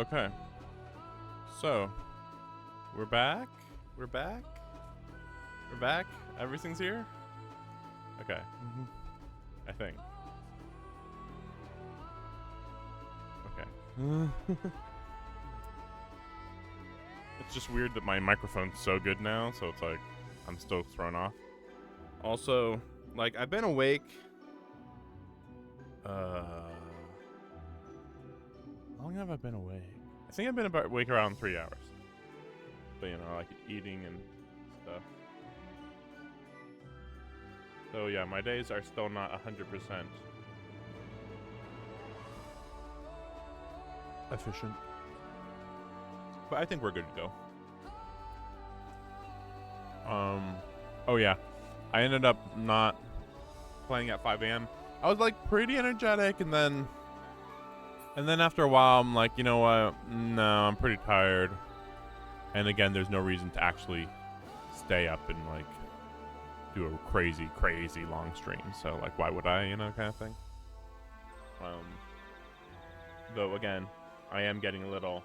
Okay. So, we're back. We're back. We're back. Everything's here. Okay. I think. Okay. It's just weird that my microphone's so good now, so it's like I'm still thrown off. Also, like I've been awake. How long have I been awake? I think I've been awake around 3 hours. But you know, like eating and stuff. So yeah, my days are still not 100% efficient. But I think we're good to go. Oh yeah. I ended up not playing at 5 a.m. I was like pretty energetic, and then after a while I'm like, you know what? No, I'm pretty tired. And again, there's no reason to actually stay up and like do a crazy long stream. So like, why would I, you know, kind of thing. Though again, I am getting a little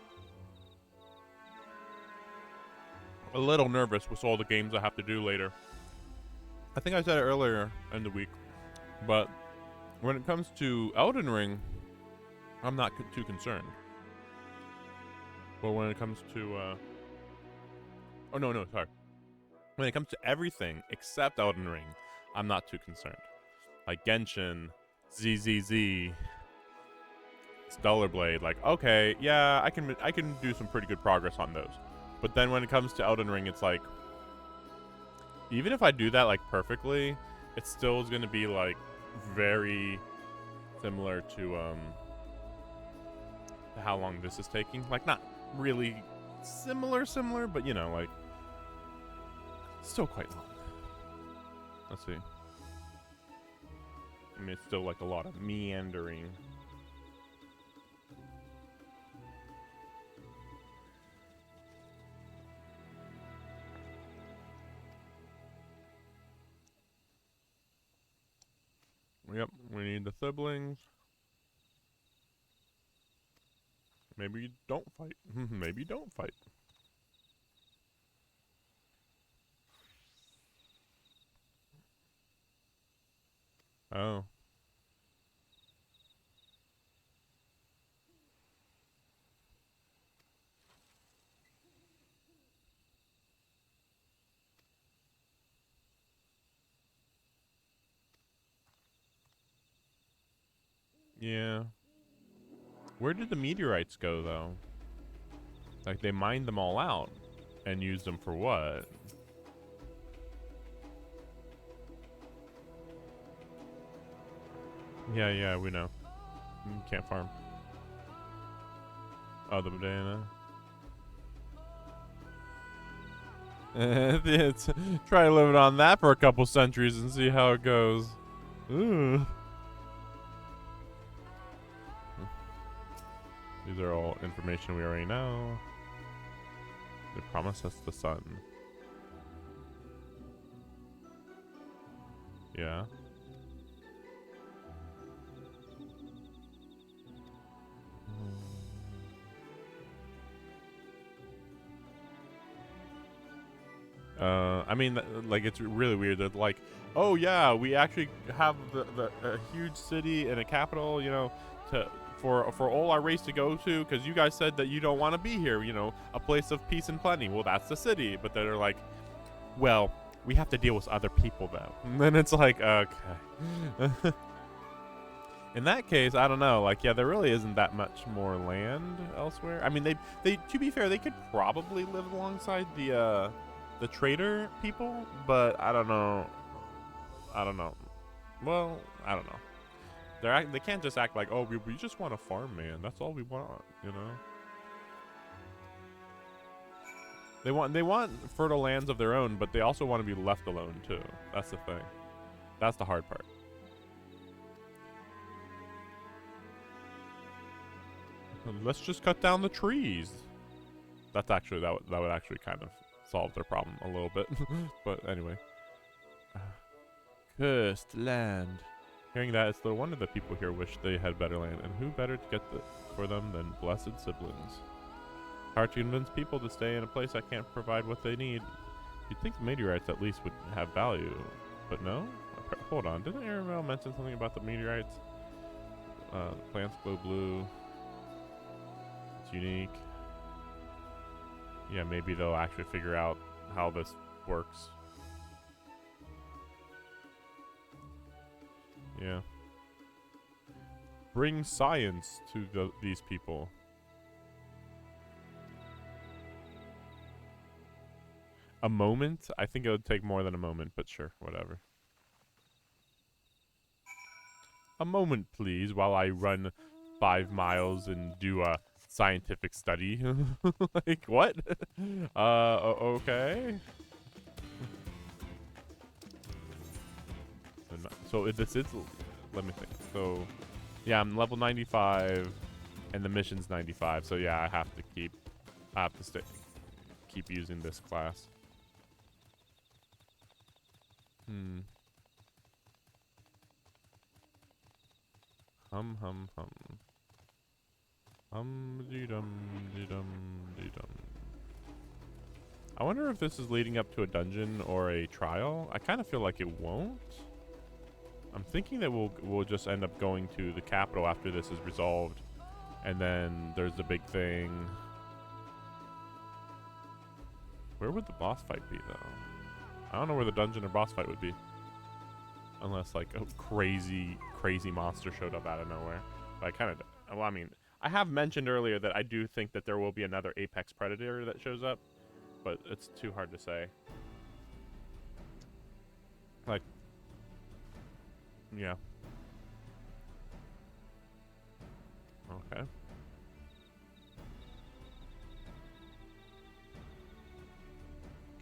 nervous with all the games I have to do later. I think I said it earlier in the week, but when it comes to Elden Ring, I'm not too concerned. But when it comes to sorry. When it comes to everything except Elden Ring, I'm not too concerned. Like Genshin, ZZZ, Stellar Blade, like okay, yeah, I can do some pretty good progress on those. But then when it comes to Elden Ring, it's like, even if I do that like perfectly, it still is going to be like very similar to how long this is taking. Like not really similar, but you know, like still quite long. Let's see. I mean, it's still like a lot of meandering. Yep, we need the siblings. Maybe you don't fight. Maybe you don't fight. Oh. Yeah. Where did the meteorites go, though? Like, they mined them all out and used them for what? Yeah, we know. You can't farm. Oh, the banana. Try to live it on that for a couple centuries and see how it goes. Ooh. These are all information we already know. They promise us the sun. Yeah. I mean, like, it's really weird. They're like, oh yeah, we actually have a huge city and a capital, you know, for all our race to go to, because you guys said that you don't want to be here, you know, a place of peace and plenty. Well, that's the city. But they're like, well, we have to deal with other people though. And then it's like, okay. In that case, I don't know. Like, yeah, there really isn't that much more land elsewhere. I mean, they to be fair, they could probably live alongside the trader people, but I don't know. Well, I don't know. They can't just act like, oh, we just want a farm, man. That's all we want, you know. They want fertile lands of their own, but they also want to be left alone too. That's the thing. That's the hard part. Let's just cut down the trees. That's actually that would actually kind of solve their problem a little bit. But anyway. Cursed land. Hearing that, it's no wonder that people here wish they had better land, and who better to get for them than blessed siblings? Hard to convince people to stay in a place that can't provide what they need. You'd think the meteorites at least would have value, but no? Hold on, didn't Arabelle mention something about the meteorites? Plants glow blue. It's unique. Yeah, maybe they'll actually figure out how this works. Yeah. Bring science to these people. A moment? I think it would take more than a moment, but sure, whatever. A moment, please, while I run 5 miles and do a scientific study. Like, what? Okay. So this is, let me think. So, yeah, I'm level 95, and the mission's 95. So yeah, I have to keep using this class. Hum hum hum. Dee dum dee dum dee dum. I wonder if this is leading up to a dungeon or a trial. I kind of feel like it won't. I'm thinking that we'll just end up going to the capital after this is resolved, and then there's the big thing. Where would the boss fight be, though? I don't know where the dungeon or boss fight would be. Unless, like, a crazy monster showed up out of nowhere. But I kind of... Well, I mean, I have mentioned earlier that I do think that there will be another apex predator that shows up. But it's too hard to say. Like... Yeah. Okay.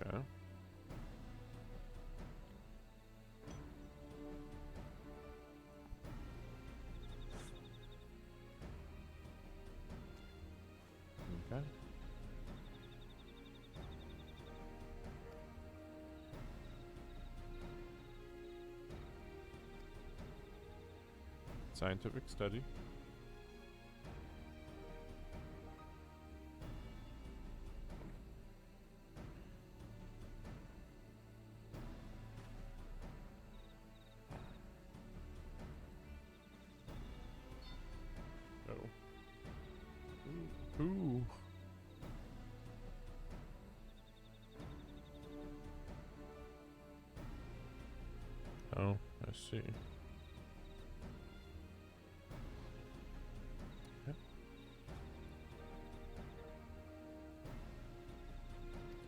Okay. Okay. Scientific study. Oh. Ooh. Oh, I see. Okay.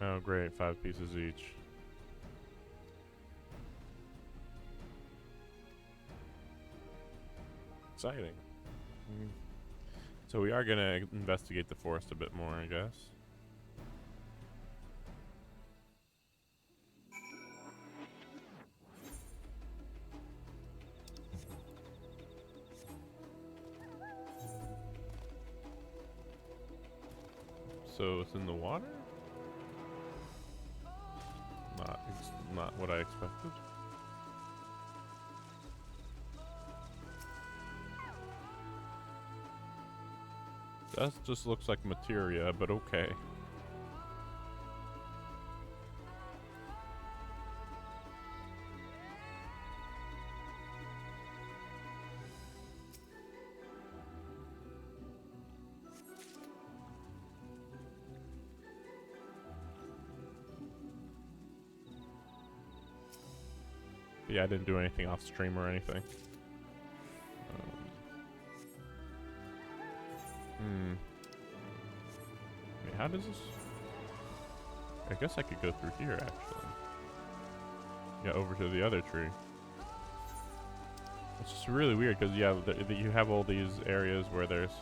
Oh, great. 5 pieces each. Exciting. So we are going to investigate the forest a bit more, I guess. So it's in the water? Not what I expected. That just looks like materia, but okay. Yeah, I didn't do anything off stream or anything. Wait, how does this... I guess I could go through here, actually. Yeah, over to the other tree. It's just really weird, because, yeah, you have all these areas where there's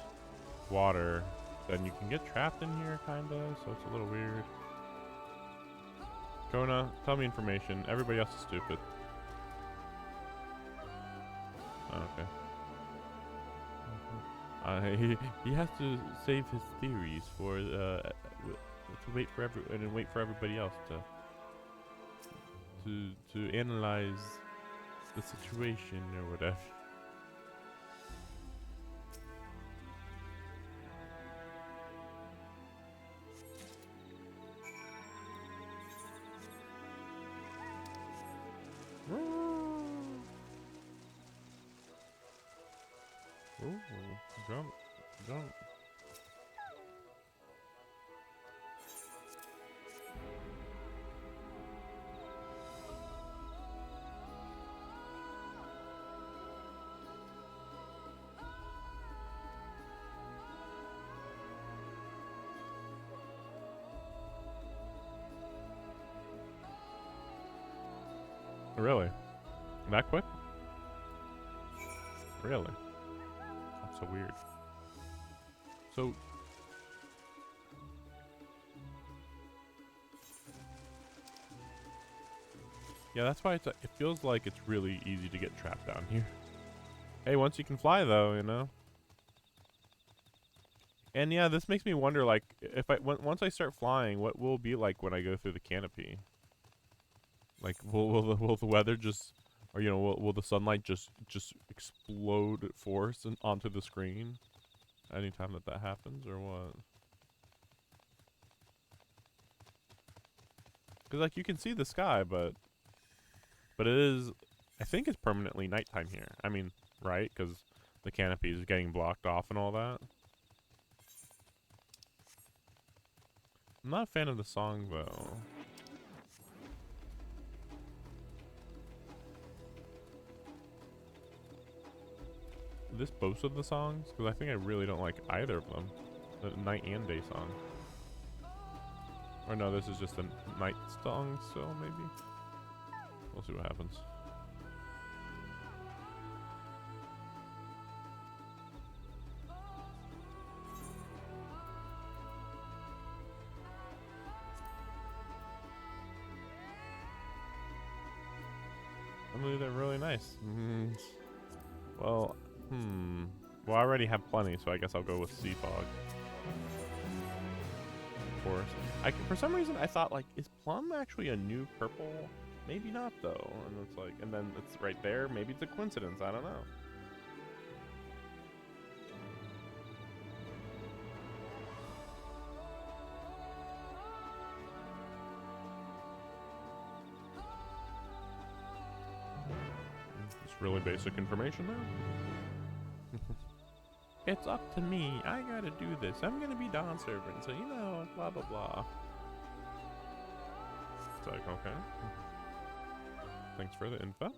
water, then you can get trapped in here, kind of, so it's a little weird. Kona, tell me information. Everybody else is stupid. Oh, okay. He has to save his theories for to wait for everybody else to analyze the situation or whatever. Ooh, jump, jump. Really? That quick? Really? That's so weird. So... yeah, that's why it feels like it's really easy to get trapped down here. Hey, once you can fly though, you know? And yeah, this makes me wonder, like, if once I start flying, what will it be like when I go through the canopy? Like, will the weather just... or, you know, will the sunlight just explode force onto the screen anytime that happens, or what? Because, like, you can see the sky, but it is... I think it's permanently nighttime here. I mean, right? Because the canopy is getting blocked off and all that. I'm not a fan of the song, though. This both of the songs? Because I think I really don't like either of them. The night and day song. Or no, this is just a night song, so maybe? We'll see what happens. I believe they're really nice. Well, well, I already have plenty, so I guess I'll go with Sea Fog. Of course. For some reason, I thought, like, is Plum actually a new purple? Maybe not, though. And it's like, and then it's right there. Maybe it's a coincidence. I don't know. It's really basic information there. It's up to me. I gotta do this. I'm gonna be Dawn servant, so you know, blah blah blah. It's like, okay. Thanks for the info.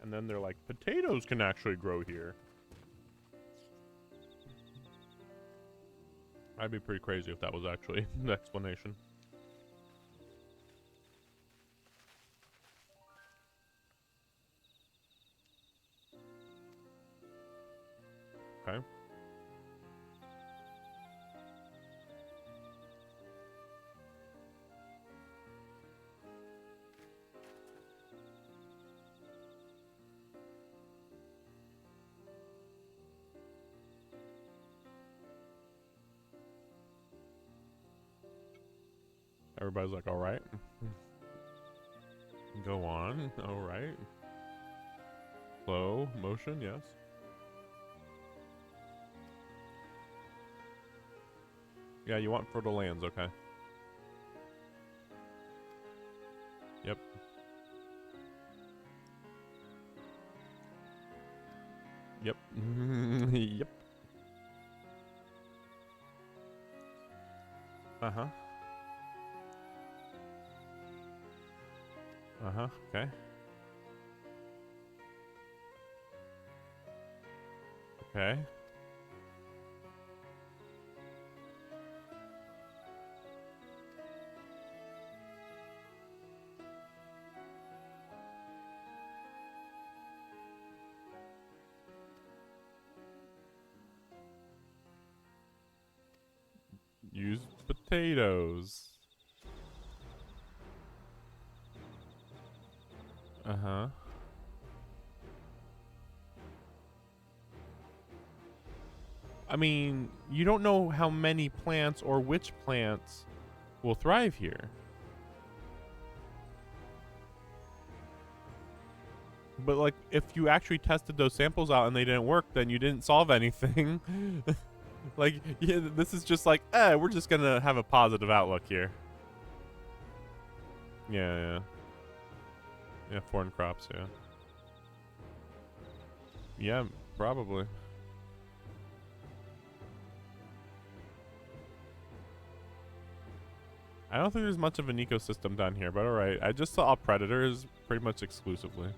And then they're like, potatoes can actually grow here. I'd be pretty crazy if that was actually the explanation. Okay. Everybody's like, all right. Go on. All right. Slow motion, yes. Yeah, you want fertile lands, okay. Yep. Yep. Yep. Uh-huh. Uh-huh, okay. Okay. Use potatoes. Uh-huh. I mean, you don't know how many plants or which plants will thrive here. But like, if you actually tested those samples out and they didn't work, then you didn't solve anything. Like, yeah, this is just like, we're just gonna have a positive outlook here. Yeah. Yeah, foreign crops, yeah. Yeah, probably. I don't think there's much of an ecosystem down here, but alright. I just saw predators pretty much exclusively.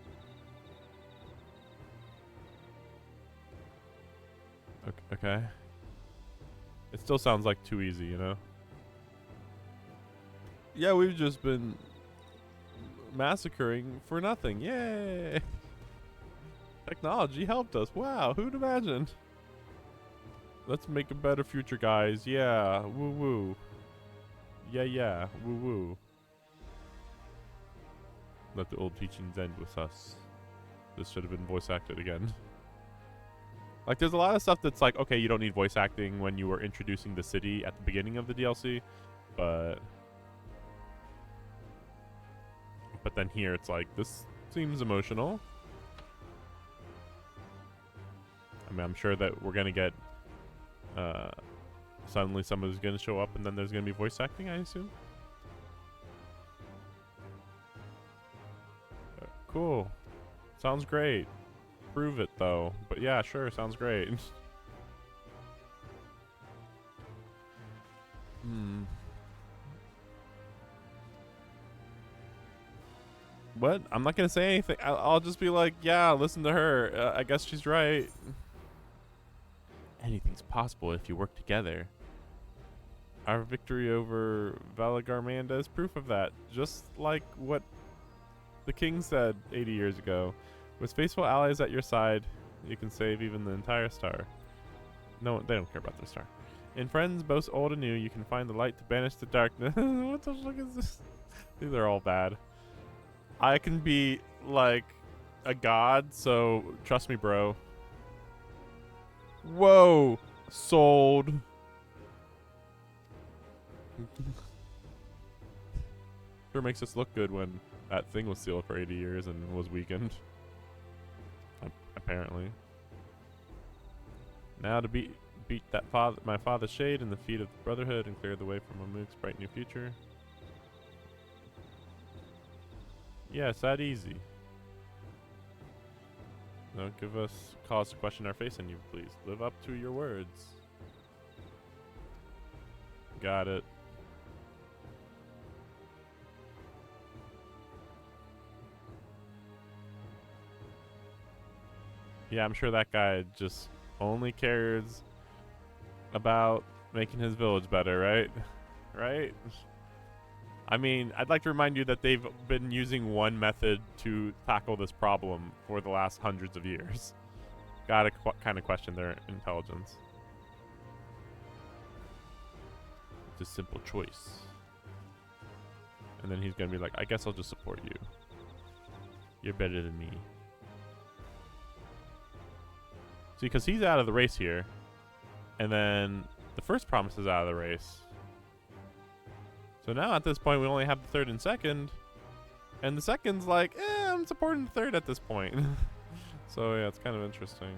Okay. It still sounds like too easy, you know? Yeah, we've just been massacring for nothing. Yay! Technology helped us. Wow, who'd imagine? Let's make a better future, guys. Yeah, woo woo. Yeah, woo woo. Let the old teachings end with us. This should have been voice acted again. Like, there's a lot of stuff that's like, okay, you don't need voice acting when you were introducing the city at the beginning of the DLC, but then here it's like, this seems emotional. I mean, I'm sure that we're gonna get suddenly somebody's gonna show up and then there's gonna be voice acting, I assume. Cool. Sounds great. Prove it though. But yeah, sure, sounds great. What? I'm not gonna say anything. I'll just be like, yeah, listen to her. I guess she's right. Anything's possible if you work together. Our victory over Valagarmanda is proof of that. Just like what the king said 80 years ago. With faithful allies at your side, you can save even the entire star. No, they don't care about their star. In friends, both old and new, you can find the light to banish the darkness. What the fuck is this? These are all bad. I can be like a god, so trust me, bro. Whoa, sold. Sure makes us look good when that thing was sealed for 80 years and was weakened. Apparently. Now to beat that my father's shade in the feet of the Brotherhood and clear the way for Mamuk's bright new future. Yeah, it's that easy. Don't give us cause to question our faith in you, please. Live up to your words. Got it. Yeah, I'm sure that guy just only cares about making his village better, right? Right? I mean, I'd like to remind you that they've been using one method to tackle this problem for the last hundreds of years. Gotta kind of question their intelligence. It's a simple choice. And then he's gonna be like, I guess I'll just support you. You're better than me. See, because he's out of the race here. And then the first promise is out of the race. So now at this point, we only have the third and second. And the second's like, I'm supporting the third at this point. So yeah, it's kind of interesting.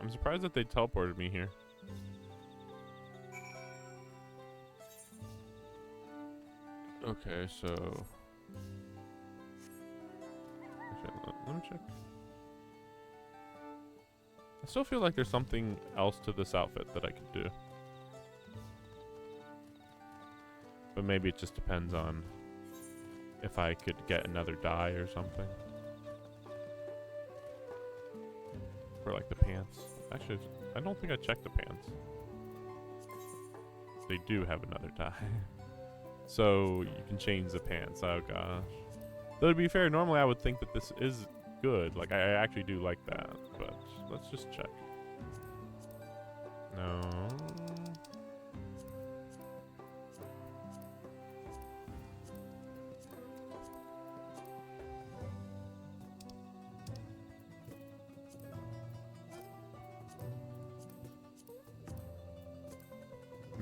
I'm surprised that they teleported me here. Okay, so... Actually, let me check. I still feel like there's something else to this outfit that I could do. But maybe it just depends on if I could get another dye or something. For like the pants. Actually, I don't think I checked the pants. They do have another dye. So you can change the pants. Oh gosh. Though to be fair, normally I would think that this is good. Like, I actually do like that. But let's just check. No.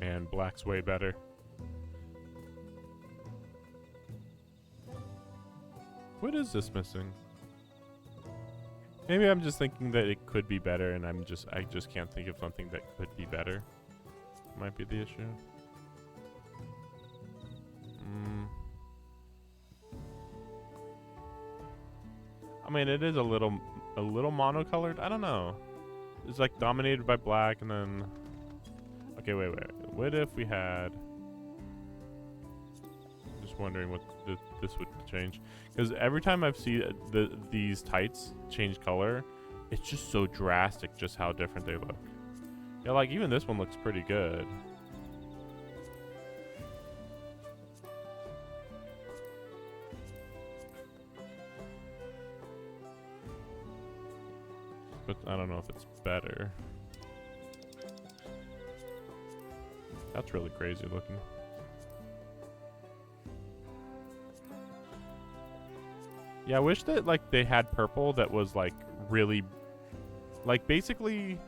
Man, black's way better. What is this missing? Maybe I'm just thinking that it could be better, and I just can't think of something that could be better. Might be the issue. I mean, it is a little monocolored. I don't know. It's like dominated by black, and then. Okay, wait. What if we had? Just wondering what this would change, because every time I've seen these tights change color, it's just so drastic, just how different they look. Yeah, like even this one looks pretty good. But I don't know if it's better. That's really crazy looking. Yeah, I wish that like they had purple that was like really, like basically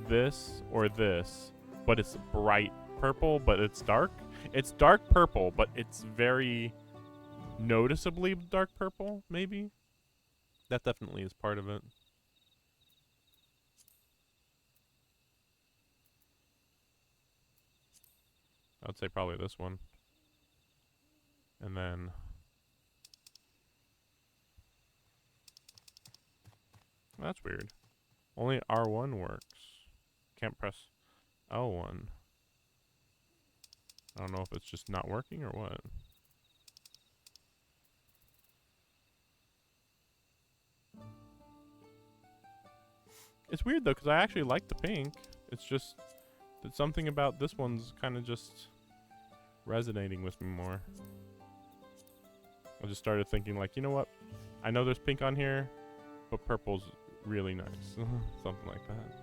this or this, but it's bright purple, but it's dark. It's dark purple, but it's very noticeably dark purple, maybe. That definitely is part of it. I'd say probably this one. And then that's weird. Only R1 works. Can't press L1. I don't know if it's just not working or what. It's weird though, because I actually like the pink. It's just that something about this one's kind of just resonating with me more. I just started thinking like, you know what? I know there's pink on here, but purple's really nice. Something like that.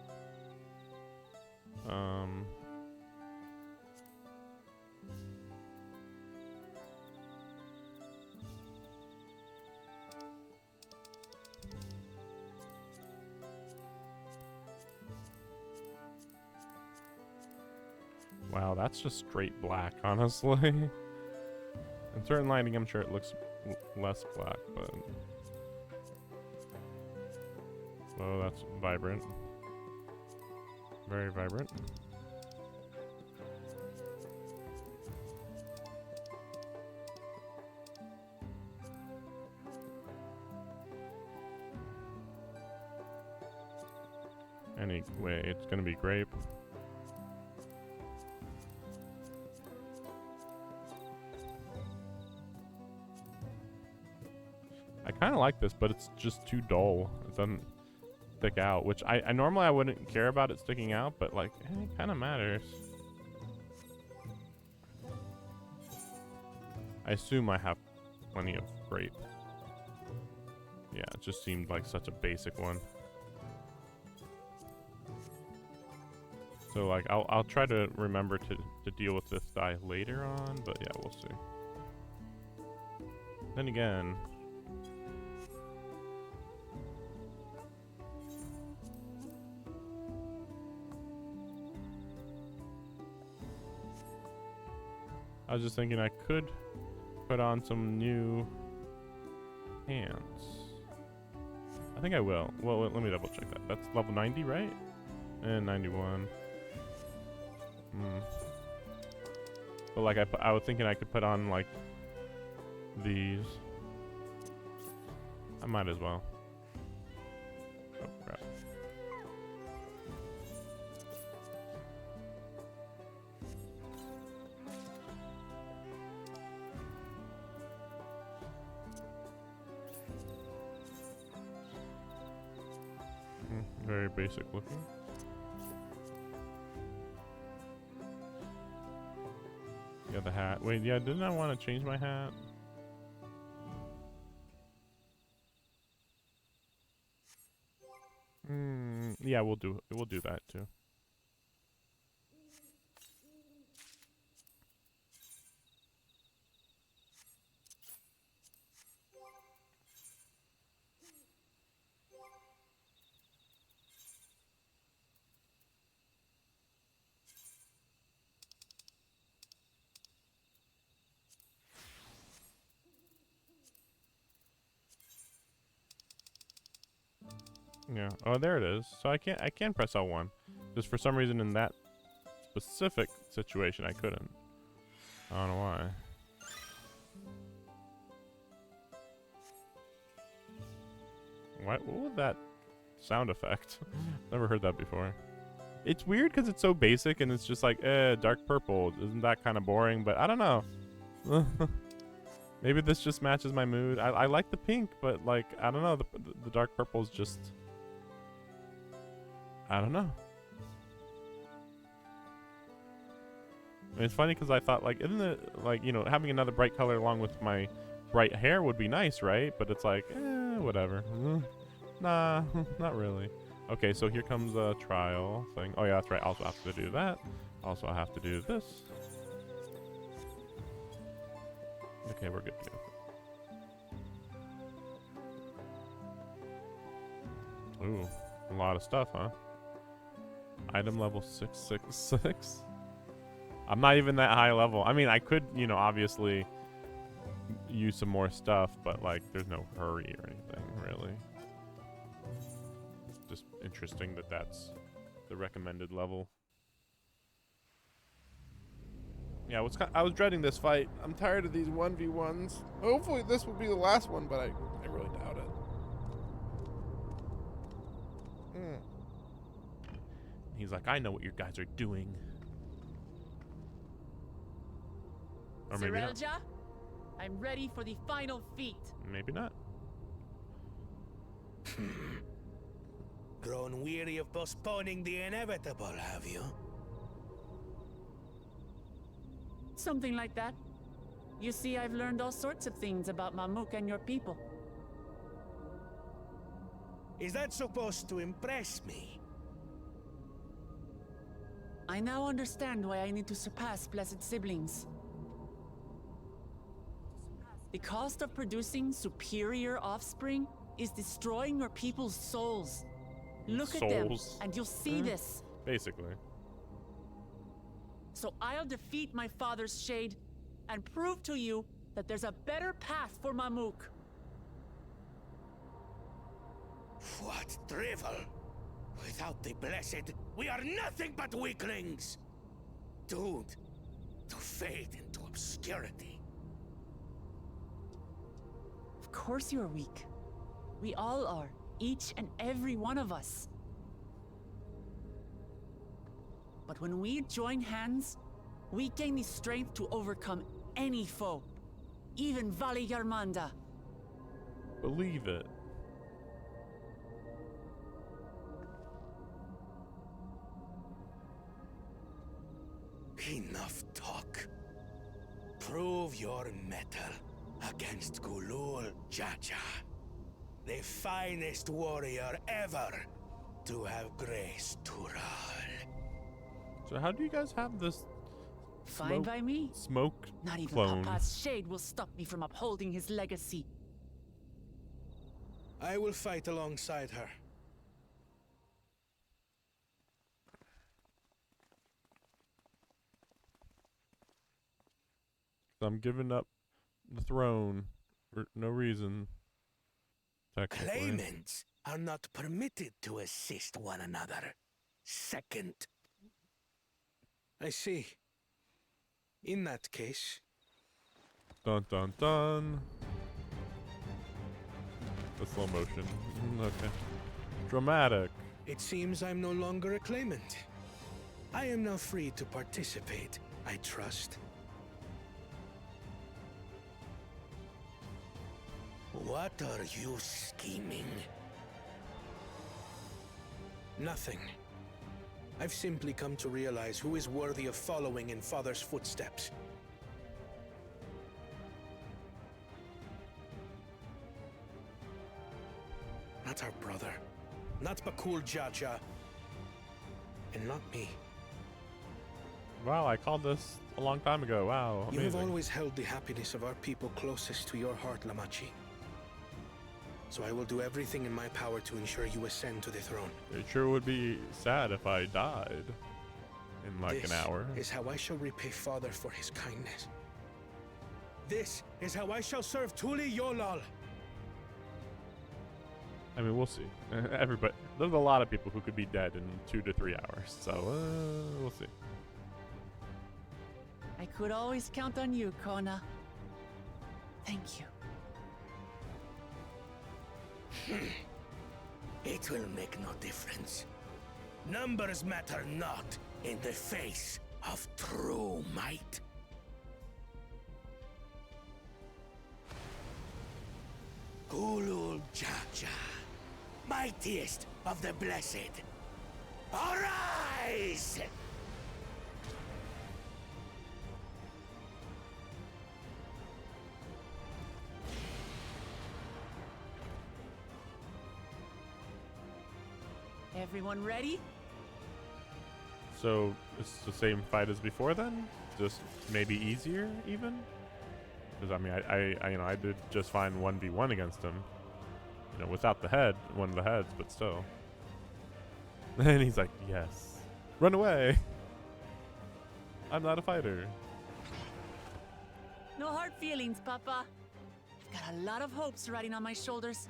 Wow, that's just straight black, honestly. In certain lighting, I'm sure it looks less black, but... Oh, that's vibrant. Very vibrant. Anyway, it's gonna be grape. I kind of like this, but it's just too dull. It doesn't stick out, which I normally I wouldn't care about it sticking out, but like it kind of matters. I assume I have plenty of grape. Yeah, it just seemed like such a basic one. So like I'll try to remember to deal with this dye later on, but yeah, we'll see. Then again, I was just thinking I could put on some new pants. I think I will. Well, let me double check that. That's level 90, right? And 91. But like I was thinking I could put on like these. I might as well. Oh crap. Very basic looking. Yeah, the hat. Wait, yeah, didn't I want to change my hat? Yeah, we'll do that too. Yeah. Oh, there it is. So I can press L1. Just for some reason in that specific situation I couldn't. I don't know why. What was that sound effect? Never heard that before. It's weird because it's so basic and it's just like, dark purple. Isn't that kind of boring? But I don't know. Maybe this just matches my mood. I like the pink, but like, I don't know. The dark purple is just... I don't know. And it's funny because I thought, like, isn't it, like, you know, having another bright color along with my bright hair would be nice, right? But it's like, whatever. Nah, not really. Okay, so here comes a trial thing. Oh, yeah, that's right. Also have to do that. Also, I have to do this. Okay, we're good to go. Ooh, a lot of stuff, huh? Item level 666. I'm not even that high level. I mean, I could, you know, obviously use some more stuff, but like, there's no hurry or anything, really. Just interesting that that's the recommended level. Yeah, I was dreading this fight. I'm tired of these 1v1s. Hopefully this will be the last one, but I really doubt it. He's like, I know what you guys are doing. Or maybe not. I'm ready for the final feat. Maybe not. Grown weary of postponing the inevitable, have you? Something like that. You see, I've learned all sorts of things about Mamuk and your people. Is that supposed to impress me? I now understand why I need to surpass blessed siblings. The cost of producing superior offspring is destroying your people's souls. Look at them, and you'll see this. Basically. So I'll defeat my father's shade and prove to you that there's a better path for Mamuk. What drivel! Without the blessed, we are nothing but weaklings! Doomed to fade into obscurity. Of course you're weak. We all are. Each and every one of us. But when we join hands, we gain the strength to overcome any foe. Even Vali Yarmanda. Believe it. Enough talk. Prove your mettle against Gulul Jaja, the finest warrior ever to have graced Tural. So how do you guys have this Fine by me. Smoke Not even clone? Papa's shade will stop me from upholding his legacy. I will fight alongside her. So I'm giving up the throne for no reason. Technically. Claimants are not permitted to assist one another. Second. I see. In that case... Dun dun dun. The slow motion. Okay. Dramatic. It seems I'm no longer a claimant. I am now free to participate, I trust. What are you scheming? Nothing. I've simply come to realize who is worthy of following in Father's footsteps. Not our brother. Not Bakul Jaja. And not me. Wow, I called this a long time ago. Wow, You have amazing. always held the happiness of our people closest to your heart, Lamachi. So I will do everything in my power to ensure you ascend to the throne. It sure would be sad if I died in like This an hour. is how I shall repay Father for his kindness. This is how I shall serve Tuli Yolal. I mean, we'll see. Everybody, there's a lot of people who could be dead in 2 to 3 hours, so we'll see. I could always count on you, Kona. Thank you. It will make no difference. Numbers matter not in the face of true might. Ulul Jaja, mightiest of the blessed, arise! Everyone ready? So it's the same fight as before then? Just maybe easier even? Because I mean, I did just fine 1v1 against him. You know, without the head, one of the heads, but still. And he's like, yes. Run away. I'm not a fighter. No hard feelings, Papa. I've got a lot of hopes riding on my shoulders.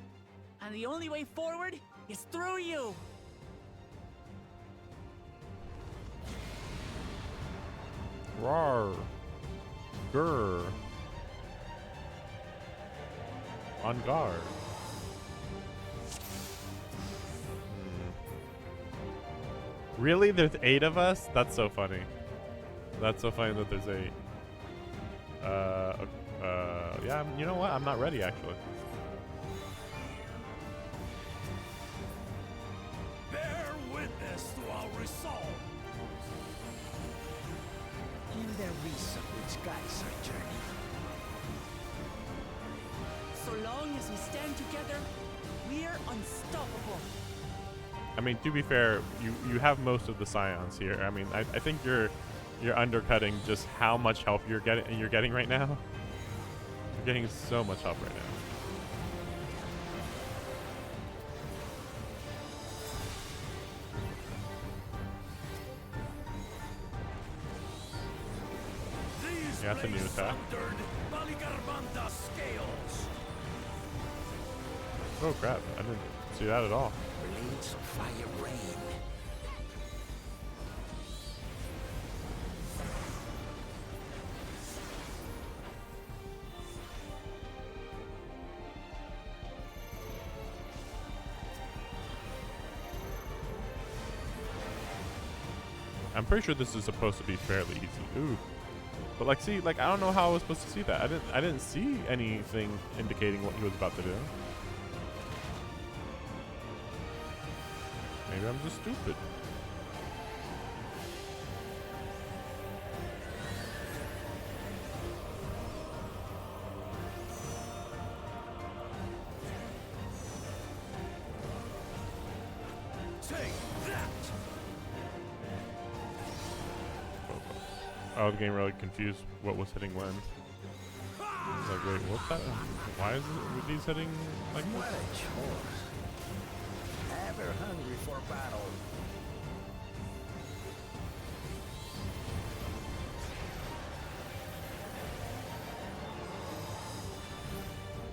And the only way forward is through you. Rawr. Grr. On guard. Really? There's 8 of us? That's so funny. That's so funny that there's 8. Yeah, you know what? I'm not ready, actually. Bear witness to our resolve. In the reason which guides our journey. So long as we stand together, we're unstoppable. I mean, to be fair, you have most of the scions here. I mean, I think you're undercutting just how much help you're getting right now. You're getting so much help right now. Yeah, that's a new attack. Oh crap, I didn't see that at all. Blades of fire rain. I'm pretty sure this is supposed to be fairly easy. Ooh. But like, see, like I don't know how I was supposed to see that. I didn't see anything indicating what he was about to do. Maybe I'm just stupid. Take that! I was getting really confused what was hitting when. I was like, wait, what's that? Why is it these hitting like What this? a chore. Ever hungry for battle.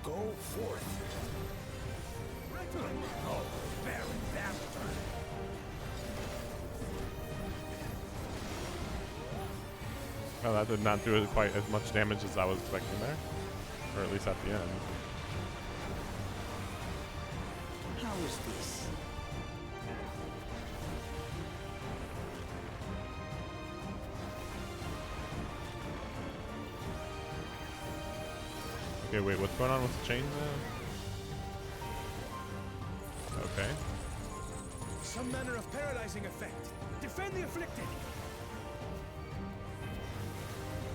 Go forth. Oh, Baron Bastard. Oh, that did not do quite as much damage as I was expecting there. Or at least at the end. How is this? Okay, wait, what's going on with the chain now? Okay. Some manner of paralyzing effect. Defend the afflicted.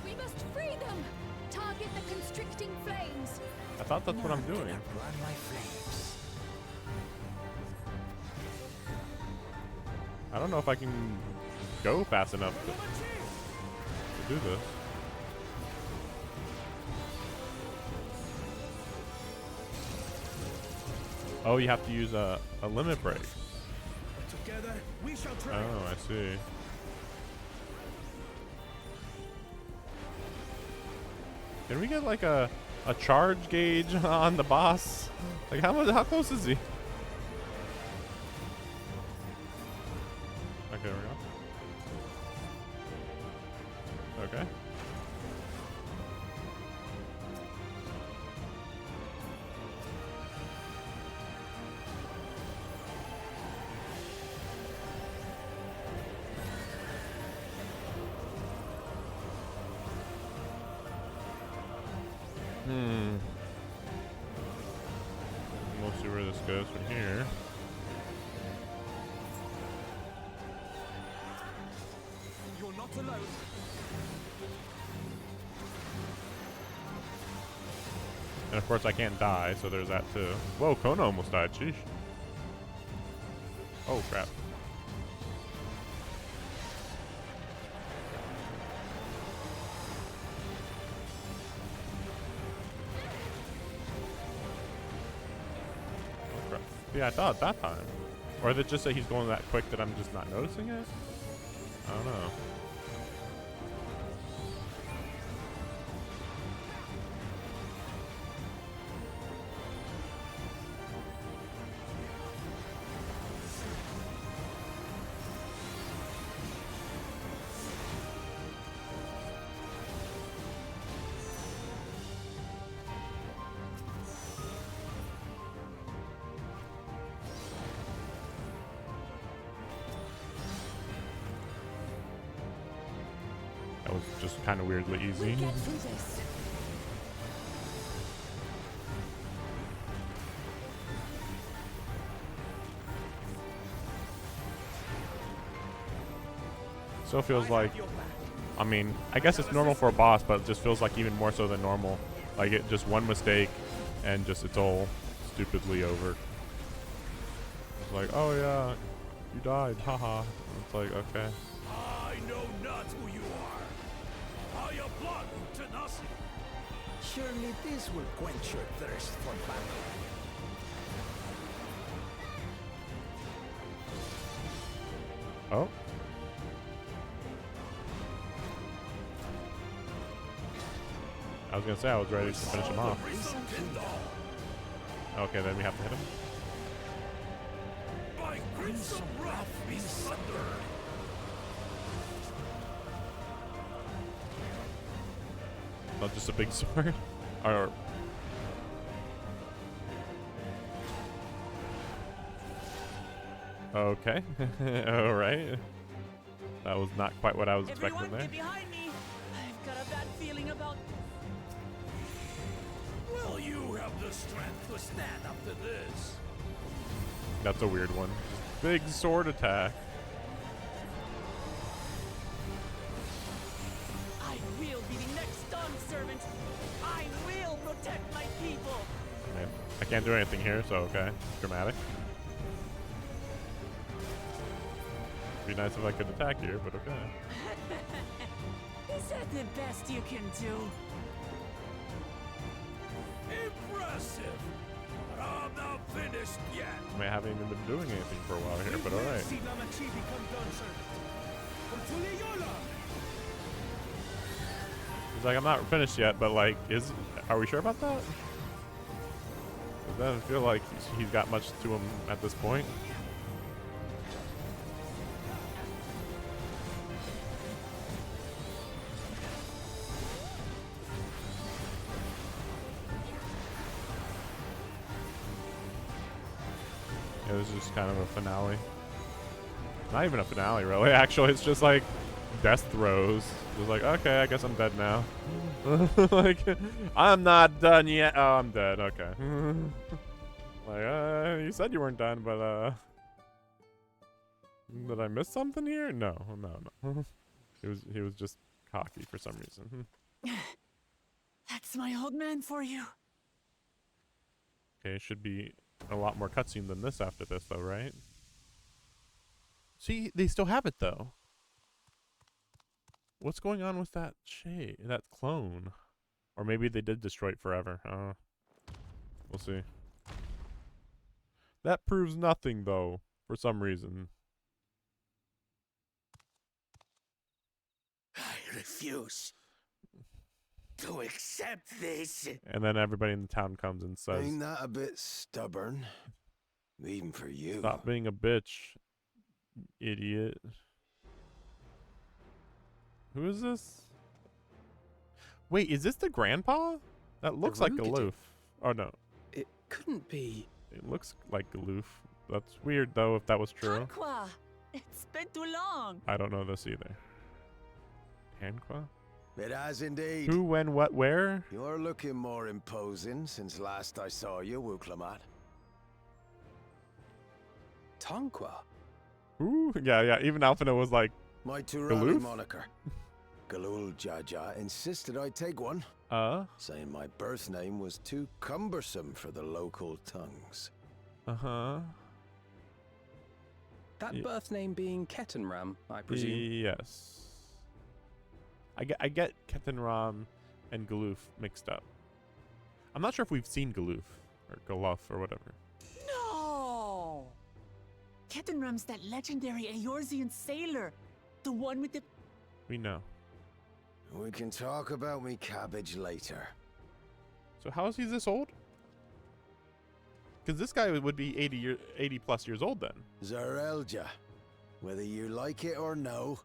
We must free them! Target the constricting flames! I thought that's what I'm None doing. can outrun my flames. I don't know if I can go fast enough to do this. Oh, you have to use a limit break. Together, we shall try. Oh, I see. Can we get like a charge gauge on the boss? Like how close is he? Okay, there we go. Okay. We'll see where this goes from here. You're not alone. And of course I can't die, so there's that too. Whoa, Kona almost died, sheesh. Oh crap. Yeah, I thought that time. Or is it just that he's going that quick that I'm just not noticing it? I don't know. That was just kind of weirdly easy. We'll get through this. Still feels like, I mean, I guess it's normal for a boss, but it just feels like even more so than normal. Like it just one mistake and just it's all stupidly over. It's like, oh yeah, you died, haha. It's like, okay. I know not who you are. Are your blood to nothing? Surely this will quench your thirst for battle. Oh. I was gonna say I was ready to finish him off. Okay, then we have to hit him. By grits of wrath be sundered. Not just a big sword. Or okay. All right. That was not quite what I was expecting Everyone, there. get behind me. I've got a bad feeling about. Will you have the strength to stand up to this? That's a weird one. Big sword attack. I will be the next Dawn servant. I will protect my people. Man, I can't do anything here, so okay. Dramatic. Be nice if I could attack here, but okay. Is that the best you can do? Impressive! But I'm not finished yet. I mean, I haven't even been doing anything for a while here, but alright. He's like, I'm not finished yet, but like, are we sure about that? It doesn't feel like he's got much to him at this point. Yeah, this is just kind of a finale. Not even a finale, really. Actually, it's just like death throes. Just like, okay, I guess I'm dead now. Like, I'm not done yet. Oh, I'm dead. Okay. Like, you said you weren't done, but did I miss something here? No. He was just cocky for some reason. That's my old man for you. Okay, it should be a lot more cutscene than this after this, though, right? See, they still have it though. What's going on with that that clone? Or maybe they did destroy it forever. We'll see. That proves nothing though, for some reason. I refuse to accept this. And then everybody in the town comes and says, Ain't that a bit stubborn? Even for you. "Stop being a bitch, idiot." Who is this? Wait, is this the grandpa? That looks like Galoof. Oh no. It couldn't be. It looks like Galoof. That's weird though if that was true. Aqua! It's been too long. I don't know this either. Hanqua? It has indeed. Who, when, what, where? You're looking more imposing since last I saw you, Wuklamat. Tonqua. Ooh, yeah. Even Alphina was like, My Turali Galoof? moniker. Galul Jaja insisted I take one, saying my birth name was too cumbersome for the local tongues. uh-huh. That birth name being Ketenram, I presume. Yes. I get Ketenram and Galoof mixed up. I'm not sure if we've seen Galoof or Galuf or whatever. No! Ketenram's that legendary Eorzean sailor. The one with the... We know. We can talk about me cabbage later. So how is he this old? Because this guy would be 80 plus years old then. Zarelja, whether you like it or no,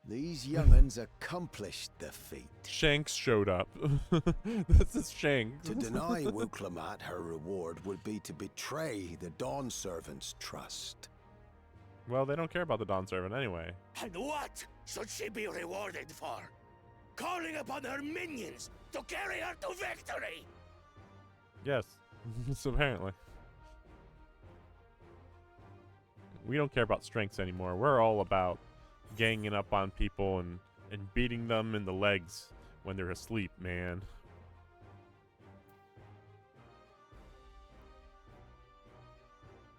these young'uns accomplished the feat. Shanks showed up. This is Shanks. To deny Wuklamat her reward would be to betray the Dawn Servant's trust. Well, they don't care about the Dawn Servant anyway. And what should she be rewarded for? Calling upon her minions to carry her to victory! Yes. So apparently. We don't care about strengths anymore. We're all about ganging up on people and beating them in the legs when they're asleep, man.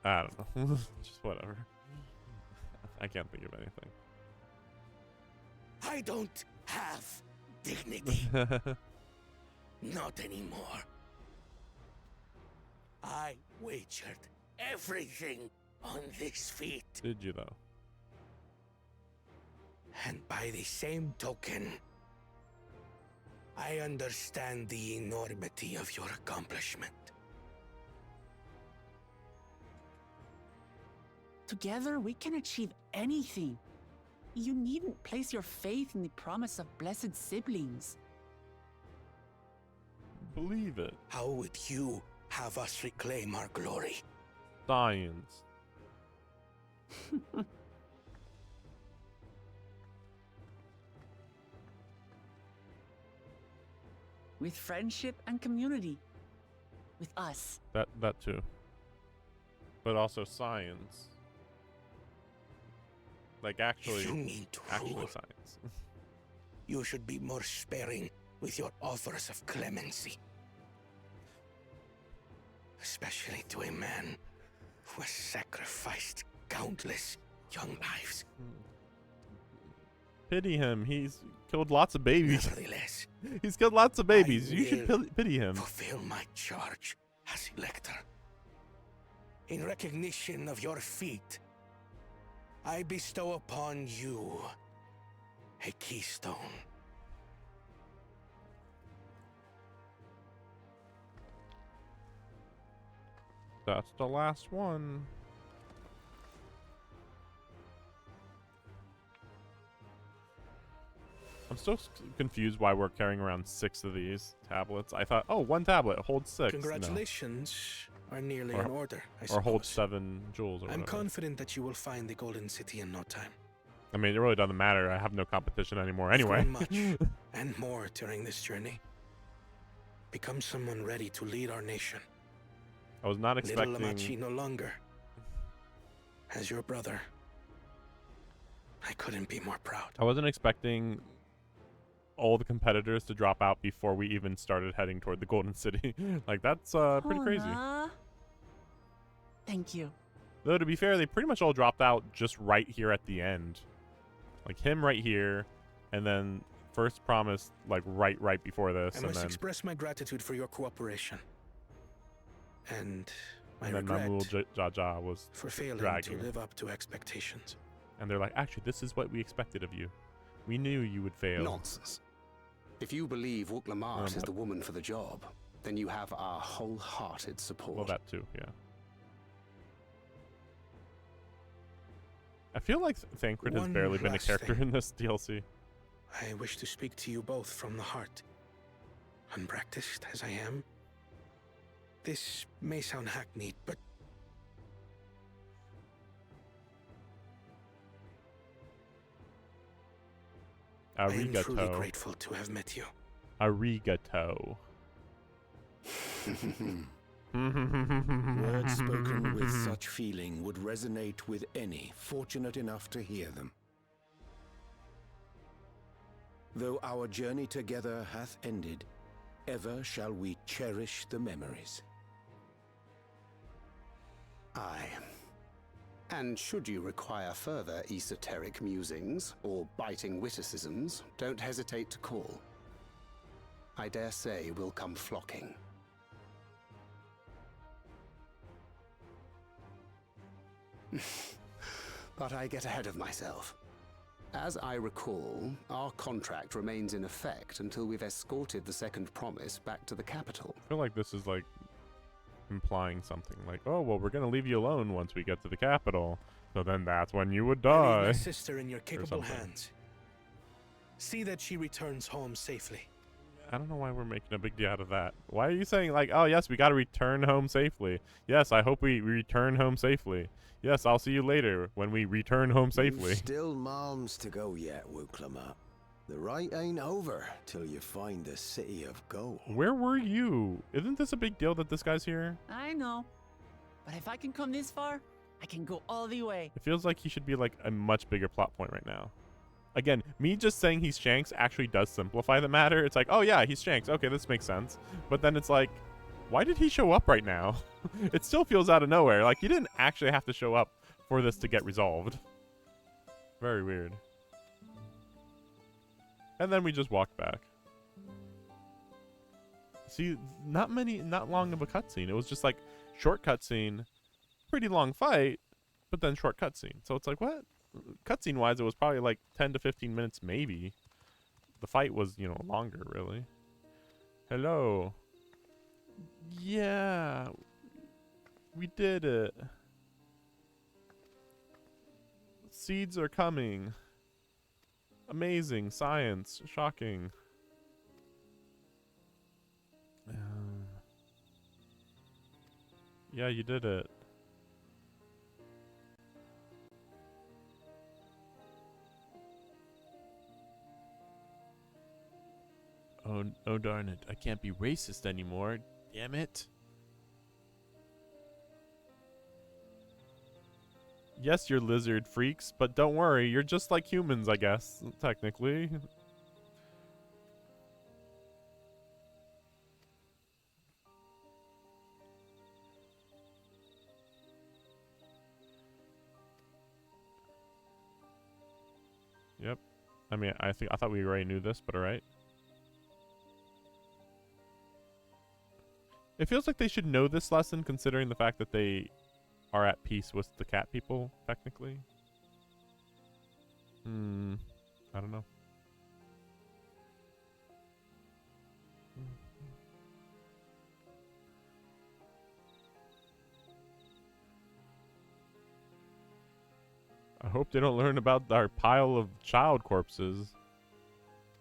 I don't know. Just whatever. I can't think of anything. I don't have dignity. Not anymore. I wagered everything on this feat. Did you though? And by the same token, I understand the enormity of your accomplishment. Together, we can achieve anything. You needn't place your faith in the promise of blessed siblings. Believe it. How would you have us reclaim our glory? Science. With friendship and community. With us. That too. But also science. Like actually, If you mean to actual rule, science. you should be more sparing with your offers of clemency. Especially to a man who has sacrificed countless young lives. Pity him. He's killed lots of babies. Nevertheless, He's killed lots of babies. I You should will pity him. fulfill my charge as Elector. In recognition of your feat, I bestow upon you a keystone. That's the last one. I'm still confused why we're carrying around 6 of these tablets. I thought, oh, one tablet holds 6. Congratulations are nearly in order, I Or suppose. holds 7 jewels or I'm whatever. confident that you will find the Golden City in no time. I mean, it really doesn't matter. I have no competition anymore You've anyway. grown much and more during this journey. Become someone ready to lead our nation. I was not Little Lamachi expecting... no longer. As your brother, I couldn't be more proud. I wasn't expecting all the competitors to drop out before we even started heading toward the Golden City. Like, that's pretty crazy. Aw. Thank you. Though, to be fair, they pretty much all dropped out just right here at the end. Like him right here, and then first promise like right before this. I must express my gratitude for your cooperation. And my regret Jaja was for failing dragging. to live up to expectations. And they're like, actually, this is what we expected of you. We knew you would fail. Nonsense. If you believe Wuklamart is the woman for the job, then you have our wholehearted support. Well, that too, yeah. I feel like Thancred has barely been a character in this DLC. I wish to speak to you both from the heart. Unpracticed as I am, this may sound hackneyed, but I am truly grateful to have met you. Arigato. Words spoken with such feeling would resonate with any fortunate enough to hear them. Though our journey together hath ended, ever shall we cherish the memories. Aye. And should you require further esoteric musings or biting witticisms, don't hesitate to call. I dare say we'll come flocking. But I get ahead of myself. As I recall, our contract remains in effect until we've escorted the second promise back to the capital. I feel like this is like implying something like, oh, well, we're going to leave you alone once we get to the capital. So then that's when you would die. Leave my sister in your capable hands. See that she returns home safely. I don't know why we're making a big deal out of that. Why are you saying like, oh, yes, we got to return home safely. Yes, I hope we return home safely. Yes, I'll see you later when we return home safely. You've still malms to go yet, Wuklamart. The ride ain't over till you find the city of gold. Where were you? Isn't this a big deal that this guy's here? I know. But if I can come this far, I can go all the way. It feels like he should be like a much bigger plot point right now. Again, me just saying he's Shanks actually does simplify the matter. It's like, oh yeah, he's Shanks. Okay, this makes sense. But then it's like, why did he show up right now? It still feels out of nowhere. Like, he didn't actually have to show up for this to get resolved. Very weird. And then we just walked back. See, not long of a cutscene. It was just like short cutscene, pretty long fight, but then short cutscene. So it's like, what? Cutscene wise, it was probably like 10 to 15 minutes, maybe. The fight was, you know, longer, really. Hello. Yeah. We did it. Seeds are coming. Amazing. Science. Shocking. Yeah, you did it. Oh darn it. I can't be racist anymore. Damn it. Yes, you're lizard freaks, but don't worry. You're just like humans, I guess, technically. Yep. I mean, I thought we already knew this, but alright. It feels like they should know this lesson, considering the fact that they are at peace with the cat people, technically. I don't know. I hope they don't learn about our pile of child corpses.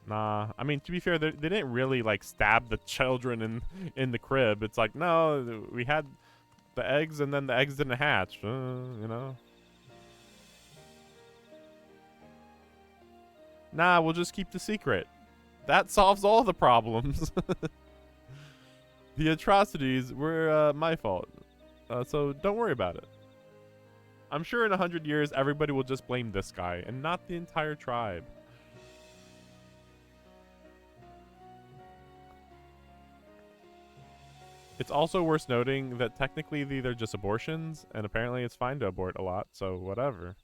Nah, I mean, to be fair, they didn't really, like, stab the children in the crib. It's like, no, we had the eggs, and then the eggs didn't hatch, you know? Nah, we'll just keep the secret. That solves all the problems. The atrocities were my fault, so don't worry about it. I'm sure in 100 years, everybody will just blame this guy, and not the entire tribe. It's also worth noting that technically they're just abortions, and apparently it's fine to abort a lot, so whatever.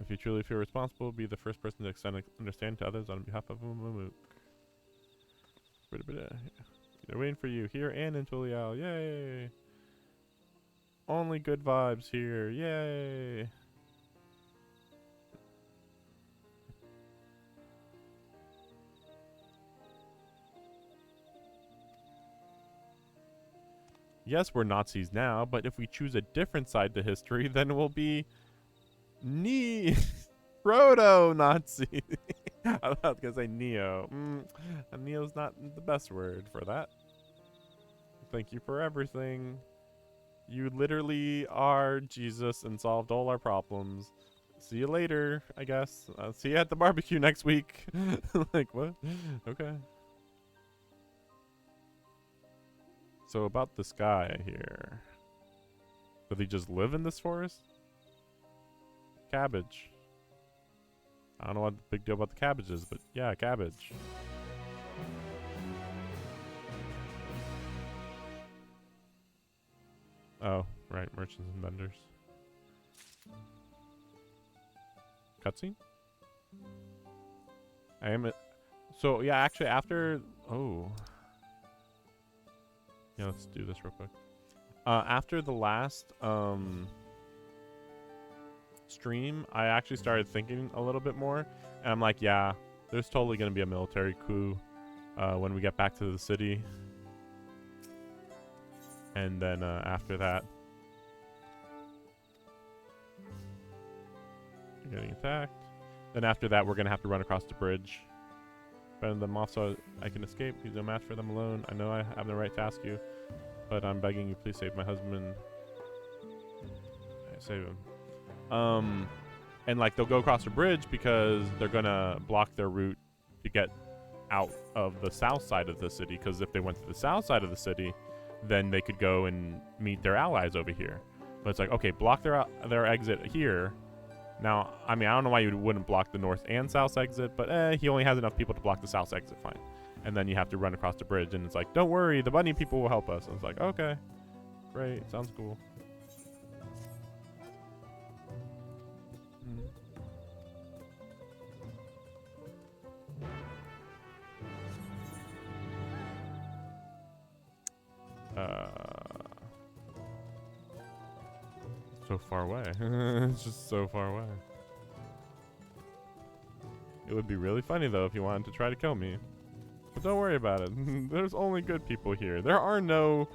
If you truly feel responsible, be the first person to extend understanding to others on behalf of Mook. They're waiting for you here and in Tuliao. Yay! Only good vibes here. Yay! Yes, we're Nazis now, but if we choose a different side to history, then we'll be proto-Nazi. I was gonna say neo. Neo's not the best word for that. Thank you for everything. You literally are Jesus and solved all our problems. See you later, I guess. See you at the barbecue next week. Like, what? Okay. So about this guy here. Does he just live in this forest? Cabbage. I don't know what the big deal about the cabbage is, but yeah, cabbage. Oh, right, merchants and vendors. Cutscene? I am so yeah, actually after yeah, let's do this real quick. After the last stream, I actually started thinking a little bit more, and I'm like, yeah, there's totally gonna be a military coup when we get back to the city, and then after that, you're getting attacked. Then after that, we're gonna have to run across the bridge. Bend them off so I can escape. He's no match for them alone. I know I have the right to ask you, but I'm begging you, please save my husband. Save him. And like they'll go across the bridge because they're gonna block their route to get out of the south side of the city. Because if they went to the south side of the city, then they could go and meet their allies over here. But it's like, okay, block their exit here. Now, I mean, I don't know why you wouldn't block the north and south exit, but he only has enough people to block the south exit, fine. And then you have to run across the bridge, and it's like, don't worry, the bunny people will help us. And it's like, okay, great, sounds cool. So far away. It's just so far away. It would be really funny though if you wanted to try to kill me. But don't worry about it. There's only good people here. There are no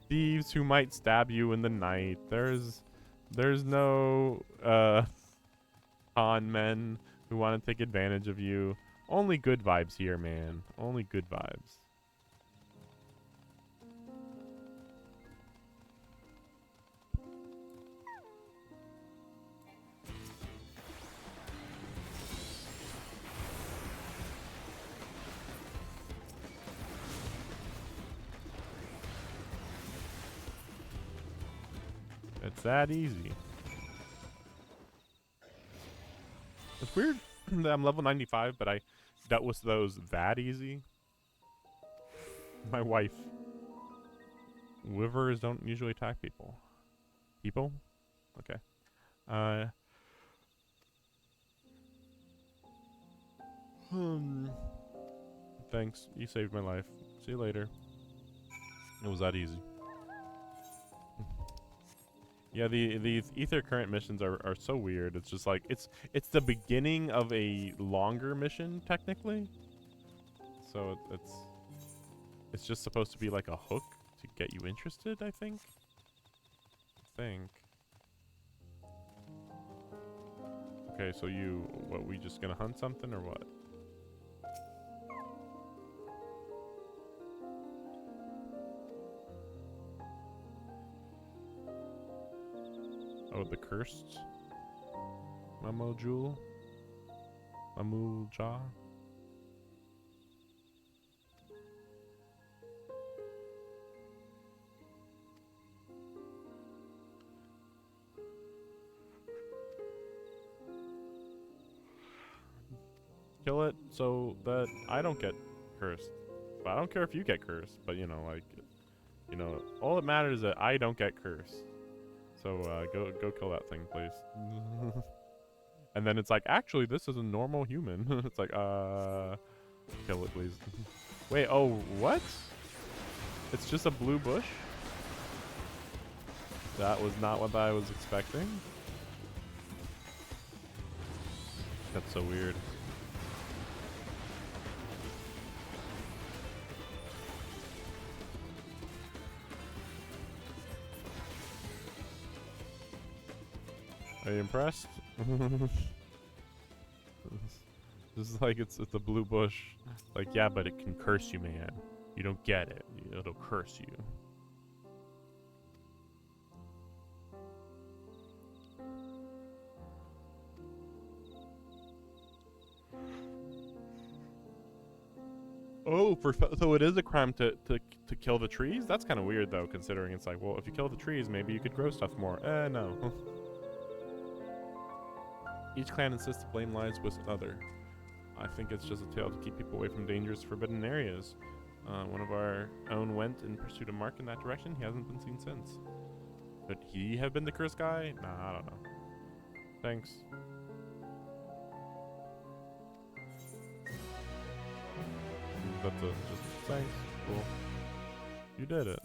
thieves who might stab you in the night. There's no con men who want to take advantage of you. Only good vibes here, man. Only good vibes. It's that easy. It's weird that I'm level 95, but I dealt with those that easy. My wife. Wyvers don't usually attack people. People? Okay. Thanks. You saved my life. See you later. It was that easy. Yeah, these ether current missions are so weird. It's just like it's the beginning of a longer mission technically. So it's just supposed to be like a hook to get you interested, I think. Okay, so we just gonna hunt something or what? Oh, the cursed Mamojul? Mamulja? kill it so that I don't get cursed. But I don't care if you get cursed. But, you know, like, you know, all that matters is that I don't get cursed. So, go kill that thing, please. And then it's like, actually, this is a normal human. It's like, kill it, please. Wait, oh, what? It's just a blue bush? That was not what I was expecting. That's so weird. Are you impressed? This is like it's a blue bush. Like, yeah, but it can curse you, man. You don't get it. It'll curse you. Oh, so it is a crime to kill the trees? That's kind of weird, though, considering it's like, well, if you kill the trees, maybe you could grow stuff more. No. Each clan insists the blame lies with another. I think it's just a tale to keep people away from dangerous, forbidden areas. One of our own went and pursued a mark in that direction. He hasn't been seen since. Could he have been the cursed guy? Nah, I don't know. Thanks. That's just thanks. Cool. You did it.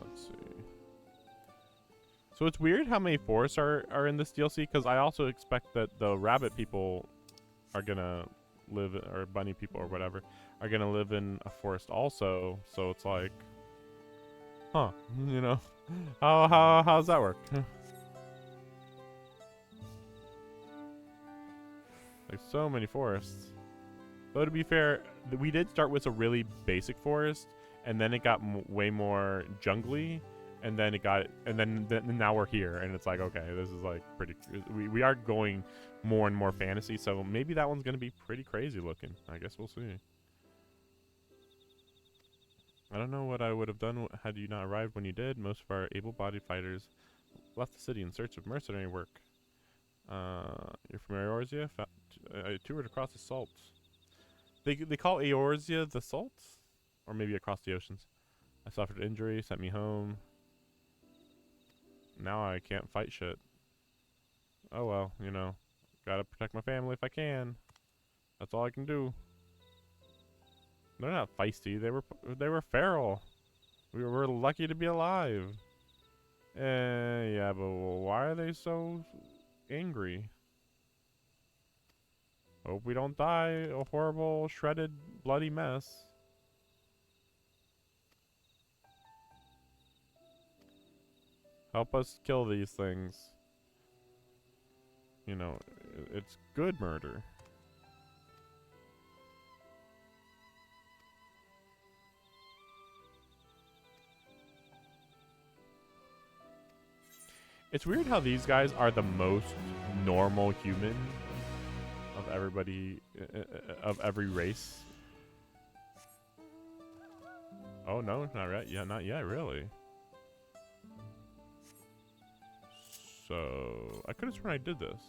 Let's see. So it's weird how many forests are in this DLC, because I also expect that the rabbit people are gonna live, or bunny people or whatever, are gonna live in a forest also. So it's like, huh, you know, how's that work? Like so many forests. Though to be fair, we did start with a really basic forest, and then it got way more jungly, and then it got, and then now we're here, and it's like, okay, this is like pretty. We are going more and more fantasy, so maybe that one's gonna be pretty crazy looking. I guess we'll see. I don't know what I would have done had you not arrived when you did. Most of our able-bodied fighters left the city in search of mercenary work. You're from Eorzea? I toured across the salts. They call Eorzea the salts? Or maybe across the oceans. I suffered injury, sent me home. Now I can't fight shit. Oh well, you know. Gotta protect my family if I can. That's all I can do. They're not feisty. They were feral. We were lucky to be alive. Yeah, but why are they so angry? Hope we don't die a horrible, shredded, bloody mess. Help us kill these things. You know, it's good murder. It's weird how these guys are the most normal human of everybody, of every race. Oh no, not right. Yeah, not yet, really. So I could have sworn I did this.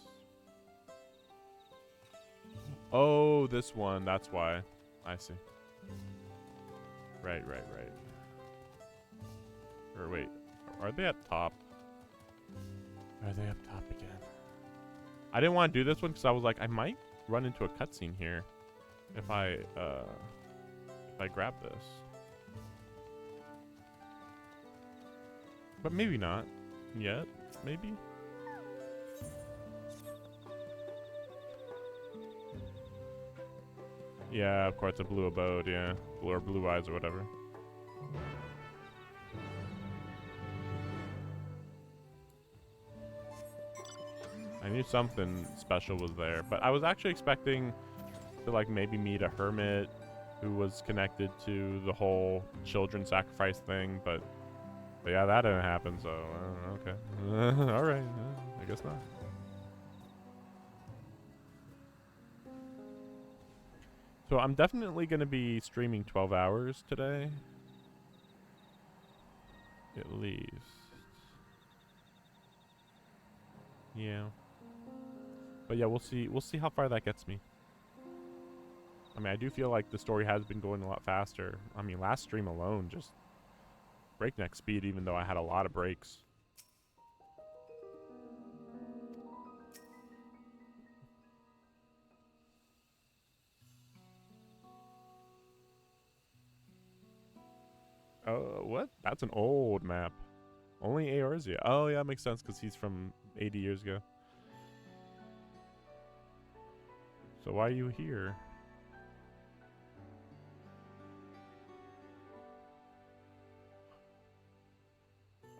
Oh, this one. That's why. I see. Right. Or wait, are they up top? Are they up top again? I didn't want to do this one because I was like, I might run into a cutscene here if I grab this. But maybe not yet. Maybe. Yeah, of course, a blue abode. Yeah, or blue eyes or whatever. I knew something special was there, but I was actually expecting to like maybe meet a hermit who was connected to the whole children sacrifice thing, but yeah, that didn't happen, so okay. All right, I guess not. So I'm definitely going to be streaming 12 hours today. At least. Yeah. But yeah, we'll see. We'll see how far that gets me. I mean, I do feel like the story has been going a lot faster. I mean, last stream alone, just breakneck speed, even though I had a lot of breaks. What? That's an old map. Only Eorzea. Oh, yeah, makes sense because he's from 80 years ago. So why are you here?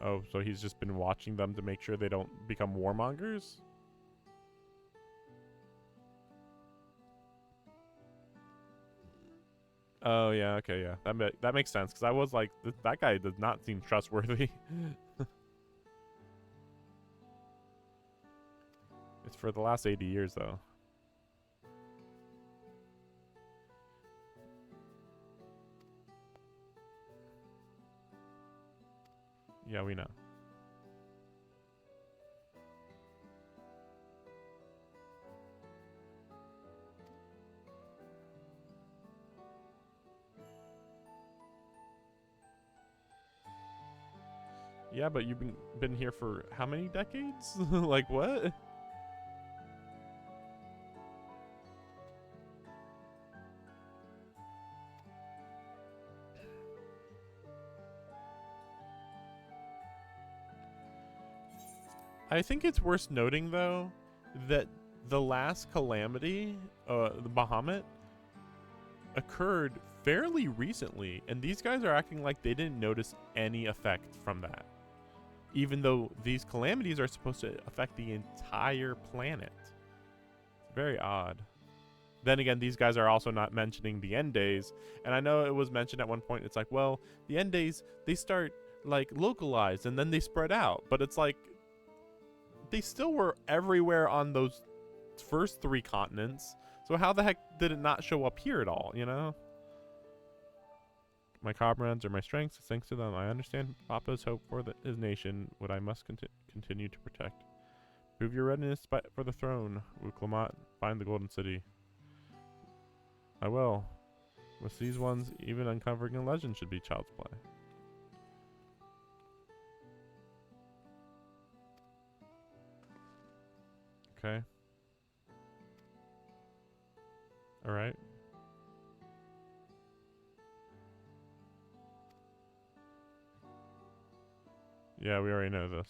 Oh, so he's just been watching them to make sure they don't become warmongers? Oh, yeah, okay, yeah. That makes sense, because I was like, that guy does not seem trustworthy. It's for the last 80 years, though. Yeah, we know. Yeah, but you've been here for how many decades? Like what? I think it's worth noting though that the last calamity, the Bahamut, occurred fairly recently, and these guys are acting like they didn't notice any effect from that. Even though these calamities are supposed to affect the entire planet. It's very odd. Then again, these guys are also not mentioning the end days. And I know it was mentioned at one point, it's like, well, the end days, they start like localized and then they spread out. But it's like, they still were everywhere on those first 3 continents. So how the heck did it not show up here at all, you know? My comrades are my strengths. Thanks to them, I understand Papa's hope for his nation, what I must continue to protect. Prove your readiness for the throne, Wuklamat. Find the Golden City. I will. With these ones, even uncovering a legend should be child's play. Okay. Alright. Yeah, we already know this.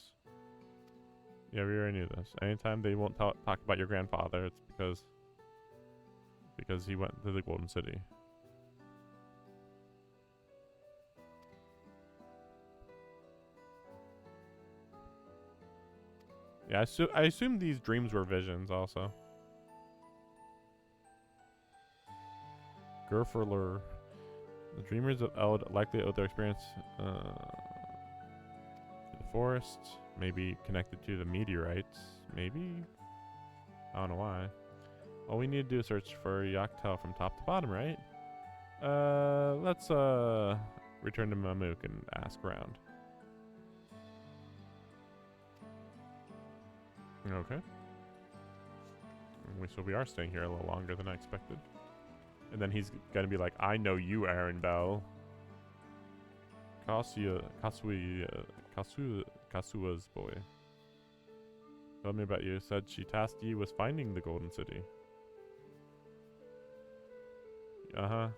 Yeah, we already knew this. Anytime they won't talk about your grandfather, it's because he went to the Golden City. Yeah, I assume these dreams were visions also. Gerferler. The dreamers of Eld likely owe their experience to the forest. Maybe connected to the meteorites. Maybe? I don't know why. All we need to do is search for Yaktel from top to bottom, right? Let's return to Mamook and ask around. Okay. So we are staying here a little longer than I expected. And then he's gonna be like, I know you, Aaron Bell. Kasua's boy. Tell me about you. Said she tasked you with finding the Golden City. Uh-huh.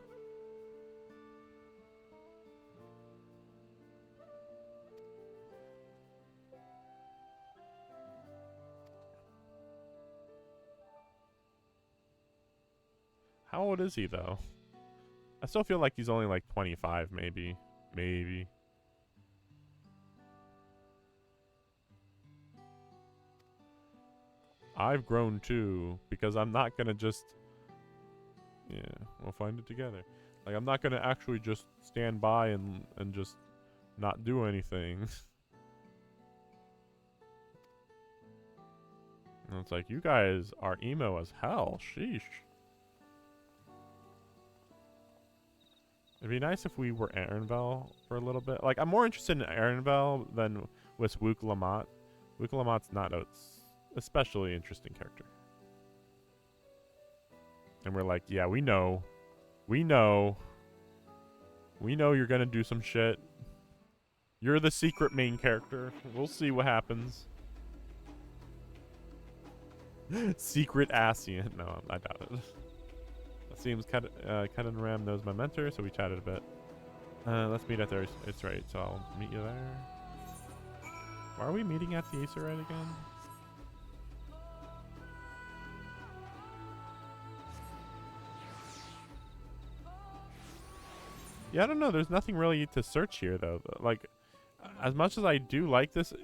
How old is he, though? I still feel like he's only like 25, maybe. Maybe. I've grown too, because I'm not gonna just... Yeah, we'll find it together. Like, I'm not gonna actually just stand by and just not do anything. And it's like, you guys are emo as hell. Sheesh. It'd be nice if we were Ehrenvel for a little bit. Like, I'm more interested in Ehrenvel than with Wook Lamont. Wook Lamont's not a especially interesting character. And we're like, yeah, we know. We know. We know you're gonna do some shit. You're the secret main character. We'll see what happens. Secret Asian. No, I doubt it. It seems Ketan Ram knows my mentor, so we chatted a bit. Let's meet at the It's right, so I'll meet you there. Why are we meeting at the Acer right again? Yeah, I don't know. There's nothing really to search here, though. Like, as much as I do like this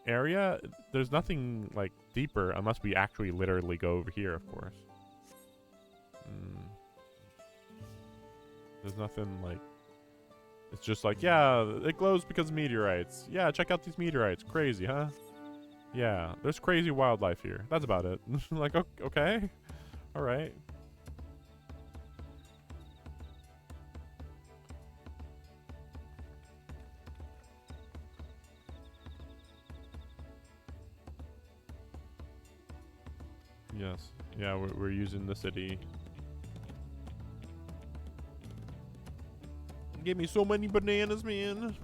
area, there's nothing, like, deeper unless we actually literally go over here, of course. There's nothing, like... It's just like, yeah, it glows because of meteorites. Yeah, check out these meteorites. Crazy, huh? Yeah, there's crazy wildlife here. That's about it. Like, okay. All right. Yes. Yeah, we're using the city. Give me so many bananas, man.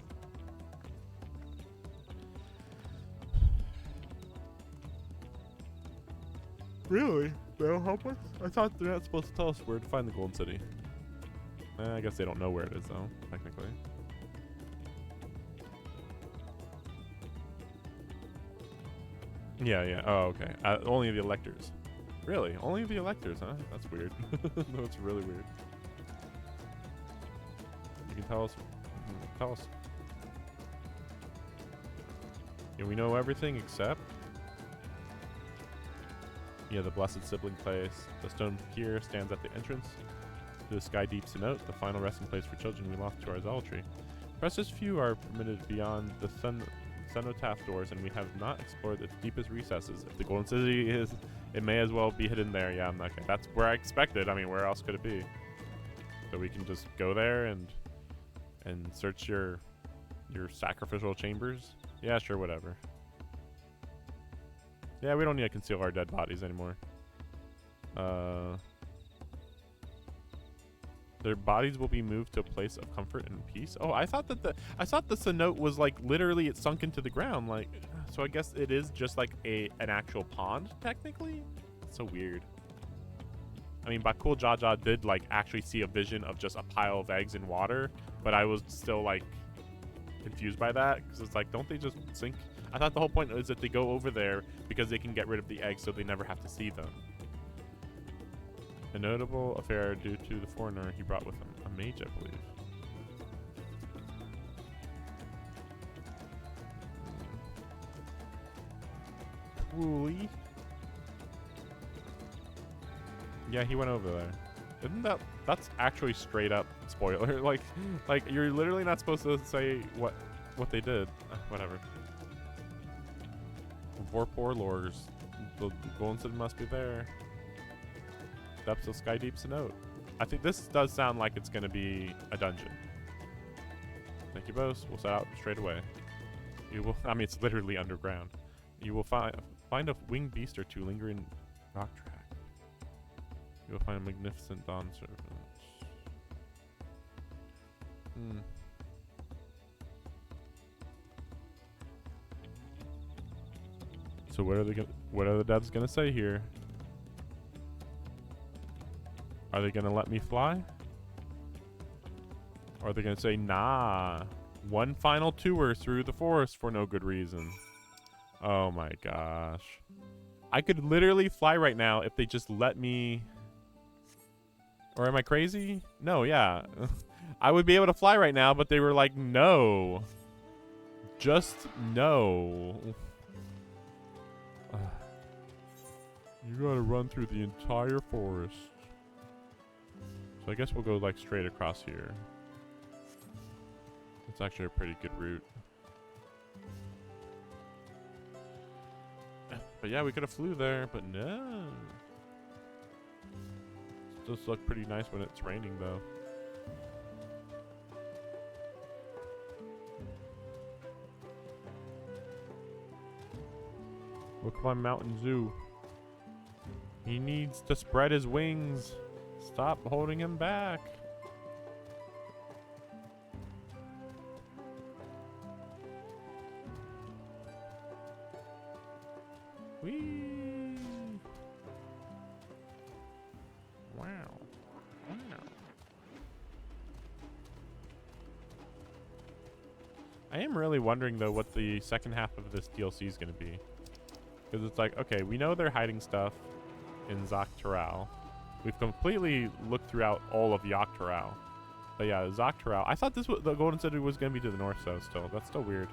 Really? They'll help us? I thought they're not supposed to tell us where to find the Golden City. I guess they don't know where it is, though, technically. Yeah. Oh, okay. Only the electors. Really? Only the electors, huh? That's weird. That's really weird. You can tell us. Tell us. Yeah, we know everything except. Yeah, the Blessed Sibling place. The stone pier stands at the entrance to the Sky Deep Cenote, the final resting place for children we lost to our zealotry. Precious few are permitted beyond the cenotaph doors, and we have not explored its deepest recesses. If the Golden City is, it may as well be hidden there. Yeah, I'm not. That's where I expected. I mean, where else could it be? So we can just go there and search your sacrificial chambers. Yeah, sure, whatever. Yeah, we don't need to conceal our dead bodies anymore. Their bodies will be moved to a place of comfort and peace. Oh, I thought the cenote was like literally it sunk into the ground. Like, so I guess it is just like an actual pond technically. It's so weird. I mean, Bakul Jaja did like actually see a vision of just a pile of eggs in water, but I was still like confused by that because it's like, don't they just sink? I thought the whole point is that they go over there because they can get rid of the eggs so they never have to see them. A notable affair due to the foreigner he brought with him. A mage, I believe. Truly? Yeah, he went over there. Isn't that's actually straight up spoiler? like you're literally not supposed to say what they did. Whatever. Vorpor lures. The Golden City must be there. Depths of Sky Deep Cenote. I think this does sound like it's going to be a dungeon. Thank you both. We'll set out straight away. You will. I mean, it's literally underground. You will find a winged beast or two lingering rock track. You will find a magnificent dawn servant. So what are the devs gonna say here? Are they gonna let me fly? Or are they gonna say, nah, one final tour through the forest for no good reason? Oh my gosh. I could literally fly right now if they just let me. Or am I crazy? No, yeah. I would be able to fly right now, but they were like, no. Just no. You gotta run through the entire forest. So I guess we'll go like straight across here. It's actually a pretty good route. But yeah, we could have flew there, but no. It does look pretty nice when it's raining though. Look at my mountain zoo. He needs to spread his wings. Stop holding him back. Whee! Wow. Wow. I am really wondering though what the second half of this DLC is going to be. Because it's like, okay, we know they're hiding stuff in Dawntrail. We've completely looked throughout all of Dawntrail. But yeah, Dawntrail. I thought this was, the Golden City was going to be to the north though still. That's still weird.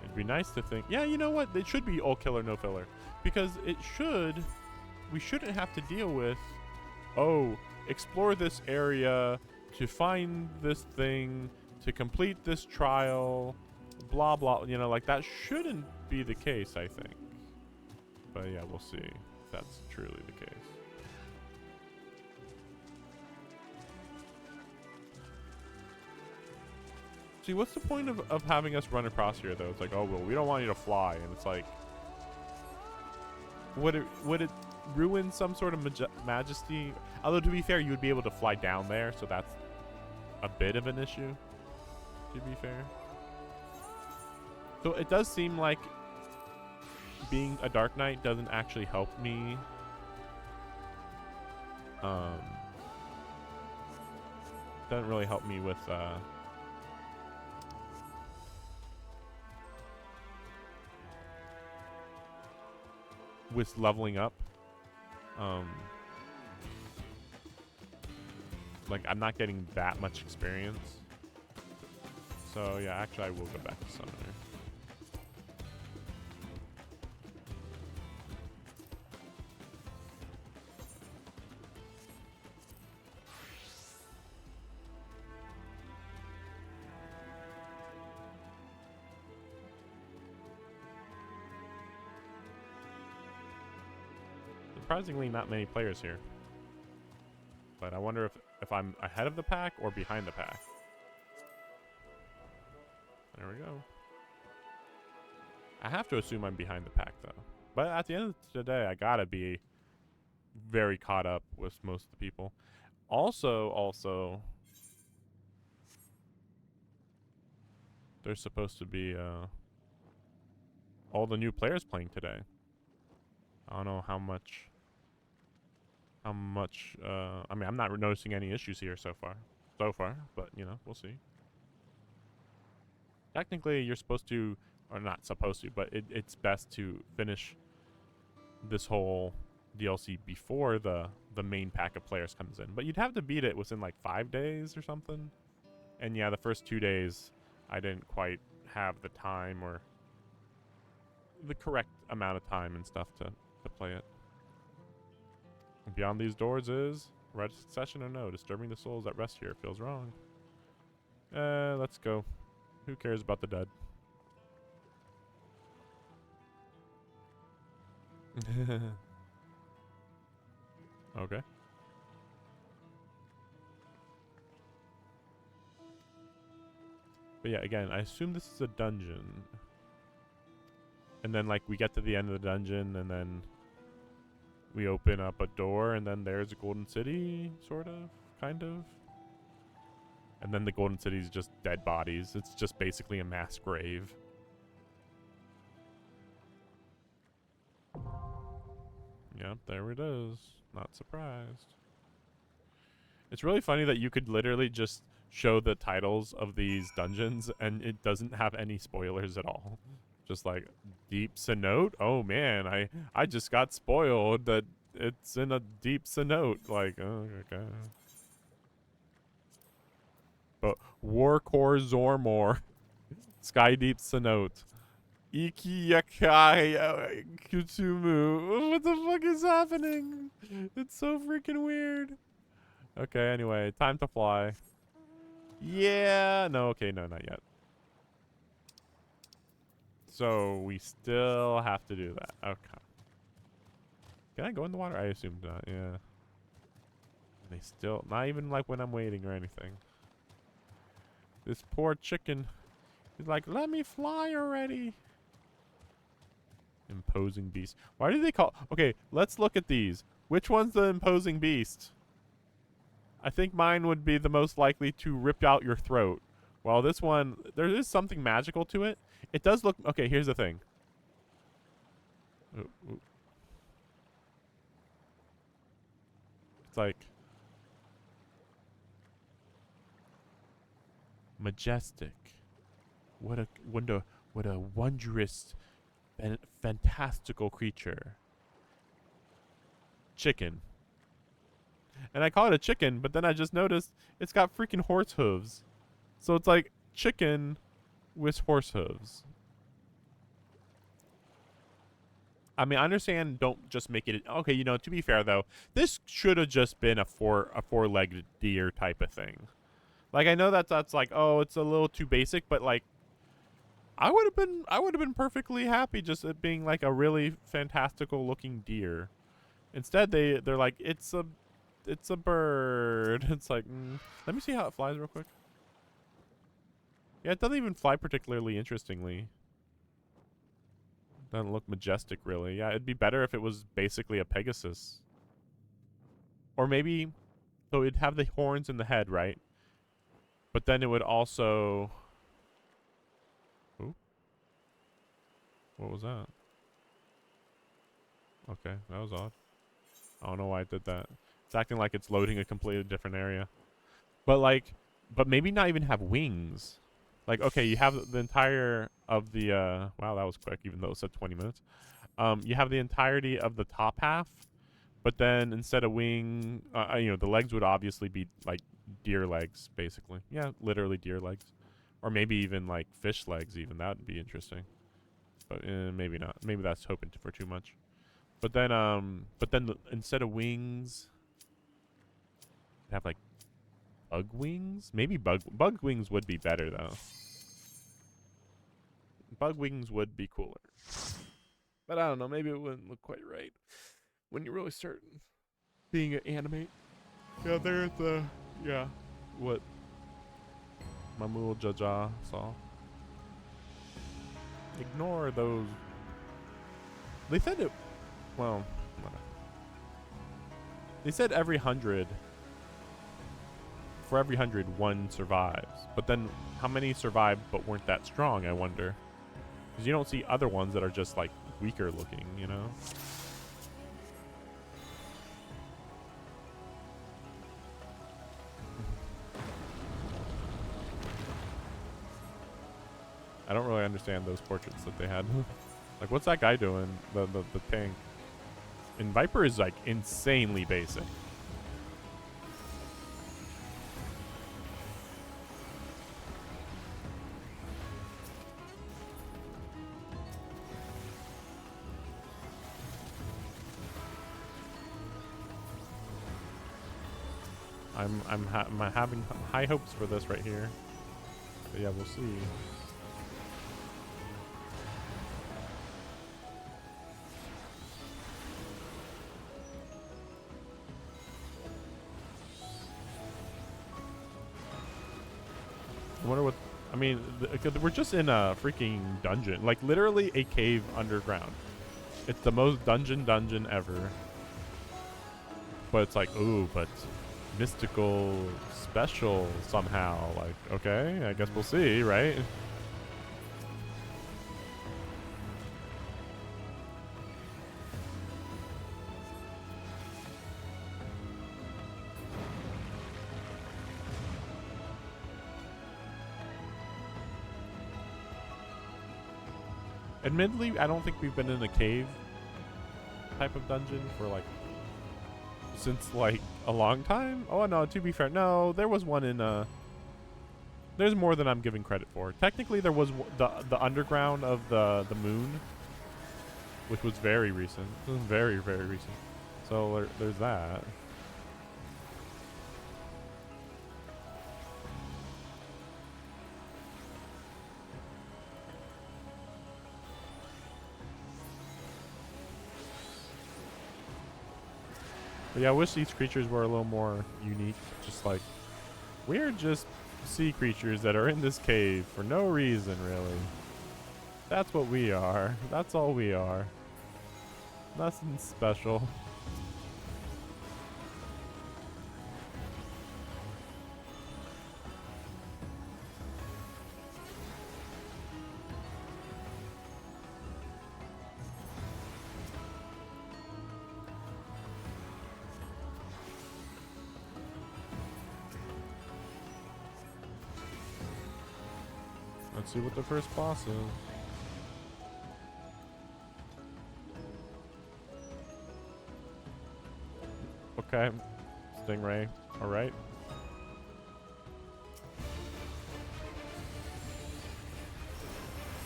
It'd be nice to think, yeah, you know what? It should be all killer, no filler. Because we shouldn't have to deal with, oh, explore this area to find this thing, to complete this trial, blah, blah. You know, like that shouldn't be the case, I think. But yeah, we'll see if that's truly the case. See, what's the point of having us run across here, though? It's like, oh, well, we don't want you to fly. And it's like, would it ruin some sort of majesty? Although, to be fair, you would be able to fly down there, so that's a bit of an issue, to be fair. So it does seem like being a Dark Knight doesn't actually help me. Doesn't really help me with leveling up. Like I'm not getting that much experience. So yeah, actually I will go back to Summoner. Surprisingly, not many players here. But I wonder if I'm ahead of the pack or behind the pack. There we go. I have to assume I'm behind the pack, though. But at the end of the day, I gotta be very caught up with most of the people. Also, there's supposed to be all the new players playing today. I don't know how much. I mean, I'm not noticing any issues here so far, but you know, we'll see. Technically, you're supposed to, or not supposed to, but it's best to finish this whole DLC before the main pack of players comes in. But you'd have to beat it within like 5 days or something. And yeah, the first 2 days, I didn't quite have the time or the correct amount of time and stuff to play it. Beyond these doors is right succession or no? Disturbing the souls that rest here feels wrong. Let's go. Who cares about the dead? Okay. But yeah, again, I assume this is a dungeon. And then like we get to the end of the dungeon and then we open up a door and then there's a golden city, sort of, kind of. And then the golden city is just dead bodies. It's just basically a mass grave. Yep, there it is. Not surprised. It's really funny that you could literally just show the titles of these dungeons and it doesn't have any spoilers at all. Just like deep cenote. Oh man, I just got spoiled that it's in a deep cenote. Like, oh, okay. But Warcore Zormor, Sky Deep Cenote, Iki Yakai Kutumu. What the fuck is happening? It's so freaking weird. Okay, anyway, time to fly. Yeah, no, okay, no, not yet. So we still have to do that. Okay. Can I go in the water? I assumed not, yeah. They still, not even like when I'm waiting or anything. This poor chicken He's like, let me fly already. Imposing beast. Why do they call... Okay, let's look at these. Which one's the imposing beast? I think mine would be the most likely to rip out your throat. While this one, there is something magical to it. It does look... Okay, here's the thing. Ooh, ooh. It's like... majestic. What a wondrous and fantastical creature. Chicken. And I call it a chicken, but then I just noticed it's got freaking horse hooves. So it's like chicken with horse hooves. I mean, I understand, don't just make it... Okay, you know, to be fair, though, this should have just been a four-legged deer type of thing. Like, I know that's like, oh, it's a little too basic, but like, I would have been perfectly happy just it being like a really fantastical looking deer. Instead, they're like, it's a bird. It's like, let me see how it flies real quick. Yeah, it doesn't even fly particularly interestingly. Doesn't look majestic, really. Yeah, it'd be better if it was basically a Pegasus. Or maybe, so it'd have the horns and the head, right? But then it would also... Ooh. What was that? Okay, that was odd. I don't know why it did that. It's acting like it's loading a completely different area. But like, but maybe not even have wings. Like, okay, you have the entire of the, wow, that was quick, even though it said 20 minutes. You have the entirety of the top half, but then instead of wing, you know, the legs would obviously be like deer legs, basically. Yeah, literally deer legs. Or maybe even like fish legs even. That would be interesting. But maybe not. Maybe that's hoping for too much. But then instead of wings, have like bug wings? Maybe bug wings would be better though. Bug wings would be cooler. But I don't know, maybe it wouldn't look quite right when you really start being an animate. Yeah, there's the what Mamul Jaja saw. Ignore those. They said it, well, they said every 100. For every 100, one survives. But then, how many survived but weren't that strong, I wonder? Because you don't see other ones that are just, like, weaker looking, you know? I don't really understand those portraits that they had. Like, what's that guy doing? The tank. And Viper is, like, insanely basic. I'm having high hopes for this right here. But yeah, we'll see. I wonder what... I mean, we're just in a freaking dungeon. Like, literally a cave underground. It's the most dungeon ever. But it's like, ooh, but... mystical, special somehow. Like, okay, I guess we'll see, right? Admittedly, I don't think we've been in a cave type of dungeon for like since like a long time. Oh no, to be fair, no, there was one in there's more than I'm giving credit for. Technically there was the underground of the moon, which was very recent. It was very recent. So there's that. But yeah, I wish these creatures were a little more unique. Just like, we're just sea creatures that are in this cave for no reason, really. That's what we are. That's all we are. Nothing special. Let's see what the first boss is. Okay. Stingray. Alright.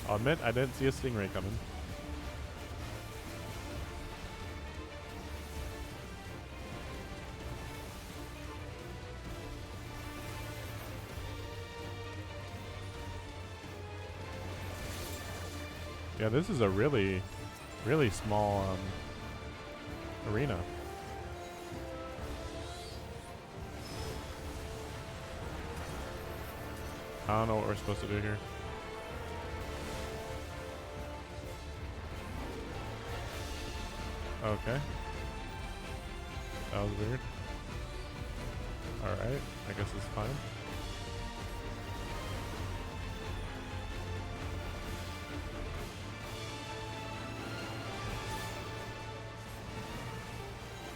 I'll admit, I didn't see a stingray coming. Yeah, this is a really, really small arena. I don't know what we're supposed to do here. Okay. That was weird. Alright, I guess it's fine.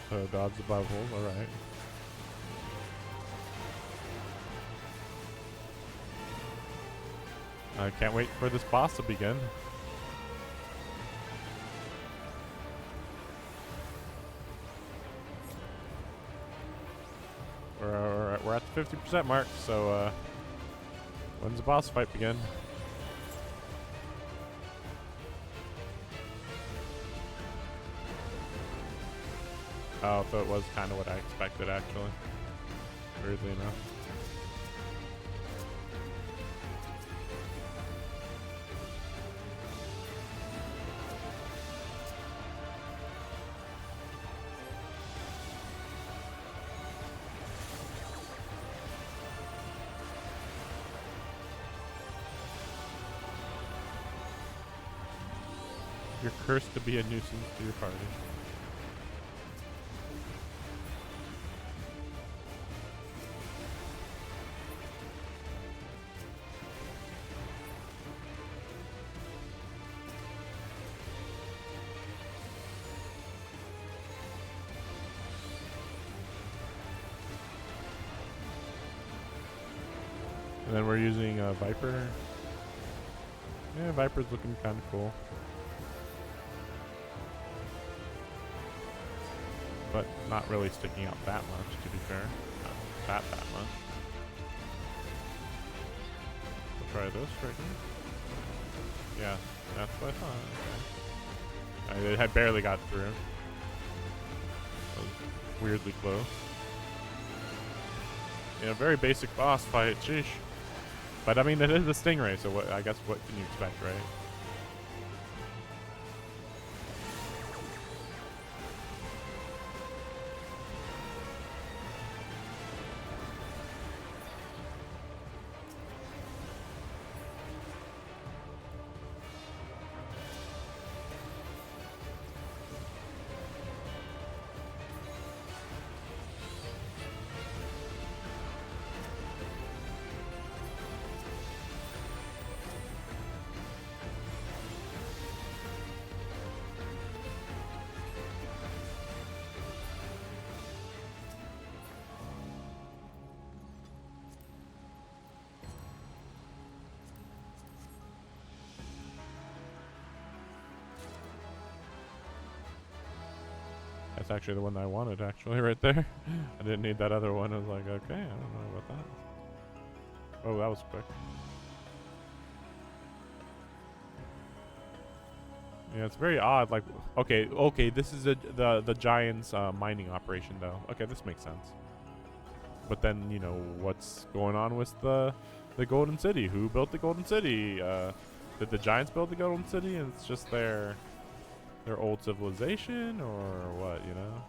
So dodge the bubbles, alright. I can't wait for this boss to begin. We're at the 50% mark, so when's the boss fight begin? Oh, so it was kind of what I expected, actually. Weirdly enough. You're cursed to be a nuisance to your party. And then we're using a Viper. Yeah, Viper's looking kind of cool. But not really sticking out that much, to be fair. Not that much. We'll try this right here. Yeah, that's what I thought. Okay. I barely got through. That was weirdly close. Yeah, very basic boss fight, sheesh. But I mean, it is a stingray, so what? I guess what can you expect, right? That's actually the one that I wanted, actually, right there. I didn't need that other one. I was like, okay, I don't know about that. Oh, that was quick. Yeah, it's very odd. Like, okay, this is the Giants' mining operation, though. Okay, this makes sense. But then, you know, what's going on with the Golden City? Who built the Golden City? Did the Giants build the Golden City, and it's just their old civilization, or what, you know?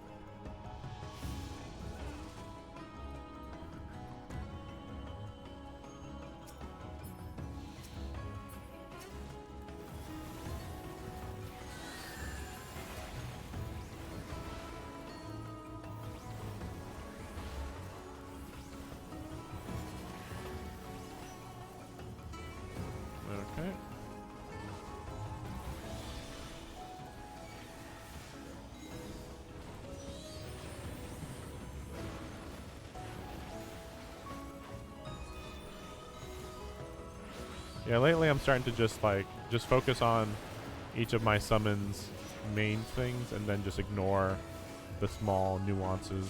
Okay. Yeah, lately I'm starting to just focus on each of my summons main things and then just ignore the small nuances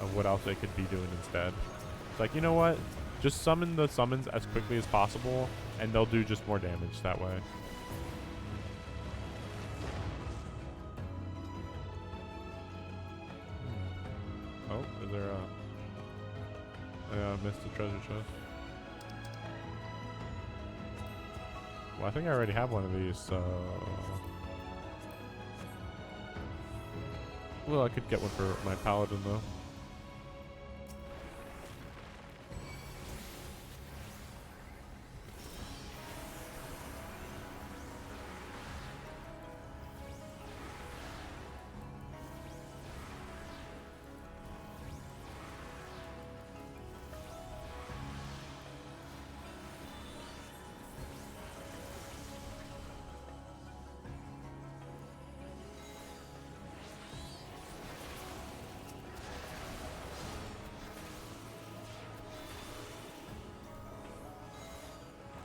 of what else they could be doing instead. It's like, you know what? Just summon the summons as quickly as possible and they'll do just more damage that way. Oh, is there a... I missed the treasure chest. Well, I think I already have one of these, so... Well, I could get one for my paladin, though.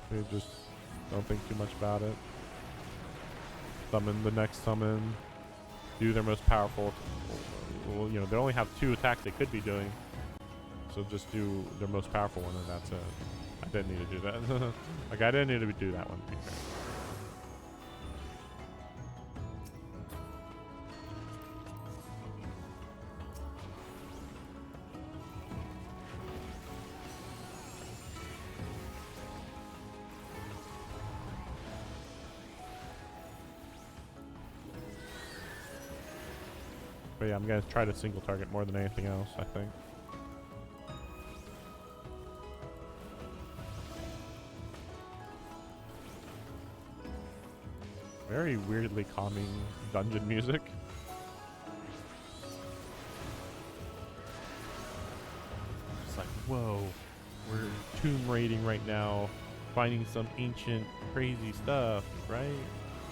We just don't think too much about it. Summon the next summon. Do their most powerful. Well, you know, they only have 2 attacks they could be doing. So just do their most powerful one and that's it. I didn't need to do that. Like, I didn't need to do that one, to be fair. But yeah, I'm going to try to single target more than anything else, I think. Very weirdly calming dungeon music. It's like, whoa, we're tomb raiding right now, finding some ancient crazy stuff, right?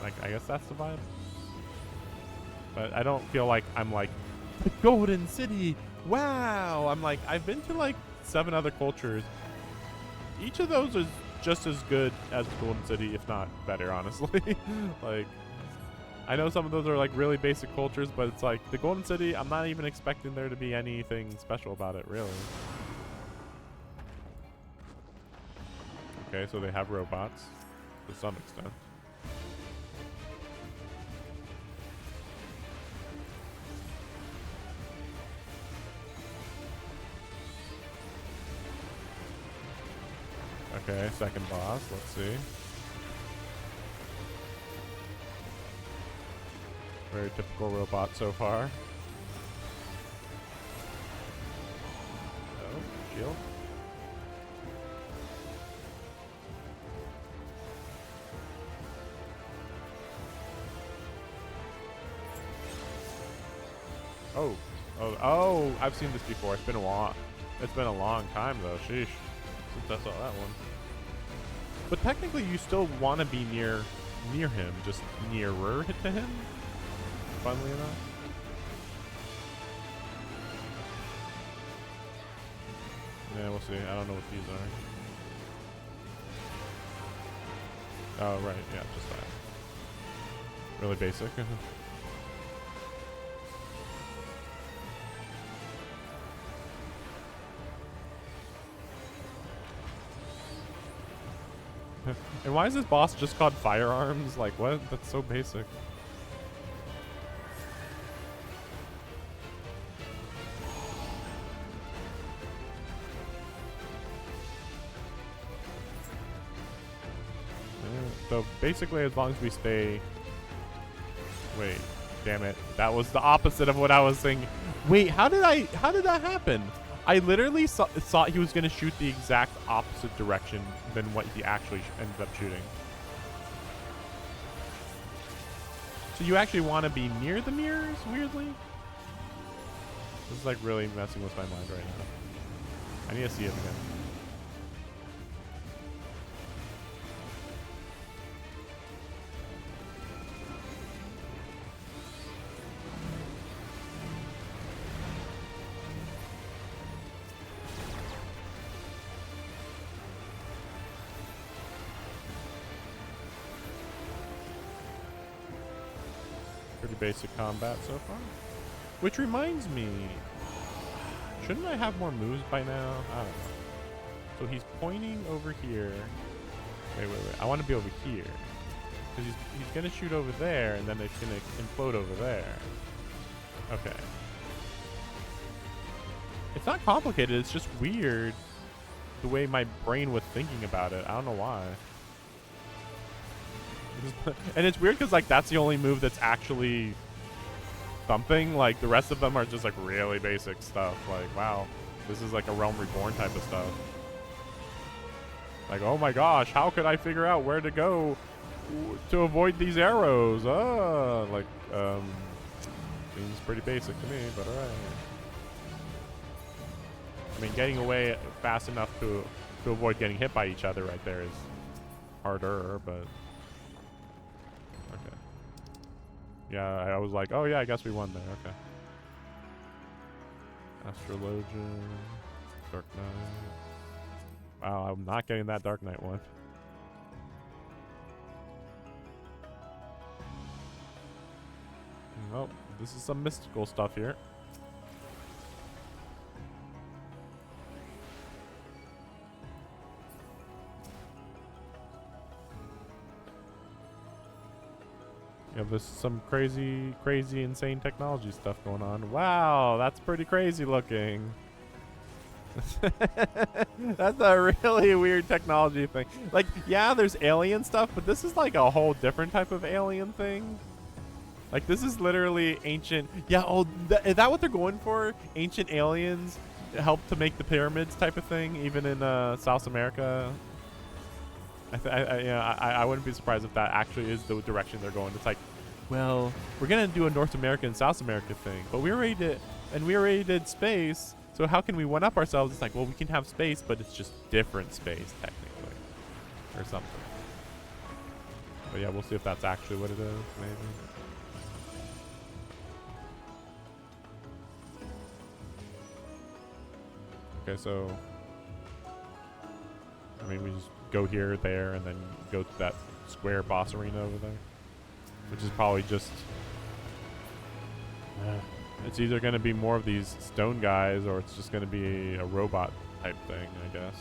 Like, I guess that's the vibe. But I don't feel like I'm like, the Golden City, wow! I'm like, I've been to like 7 other cultures. Each of those is just as good as the Golden City, if not better, honestly. Like, I know some of those are like really basic cultures, but it's like, the Golden City, I'm not even expecting there to be anything special about it, really. Okay, so they have robots, to some extent. Okay, second boss. Let's see. Very typical robot so far. Oh, shield. Oh, I've seen this before. It's been a while. It's been a long time though. Sheesh. Since I saw that one. But technically you still want to be near him, just nearer to him, funnily enough. Yeah, we'll see. I don't know what these are. Oh, right. Yeah, just that. Really basic. And why is this boss just called Firearms? Like, what? That's so basic. Yeah, so basically, as long as we stay... Wait, damn it. That was the opposite of what I was saying. Wait, how did that happen? I literally thought he was going to shoot the exact opposite direction than what he actually ended up shooting. So you actually want to be near the mirrors, weirdly? This is like really messing with my mind right now. I need to see it again. pretty basic combat so far. Which reminds me, shouldn't I have more moves by now? I don't know. So he's pointing over here. Wait. I want to be over here. Because he's going to shoot over there, and then it's going to implode over there. Okay. It's not complicated. It's just weird the way my brain was thinking about it. I don't know why. And it's weird because, like, that's the only move that's actually thumping. Like, the rest of them are just, like, really basic stuff. Like, wow. This is, like, a Realm Reborn type of stuff. Like, oh my gosh, how could I figure out where to go to avoid these arrows? Seems pretty basic to me, but alright. I mean, getting away fast enough to avoid getting hit by each other right there is harder, but okay. Yeah, I was like, oh yeah, I guess we won there. Okay. Astrologian, Dark Knight. Wow, I'm not getting that Dark Knight one. Oh, this is some mystical stuff here. Yeah, there's some crazy, insane technology stuff going on. Wow, that's pretty crazy looking. That's a really weird technology thing. Like, yeah, there's alien stuff, but this is like a whole different type of alien thing. Like, this is literally ancient. Yeah, oh, is that what they're going for? Ancient aliens help to make the pyramids type of thing, even in South America. I wouldn't be surprised if that actually is the direction they're going. It's like, well, we're gonna do a North America and South America thing, but we already did space. So how can we one up ourselves? It's like, well, we can have space, but it's just different space technically, or something. But yeah, we'll see if that's actually what it is. Maybe. Okay, so I mean, we just go here, there, and then go to that square boss arena over there, which is probably just. It's either going to be more of these stone guys, or it's just going to be a robot type thing, I guess.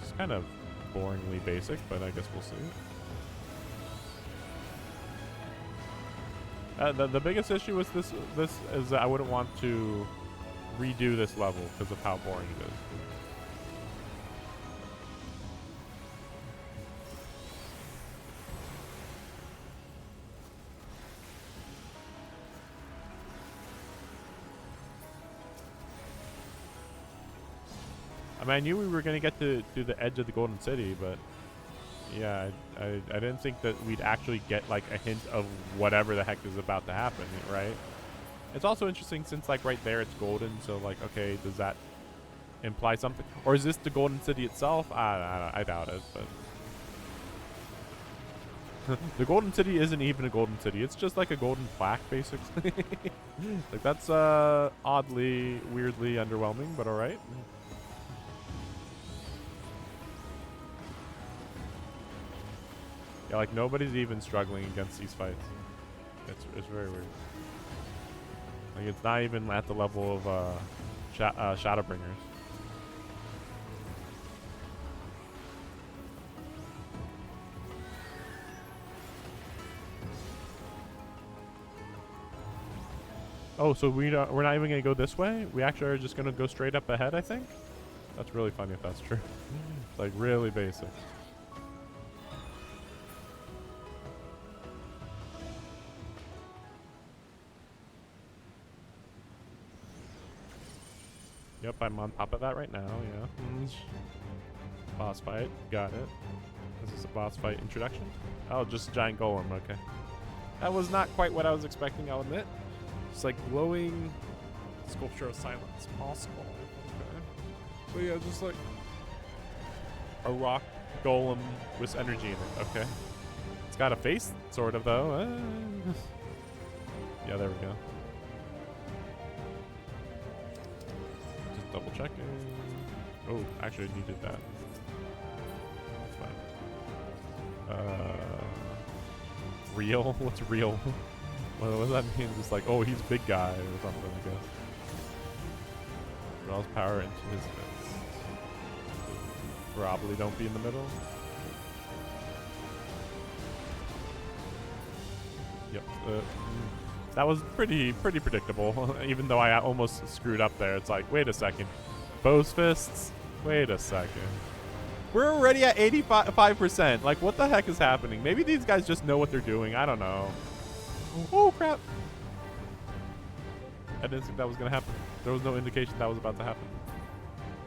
It's kind of boringly basic, but I guess we'll see. The biggest issue with this is that I wouldn't want to redo this level because of how boring it is. I mean, I knew we were going to get to the edge of the Golden City, but yeah, I didn't think that we'd actually get like a hint of whatever the heck is about to happen, right? It's also interesting since like right there it's golden, so like, okay, does that imply something? Or is this the Golden City itself? I doubt it, but the Golden City isn't even a Golden City. It's just like a golden plaque, basically. Like, that's oddly, weirdly underwhelming, but all right. Yeah, like nobody's even struggling against these fights. It's very weird. Like, it's not even at the level of Shadowbringers. Oh, so we're not even gonna go this way? We actually are just gonna go straight up ahead, I think? That's really funny if that's true. It's like really basic. Yep, I'm on top of that right now, yeah. Boss fight, got it. This is a boss fight introduction. Oh, just giant golem, okay. That was not quite what I was expecting, I'll admit. It's like glowing sculpture of silence. Possible. Okay. So yeah, just like a rock golem with energy in it. Okay. It's got a face, sort of, though. Yeah, there we go. Just double checking. Oh, actually, I needed that. That's fine. Real? What's real? What does that mean? Just like, oh, he's big guy or something, I guess. Draws power into his fist. Probably don't be in the middle. Yep. That was pretty predictable. Even though I almost screwed up there. It's like, wait a second. Bow's fists? Wait a second. We're already at 85%. Like, what the heck is happening? Maybe these guys just know what they're doing. I don't know. Oh, crap. I didn't think that was going to happen. There was no indication that was about to happen.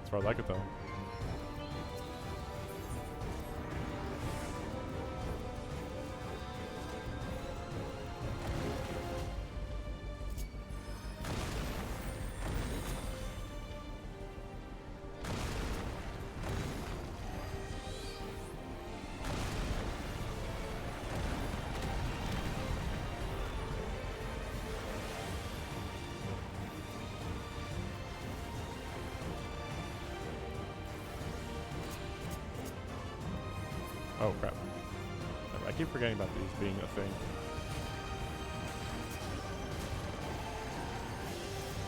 As far as I could tell. Oh crap. I keep forgetting about these being a thing.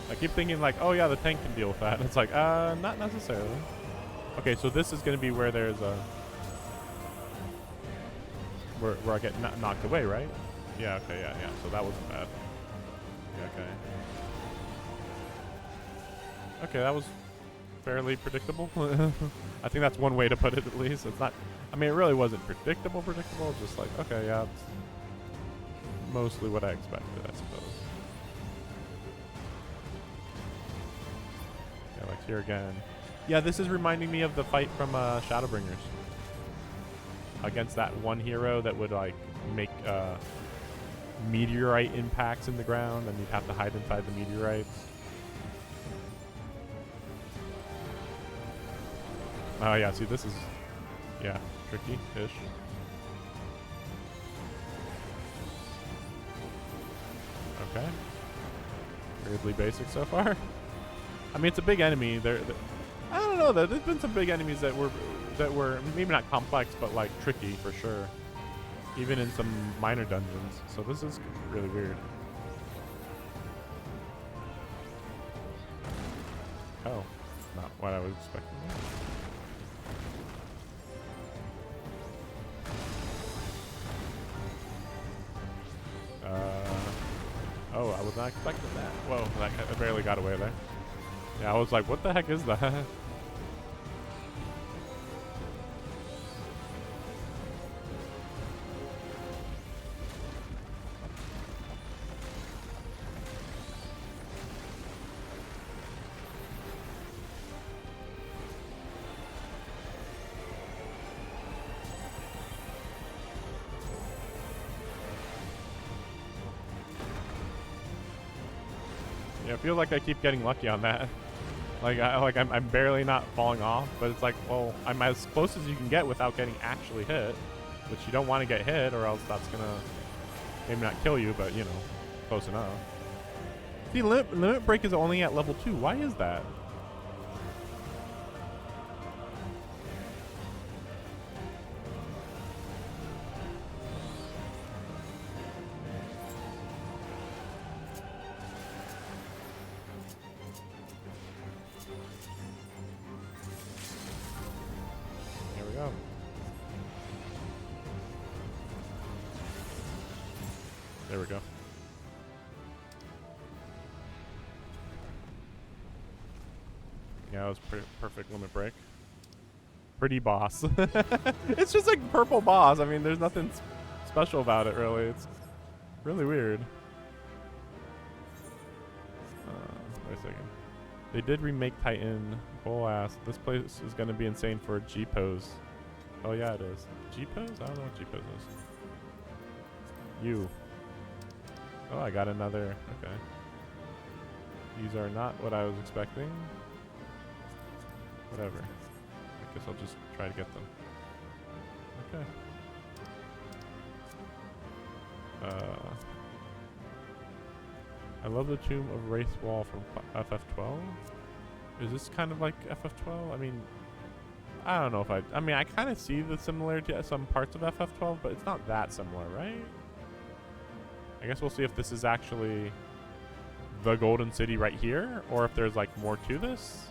I keep thinking like, oh yeah, the tank can deal with that. It's like, not necessarily. Okay, so this is gonna be where there's a... Where I get knocked away, right? Yeah, okay, yeah. So that wasn't bad. Yeah, okay. Okay, that was fairly predictable. I think that's one way to put it at least. It's not... I mean, it really wasn't predictable. Just like, okay, yeah, it's mostly what I expected, I suppose. Yeah, like here again. Yeah, this is reminding me of the fight from Shadowbringers. Against that one hero that would, like, make meteorite impacts in the ground, and you'd have to hide inside the meteorites. Oh, yeah, see, this is... Yeah, tricky-ish. Okay. Weirdly basic so far. I mean, it's a big enemy. I don't know. There's been some big enemies that were maybe not complex, but like tricky for sure. Even in some minor dungeons. So this is really weird. Oh, not what I was expecting. Oh, I was not expecting that. Whoa, I barely got away there. Yeah, I was like, what the heck is that? Here I feel like I keep getting lucky on that. I'm barely not falling off, but it's like, well, I'm as close as you can get without getting actually hit, which you don't want to get hit, or else that's gonna maybe not kill you, but you know, close enough. See, limit break is only at level 2. Why is that? There we go. Yeah, that was perfect limit break. Pretty boss. It's just like purple boss. I mean, there's nothing special about it, really. It's really weird. Wait a second. They did remake Titan. Bull ass. This place is going to be insane for a G-pose. Oh, yeah, it is. G-pose? I don't know what G-pose is. You. Oh, I got another. Okay. These are not what I was expecting. Whatever. I guess I'll just try to get them. Okay. I love the Tomb of Wraith Wall from FF12. Is this kind of like FF12? I mean, I don't know if I mean, I kind of see the similarity at some parts of FF12, but it's not that similar, right? I guess we'll see if this is actually the Golden City right here, or if there's like more to this.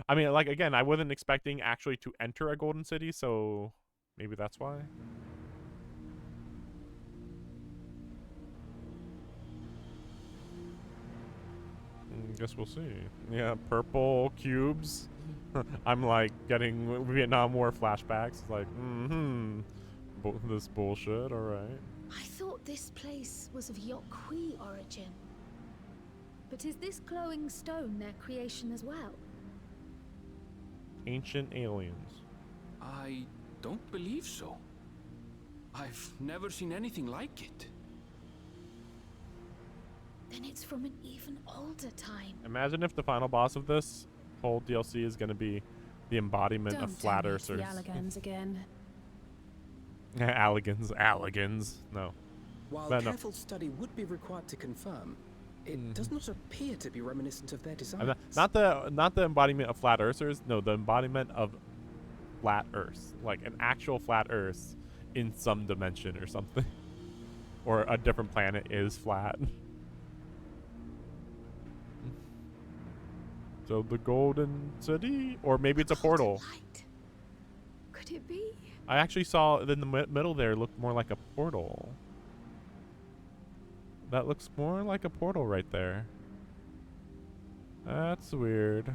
I mean, like, again, I wasn't expecting actually to enter a Golden City, so maybe that's why. Guess we'll see. Yeah, purple cubes. I'm like getting Vietnam War flashbacks. It's like, this bullshit, alright. I thought this place was of Yokwi origin. But is this glowing stone their creation as well? Ancient aliens. I don't believe so. I've never seen anything like it. Then it's from an even older time. Imagine if the final boss of this whole DLC is going to be the embodiment of flat earthers. The Allegans again. Allegans. No. While careful study would be required to confirm, it does not appear to be reminiscent of their designs. Not the embodiment of flat earthers. No, the embodiment of flat Earth, like an actual flat Earth in some dimension or something, or a different planet is flat. So the Golden City, or maybe it's a portal. Light. Could it be? I actually saw in the middle there looked more like a portal. That looks more like a portal right there. That's weird.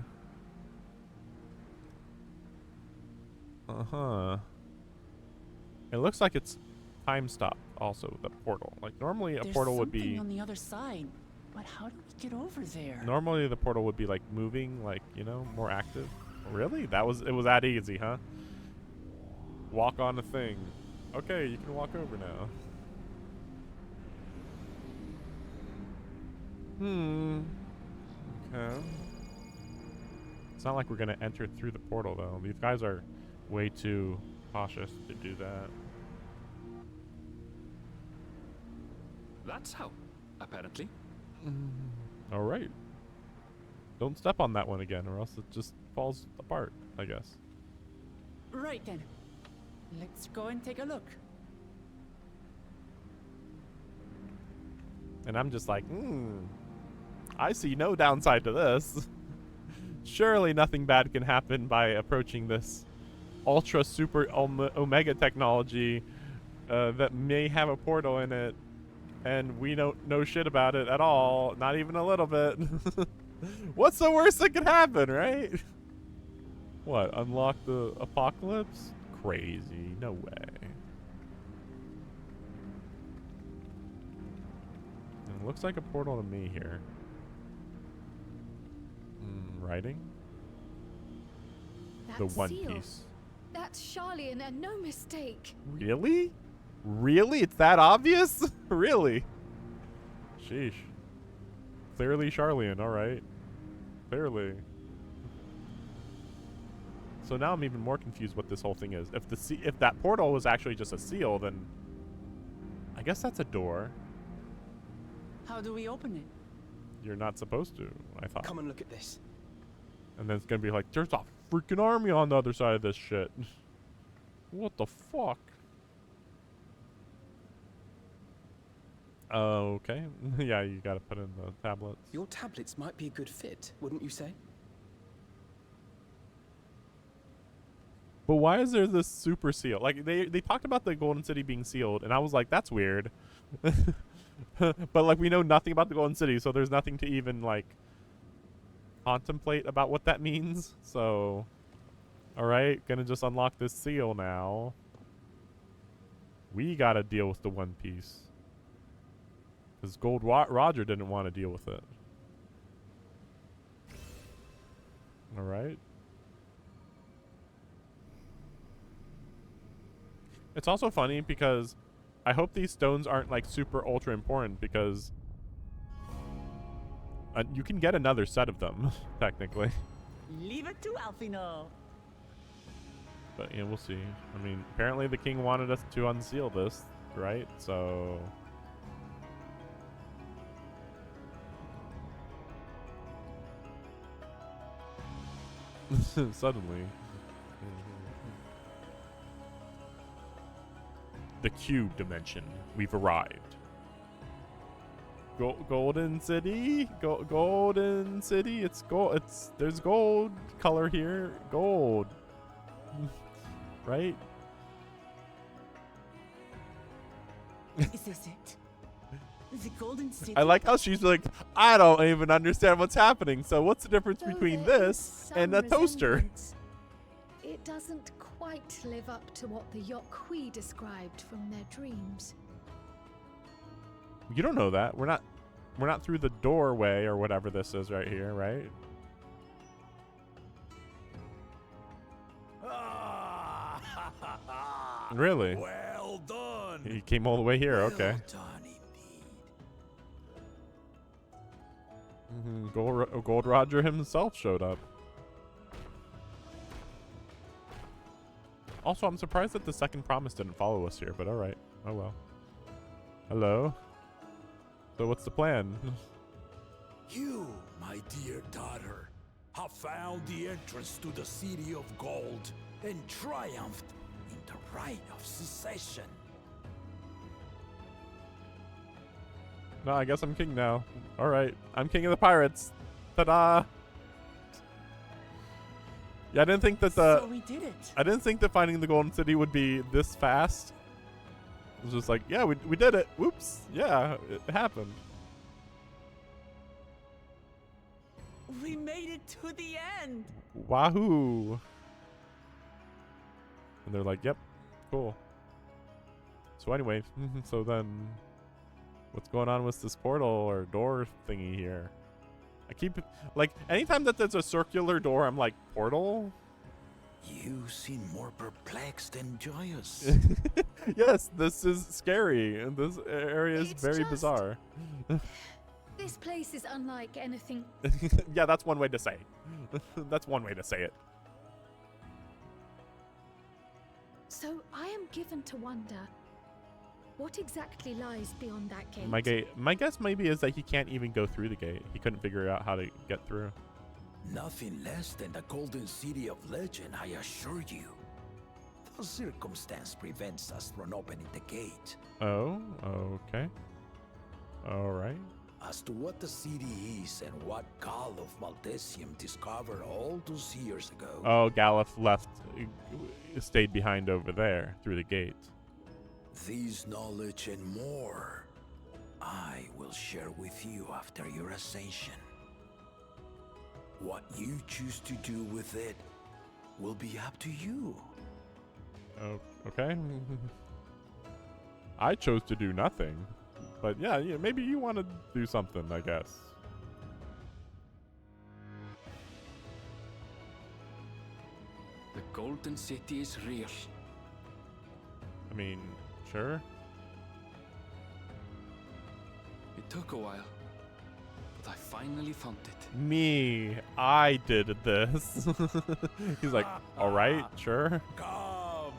It looks like it's time stopped also, the portal. Like normally a portal would be There's something on the other side. But how do we get over there? Normally the portal would be like moving, like, you know, more active. Really? It was that easy, huh? Walk on the thing. Okay, you can walk over now. Okay. It's not like we're gonna enter through the portal though. These guys are way too cautious to do that. That's how, apparently. All right. Don't step on that one again, or else it just falls apart, I guess. Right then. Let's go and take a look. And I'm just like, I see no downside to this. Surely nothing bad can happen by approaching this ultra super omega technology that may have a portal in it. And we don't know shit about it at all. Not even a little bit. What's the worst that could happen, right? What? Unlock the apocalypse? Crazy. No way. It looks like a portal to me here. Writing? That The One seal. Piece. That's Charlian and no mistake. Really? Really? It's that obvious? Really? Sheesh. Clearly Charlian, alright. Clearly. So now I'm even more confused what this whole thing is. If that portal was actually just a seal, then I guess that's a door. How do we open it? You're not supposed to, I thought. Come and look at this. And then it's gonna be like, there's a freaking army on the other side of this shit. What the fuck? Okay. Yeah, you gotta put in the tablets. Your tablets might be a good fit, wouldn't you say? But why is there this super seal? Like, they talked about the Golden City being sealed, and I was like, that's weird. But, like, we know nothing about the Golden City, so there's nothing to even, like, contemplate about what that means. So, alright, gonna just unlock this seal now. We gotta deal with the One Piece. Because Gold Roger didn't want to deal with it. Alright. It's also funny because I hope these stones aren't like super ultra important, because you can get another set of them, technically. Leave it to Alfino. But yeah, we'll see. I mean, apparently the king wanted us to unseal this, right? So... Suddenly. the cube dimension. We've arrived. Golden City, Golden City. It's gold. There's gold color here. Gold, right? Is this it? The Golden City. I like how she's like, I don't even understand what's happening. So what's the difference between this and a toaster? It doesn't quite live up to what the Yokwi described from their dreams. You don't know that. We're not through the doorway or whatever this is right here, right? Really? Well done. He came all the way here. Okay. Done indeed. Gold Roger himself showed up. Also, I'm surprised that the second promise didn't follow us here, but all right. Oh well. Hello. So what's the plan? You, my dear daughter, have found the entrance to the City of Gold and triumphed in the right of secession. No, I guess I'm king now. All right, I'm king of the pirates. Ta-da! Yeah, I didn't think that So we did it. I didn't think that finding the Golden City would be this fast. It was just like, yeah, we did it. Whoops. Yeah, it happened. We made it to the end. Wahoo! And they're like, yep, cool. So anyway, so then, what's going on with this portal or door thingy here? I keep, like, anytime that there's a circular door, I'm like, portal? You seem more perplexed than joyous. Yes, this is scary, and this area is It's very just- bizarre. This place is unlike anything. Yeah, that's one way to say it. That's one way to say it. So I am given to wonder, what exactly lies beyond that gate? My guess maybe is that he can't even go through the gate. He couldn't figure out how to get through. Nothing less than the Golden City of Legend, I assure you. The circumstance prevents us from opening the gate. Oh, okay. All right. As to what the city is and what Gall of Maldesium discovered all those years ago. Oh, Galuf left, stayed behind over there through the gate. This knowledge and more, I will share with you after your ascension. What you choose to do with it will be up to you. Oh, okay. I chose to do nothing. But yeah, maybe you want to do something, I guess. The Golden City is real. I mean, sure. It took a while, but I finally found it. Me, I did this. He's like, all right, sure. Come,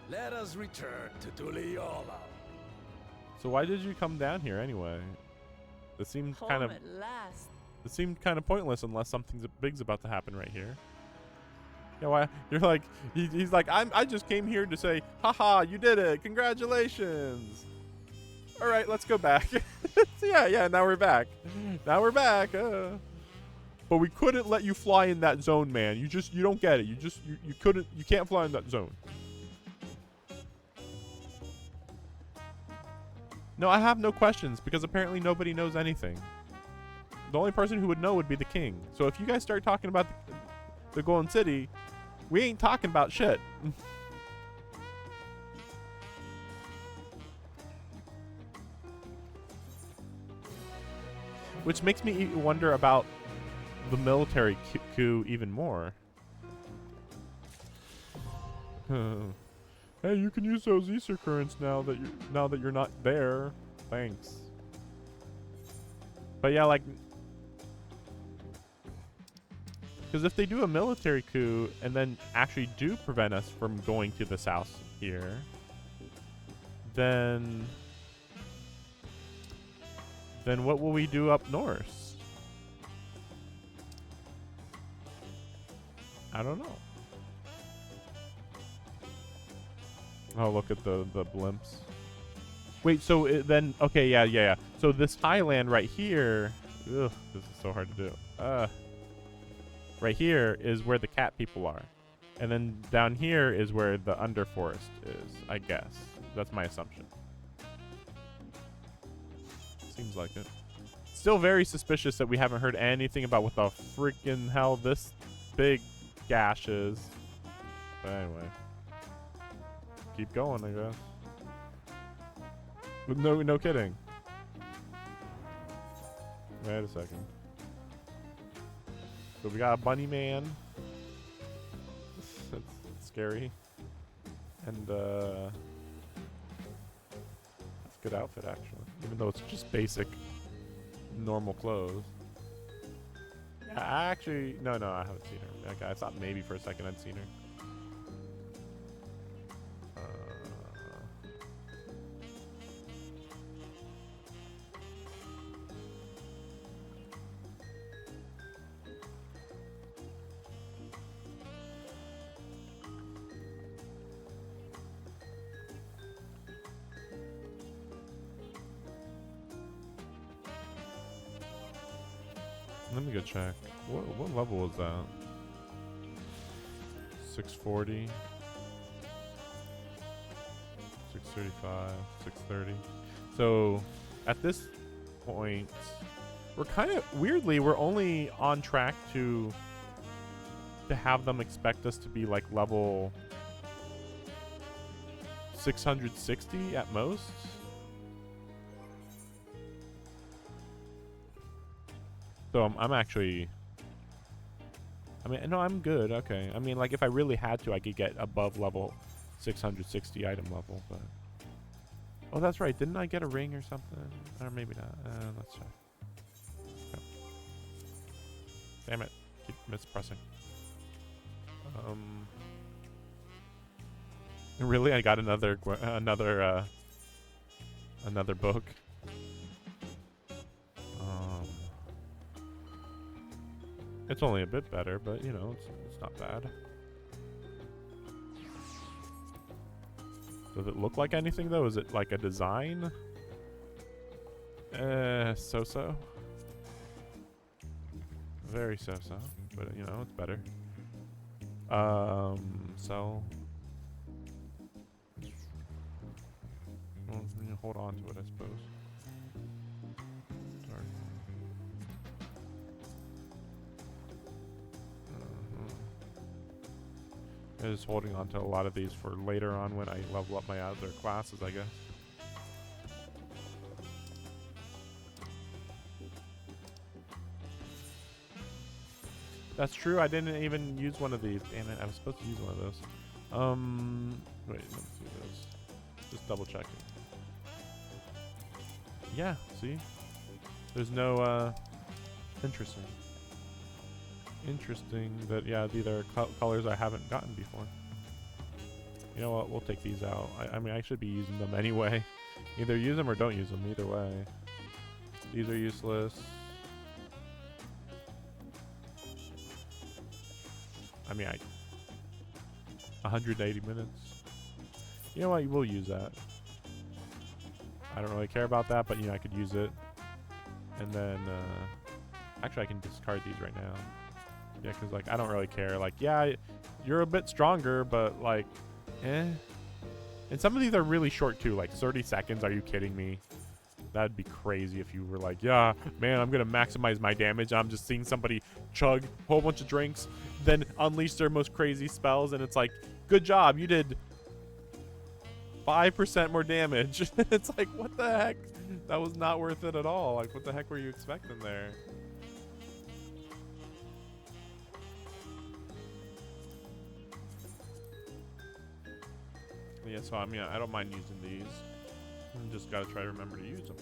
let us return to Tuliola. So why did you come down here anyway? This seemed kind of Home at last. It seemed kind of pointless unless something big's about to happen right here. Yeah, why? You're like, he's like, I just came here to say, haha, you did it, congratulations. All right, let's go back. So yeah, now we're back. Now we're back. But we couldn't let you fly in that zone, man. You don't get it. You can't fly in that zone. No, I have no questions because apparently nobody knows anything. The only person who would know would be the king. So if you guys start talking about the Golden City, we ain't talking about shit. Which makes me wonder about the military coup even more. Hey, you can use those Easter currents now that you're not there. Thanks. But yeah, like, because if they do a military coup and then actually do prevent us from going to the south here, then what will we do up north? I don't know. Oh, look at the blimps. Wait, so then okay, yeah. So this highland right here, ugh, this is so hard to do. Right here is where the cat people are, and then down here is where the underforest is. I guess that's my assumption. Seems like it. Still very suspicious that we haven't heard anything about what the freaking hell this big gash is. But anyway, keep going, I guess. No kidding. Wait a second. So we got a bunny man. That's scary. And that's a good outfit actually. Even though it's just basic normal clothes. I actually no, I haven't seen her. Okay, I thought maybe for a second I'd seen her. Let me go check. What level was that? 640, 635, 630. So at this point, we're kind of weirdly we're only on track to have them expect us to be like level 660 at most. So I'm actually, I mean, no, I'm good. Okay. I mean, like if I really had to, I could get above level 660 item level, but. Oh, that's right. Didn't I get a ring or something? Or maybe not. Let's check. Okay. Damn it. Keep mispressing. Really? I got another book. It's only a bit better, but you know, it's not bad. Does it look like anything though? Is it like a design? So-so. Very so-so, but you know, it's better. So well, you know, hold on to it, I suppose. Sorry. I'm just holding on to a lot of these for later on when I level up my other classes, I guess. That's true. I didn't even use one of these. Damn it! I was supposed to use one of those. Wait. Let's do this. Just double checking. Yeah. See, there's no. Interesting. Interesting that these are colors I haven't gotten before. You know what? We'll take these out. I mean, I should be using them anyway. Either use them or don't use them. Either way, these are useless. I mean, 180 minutes. You know what? We'll use that. I don't really care about that, but you know, I could use it. And then, actually, I can discard these right now. Yeah, because like I don't really care. Like, yeah, you're a bit stronger, but like, eh. And some of these are really short too, like 30 seconds. Are you kidding me? That'd be crazy if you were like, yeah, man, I'm gonna maximize my damage. I'm just seeing somebody chug a whole bunch of drinks, then unleash their most crazy spells, and it's like, good job, you did 5% more damage. It's like, what the heck? That was not worth it at all. Like, what the heck were you expecting there? Yeah, so I mean, I don't mind using these. I just gotta try to remember to use them.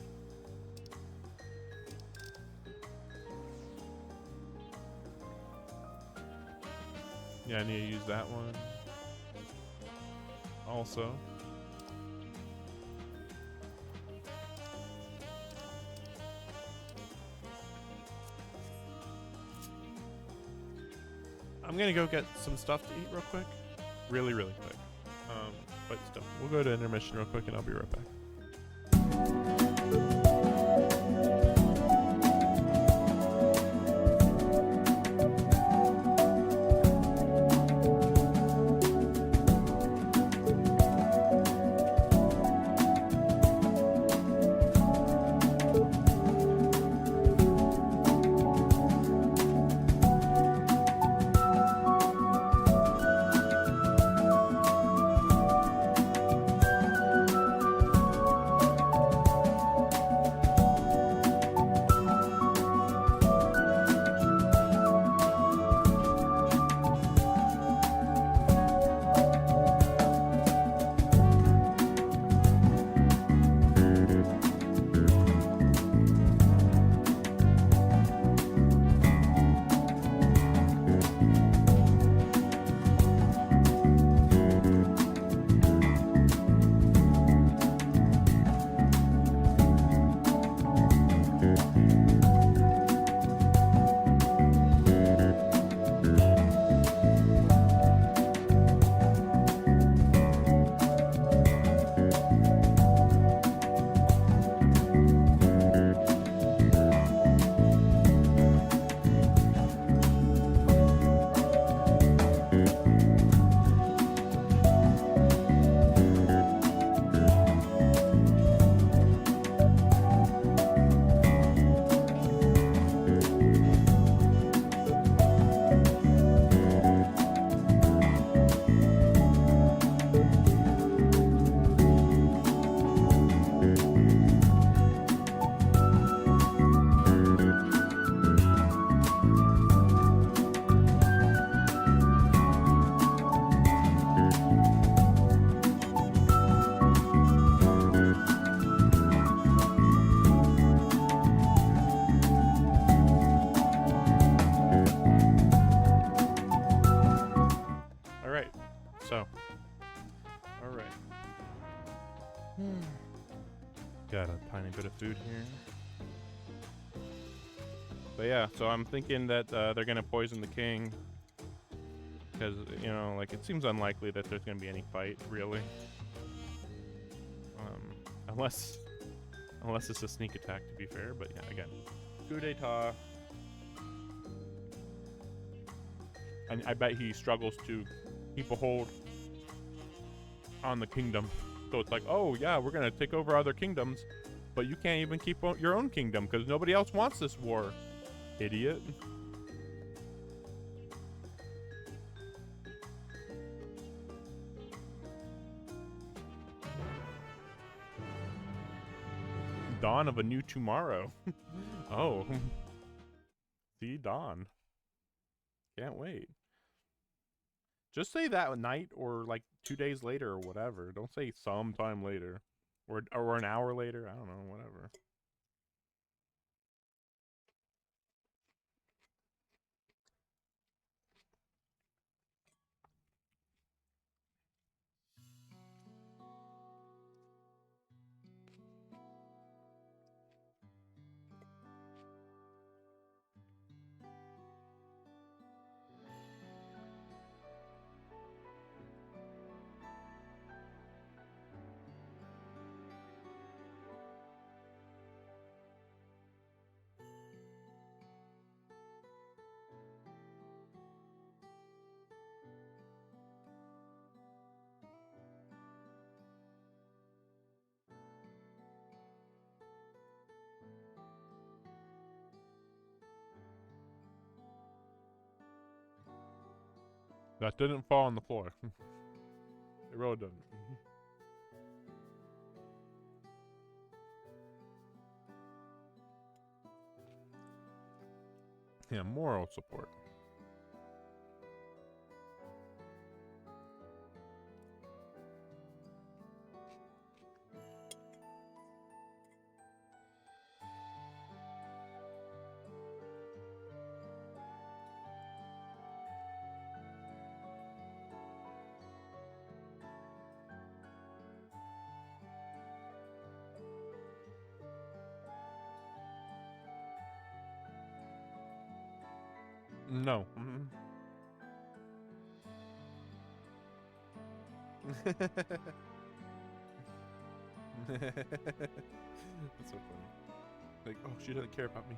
Yeah, I need to use that one. Also. I'm gonna go get some stuff to eat real quick. Really, really quick. But still, we'll go to intermission real quick and I'll be right back. Got a tiny bit of food here. But yeah, so I'm thinking that they're gonna poison the king. Because, you know, like, it seems unlikely that there's gonna be any fight, really. Unless it's a sneak attack, to be fair. But yeah, again, coup d'etat. And I bet he struggles to keep a hold on the kingdom. So it's like, oh yeah, we're gonna take over other kingdoms, but you can't even keep your own kingdom because nobody else wants this war, idiot. Dawn of a new tomorrow. Oh. See, dawn. Can't wait. Just say that night or like 2 days later or whatever. Don't say sometime later or an hour later. I don't know, whatever. That didn't fall on the floor. It really didn't. Yeah, moral support. No. That's so funny. Like, oh, she doesn't care about me.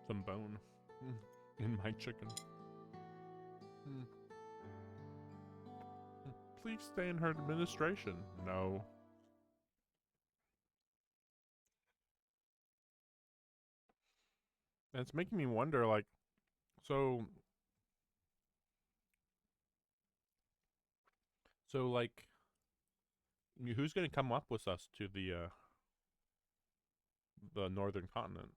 Some bone in my chicken. Please stay in her administration. No. And it's making me wonder, like, so like, who's gonna come up with us to the northern continent?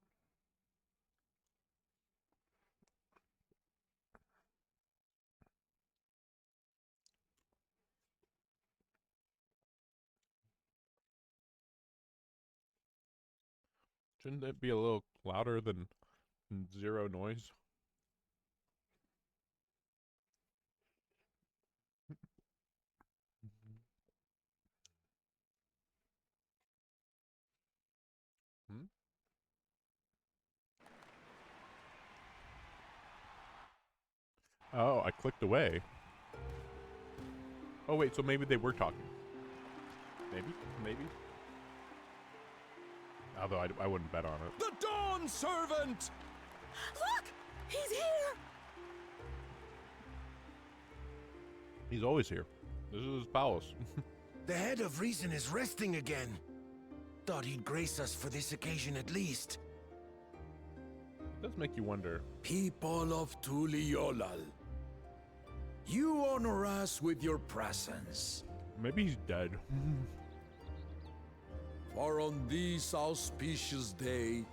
Shouldn't it be a little louder than zero noise? Hmm? Oh, I clicked away. Oh wait, so maybe they were talking. Maybe. Although I wouldn't bet on it. The Dawn Servant! Look! He's here! He's always here. This is his palace. The head of reason is resting again. Thought he'd grace us for this occasion at least. It does make you wonder. People of Tuliolal, you honor us with your presence. Maybe he's dead. For on this auspicious day,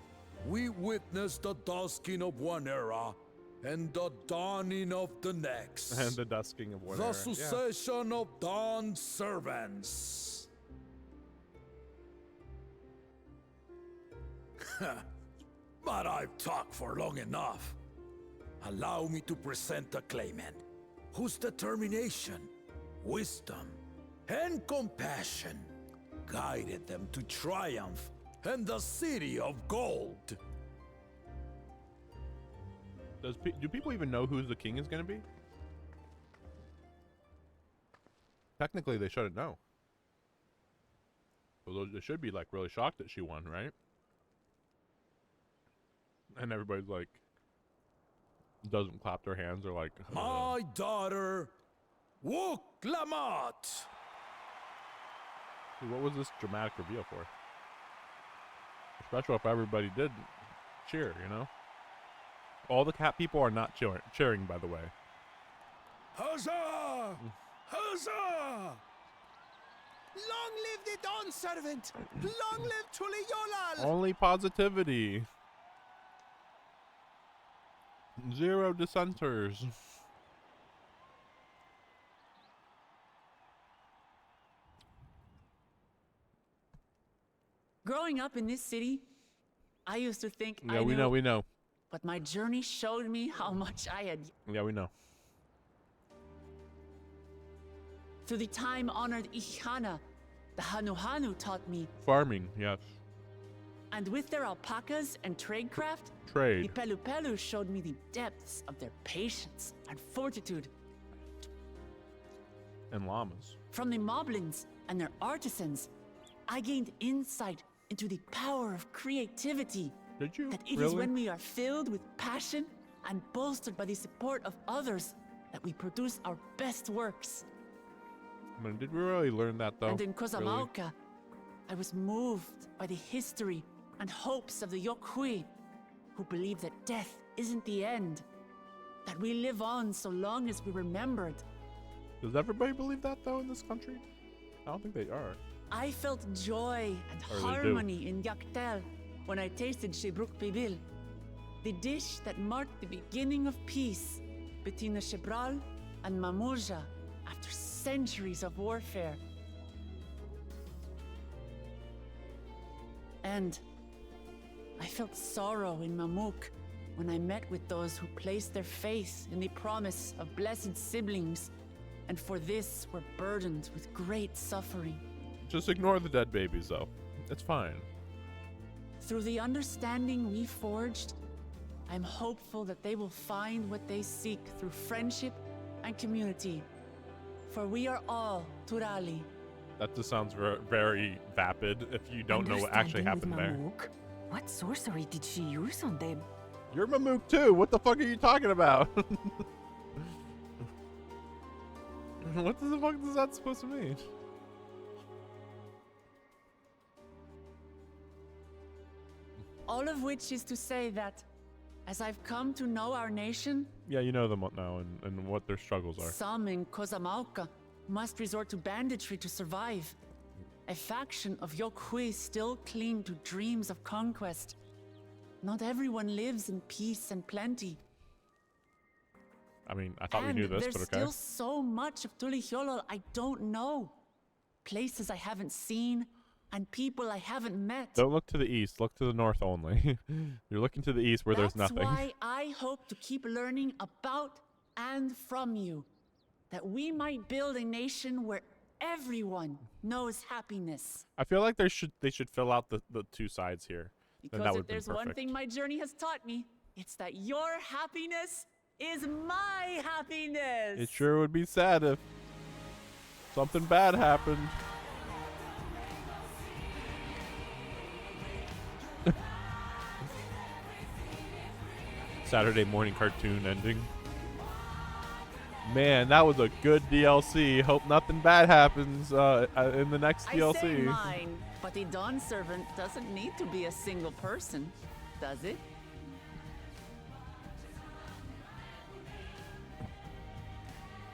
we witness the dusking of one era and the dawning of the next. And the dusking of one the era. succession of Dawn servants. But I've talked for long enough. Allow me to present the claimant, whose determination, wisdom, and compassion guided them to triumph and the city of gold. Do people even know who the king is going to be? Technically, they shouldn't know. Well, they should be like really shocked that she won, right? And everybody's like, doesn't clap their hands or like, My daughter, Wook Lamont. What was this dramatic reveal for? Especially if everybody did cheer, you know? All the cat people are not cheering, by the way. Huzzah! Huzzah! Long live the Dawn Servant! Long live Tuliolal! Only positivity. Zero dissenters. Growing up in this city, I used to think Yeah, we know. But my journey showed me how much I had. Yeah, we know. Through the time-honored Ihana, the Hanuhanu taught me. Farming, yes. And with their alpacas and tradecraft, Trade. the Pelupelu showed me the depths of their patience and fortitude. And llamas. From the Moblins and their artisans, I gained insight into the power of creativity. Did you? That it really? is when we are filled with passion and bolstered by the support of others that we produce our best works. I mean, did we really learn that though? And in Really? Kozamauka, I was moved by the history and hopes of the Yokhui, who believe that death isn't the end, that we live on so long as we're remembered. Does everybody believe that, though, in this country? I don't think they are. I felt joy and harmony in Yaktel when I tasted Shebruk Bibil, the dish that marked the beginning of peace between the Shebral and Mamurja after centuries of warfare. And I felt sorrow in Mamuk when I met with those who placed their faith in the promise of blessed siblings, and for this were burdened with great suffering. Just ignore the dead babies, though. It's fine. Through the understanding we forged, I'm hopeful that they will find what they seek through friendship and community. For we are all Turali. That just sounds very vapid if you don't know what actually happened there. What sorcery did she use on them? You're Mamook too. What the fuck are you talking about? What the fuck is that supposed to mean? All of which is to say that, as I've come to know our nation... Yeah, you know them now and what their struggles are. Some in Kozamauka must resort to banditry to survive. A faction of Yokhui still cling to dreams of conquest. Not everyone lives in peace and plenty. I mean, I thought we knew this, but okay. There's still so much of Tulihyolol I don't know. Places I haven't seen, and people I haven't met. Don't look to the east. Look to the north only. You're looking to the east where there's nothing. That's why I hope to keep learning about and from you, that we might build a nation where everyone knows happiness. I feel like they should fill out the two sides here. Because if there's one thing my journey has taught me, it's that your happiness is my happiness. It sure would be sad if something bad happened. Saturday morning cartoon ending. Man, that was a good DLC. Hope nothing bad happens in the next DLC. I say mine, but the Dawn Servant doesn't need to be a single person, does it?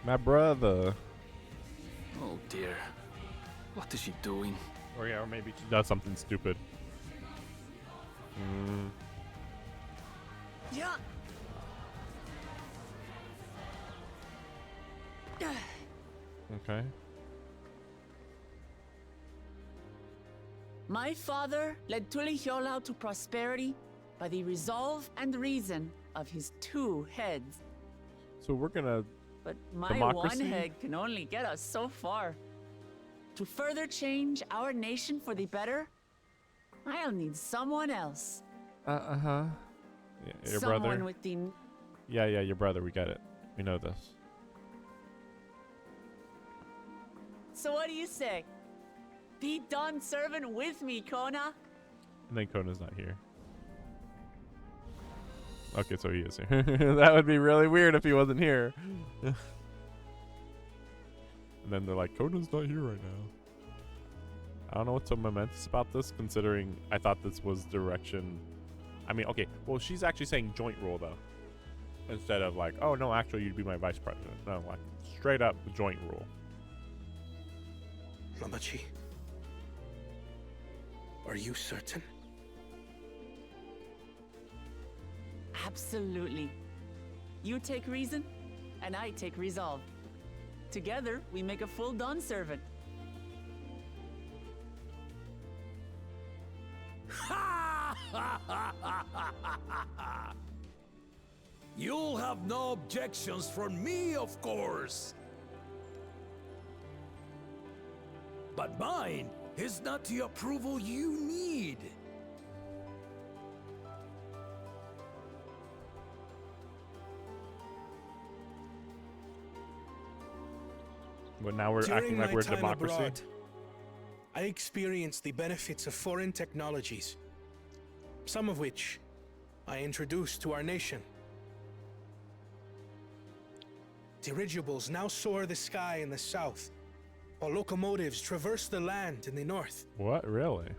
My brother. Oh dear. What is she doing? Or yeah, or maybe she does something stupid. Yeah. Okay. My father led Tulihyolol to prosperity by the resolve and reason of his two heads. So we're gonna... But my democracy? one head can only get us so far. To further change our nation for the better, I'll need someone else. Yeah, your Someone brother. with the... Yeah, your brother. We get it. We know this. So what do you say? Be Dawn Servant with me, Kona. And then Kona's not here. Okay, so he is here. That would be really weird if he wasn't here. And then they're like, Kona's not here right now. I don't know what's so momentous about this, considering I thought this was direction. I mean, okay, well, she's actually saying joint rule, though. Instead of like, oh, no, actually, you'd be my vice president. No, like, straight up joint rule. Lamachi, are you certain? Absolutely. You take reason, and I take resolve. Together, we make a full Dawn Servant. You'll have no objections from me, of course. But mine is not the approval you need. But now we're During acting like my we're a time democracy. abroad, I experienced the benefits of foreign technologies, some of which I introduced to our nation. Dirigibles now soar the sky in the south, while locomotives traverse the land in the north. What? Really?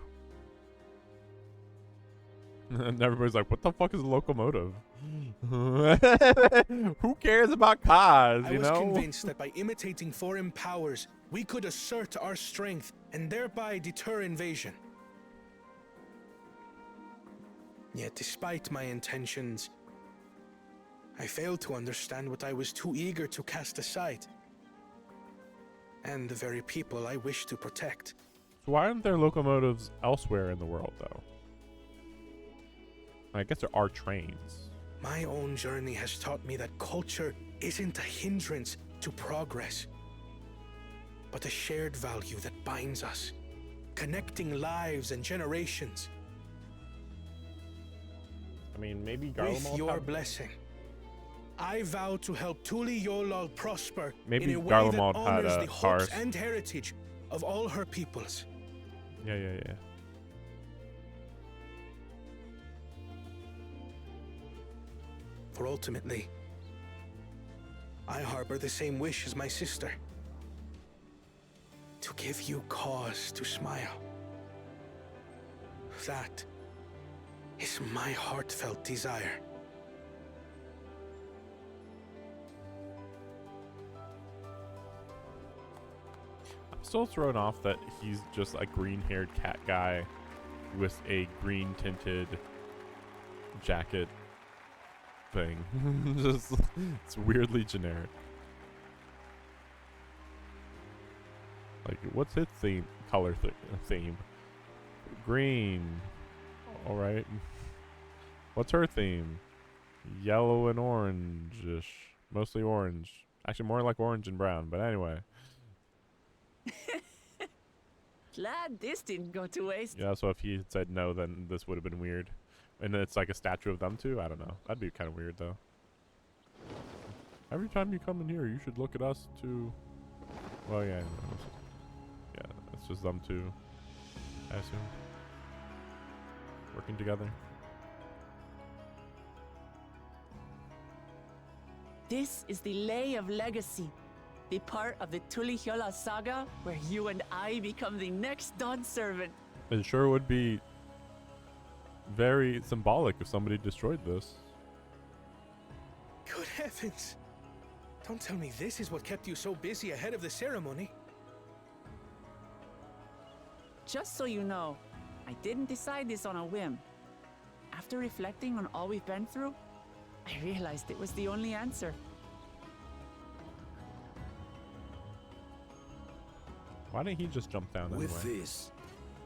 And everybody's like, what the fuck is a locomotive? Who cares about cars, you know? I was convinced that by imitating foreign powers, we could assert our strength and thereby deter invasion. Yet despite my intentions, I failed to understand what I was too eager to cast aside. And the very people I wish to protect. So why aren't there locomotives elsewhere in the world, though? I guess there are trains. My own journey has taught me that culture isn't a hindrance to progress, but a shared value that binds us, connecting lives and generations. I mean, maybe Garlemald. With your blessing, I vow to help Tuli Yolal prosper maybe in a way Garlemald that honors had the cars. hopes and heritage of all her peoples. Yeah. For ultimately, I harbor the same wish as my sister. To give you cause to smile. That is my heartfelt desire. I'm still thrown off that he's just a green-haired cat guy with a green-tinted jacket thing. Just, it's weirdly generic. Like, what's his color theme? Green. All right. What's her theme? Yellow and orange-ish. Mostly orange. Actually, more like orange and brown. But anyway. Glad this didn't go to waste. Yeah, so if he had said no, then this would have been weird. And then it's like a statue of them too? I don't know. That'd be kind of weird, though. Every time you come in here, you should look at us too. Well, yeah. Yeah, it's just them two, I assume. Working together. This is the Lay of Legacy, the part of the Tuli Hyola saga where you and I become the next Dawn servant. It sure would be very symbolic if somebody destroyed this. Good heavens! Don't tell me this is what kept you so busy ahead of the ceremony. Just so you know, I didn't decide this on a whim. After reflecting on all we've been through, I realized it was the only answer. Why didn't he just jump down anyway? With this,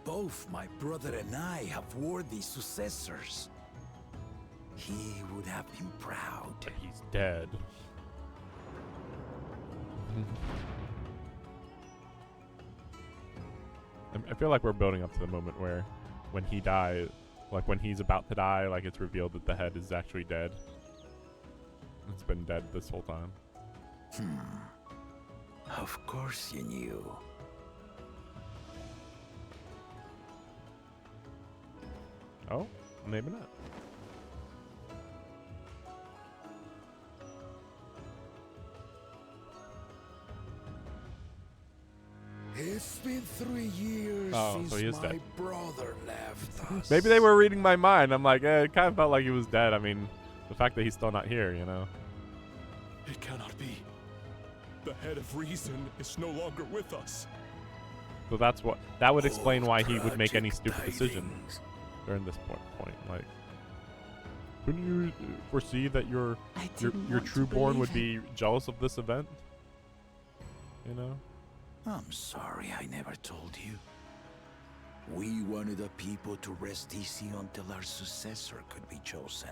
both my brother and I have worthy successors. He would have been proud. But he's dead. I feel like we're building up to the moment where when he dies, like when he's about to die, like it's revealed that the head is actually dead. It's been dead this whole time. Of course you knew. Oh, maybe not. It's been 3 years Oh, so he is since my dead. brother left us. Maybe they were reading my mind. I'm like, it kind of felt like he was dead. I mean, the fact that he's still not here, you know. It cannot be. The head of reason is no longer with us. So that would explain why he would make any stupid decisions during this point. Like, couldn't you foresee that your trueborn would be jealous of this event? You know. I'm sorry I never told you. We wanted the people to rest easy until our successor could be chosen.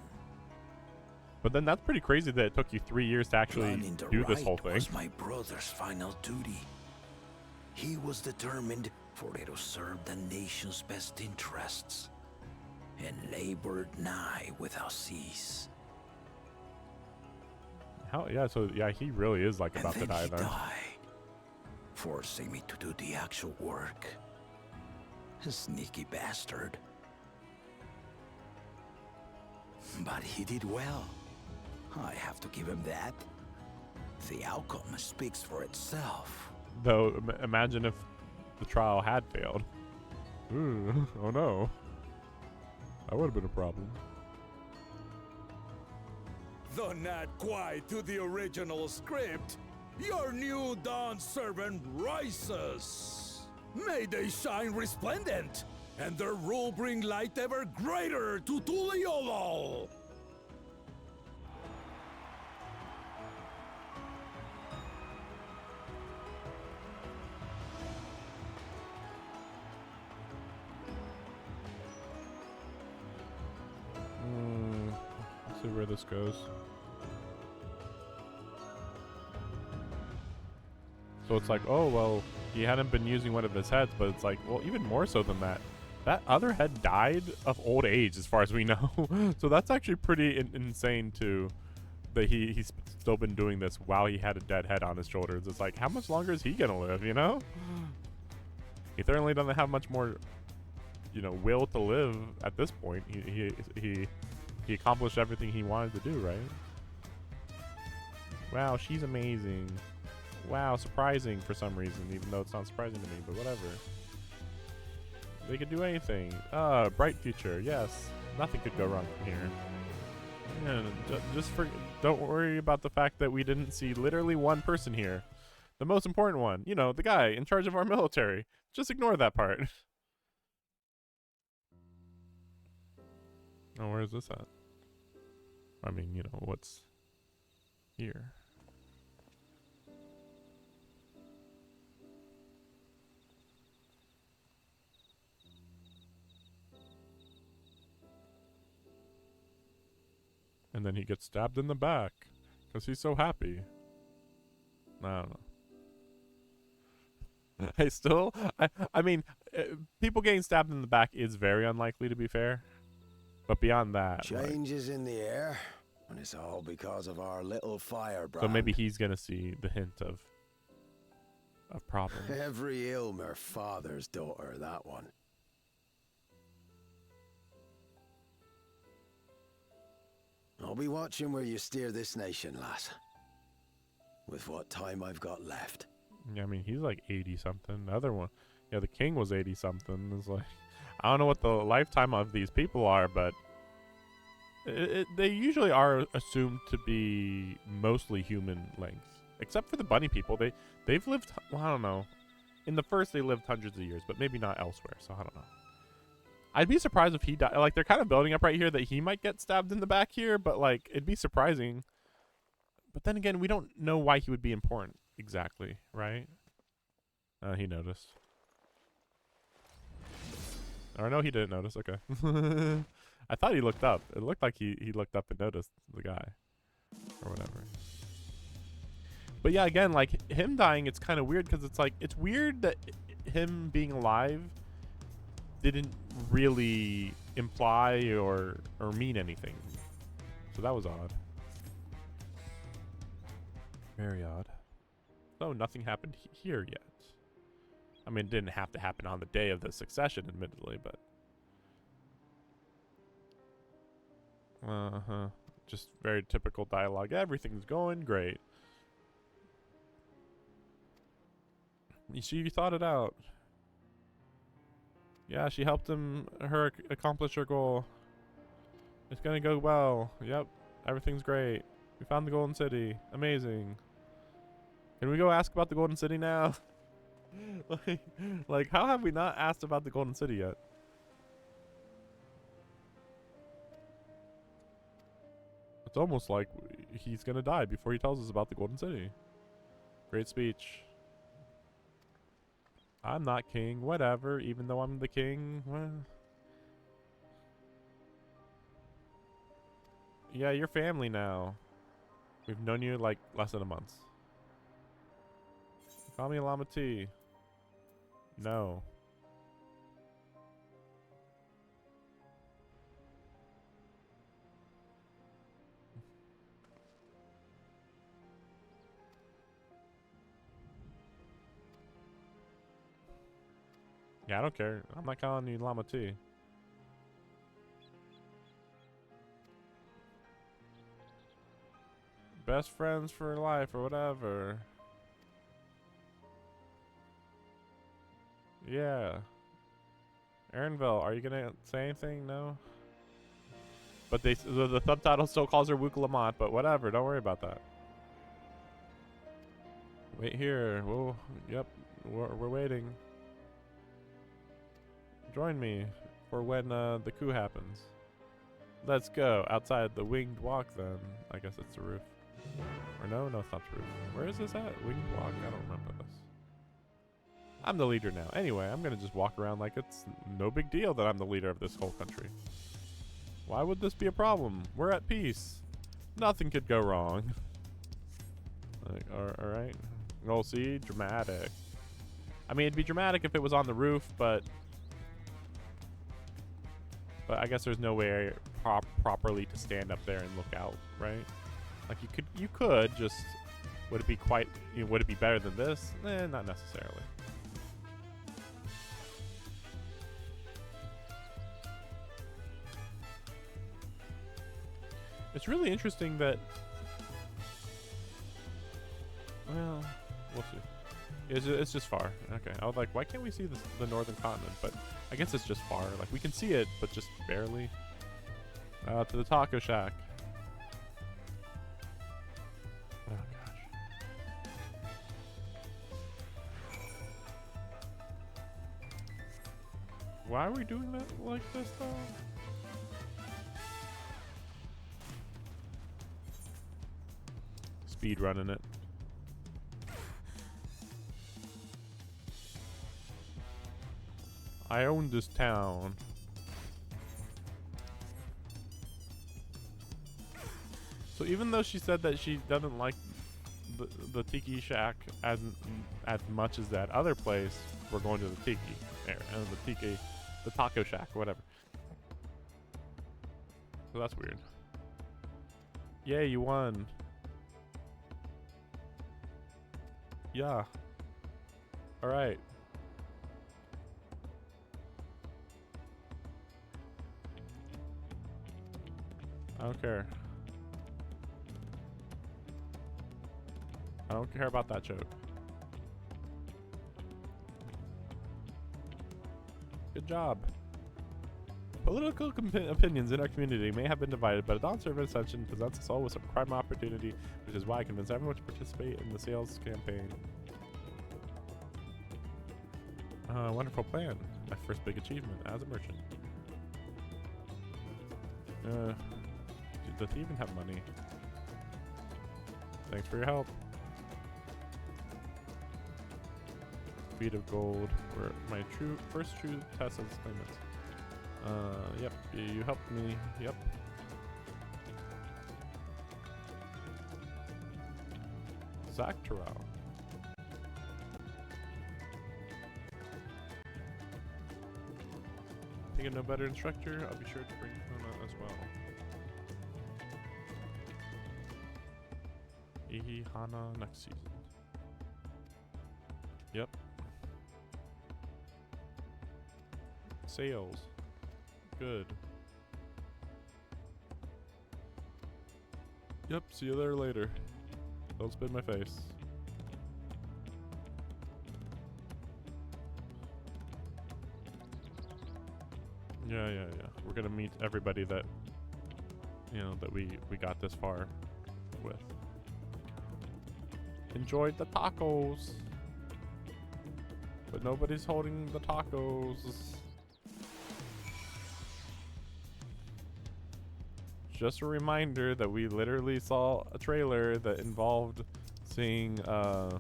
But then that's pretty crazy that it took you 3 years to actually do this whole thing. Was my brother's final duty. He was determined for it to serve the nation's best interests, and labored nigh without cease. He really is like about to die then. Died, forcing me to do the actual work. A sneaky bastard. But he did well. I have to give him that. The outcome speaks for itself. Though, imagine if the trial had failed. Ooh, oh no. That would have been a problem. Though not quite to the original script, your new Dawn servant rises. May they shine resplendent, and their rule bring light ever greater to Tuliolol. Let's see where this goes. So it's like, oh, well, he hadn't been using one of his heads, but it's like, well, even more so than that. That other head died of old age, as far as we know. So that's actually pretty insane, too, that he's still been doing this while he had a dead head on his shoulders. It's like, how much longer is he going to live, you know? He certainly doesn't have much more, you know, will to live at this point. He accomplished everything he wanted to do, right? Wow, she's amazing. Wow, surprising for some reason, even though it's not surprising to me, but whatever. They could do anything. Bright future, yes. Nothing could go wrong from here. Yeah, don't worry about the fact that we didn't see literally one person here. The most important one, you know, the guy in charge of our military. Just ignore that part. Oh, where is this at? I mean, you know, what's here? And then he gets stabbed in the back because he's so happy. I don't know. I mean, people getting stabbed in the back is very unlikely, to be fair. But beyond that, changes in the air, and it's all because of our little firebrand. So maybe he's gonna see the hint of problems. Every Ilmer father's daughter, that one. I'll be watching where you steer this nation, lass. With what time I've got left. Yeah, I mean, he's like 80-something. The other one, yeah, the king was 80-something. It's like, I don't know what the lifetime of these people are, but they usually are assumed to be mostly human length. Except for the bunny people. They've lived, well, I don't know. In the first, they lived hundreds of years, but maybe not elsewhere, so I don't know. I'd be surprised if he died. Like, they're kind of building up right here that he might get stabbed in the back here, but, like, it'd be surprising. But then again, we don't know why he would be important exactly, right? He noticed. Or no, he didn't notice. Okay. I thought he looked up. It looked like he looked up and noticed the guy. Or whatever. But yeah, again, like, him dying, it's kind of weird because it's like, it's weird that him being alive didn't really imply or mean anything. So that was odd. Very odd. So nothing happened here yet. I mean, it didn't have to happen on the day of the succession, admittedly, but... Just very typical dialogue. Everything's going great. You see, you thought it out. Yeah, she helped her accomplish her goal. It's gonna go well. Yep, everything's great. We found the Golden City. Amazing. Can we go ask about the Golden City now? like, how have we not asked about the Golden City yet? It's almost like he's gonna die before he tells us about the Golden City. Great speech. I'm not king, whatever, even though I'm the king. Well, yeah, you're family now. We've known you like less than a month. Call me Llama T. No. Yeah, I don't care. I'm not calling you Llama T. Best friends for life or whatever. Yeah. Aaronville, are you gonna say anything? No? But the subtitle still calls her Wukalamont, but whatever. Don't worry about that. Wait here. Whoa. Yep. We're waiting. Join me for when the coup happens. Let's go. Outside the winged walk then. I guess it's the roof. Or no, it's not the roof. Where is this at? Winged walk? I don't remember this. I'm the leader now. Anyway, I'm gonna just walk around like it's no big deal that I'm the leader of this whole country. Why would this be a problem? We're at peace. Nothing could go wrong. Like, alright. Oh, see? Dramatic. I mean, it'd be dramatic if it was on the roof, but I guess there's no way properly to stand up there and look out, right? Like you could just, would it be quite, would it be better than this? Not necessarily. It's really interesting that, well, we'll see. It's just far. Okay, I was like, why can't we see the northern continent? But I guess it's just far. Like, we can see it, but just barely. To the taco shack. Oh, gosh. Why are we doing that like this, though? Speed running it. I own this town. So even though she said that she doesn't like the Tiki Shack as much as that other place, we're going to the Tiki area, the Taco Shack, whatever. So that's weird. Yay, you won. Yeah. All right. I don't care. I don't care about that joke. Good job. Political opinions in our community may have been divided, but a Dawntrail Ascension presents us all with some prime opportunity, which is why I convince everyone to participate in the sales campaign. Wonderful plan. My first big achievement as a merchant. Does he even have money? Thanks for your help. Feet of gold were my first true test as claimant. Yep, you helped me. Yep. Zactoral. Think of no better instructor? I'll be sure to bring Kona as well. Ihi Hana next season. Yep. Sales. Good. Yep, see you there later. Don't spin my face. Yeah. We're gonna meet everybody that, that we got this far with. Enjoyed the tacos. But nobody's holding the tacos. Just a reminder that we literally saw a trailer that involved seeing I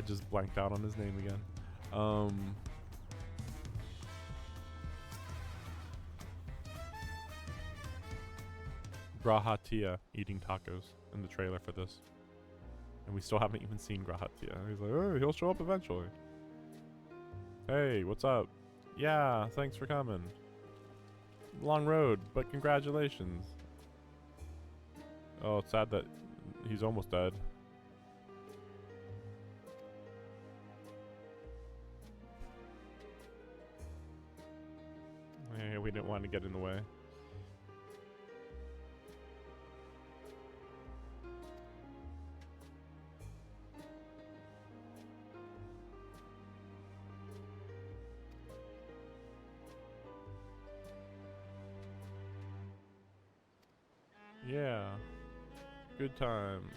just blanked out on his name again. Grahatia eating tacos in the trailer for this. And we still haven't even seen Grahatia. He's like, oh, he'll show up eventually. Hey, what's up? Yeah, thanks for coming. Long road, but congratulations. Oh, it's sad that he's almost dead. Yeah, we didn't want to get in the way. Yeah. Good times.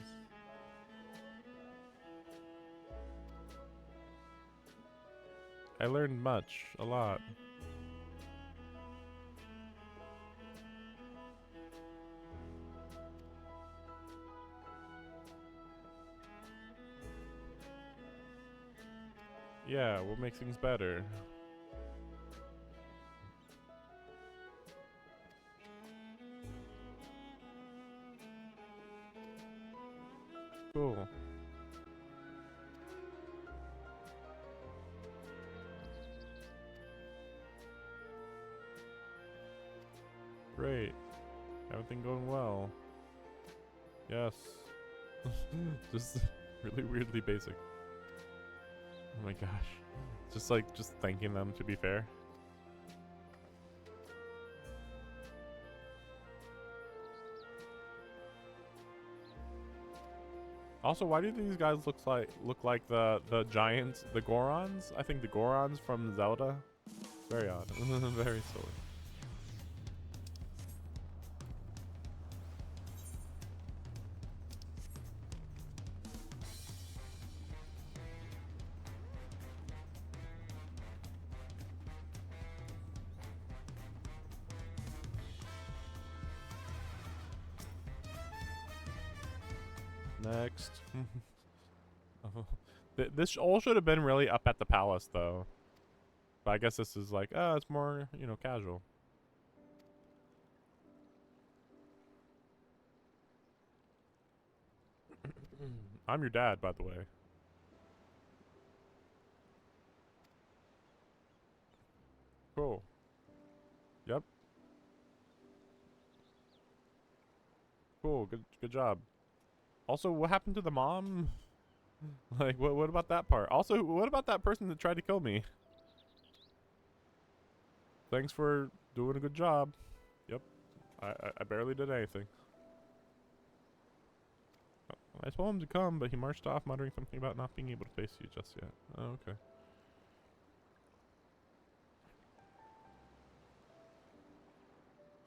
I learned much, a lot. Yeah, what makes things better? Cool. Great. Everything going well. Yes. Just really weirdly basic. Oh my gosh. Just thanking them, to be fair. Also, why do these guys look like the giants, the Gorons? I think the Gorons from Zelda. Very odd. Very silly. Next. Oh. This all should have been really up at the palace, though. But I guess this is like, it's more, you know, casual. I'm your dad, by the way. Cool. Yep. Cool. Good job. Also, what happened to the mom? Like, what about that part? Also, what about that person that tried to kill me? Thanks for doing a good job. Yep. I barely did anything. I told him to come, but he marched off muttering something about not being able to face you just yet. Oh, okay.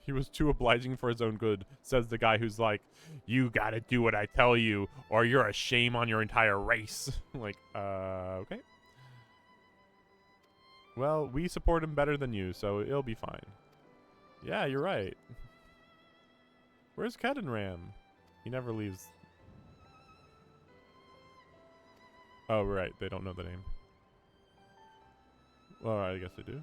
He was too obliging for his own good, says the guy who's like, you gotta do what I tell you, or you're a shame on your entire race. Like, okay. Well, we support him better than you, so it'll be fine. Yeah, you're right. Where's Kedin Ram? He never leaves. Oh, right, they don't know the name. Well, I guess they do.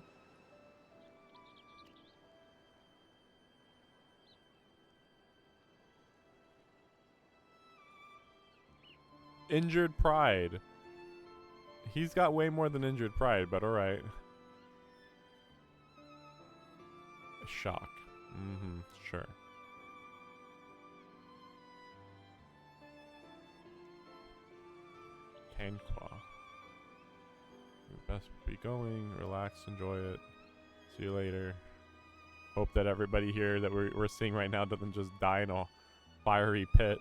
Injured pride. He's got way more than injured pride, but alright. Shock. Mm-hmm, sure. Tanqua. You best be going. Relax, enjoy it. See you later. Hope that everybody here that we're seeing right now doesn't just die in a fiery pit.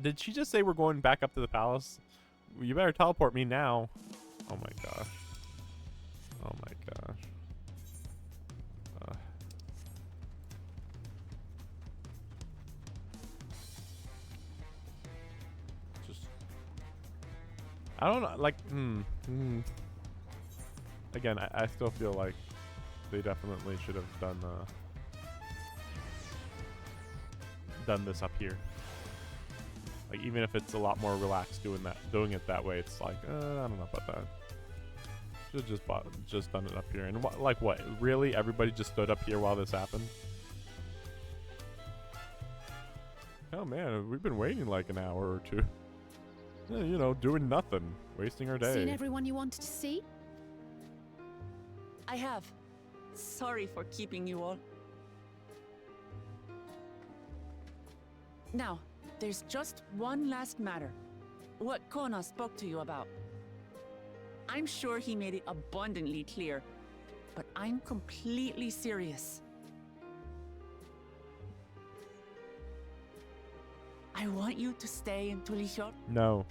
Did she just say we're going back up to the palace? You better teleport me now. Oh my gosh. Oh my gosh. Just... I don't know, like, Again, I still feel like they definitely should have done this up here. Like, even if it's a lot more relaxed doing it that way, it's like, I don't know about that. Should have just done it up here. And like what? Really? Everybody just stood up here while this happened? Oh man, we've been waiting like an hour or two. Yeah, you know, doing nothing, wasting our day. Seen everyone you wanted to see? I have. Sorry for keeping you all. Now, there's just one last matter. What Kona spoke to you about. I'm sure he made it abundantly clear, but I'm completely serious. I want you to stay in Tulihor. No.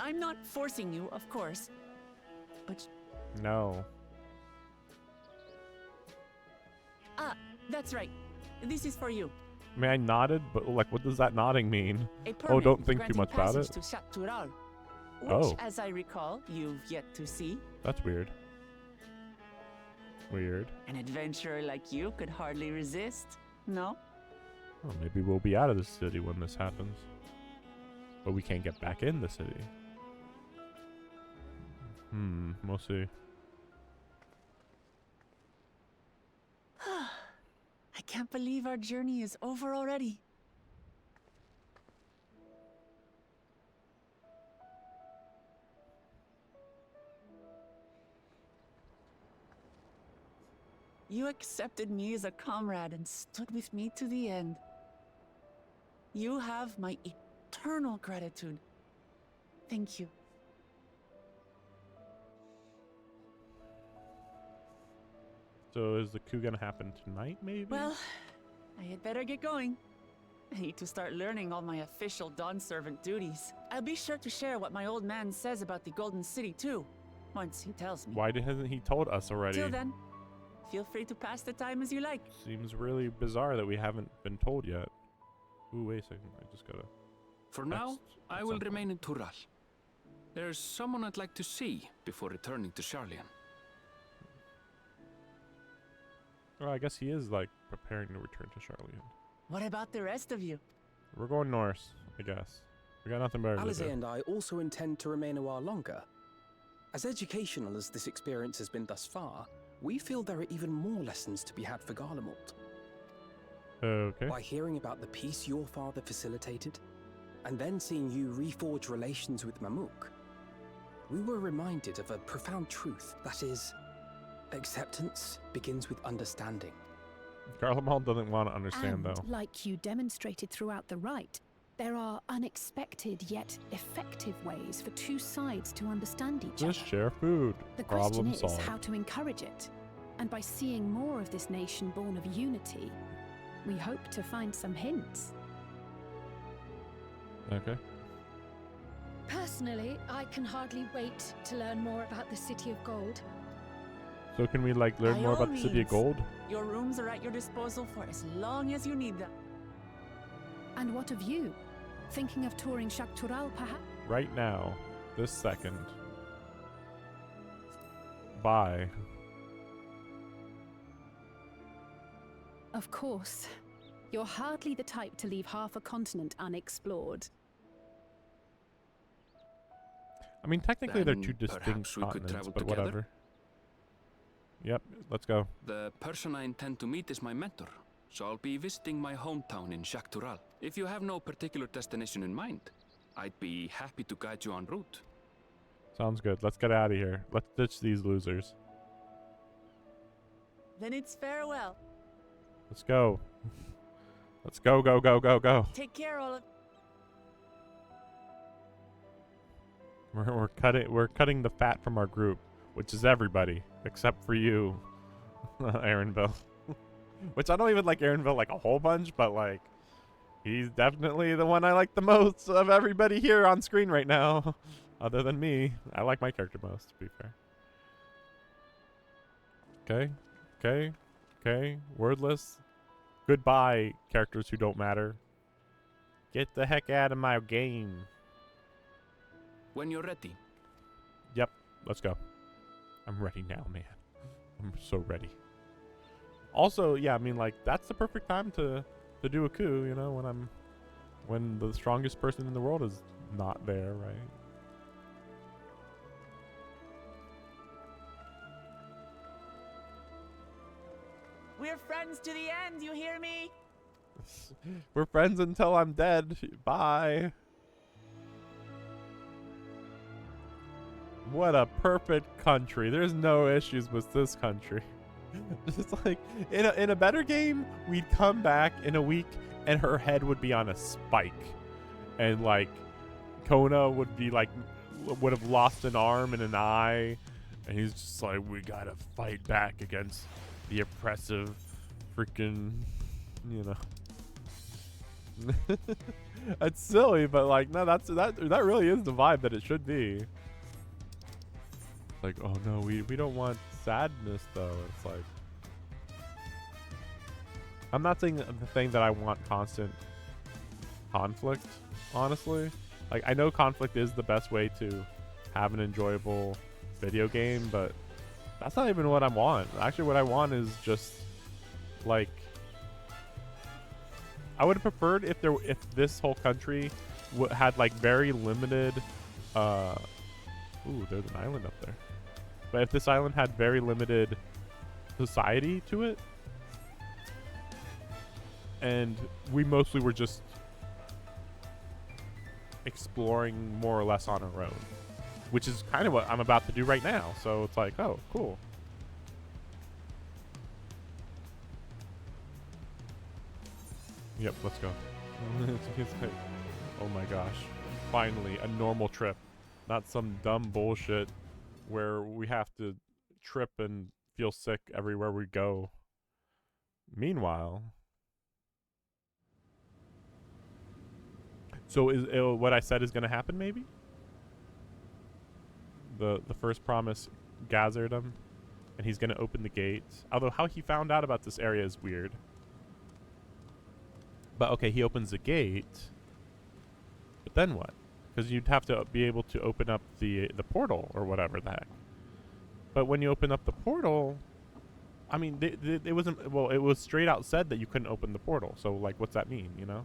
I'm not forcing you, of course. But No. ah, that's right. This is for you. I mean, I nodded, but like, what does that nodding mean? A Oh, permit don't think too granting much about passage it. to Chatural, which, Oh. as I recall, you've yet to see. That's weird. Weird. An adventurer like you could hardly resist, no? Well, maybe we'll be out of the city when this happens. But we can't get back in the city. We'll see. I can't believe our journey is over already. You accepted me as a comrade and stood with me to the end. You have my eternal gratitude. Thank you. So is the coup gonna happen tonight, maybe? Well, I had better get going. I need to start learning all my official Dawn servant duties. I'll be sure to share what my old man says about the Golden City too, once he tells me. Why hasn't he told us already? Till then, feel free to pass the time as you like. Seems really bizarre that we haven't been told yet. Ooh, wait a second. I just gotta... For now, I will remain in Tural. There's someone I'd like to see before returning to Charlian. Well, I guess he is, like, preparing to return to Charlian. What about the rest of you? We're going north, I guess. We got nothing better to Alize do. and I also intend to remain a while longer. As educational as this experience has been thus far, we feel there are even more lessons to be had for Garlemald. Okay. By hearing about the peace your father facilitated, and then seeing you reforge relations with Mamuk, we were reminded of a profound truth, that is, acceptance begins with understanding. Garlemald doesn't want to understand, And, though. like you demonstrated throughout the rite, there are unexpected yet effective ways for two sides to understand each Just other. share food. The question Problem is solved. how to encourage it. And by seeing more of this nation born of unity, we hope to find some hints. Okay. Personally, I can hardly wait to learn more about the City of Gold. So can we, like, learn By more all about the City of means. Gold? Your rooms are at your disposal for as long as you need them. And what of you? Thinking of touring Chatural, perhaps? Right now. This second. Bye. Of course. You're hardly the type to leave half a continent unexplored. I mean, technically they're Then two distinct perhaps we could continents, travel but together? whatever. Yep, let's go. The person I intend to meet is my mentor, so I'll be visiting my hometown in Chatural. If you have no particular destination in mind, I'd be happy to guide you en route. Sounds good. Let's get out of here. Let's ditch these losers. Then it's farewell. Let's go. Let's go, go, go, go, go. Take care, all of... We're cutting the fat from our group, which is everybody except for you, Aaronville. Which I don't even like Aaronville like a whole bunch, but like he's definitely the one I like the most of everybody here on screen right now, other than me. I like my character most, to be fair. Okay, okay, okay. Wordless. Goodbye, characters who don't matter. Get the heck out of my game. When you're ready. Yep, let's go. I'm ready now, man. I'm so ready. Also, yeah, I mean, like, that's the perfect time to do a coup, you know, when the strongest person in the world is not there, right? We're friends to the end, you hear me? We're friends until I'm dead. Bye. What a perfect country. There's no issues with this country. Just like in a better game, we'd come back in a week and her head would be on a spike, and like Kona would be like would have lost an arm and an eye, and he's just like, we gotta fight back against the oppressive freaking, you know. That's silly, but like, no, that really is the vibe that it should be. Like, oh no, we don't want sadness though. It's like, I'm not saying the thing that I want constant conflict, honestly. Like, I know conflict is the best way to have an enjoyable video game, but that's not even what I want. Actually, what I want is just like, I would have preferred if this whole country had like very limited ooh, there's an island up there. But if this island had very limited society to it, and we mostly were just exploring more or less on our own, which is kind of what I'm about to do right now. So it's like, oh, cool. Yep, let's go. It's like, oh my gosh. Finally, a normal trip. Not some dumb bullshit where we have to trip and feel sick everywhere we go. Meanwhile, so is what I said is going to happen, maybe? The first promise gathered him, and he's going to open the gates. Although how he found out about this area is weird. But okay, he opens the gate. But then what? Because you'd have to be able to open up the portal or whatever the heck. But when you open up the portal, I mean, it wasn't, well, it was straight out said that you couldn't open the portal. So like, what's that mean, you know?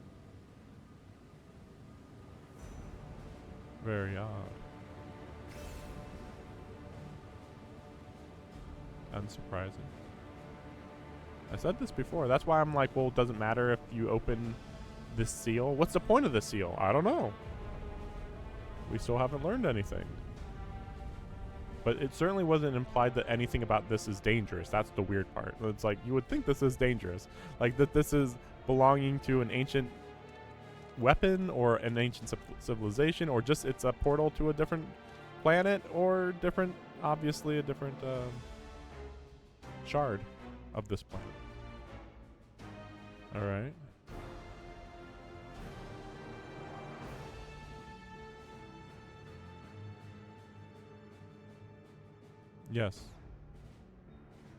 Very odd. Unsurprising. I said this before. That's why I'm like, well, it doesn't matter if you open this seal. What's the point of the seal? I don't know. We still haven't learned anything. But it certainly wasn't implied that anything about this is dangerous. That's the weird part. It's like, you would think this is dangerous. Like that this is belonging to an ancient weapon or an ancient civilization, or just it's a portal to a different planet, or different, obviously a different shard of this planet. All right. Yes.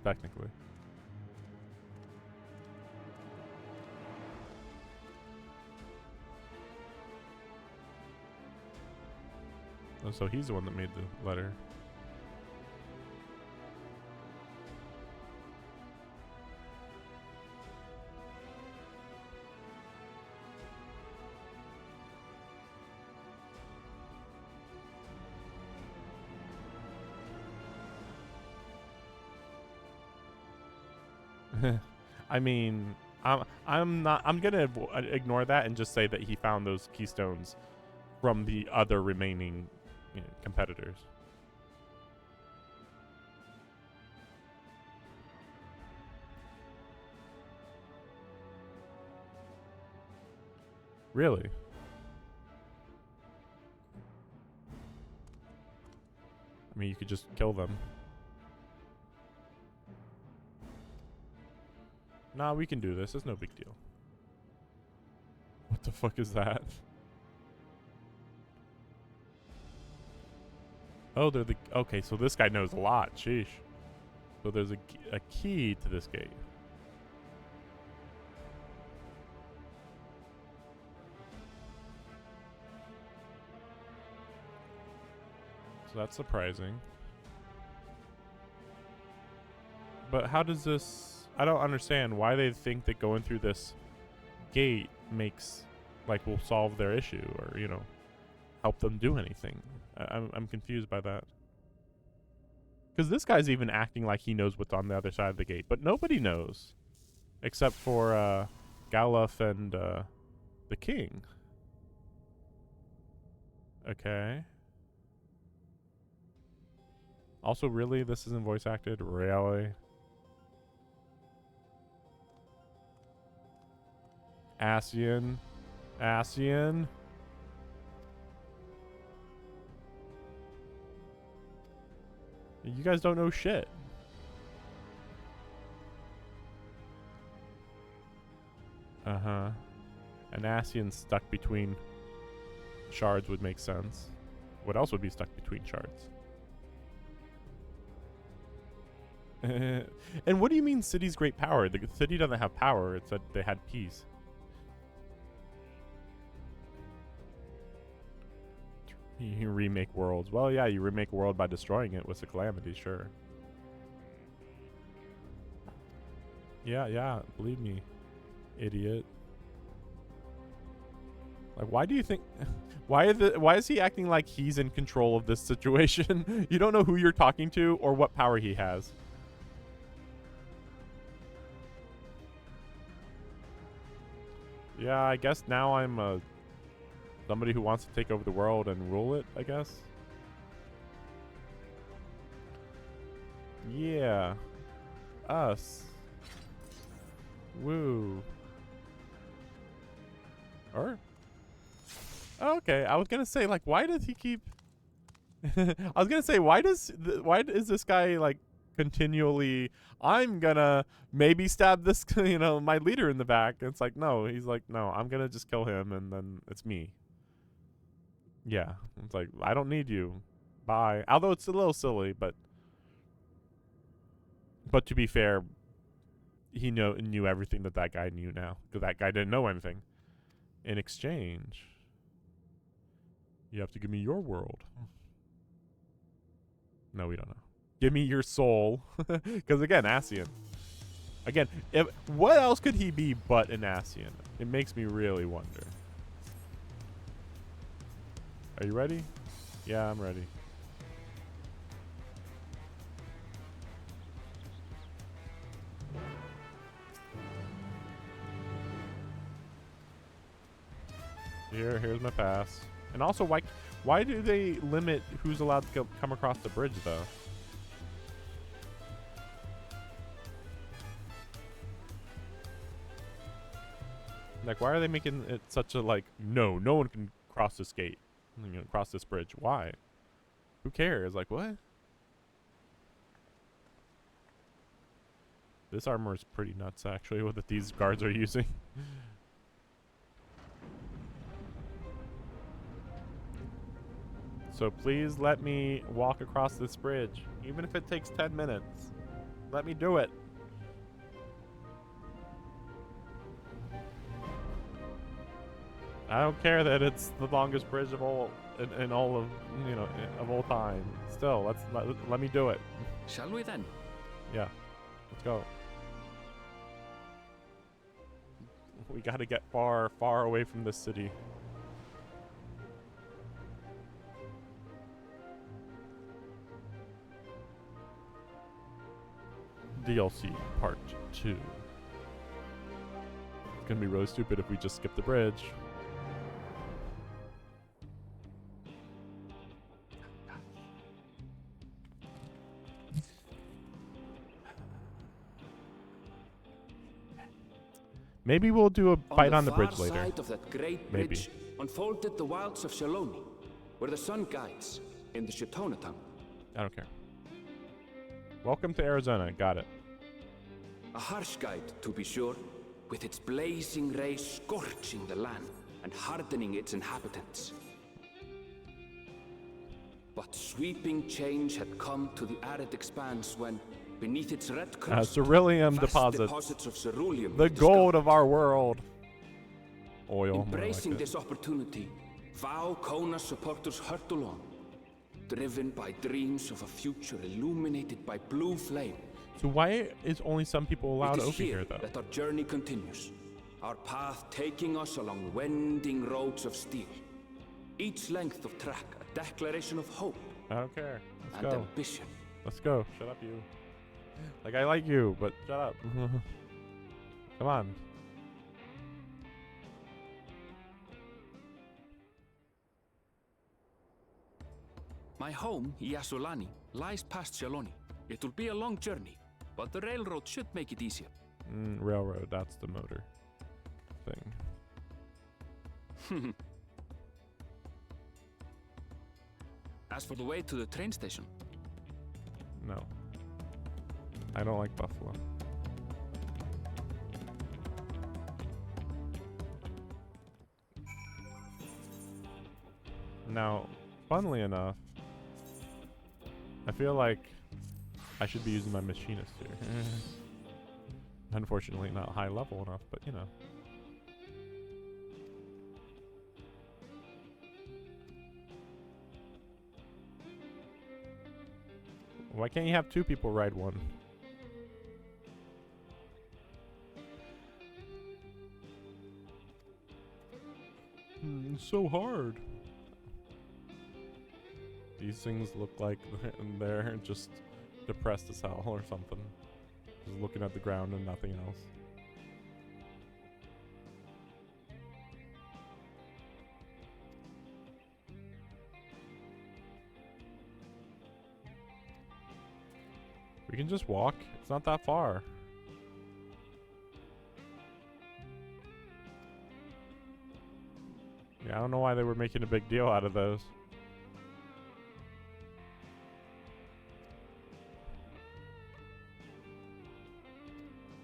Technically. Oh, so he's the one that made the letter. I mean, I'm gonna ignore that and just say that he found those keystones from the other remaining, you know, competitors. Really? I mean, you could just kill them. Nah, we can do this. It's no big deal. What the fuck is that? Oh, they're the... Okay, so this guy knows a lot. Sheesh. So there's a key to this gate. So that's surprising. But how does this... I don't understand why they think that going through this gate makes, like, will solve their issue or, you know, help them do anything. I'm confused by that. Because this guy's even acting like he knows what's on the other side of the gate, but nobody knows. Except for Galuf and the king. Okay. Also, really? This isn't voice acted? Really? Asian. You guys don't know shit. Uh-huh. An Ascian stuck between shards would make sense. What else would be stuck between shards? And what do you mean city's great power? The city doesn't have power. It said they had peace. You remake worlds. Well, yeah, you remake a world by destroying it with a calamity, sure. Yeah, believe me, idiot. Like, why do you think... Why is he acting like he's in control of this situation? You don't know who you're talking to or what power he has. Yeah, I guess now I'm somebody who wants to take over the world and rule it, I guess. Yeah. Us. Woo. Or? Oh, okay, I was gonna say, like, why does he keep... I was gonna say, why is this guy, like, continually... I'm gonna maybe stab this, you know, my leader in the back. It's like, no, he's like, no, I'm gonna just kill him and then it's me. Yeah, it's like, I don't need you. Bye. Although it's a little silly, but to be fair, he knew everything that guy knew now. Because that guy didn't know anything. In exchange, you have to give me your world. No, we don't know. Give me your soul. Because again, Ascian. Again, what else could he be but an Ascian? It makes me really wonder. Are you ready? Yeah, I'm ready. Here's my pass. And also, why do they limit who's allowed to come across the bridge, though? Like, why are they making it such a, like, no one can cross this gate, you know, cross this bridge? Why? Who cares? Like, what? This armor is pretty nuts, actually, what these guards are using. So please let me walk across this bridge. Even if it takes 10 minutes. Let me do it. I don't care that it's the longest bridge of all in all of, you know, of all time. Still, let me do it. Shall we then? Yeah. Let's go. We got to get far away from this city. DLC Part 2. It's gonna be really stupid if we just skip the bridge. Maybe we'll do a fight on the bridge later. Side of that great bridge unfolded the wilds of Shaloni, where the sun guides in the Shitona tongue. I don't care. Welcome to Arizona. Got it. A harsh guide, to be sure, with its blazing rays scorching the land and hardening its inhabitants. But sweeping change had come to the arid expanse when, beneath its red crust, ceruleum deposits of ceruleum, the gold of our world. Oil. Embracing this opportunity, Vau Kona supporters hurtle on, driven by dreams of a future illuminated by blue flame. So why is only some people allowed over here, though? That our journey continues, our path taking us along winding roads of steel. Each length of track a declaration of hope. I don't care. Let's and go. Ambition. Let's go. Shut up, you. Like, I like you, but shut up. Come on. My home, Yasulani, lies past Shaloni. It will be a long journey, but the railroad should make it easier. Railroad, that's the motor thing. As for the way to the train station? No. I don't like Buffalo. Now, funnily enough, I feel like I should be using my machinist here. Unfortunately, not high level enough, but you know. Why can't you have two people ride one? It's so hard. These things look like they're just depressed as hell or something. Just looking at the ground and nothing else. We can just walk. It's not that far. Yeah, I don't know why they were making a big deal out of those.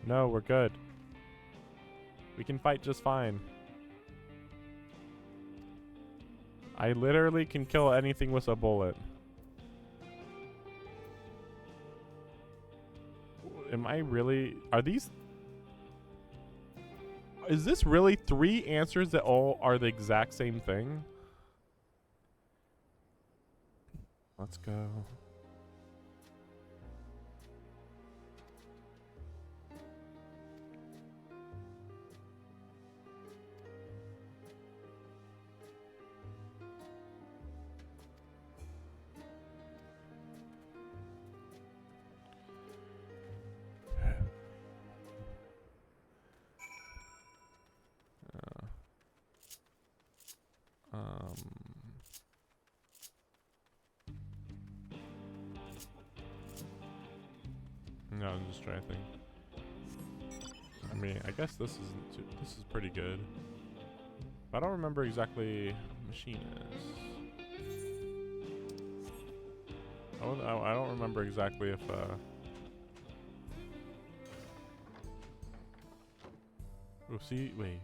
No, we're good. We can fight just fine. I literally can kill anything with a bullet. Am I really... Are these... Is this really 3 answers that all are the exact same thing? Let's go. No, I'm just trying to think. I mean, I guess this isn't too, this is pretty good. But I don't remember exactly machinist. I don't remember exactly if oh, see, wait.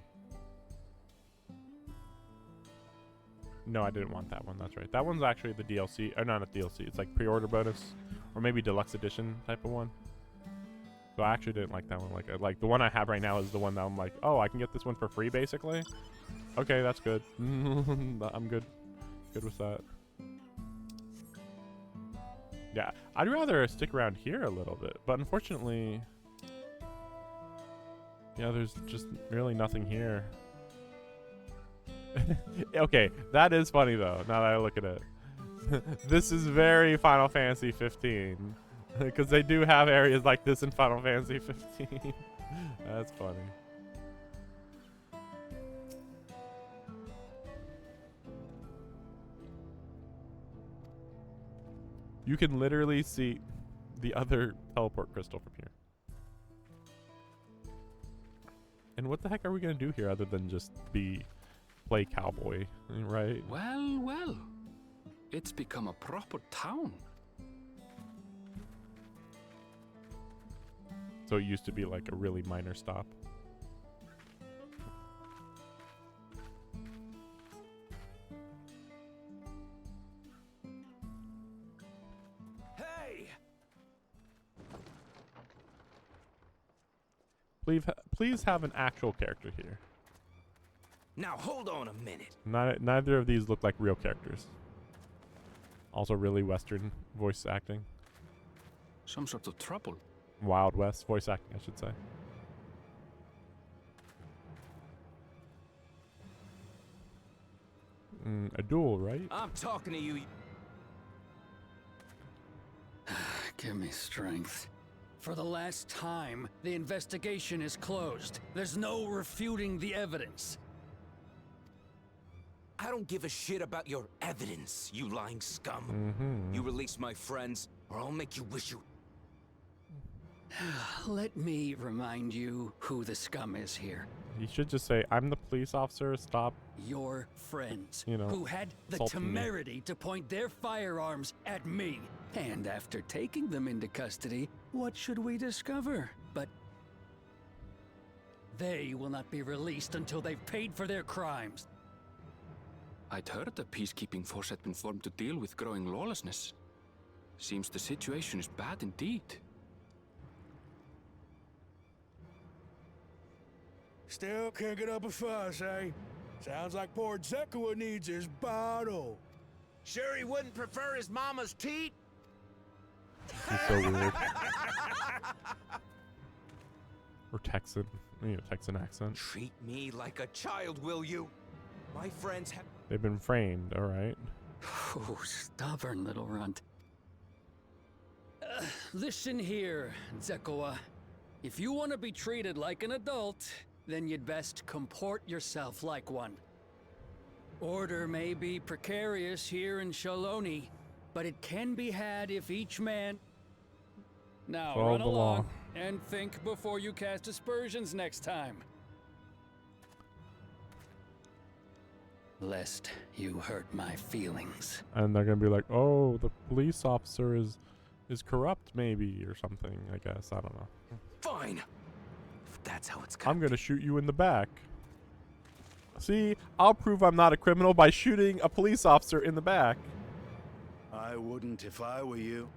No, I didn't want that one. That's right. That one's actually the DLC. Or not a DLC. It's like pre-order bonus, or maybe deluxe edition type of one. So I actually didn't like that one. Like the one I have right now is the one that I'm like, oh, I can get this one for free, basically. Okay, that's good. I'm good. Good with that. Yeah, I'd rather stick around here a little bit, but unfortunately, yeah, there's just really nothing here. Okay, that is funny though, now that I look at it. This is very Final Fantasy 15. Because they do have areas like this in Final Fantasy 15. That's funny. You can literally see the other teleport crystal from here. And what the heck are we going to do here other than just play cowboy, right? Well, well. It's become a proper town. So it used to be like a really minor stop. Hey! Please have an actual character here. Now hold on a minute. Neither of these look like real characters. Also really Western voice acting. Some sort of trouble. Wild West voice acting, I should say. A duel, right? I'm talking to you. Give me strength. For the last time, the investigation is closed. There's no refuting the evidence. I don't give a shit about your evidence, you lying scum. You release my friends, or I'll make you wish you... Let me remind you who the scum is here. You should just say, I'm the police officer, stop. Your friends, you know, who had the temerity to point their firearms at me. And after taking them into custody, what should we discover? But they will not be released until they've paid for their crimes. I'd heard a peacekeeping force had been formed to deal with growing lawlessness. Seems the situation is bad indeed. Still can't get up a fuss, eh? Sounds like poor Zekua needs his bottle. Sure he wouldn't prefer his mama's teat? He's so weird. Or Texan. You know, Texan accent. Treat me like a child, will you? My friends have... They've been framed, alright. Oh, stubborn little runt. Listen here, Zekoa. If you want to be treated like an adult, then you'd best comport yourself like one. Order may be precarious here in Shaloni, but it can be had if each man... Now, Follow run the along law. and think before you cast aspersions next time. Lest you hurt my feelings. And they're gonna be like, oh, the police officer is corrupt, maybe, or something, I guess. I don't know. Fine. If that's how it's I'm gonna shoot you in the back. See, I'll prove I'm not a criminal by shooting a police officer in the back. I wouldn't if I were you.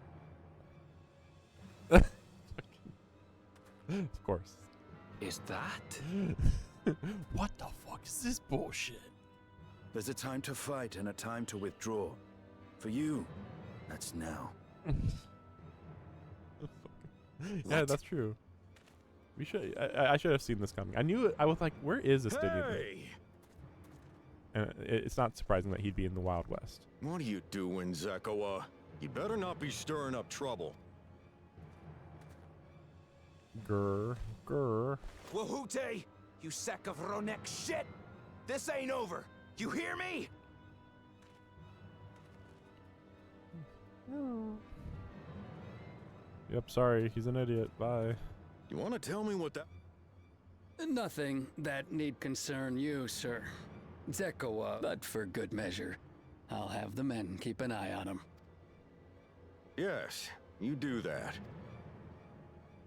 Of course. Is that? What the fuck is this bullshit? There's a time to fight and a time to withdraw. For you, that's now. Yeah, that's true. We should. I should have seen this coming. I knew it. I was like, where is this Stydian? Hey! And it's not surprising that he'd be in the Wild West. What are you doing, Zekoa? You better not be stirring up trouble. Grr, grr. Wahute, you sack of Ronek shit! This ain't over! You hear me? Yep, sorry, he's an idiot. Bye. You want to tell me what that... Nothing that need concern you, sir. Zekoa, but for good measure. I'll have the men keep an eye on him. Yes, you do that.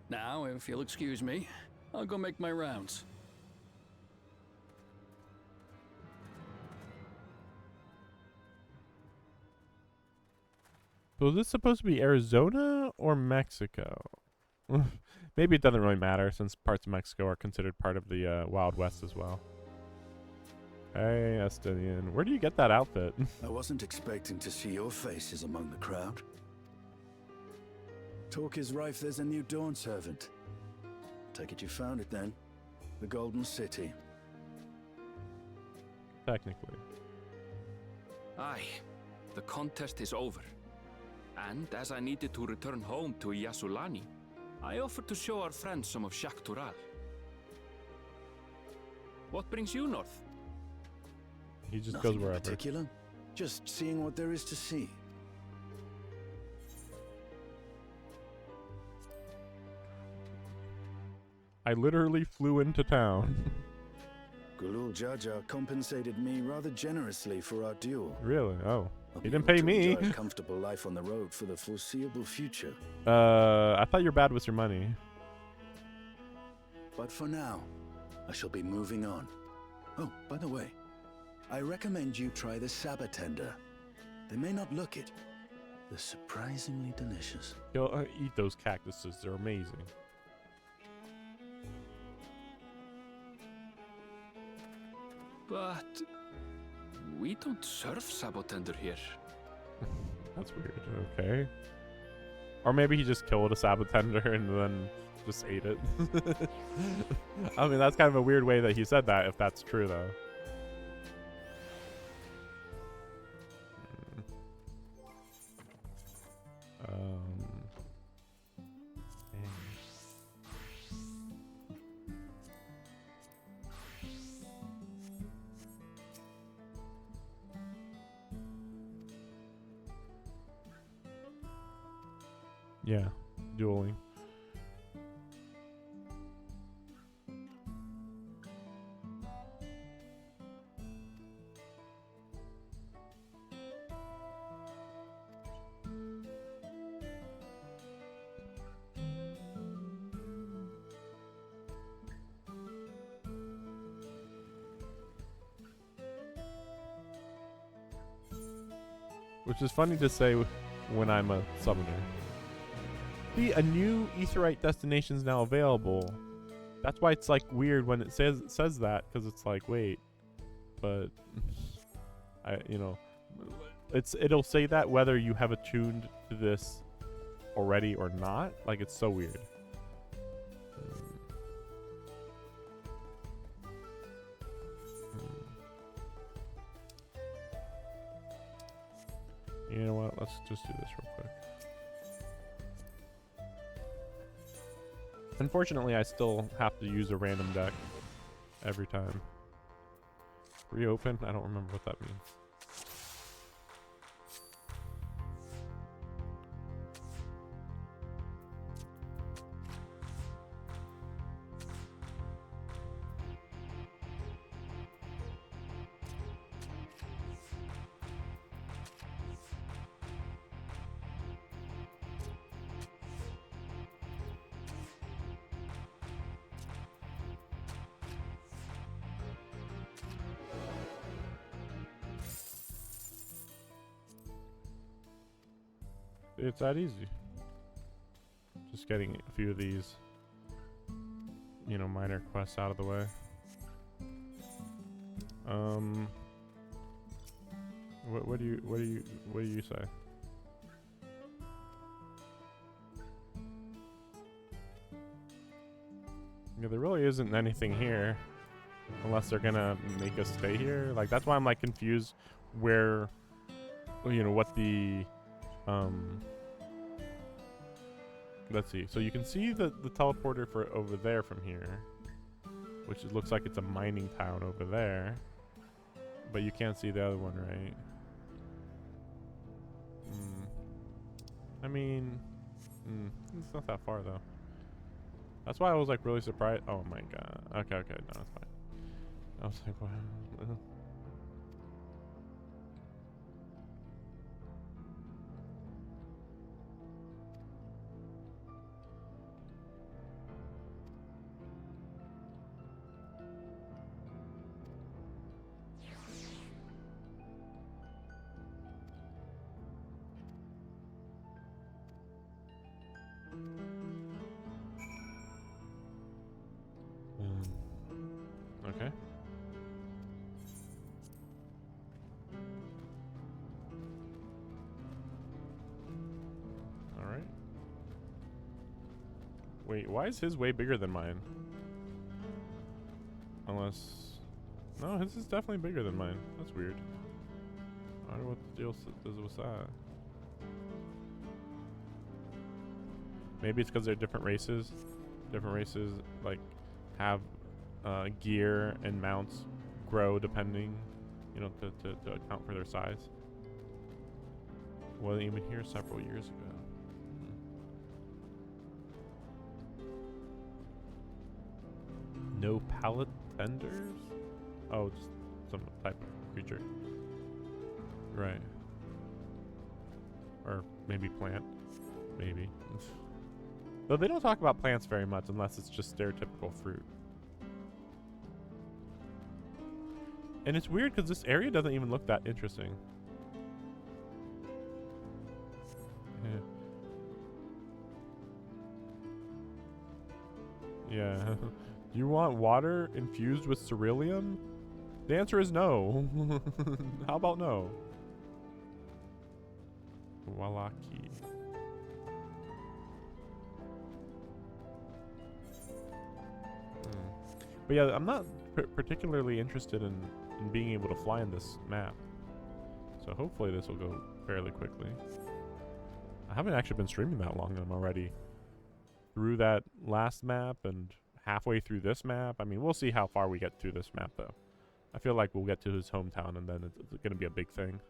Now, if you'll excuse me, I'll go make my rounds. So is this supposed to be Arizona or Mexico? Maybe it doesn't really matter since parts of Mexico are considered part of the Wild West as well. Hey, Stydian. Where do you get that outfit? I wasn't expecting to see your faces among the crowd. Talk is rife, there's a new Dawn servant. Take it you found it then. The Golden City. Technically. Aye, the contest is over. And as I needed to return home to Yasulani, I offered to show our friends some of Shaktural. What brings you north? He just Nothing goes wherever. in particular. Just seeing what there is to see. I literally flew into town. Gulul Jaja compensated me rather generously for our duel. Really? Oh. I'll He be didn't able pay to me. enjoy a comfortable life on the road for the foreseeable future. I thought your bad was your money. But for now, I shall be moving on. Oh, by the way, I recommend you try the Sabatender. They may not look it. They're surprisingly delicious. You'll eat those cactuses. They're amazing. But we don't serve Sabotender here. That's weird. Okay. Or maybe he just killed a Sabotender and then just ate it. I mean, that's kind of a weird way that he said that, if that's true, though. Dang. Yeah, dueling. Which is funny to say when I'm a summoner. See, a new Aetheryte destination is now available. That's why it's like weird when it says that, because it's like, wait, but it'll say that whether you have attuned to this already or not. Like, it's so weird. You know what? Let's just do this real quick. Unfortunately, I still have to use a random deck every time. Reopen? I don't remember what that means. It's that easy. Just getting a few of these, minor quests out of the way. What do you say? Yeah, there really isn't anything here, unless they're gonna make us stay here. Like, that's why I'm like confused where, what the let's see. So you can see the teleporter for over there from here, which it looks like it's a mining town over there, but you can't see the other one, right? I mean, it's not that far though. That's why I was like really surprised. Oh my god. Okay, no, that's fine. I was like, what? Okay. All right. Wait, why is his way bigger than mine? Unless, no, his is definitely bigger than mine. That's weird. I don't know what the deal is with that. Maybe it's because they're different races. Different races like have gear and mounts grow depending, to account for their size. Wasn't even here several years ago. No pallet tenders? Oh, just some type of creature. Right. Or maybe plant. Maybe. Though they don't talk about plants very much unless it's just stereotypical fruit. And it's weird because this area doesn't even look that interesting. Yeah. Do you want water infused with ceruleum? The answer is no. How about no? Wallaki. But yeah, I'm not particularly interested in being able to fly in this map. So hopefully this will go fairly quickly. I haven't actually been streaming that long and I'm already through that last map and halfway through this map. I mean, we'll see how far we get through this map though. I feel like we'll get to his hometown and then it's going to be a big thing.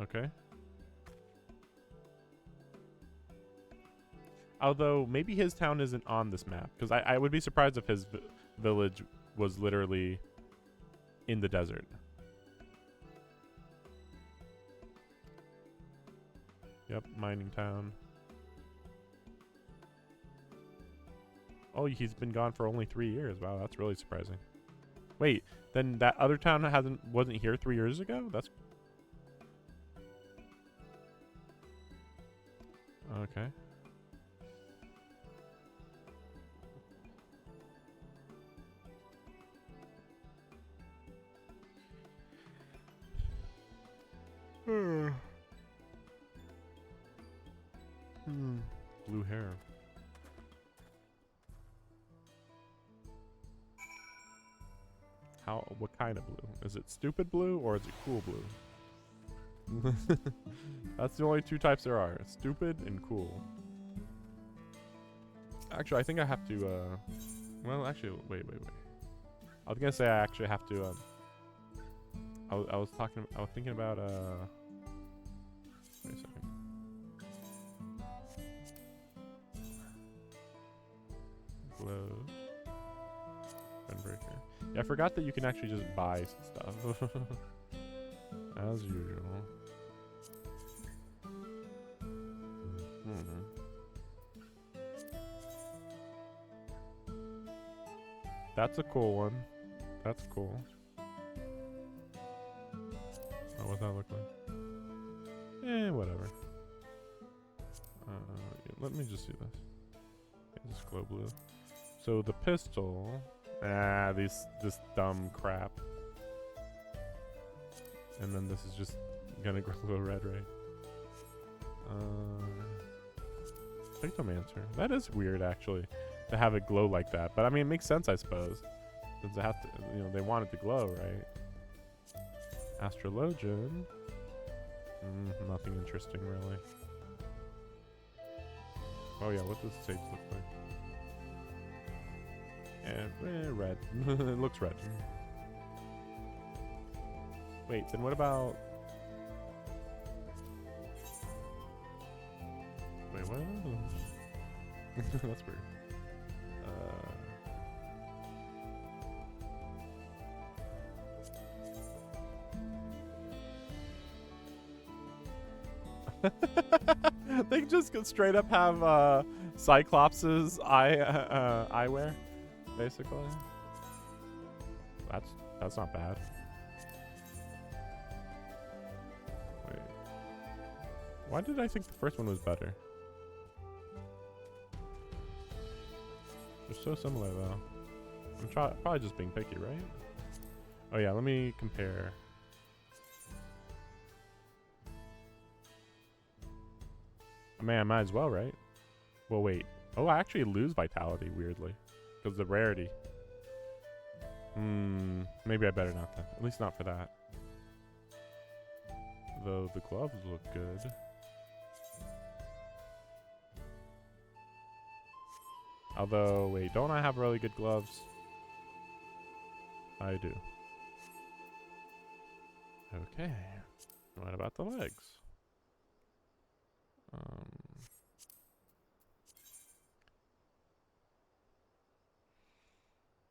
Okay. Although, maybe his town isn't on this map. Because I would be surprised if his village was literally in the desert. Yep, mining town. Oh, he's been gone for only 3 years. Wow, that's really surprising. Wait, then that other town wasn't here 3 years ago? That's okay. Blue hair. What kind of blue? Is it stupid blue or is it cool blue? That's the only two types there are. Stupid and cool. Actually, I think I have to, well, actually, wait. I was gonna say I actually have to, I was thinking about, wait a second. Gloves. Gunbreaker. Yeah, I forgot that you can actually just buy stuff. As usual. That's a cool one. That's cool. Oh, what's that look like? Eh, whatever. Yeah, let me just see this. Yeah, just glow blue. So the pistol. This dumb crap. And then this is just gonna glow red, right? Pictomancer. That is weird, actually, to have it glow like that. But I mean, it makes sense, I suppose, since it has to. You know, they want it to glow, right? Astrologian. Nothing interesting, really. Oh yeah, what does Sage look like? And red. It looks red. Wait, then what about? Wait, what? That's weird. They just straight up have Cyclops's eyewear, basically. That's not bad. Wait, why did I think the first one was better? They're so similar though. I'm probably just being picky, right? Oh yeah, let me compare. I mean, I might as well, right? Well, wait. Oh, I actually lose vitality, weirdly. Because of the rarity. Maybe I better not then. At least not for that. Though the gloves look good. Although, wait, don't I have really good gloves? I do. Okay. What about the legs?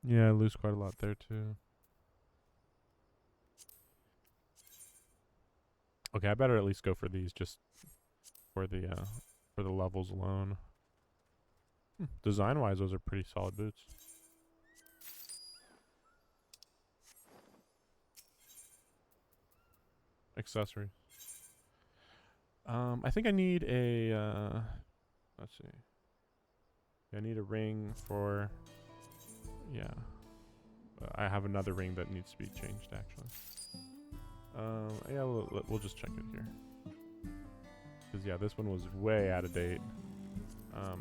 Yeah, I lose quite a lot there too. Okay, I better at least go for these just for the levels alone. Design-wise, those are pretty solid boots. Accessories. I think I need a let's see. I need a ring for, yeah. I have another ring that needs to be changed actually. Yeah, we'll just check it here. Cause yeah, this one was way out of date.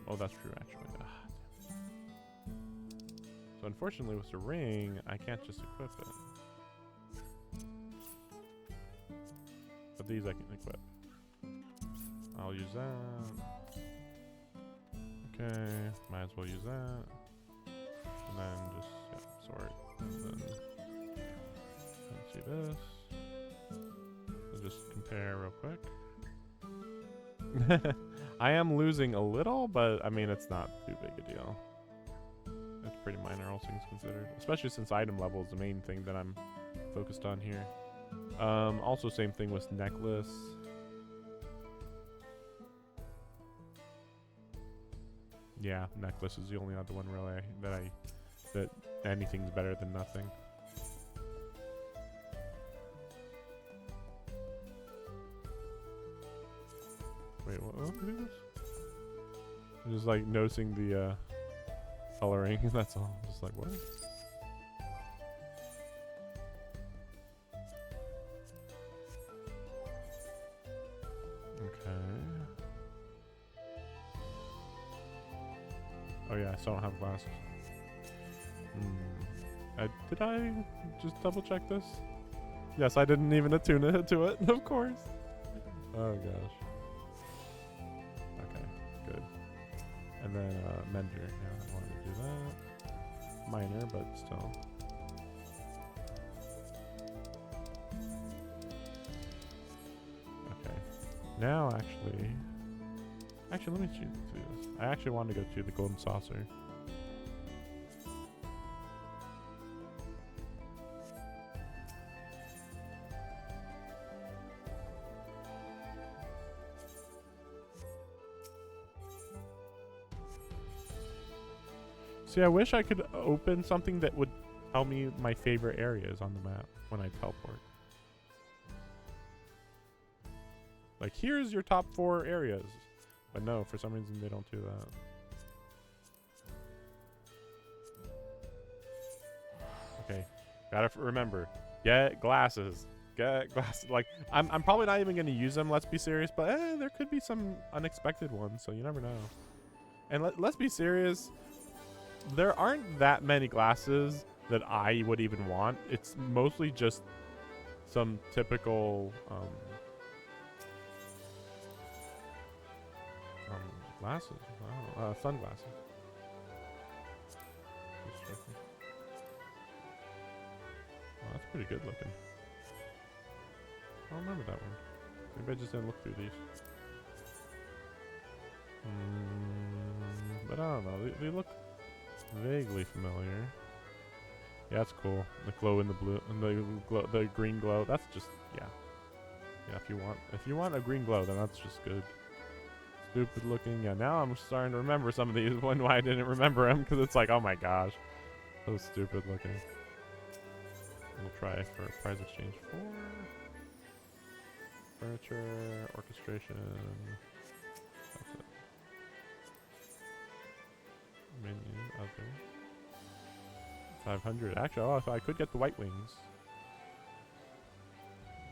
Oh, that's true actually. So unfortunately with the ring, I can't just equip it. But these I can equip. I'll use that. Okay, might as well use that. And then just, yeah, sort. And then, let's see this. We'll just compare real quick. I am losing a little, but I mean, it's not too big a deal. It's pretty minor, all things considered. Especially since item level is the main thing that I'm focused on here. Also same thing with necklace. Yeah, necklace is the only other one really that anything's better than nothing. let me do this. I'm just like noticing the coloring. That's all. Just like what? Okay. Oh yeah, I still don't have glasses. Did I just double check this? Yes, I didn't even attune it to it, of course. Oh gosh. Okay, good. And then Mender. Yeah, I wanted to do that. Minor, but still. Okay. Now actually, let me do this. I actually wanted to go to the Golden Saucer. See, I wish I could open something that would tell me my favorite areas on the map when I teleport. Like, here's your top 4 areas. But no, for some reason they don't do that. Okay, gotta remember, get glasses. Get glasses. Like, I'm probably not even gonna use them, let's be serious, but there could be some unexpected ones, so you never know. And let's be serious, there aren't that many glasses that I would even want. It's mostly just some typical glasses. Wow. Sunglasses. Oh, that's pretty good looking. I don't remember that one. Maybe I just didn't look through these. But I don't know. They look vaguely familiar. Yeah, that's cool. The glow in the blue and the green glow. That's just yeah. If you want a green glow, then that's just good. Stupid looking. Yeah, now I'm starting to remember some of these. Why I didn't remember them, because it's like, oh my gosh, so stupid looking. We'll try for prize exchange 4. Furniture, orchestration. That's it. Menu, other. 500. Actually, oh, so I could get the white wings.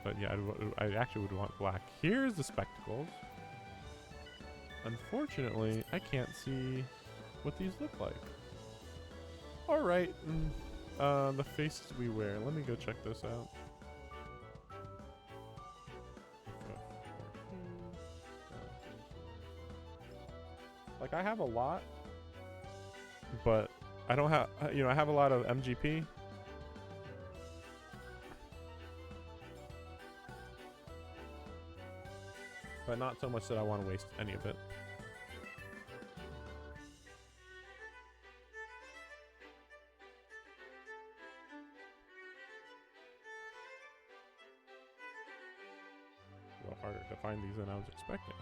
But yeah, I actually would want black. Here's the spectacles. Unfortunately, I can't see what these look like. Alright, the faces we wear. Let me go check this out. Like, I have a lot, but I don't have, I have a lot of MGP. But not so much that I want to waste any of it. A lot harder to find these than I was expecting.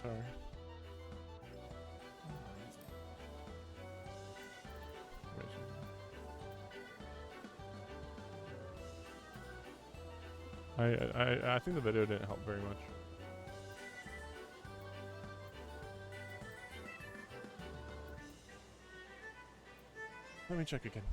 Sorry. I think the video didn't help very much. Let me check again.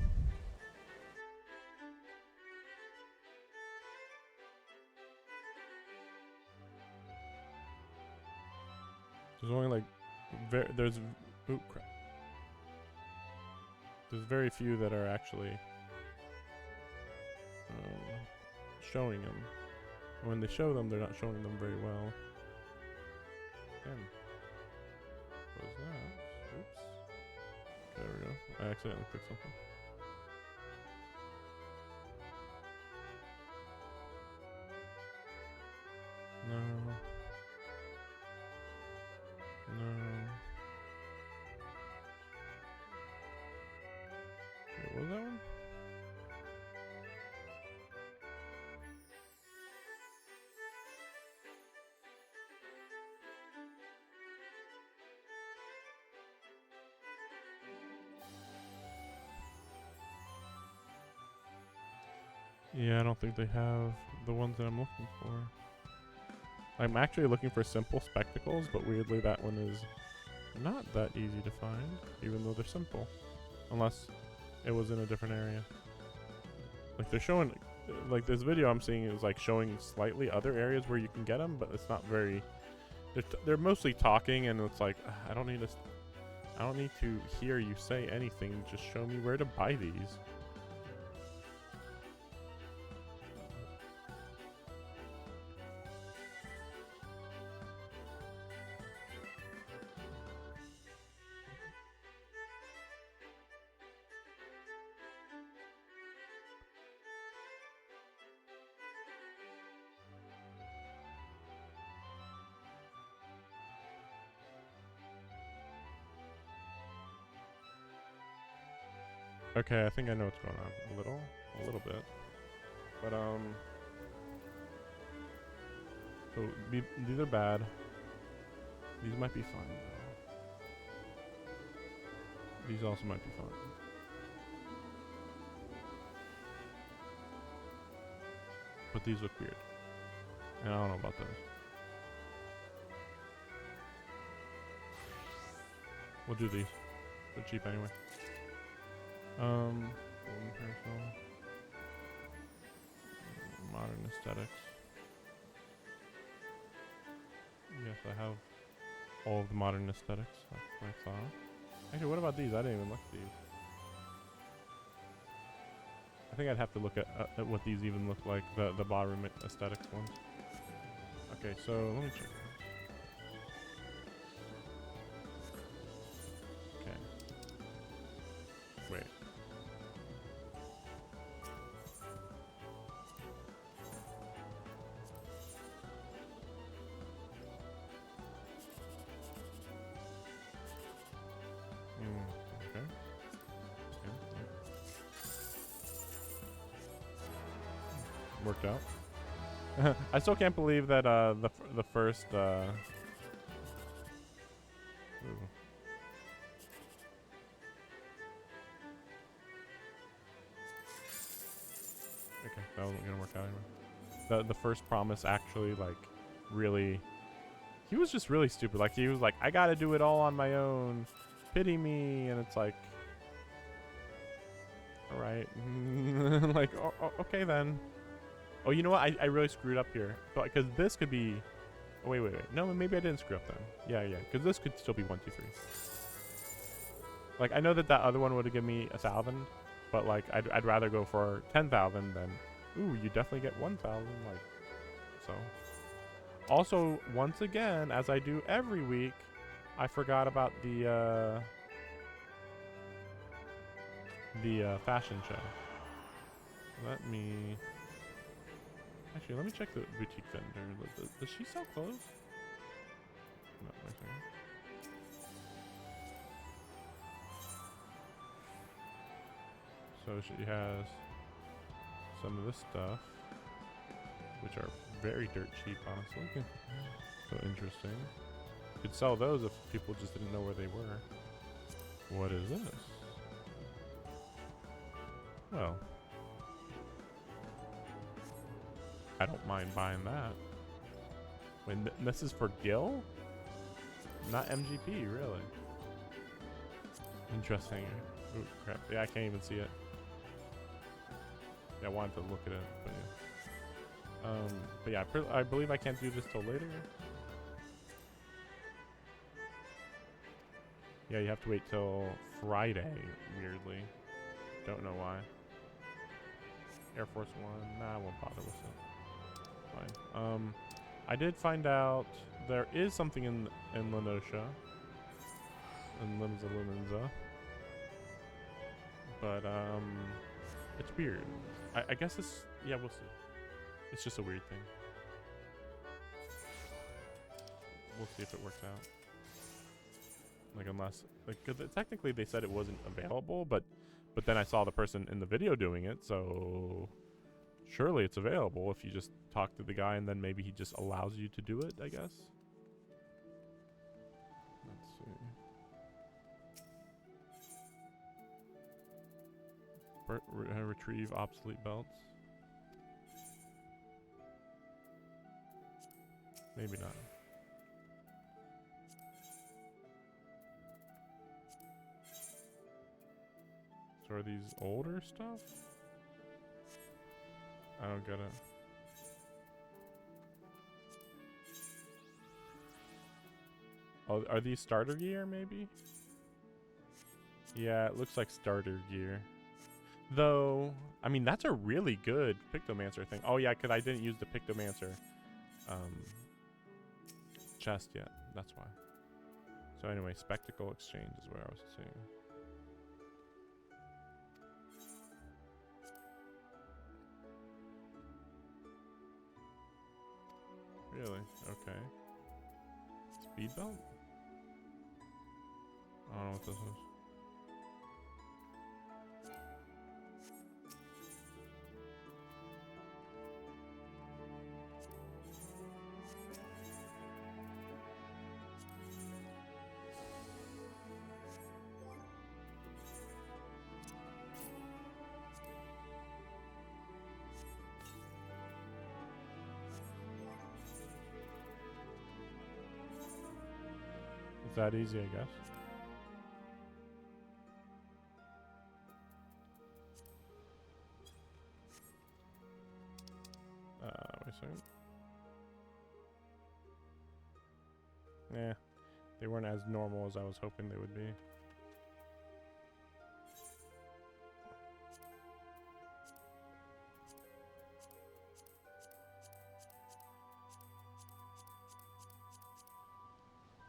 There's only like there's crap. There's very few that are actually showing them. When they show them, they're not showing them very well. Again. What was that? Oops. There we go. I accidentally clicked something. No. No. Wait, what was that one? Yeah, I don't think they have the ones that I'm looking for. I'm actually looking for simple spectacles, but weirdly that one is not that easy to find, even though they're simple. Unless it was in a different area. Like they're showing, like this video I'm seeing is like showing slightly other areas where you can get them, but it's not very, they're mostly talking, and it's like, I don't need to hear you say anything, just show me where to buy these. Okay, I think I know what's going on. A little bit. But, so, these are bad. These might be fun, though. These also might be fun. But these look weird. And I don't know about those. We'll do these. They're cheap anyway. Golden Parasol. Modern aesthetics. Yes, I have all of the modern aesthetics. That's what I thought. Actually, what about these? I didn't even look at these. I think I'd have to look at what these even look like, the ballroom aesthetics ones. Okay, so let me check. Okay. Wait. Okay. Worked out. I still can't believe that the first ooh. Okay, that wasn't gonna work out anyway. The first promise actually like really, he was just really stupid. Like he was like, I gotta do it all on my own. Pity me, and it's like, all right, like okay then. Oh, you know what? I really screwed up here. Because this could be... Oh, wait. No, maybe I didn't screw up then. Yeah. Because this could still be 1, 2, 3. Like, I know that other one would have given me 1,000. But, like, I'd rather go for 10,000 than... Ooh, you definitely get 1,000. Like, so... Also, once again, as I do every week, I forgot about the fashion show. Let me... Actually, let me check the boutique vendor. Does she sell clothes? No, wait a second. So she has some of this stuff, which are very dirt cheap, honestly. So interesting. Could sell those if people just didn't know where they were. What is this? Well, I don't mind buying that. Wait, this is for Gil? Not MGP, really. Interesting. Ooh, crap. Yeah, I can't even see it. Yeah, I wanted to look at it, but yeah. But yeah, I believe I can't do this till later. Yeah, you have to wait till Friday, weirdly. Don't know why. Air Force One. Nah, I won't bother with it. Fine. I did find out there is something in Lenosha. In Limza. But, it's weird. I guess it's, yeah, we'll see. It's just a weird thing. We'll see if it works out. Like, unless, like, 'cause technically they said it wasn't available, but then I saw the person in the video doing it, so surely it's available if you just talk to the guy and then maybe he just allows you to do it, I guess. Let's see. Retrieve obsolete belts. Maybe not. So are these older stuff? I don't get it. Oh, are these starter gear maybe? Yeah, it looks like starter gear. Though, I mean, that's a really good Pictomancer thing. Oh yeah, because I didn't use the Pictomancer chest yet. That's why. So anyway, Spectacle Exchange is where I was seeing. Really? Okay. Speed belt? I don't know what this is. It's that easy, I guess. Wait a second. Yeah, they weren't as normal as I was hoping they would be.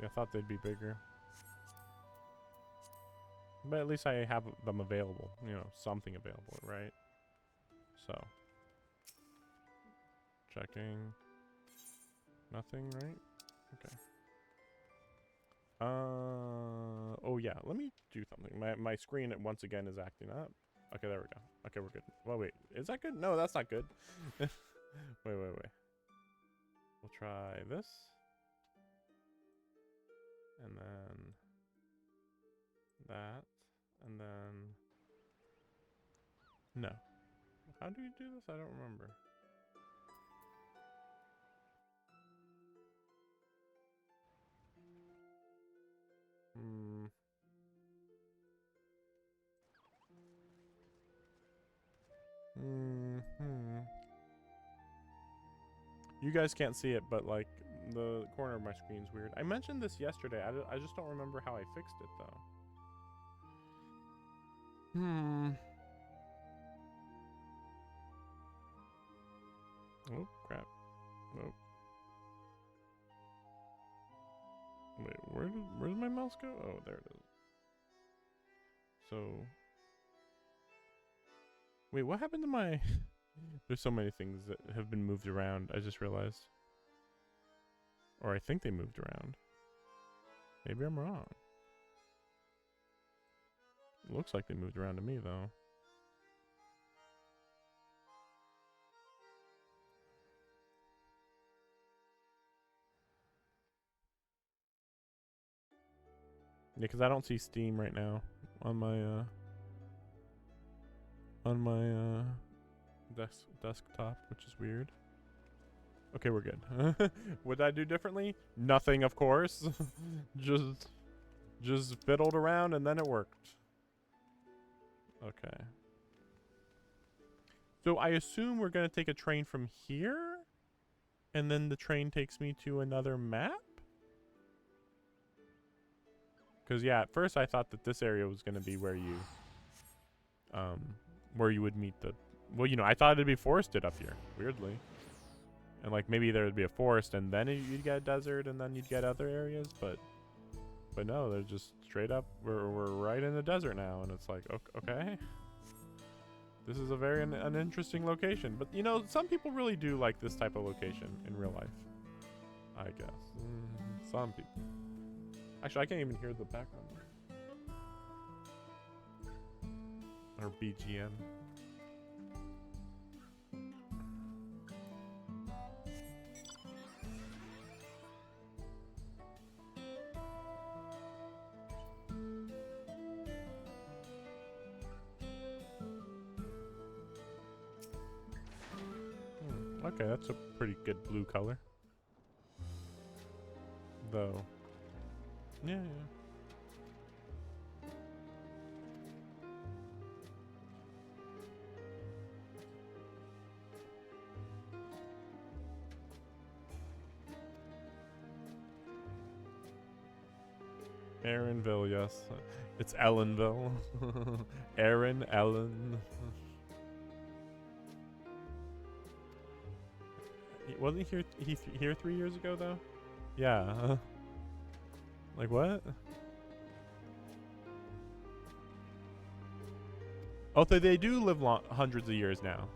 Yeah, I thought they'd be bigger. But at least I have them available. You know, something available, right? So. Checking. Nothing, right? Okay. Oh yeah, let me do something. My screen once again is acting up. Okay, there we go. Okay, we're good. Well, wait, is that good? No, that's not good. wait. We'll try this. And then that. And then no. How do you do this? I don't remember. You guys can't see it, but like the corner of my screen's weird. I mentioned this yesterday. I just don't remember how I fixed it though. Oh crap. Nope. Wait, where's my mouse go? Oh, there it is. So wait, what happened to my There's so many things that have been moved around, I just realized. Or I think they moved around. Maybe I'm wrong. Looks like they moved around to me though. Yeah, because I don't see Steam right now on my desktop, which is weird. Okay, we're good. What did I do differently? Nothing, of course. just fiddled around and then it worked. Okay. So I assume we're gonna take a train from here, and then the train takes me to another map? Because yeah, at first I thought that this area was gonna be where you would meet the, well, you know, I thought it'd be forested up here, weirdly. And like maybe there would be a forest and then you'd get a desert and then you'd get other areas, but no, they're just straight up, we're right in the desert now, and it's like, okay. This is a very an interesting location, but you know, some people really do like this type of location in real life, I guess. Some people. Actually, I can't even hear the background. Or BGM. Okay, that's a pretty good blue color. Though. Yeah. Aaronville, yes. It's Ellenville. Ellen. Wasn't he here 3 years ago though? Yeah. Like what? Oh, they do live hundreds of years now.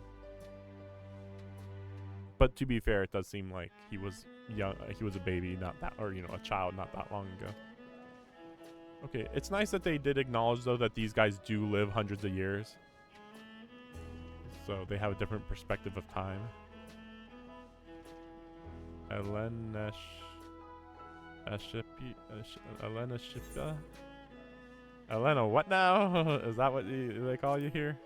But to be fair, it does seem like he was young. He was a baby, not that, or you know, a child, not that long ago. Okay, it's nice that they did acknowledge though that these guys do live hundreds of years, so they have a different perspective of time. Elena Shipa? Elena, what now? Is that what they call you here?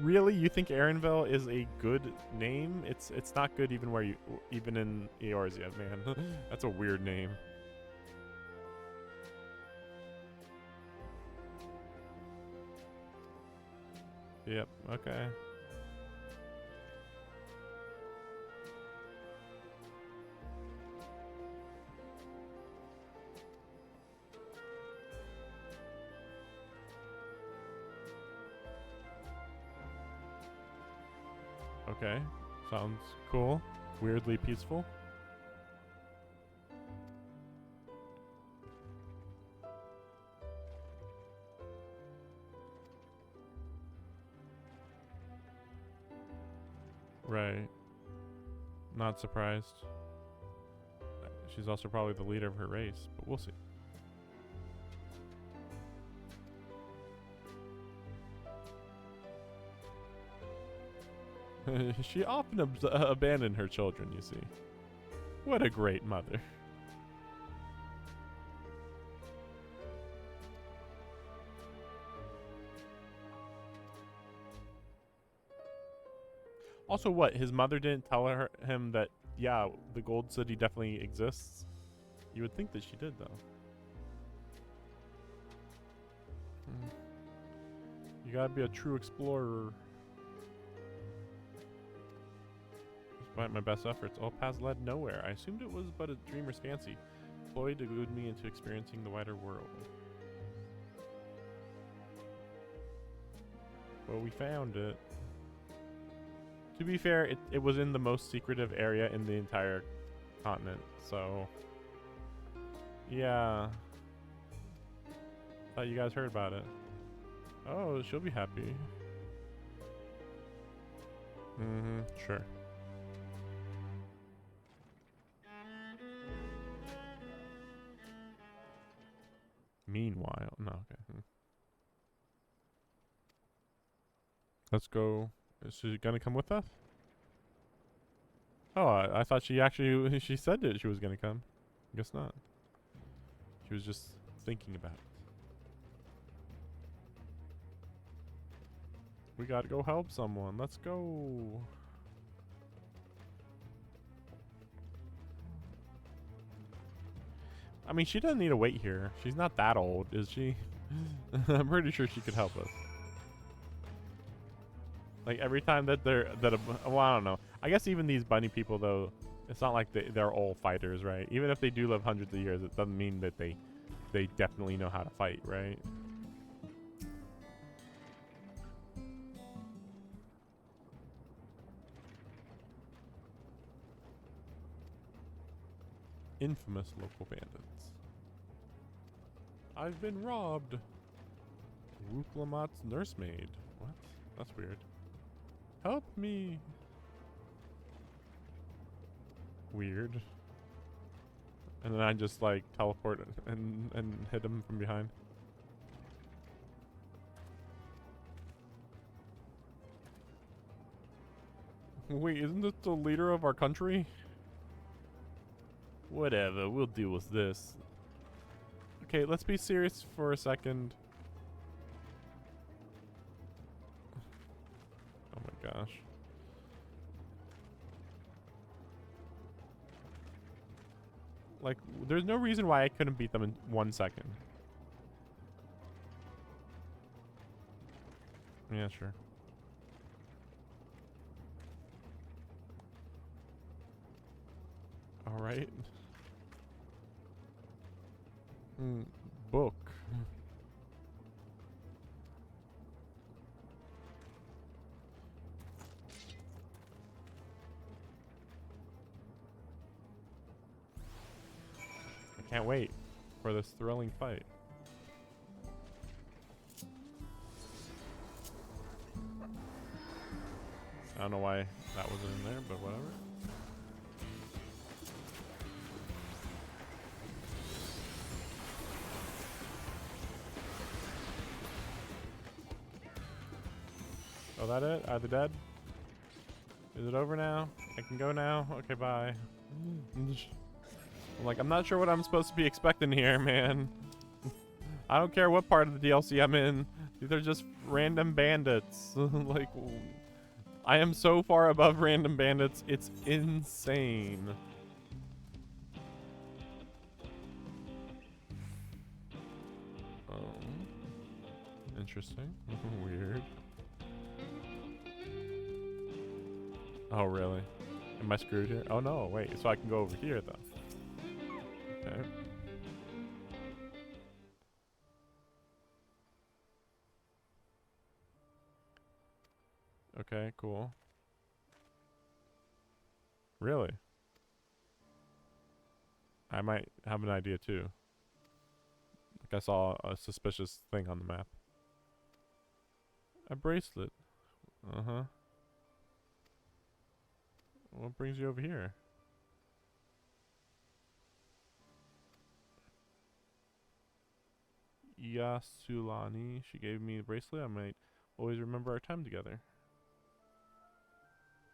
Really, you think Aaronville is a good name? It's not good even even in Eorzea, man. That's a weird name. Yep, okay. Okay, sounds cool. Weirdly peaceful. Right. Not surprised. She's also probably the leader of her race, but we'll see. She often abandoned her children, you see. What a great mother. Also, what? His mother didn't tell him that, yeah, the Gold City definitely exists? You would think that she did, though. You gotta be a true explorer. Despite my best efforts, all paths led nowhere. I assumed it was but a dreamer's fancy, employed to goad me into experiencing the wider world. Well, we found it. To be fair, it was in the most secretive area in the entire continent, so... Yeah. Thought you guys heard about it. Oh, she'll be happy. Mm-hmm, sure. Meanwhile, no, okay. Let's go. Is she gonna come with us? Oh, I thought she said that she was gonna come. Guess not. She was just thinking about it. We gotta go help someone. Let's go. I mean, she doesn't need to wait here. She's not that old, is she? I'm pretty sure she could help us. Like every time that well, I don't know. I guess even these bunny people though, it's not like they're all fighters, right? Even if they do live hundreds of years, it doesn't mean that they definitely know how to fight, right? Infamous local bandits. I've been robbed. Wuklamat's nursemaid. What? That's weird. Help me. Weird. And then I just like teleport and hit him from behind. Wait, isn't this the leader of our country? Whatever, we'll deal with this. Okay, let's be serious for a second. Oh my gosh. Like, there's no reason why I couldn't beat them in 1 second. Yeah, sure. All right. Book. I can't wait for this thrilling fight. I don't know why that wasn't in there, but whatever. Oh, that it? Are they dead? Is it over now? I can go now? Okay, bye. I'm like, I'm not sure what I'm supposed to be expecting here, man. I don't care what part of the DLC I'm in. These are just random bandits. Like, I am so far above random bandits. It's insane. Interesting. Weird. Oh, really? Am I screwed here? Oh, no. Wait. So I can go over here, though. Okay. Okay, cool. Really? I might have an idea, too. Like I saw a suspicious thing on the map. A bracelet. Uh-huh. What brings you over here? Yasulani. She gave me the bracelet. I might always remember our time together.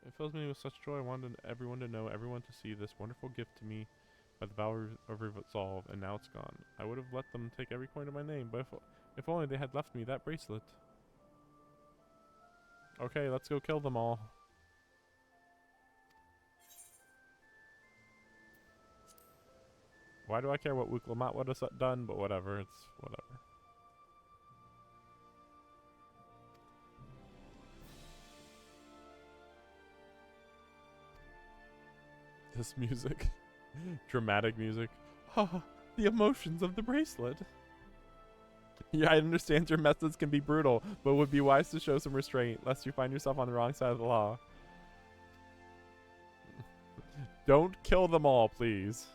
It fills me with such joy. I wanted everyone to know, everyone to see this wonderful gift to me by the power of Resolve, and now it's gone. I would have let them take every coin of my name, but if only they had left me that bracelet. Okay, let's go kill them all. Why do I care what Wuklamat would have done? But whatever, it's whatever. This music. Dramatic music. Ah, the emotions of the bracelet. Yeah, I understand your methods can be brutal, but it would be wise to show some restraint, lest you find yourself on the wrong side of the law. Don't kill them all, please.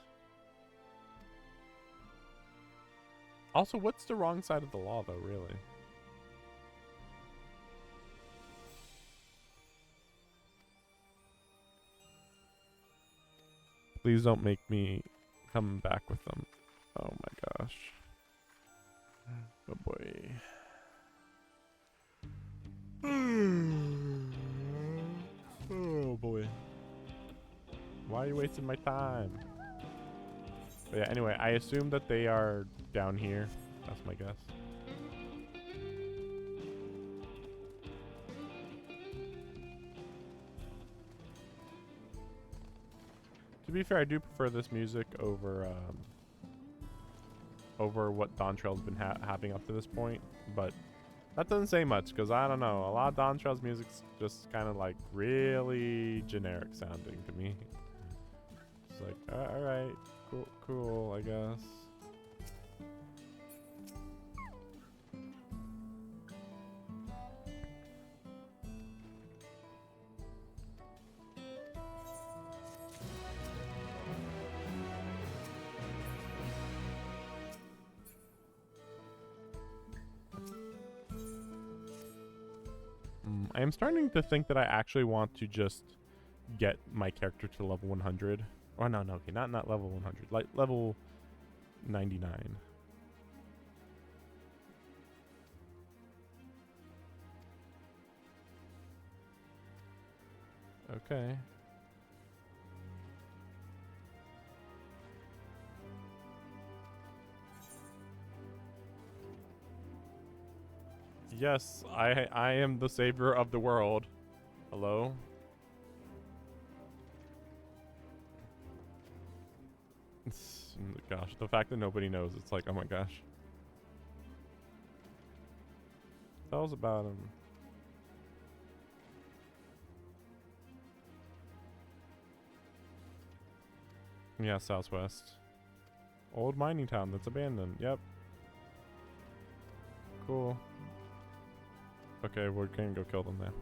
Also, what's the wrong side of the law, though, really? Please don't make me come back with them. Oh my gosh. Oh boy. Oh boy. Why are you wasting my time? But yeah, anyway, I assume that they are down here. That's my guess. be fair, I do prefer this music over over what Dawntrail's been having up to this point, but that doesn't say much because I don't know. A lot of Dawntrail's music's just kind of like really generic sounding to me. It's like, all right, cool, I guess. I am starting to think that I actually want to just get my character to level 100. Oh, no, okay, not level 100, like level 99. Okay. Yes, I am the savior of the world. Hello? Gosh, the fact that nobody knows, it's like, oh my gosh. Tell us about him. Yeah, southwest. Old mining town that's abandoned. Yep. Cool. Okay, we're gonna go kill them now.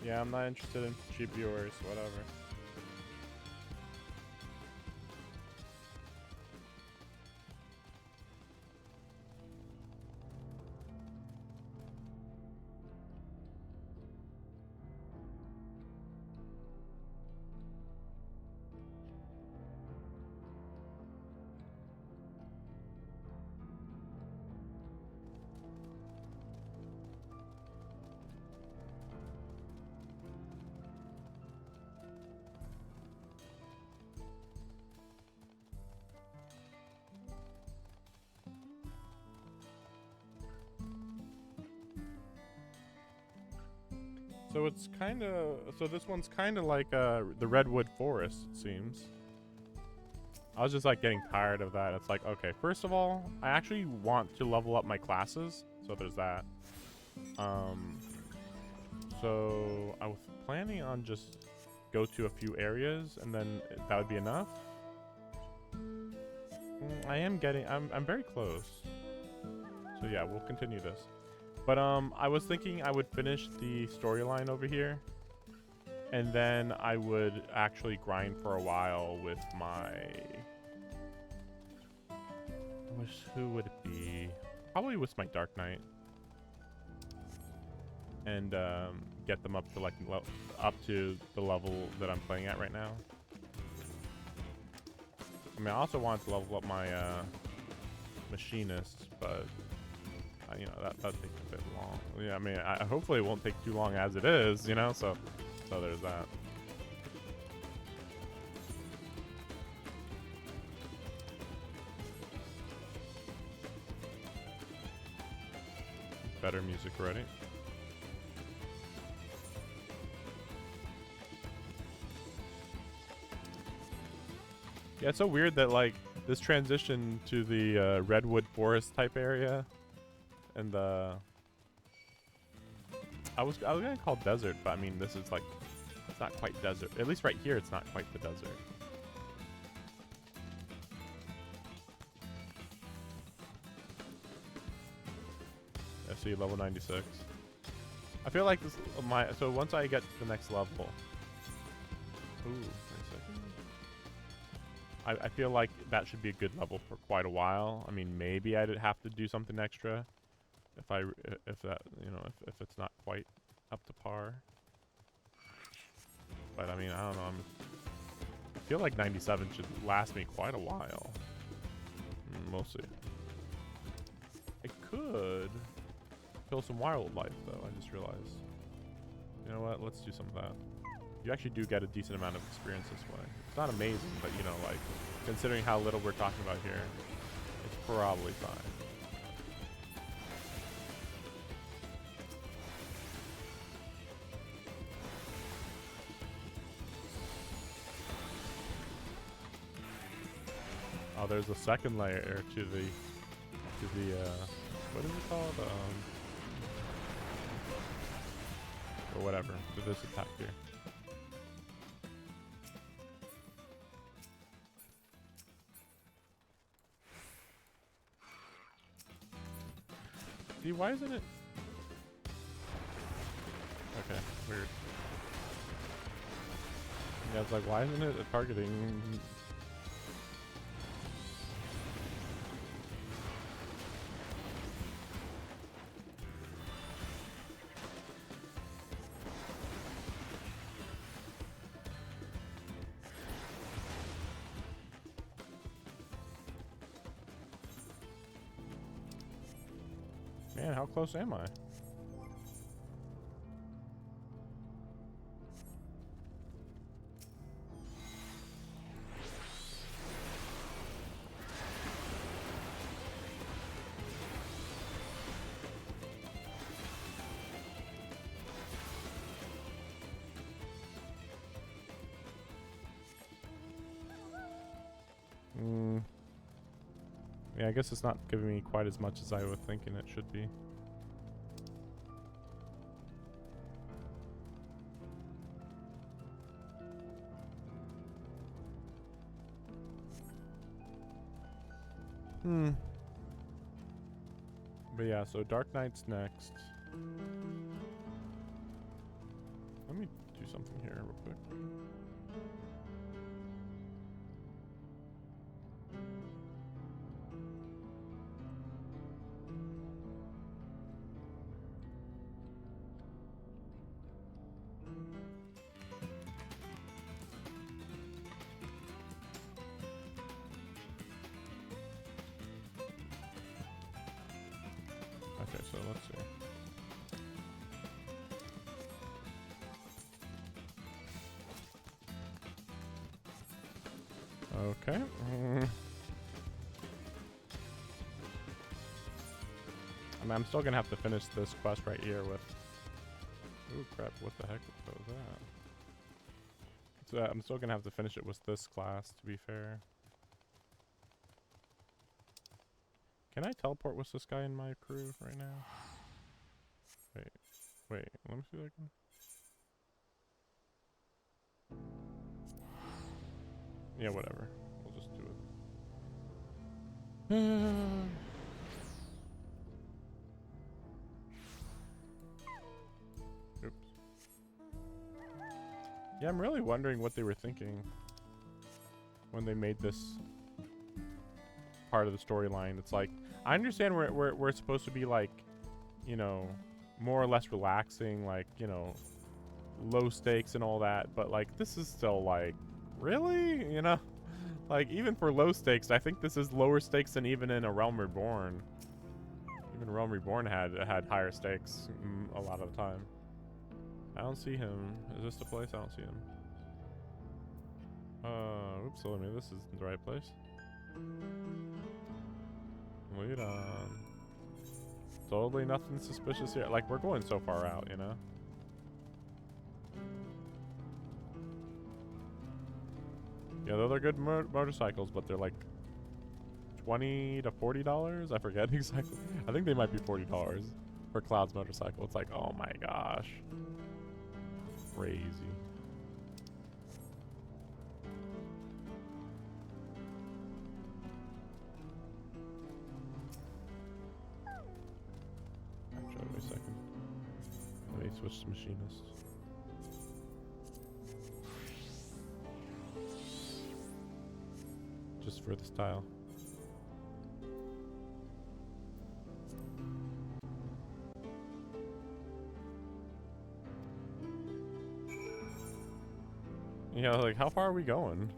Yeah, I'm not interested in cheap viewers, whatever. So it's kind of, so this one's kind of like the Redwood Forest, it seems. I was just like getting tired of that. It's like, okay, first of all, I actually want to level up my classes, so there's that. So I was planning on just go to a few areas and then that would be enough. I'm very close. So yeah, we'll continue this. But I was thinking I would finish the storyline over here, and then I would actually grind for a while with my. Who would it be? Probably with my Dark Knight, and get them up to like up to the level that I'm playing at right now. I mean, I also wanted to level up my machinist, but. You know, that takes a bit long. Yeah, I mean, hopefully it won't take too long as it is, you know, so there's that. Better music already. Yeah, it's so weird that, like, this transition to the Redwood Forest type area. And I was gonna call desert, but I mean this is like it's not quite desert. At least right here, it's not quite the desert. I see level 96. I feel like this so once I get to the next level. Ooh, wait a second. I feel like that should be a good level for quite a while. I mean, maybe I'd have to do something extra. If that, you know, if it's not quite up to par. But I mean, I don't know. I feel like 97 should last me quite a while. We'll see. I could kill some wildlife though, I just realized. You know what, let's do some of that. You actually do get a decent amount of experience this way. It's not amazing, but you know, like, considering how little we're talking about here, it's probably fine. Oh, there's a second layer to the what is it called? Or whatever, to this attack here. See, why isn't it? Okay, weird. Yeah, it's like, why isn't it targeting? Man, how close am I? Yeah, I guess it's not giving me quite as much as I was thinking it should be. But yeah, so Dark Knight's next. Let me something here real quick. Okay, so let's see. Okay. I mean, I'm still gonna have to finish this quest right here with. Ooh, crap! What the heck was that? So I'm still gonna have to finish it with this class, to be fair. Can I teleport with this guy in my crew right now? Wait. Let me see if I can. Yeah, whatever. We'll just do it. Oops. Yeah, I'm really wondering what they were thinking when they made this part of the storyline. It's like, I understand we're supposed to be like, you know, more or less relaxing, like, you know, low stakes and all that, but like this is still like, really, you know, like even for low stakes, I think this is lower stakes than even in A Realm Reborn. Even Realm Reborn had higher stakes a lot of the time. I don't see him. Is this the place? I don't see him. Oops, so maybe this is the right place. Lead on. Totally nothing suspicious here. Like, we're going so far out, you know? Yeah, they're good motorcycles, but they're like $20 to $40. I forget exactly. I think they might be $40 for Cloud's motorcycle. It's like, oh my gosh. Crazy. Actually, wait a second. Let me switch to machinist. Just for the style. Yeah, like how far are we going?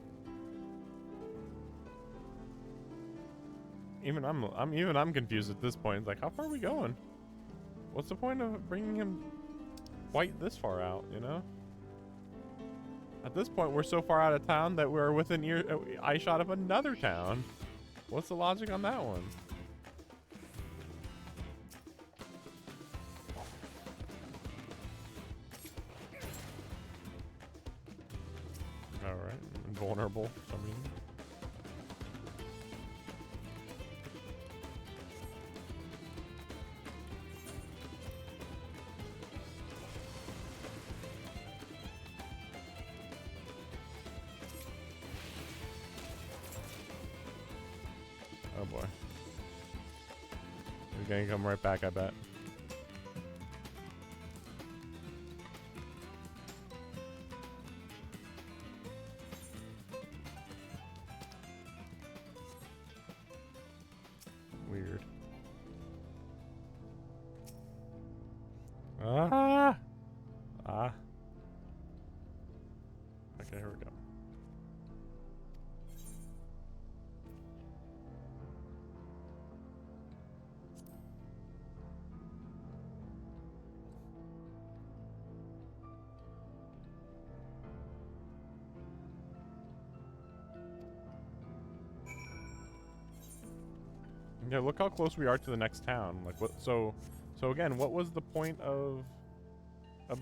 Even I'm confused at this point. It's like, how far are we going? What's the point of bringing him quite this far out, you know? At this point, we're so far out of town that we're within eye shot of another town. What's the logic on that one? Alright, invulnerable for some reason. Oh boy. He's gonna come right back, I bet. Weird. Ah! Ah. Okay, here we go. Yeah, look how close we are to the next town. Like, what? So again, what was the point of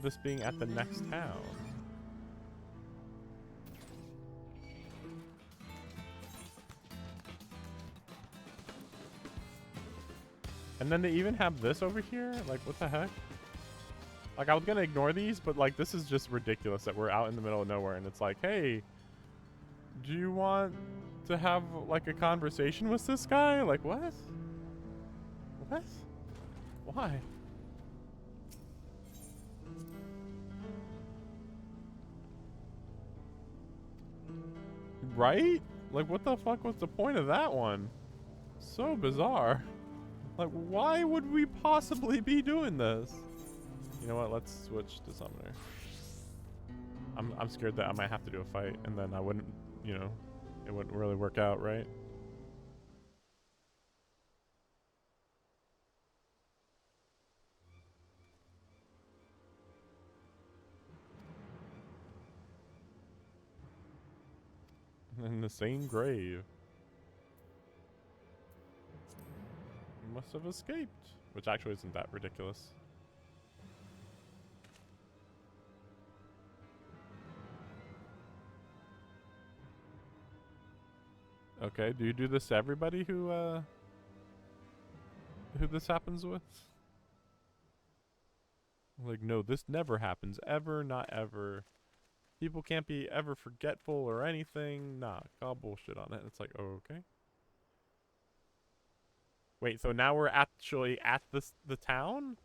this being at the next town? And then they even have this over here? Like, what the heck? Like, I was gonna ignore these, but like, this is just ridiculous that we're out in the middle of nowhere and it's like, hey, do you want to have like a conversation with this guy? Like, what? What? Why? Right? Like, what the fuck was the point of that one? So bizarre. Like, why would we possibly be doing this? You know what? Let's switch to Summoner. I'm scared that I might have to do a fight, and then I wouldn't, you know, it wouldn't really work out, right? In the same grave. You must have escaped. Which actually isn't that ridiculous. Okay, do you do this to everybody who this happens with? Like, no, this never happens. Ever, not ever. People can't be ever forgetful or anything. Nah, call bullshit on it. It's like, oh, okay. Wait, so now we're actually at the town?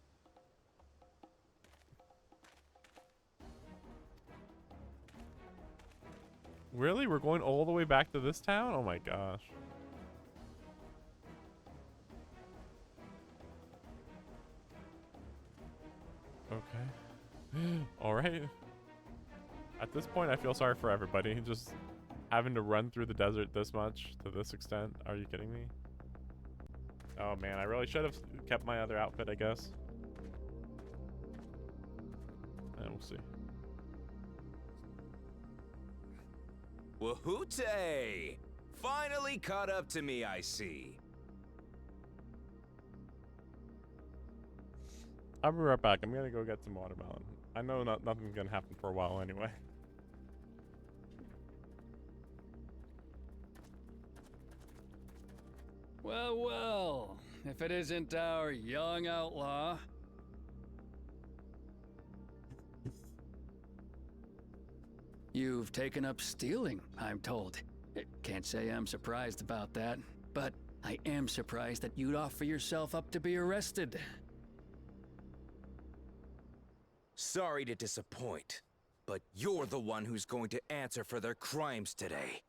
Really? We're going all the way back to this town? Oh my gosh. Okay. Alright. At this point, I feel sorry for everybody. Just having to run through the desert this much, to this extent. Are you kidding me? Oh man, I really should have kept my other outfit, I guess. And we'll see. Wahoote! Finally caught up to me, I see. I'll be right back. I'm gonna go get some watermelon. I know nothing's gonna happen for a while anyway. Well, well, if it isn't our young outlaw. You've taken up stealing, I'm told. Can't say I'm surprised about that, but I am surprised that you'd offer yourself up to be arrested. Sorry to disappoint, but you're the one who's going to answer for their crimes today.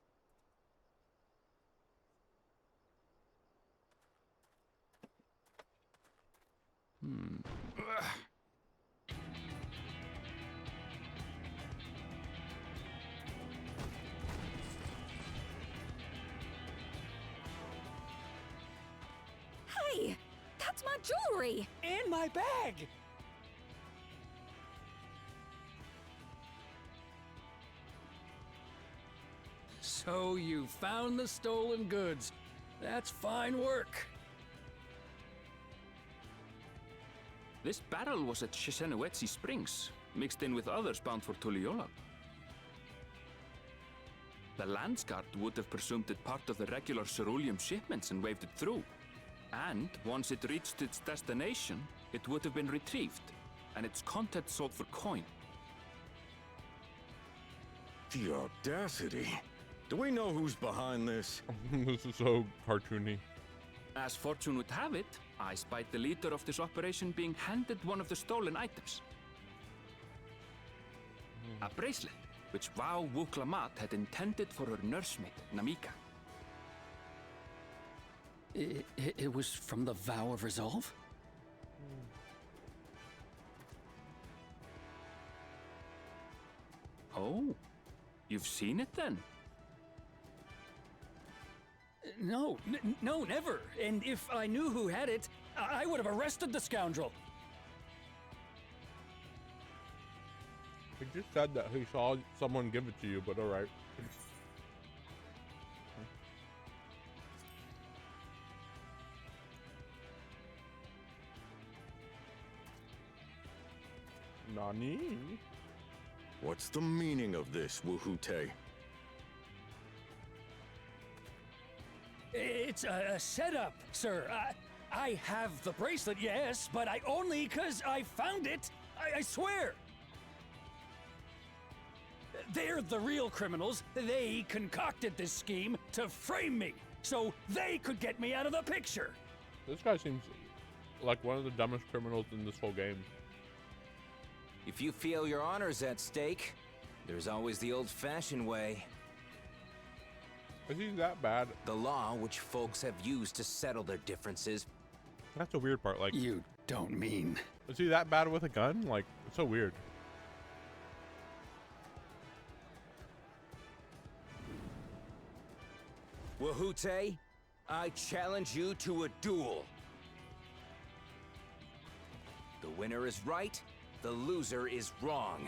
Hey, that's my jewelry! And my bag! So you found the stolen goods. That's fine work. This barrel was at Shishenowetsi Springs, mixed in with others bound for Tuliyola. The Landsguard would have presumed it part of the regular ceruleum shipments and waved it through. And once it reached its destination, it would have been retrieved, and its contents sold for coin. The audacity. Do we know who's behind this? This is so cartoony. As fortune would have it, I spied the leader of this operation being handed one of the stolen items. A bracelet, which Vau Wuklamat had intended for her nursemaid, Namika. It was from the Vow of Resolve? Oh, you've seen it then? No, no, never. And if I knew who had it, I would have arrested the scoundrel. He just said that he saw someone give it to you, but alright. Nani? What's the meaning of this, Wahoote? It's a setup, sir. I have the bracelet, yes, but I only 'cause I found it. I swear. They're the real criminals. They concocted this scheme to frame me, so they could get me out of the picture. This guy seems like one of the dumbest criminals in this whole game. If you feel your honor's at stake, there's always the old-fashioned way. Is he that bad? The law which folks have used to settle their differences. That's the weird part. Like, you don't mean. Is he that bad with a gun? Like, it's so weird. Wahute, I challenge you to a duel. The winner is right, the loser is wrong.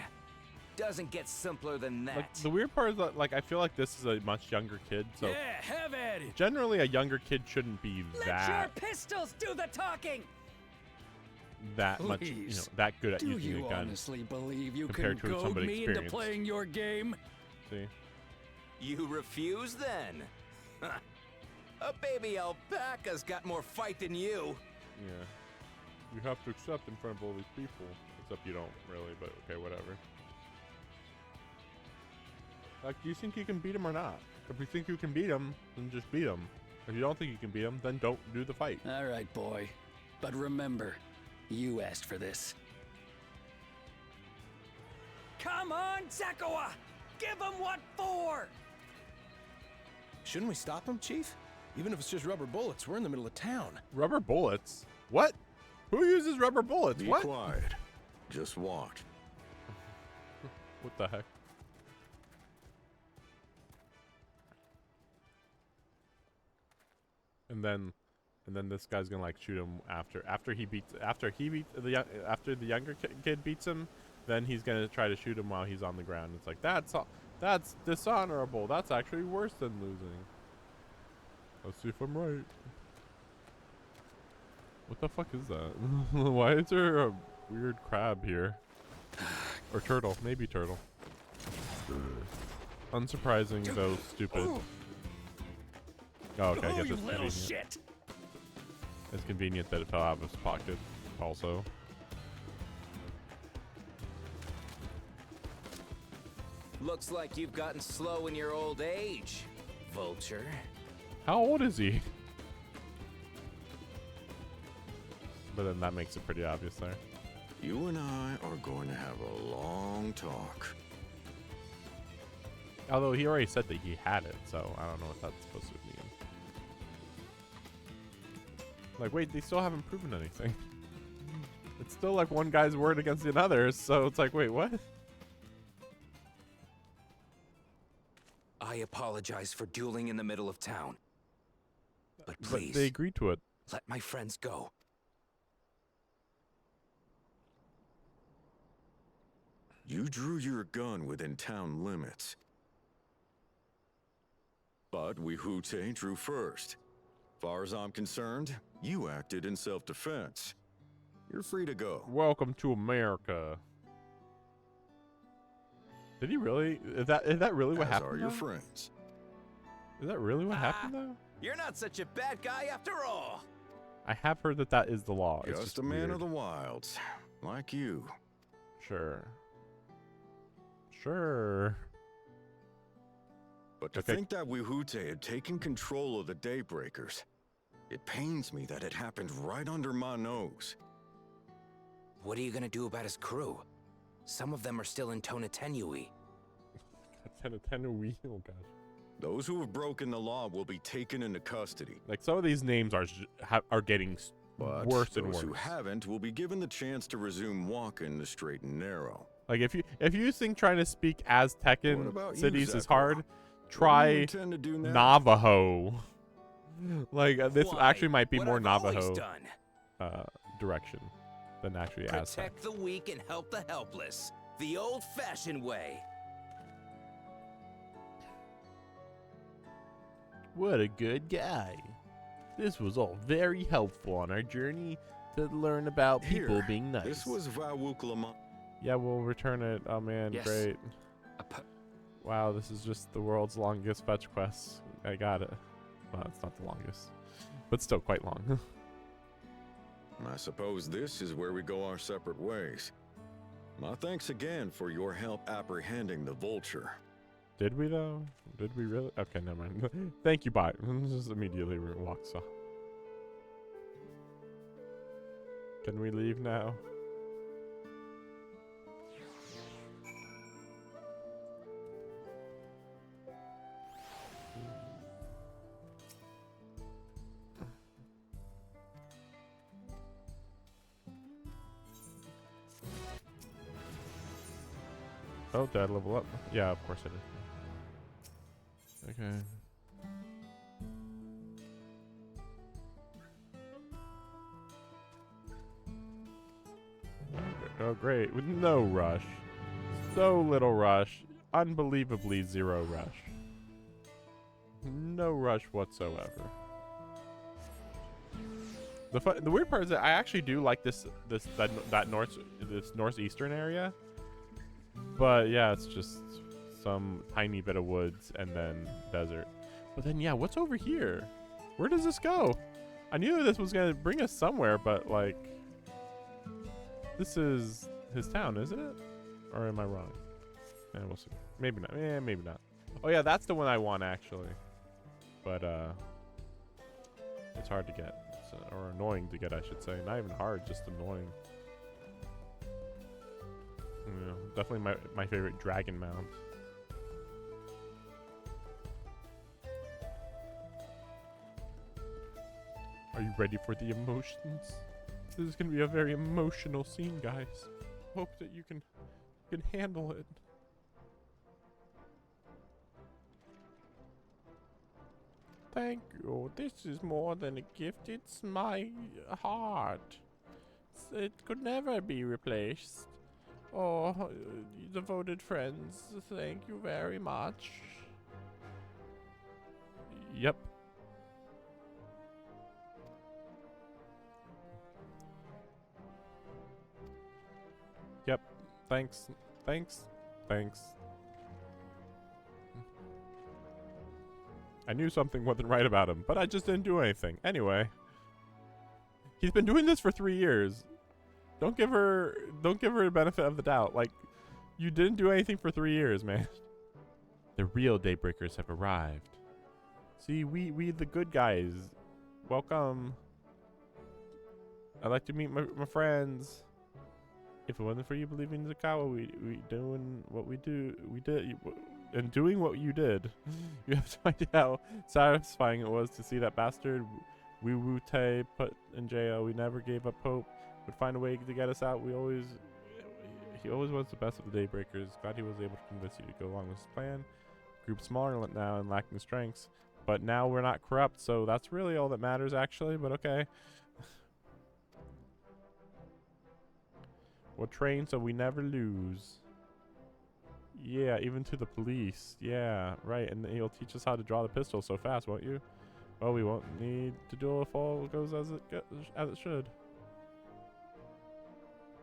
Doesn't get simpler than that. Like, the weird part is that, like, I feel like this is a much younger kid, so Yeah, have at it. generally a younger kid shouldn't be Let that your pistols do the talking. much, you know, that good at Do using you a gun honestly believe you compared can to goad somebody me into experienced. playing your game? See? You refuse then? A baby alpaca's got more fight than you. Yeah. You have to accept in front of all these people. Except you don't really, but okay, whatever. Like, do you think you can beat him or not? If you think you can beat him, then just beat him. If you don't think you can beat him, then don't do the fight. All right, boy. But remember, you asked for this. Come on, Zakawa! Give him what for! Shouldn't we stop him, Chief? Even if it's just rubber bullets, we're in the middle of town. Rubber bullets? What? Who uses rubber bullets? Be What? quiet. Just watch. What the heck? And then this guy's gonna like shoot him after the younger kid beats him. Then he's gonna try to shoot him while he's on the ground. It's like that's dishonorable. That's actually worse than losing. Let's see if I'm right. What the fuck is that? Why is there a weird crab here? Or turtle, maybe turtle. Unsurprising though stupid. Oh, okay, I guess it's convenient. Shit. It's convenient that it fell out of his pocket, also. Looks like you've gotten slow in your old age, Vulture. How old is he? But then that makes it pretty obvious there. You and I are going to have a long talk. Although he already said that he had it, so I don't know what that's supposed to mean. Like, wait, they still haven't proven anything. It's still like one guy's word against another, so it's like, wait, what? I apologize for dueling in the middle of town. But please, But they agreed to it. let my friends go. You drew your gun within town limits. But Wihute drew first. Far as I'm concerned, you acted in self-defense. You're free to go. Welcome to America. Did he really? Is that really what As happened? are your though? friends. Is that really what happened though? You're not such a bad guy after all. I have heard that is the law. It's Just just a man weird. of the wilds, like you. Sure. Sure. But to think that Wihute had taken control of the Daybreakers, it pains me that it happened right under my nose. What are you gonna do about his crew? Some of them are still in Tonatenui. Tonatenui, oh gosh. Those who have broken the law will be taken into custody. Like, some of these names are getting But worse and those worse. who haven't will be given the chance to resume walking the straight and narrow. Like, if you think trying to speak Aztecan What about you, cities is Zakawa? hard, What do you try intend to do now? Navajo. Like, this Why? actually might be What more I've always Navajo done. direction than actually Aztec. Protect the weak and help the helpless. The old-fashioned way. What a good guy. This was all very helpful on our journey to learn about people Here, being nice. This was Vauwuklama. Yeah, we'll return it. Oh man, Yes. great. Wow, this is just the world's longest fetch quest. I got it. Well, it's not the longest, but still quite long. I suppose this is where we go our separate ways. My thanks again for your help apprehending the vulture. Did we though? Did we really? Okay, never mind. Thank you, bye. Just immediately walks off. Can we leave now? Oh, did I level up? Yeah, of course I did. Okay. Oh, great. With no rush. So little rush. Unbelievably zero rush. No rush whatsoever. The weird part is that I actually do like this northeastern area. But yeah, it's just some tiny bit of woods and then desert. But then yeah, what's over here? Where does this go? I knew this was gonna bring us somewhere, but like, this is his town, isn't it? Or am I wrong? And we'll see. Maybe not. Maybe not. Oh yeah, that's the one I want actually. But it's hard to get. Or annoying to get, I should say. Not even hard, just annoying. Yeah, definitely my favorite dragon mount. Are you ready for the emotions? This is gonna be a very emotional scene, guys. Hope that you can handle it. Thank you. This is more than a gift. It's my heart. It could never be replaced. Oh, devoted friends, thank you very much. Yep. Yep. Thanks. Thanks. Thanks. I knew something wasn't right about him, but I just didn't do anything. Anyway. He's been doing this for 3 years. Don't give her the benefit of the doubt. Like, you didn't do anything for 3 years, man. The real Daybreakers have arrived. See, we the good guys. Welcome. I'd like to meet my friends. If it wasn't for you believing in Zakawa, we doing what we did. And doing what you did, you have to find out how satisfying it was to see that bastard Wu-Wu-Tay put in jail. We never gave up hope. Would find a way to get us out. He always was the best of the Daybreakers. Glad he was able to convince you to go along with his plan. Group smaller now and lacking strengths. But now we're not corrupt, so that's really all that matters actually, but okay. We'll train so we never lose. Yeah, even to the police. Yeah, right. And he'll teach us how to draw the pistol so fast, won't you? Well, we won't need to duel if all goes as it should.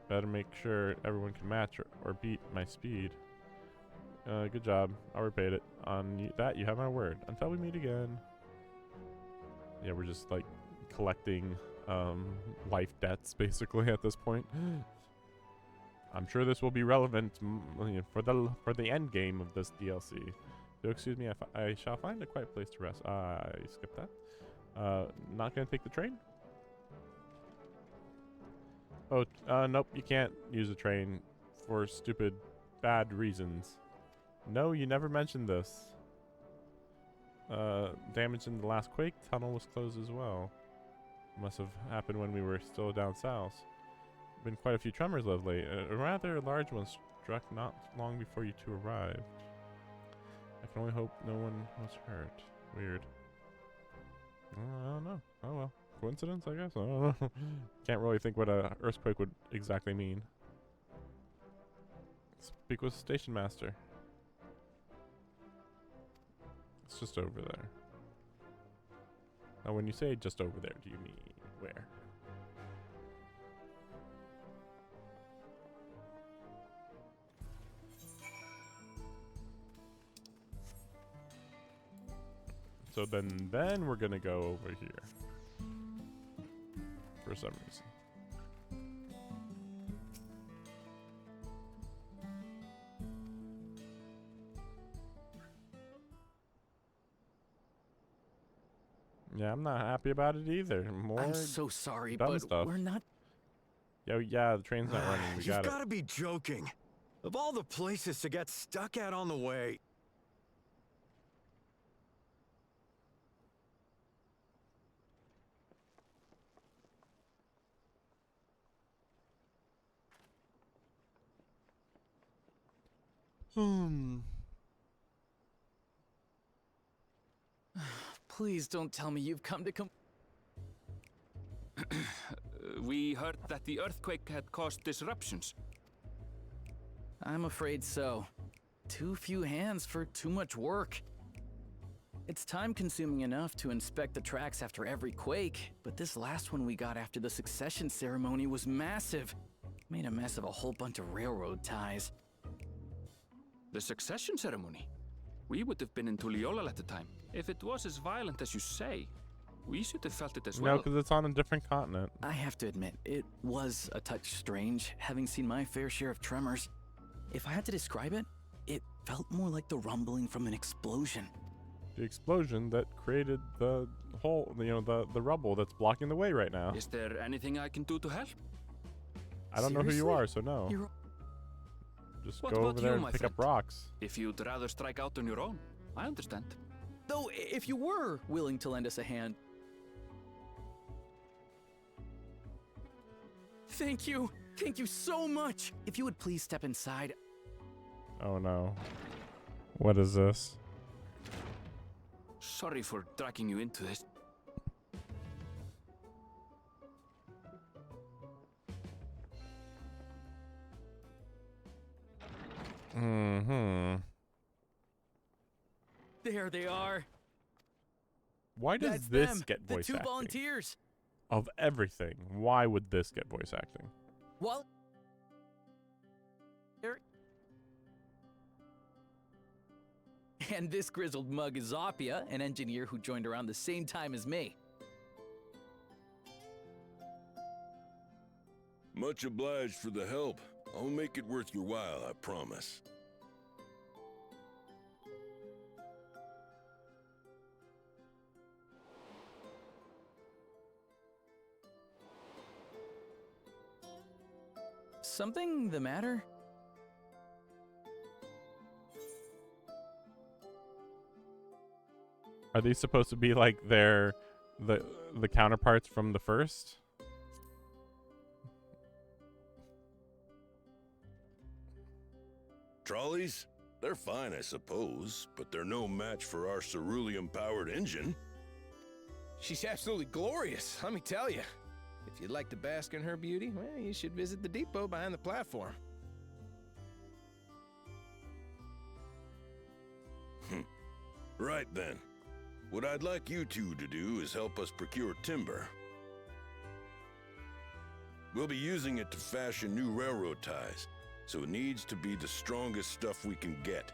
Better make sure everyone can match or beat my speed. Good job. I'll repay it. On that, you have my word. Until we meet again. Yeah, we're just like collecting life debts basically at this point. I'm sure this will be relevant for the end game of this DLC. So excuse me, I shall find a quiet place to rest. I skipped that. Not gonna take the train? Oh, nope, you can't use a train for stupid, bad reasons. No, you never mentioned this. Damage in the last quake, tunnel was closed as well. Must have happened when we were still down south. Been quite a few tremors lately. A rather large one struck not long before you two arrived. I can only hope no one was hurt. Weird. I don't know. Oh well. Coincidence, I guess? I don't know. Can't really think what a earthquake would exactly mean. Speak with Station Master. It's just over there. Now when you say just over there, do you mean where? So then we're gonna go over here. For some reason. Yeah, I'm not happy about it either. I'm so sorry, dumb but stuff. we're not. Yeah, the train's not running. We got it. You've got to be joking. Of all the places to get stuck at on the way. Please don't tell me you've come to We heard that the earthquake had caused disruptions. I'm afraid so. Too few hands for too much work. It's time-consuming enough to inspect the tracks after every quake, but this last one we got after the succession ceremony was massive. Made a mess of a whole bunch of railroad ties. The succession ceremony? We would have been in Tuliolal at the time. If it was as violent as you say, we should have felt it as well. No, because it's on a different continent. I have to admit, it was a touch strange, having seen my fair share of tremors. If I had to describe it, it felt more like the rumbling from an explosion. The explosion that created the whole, the rubble that's blocking the way right now. Is there anything I can do to help? I don't know who you are, so no. Just What go about over there you, and my pick up friend? rocks. If you'd rather strike out on your own, I understand. Though, if you were willing to lend us a hand. Thank you. Thank you so much. If you would please step inside. Oh no. What is this? Sorry for dragging you into this. There they are. Why does That's this them, get the voice two acting? volunteers. Of everything, why would this get voice acting? Well, and this grizzled mug is Zoppia, an engineer who joined around the same time as me. Much obliged for the help. I'll make it worth your while, I promise. Something the matter? Are these supposed to be like the counterparts from the first? Trolleys? They're fine, I suppose, but they're no match for our ceruleum-powered engine. She's absolutely glorious, let me tell you. If you'd like to bask in her beauty, well, you should visit the depot behind the platform. Right then. What I'd like you two to do is help us procure timber. We'll be using it to fashion new railroad ties, so it needs to be the strongest stuff we can get.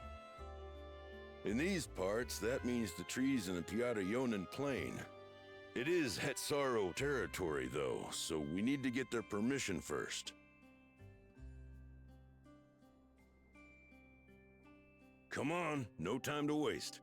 In these parts, that means the trees in the Piata-Yonan Plain. It is Hetsaro territory, though, so we need to get their permission first. Come on, no time to waste.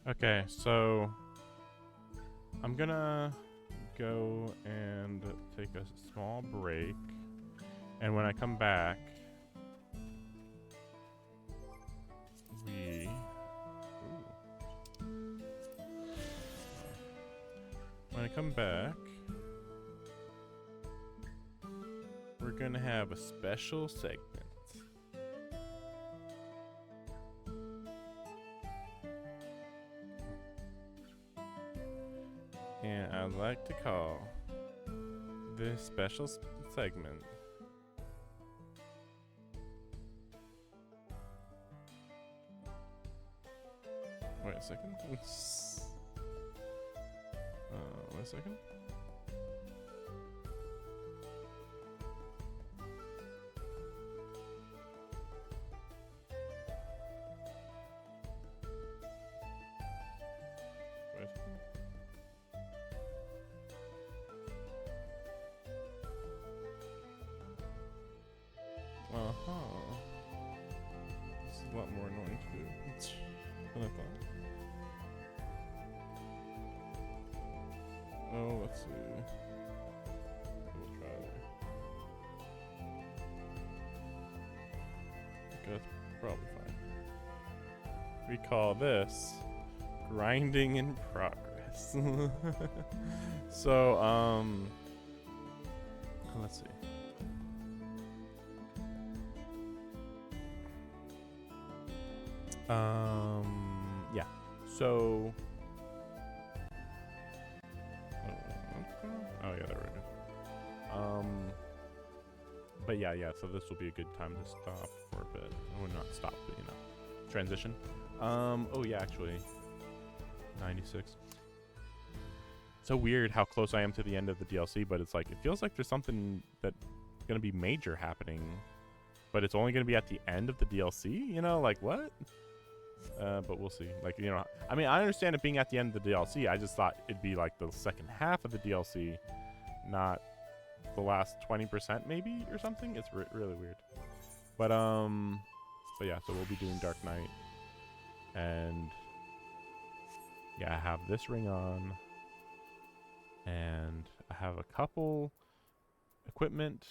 Okay, so I'm gonna go and take a small break, and when I come back, when I come back, we're gonna have a special segment. And I'd like to call this special segment wait a second. Wait a second. This is a lot more annoying to do than I thought. Oh, let's see. We'll try. Okay, that's probably fine. We call this grinding in progress. So, let's see. Yeah. So. Oh yeah, there we go. But yeah. So this will be a good time to stop for a bit. Or not stop, but transition. Oh yeah, actually, 96. So weird how close I am to the end of the DLC, but it's like it feels like there's something that's gonna be major happening, but it's only gonna be at the end of the DLC. Like what? But we'll see. Like, I mean, I understand it being at the end of the DLC. I just thought it'd be like the second half of the DLC, not the last 20% maybe or something. It's really weird. But yeah, so we'll be doing Dark Knight. And yeah, I have this ring on. And I have a couple equipment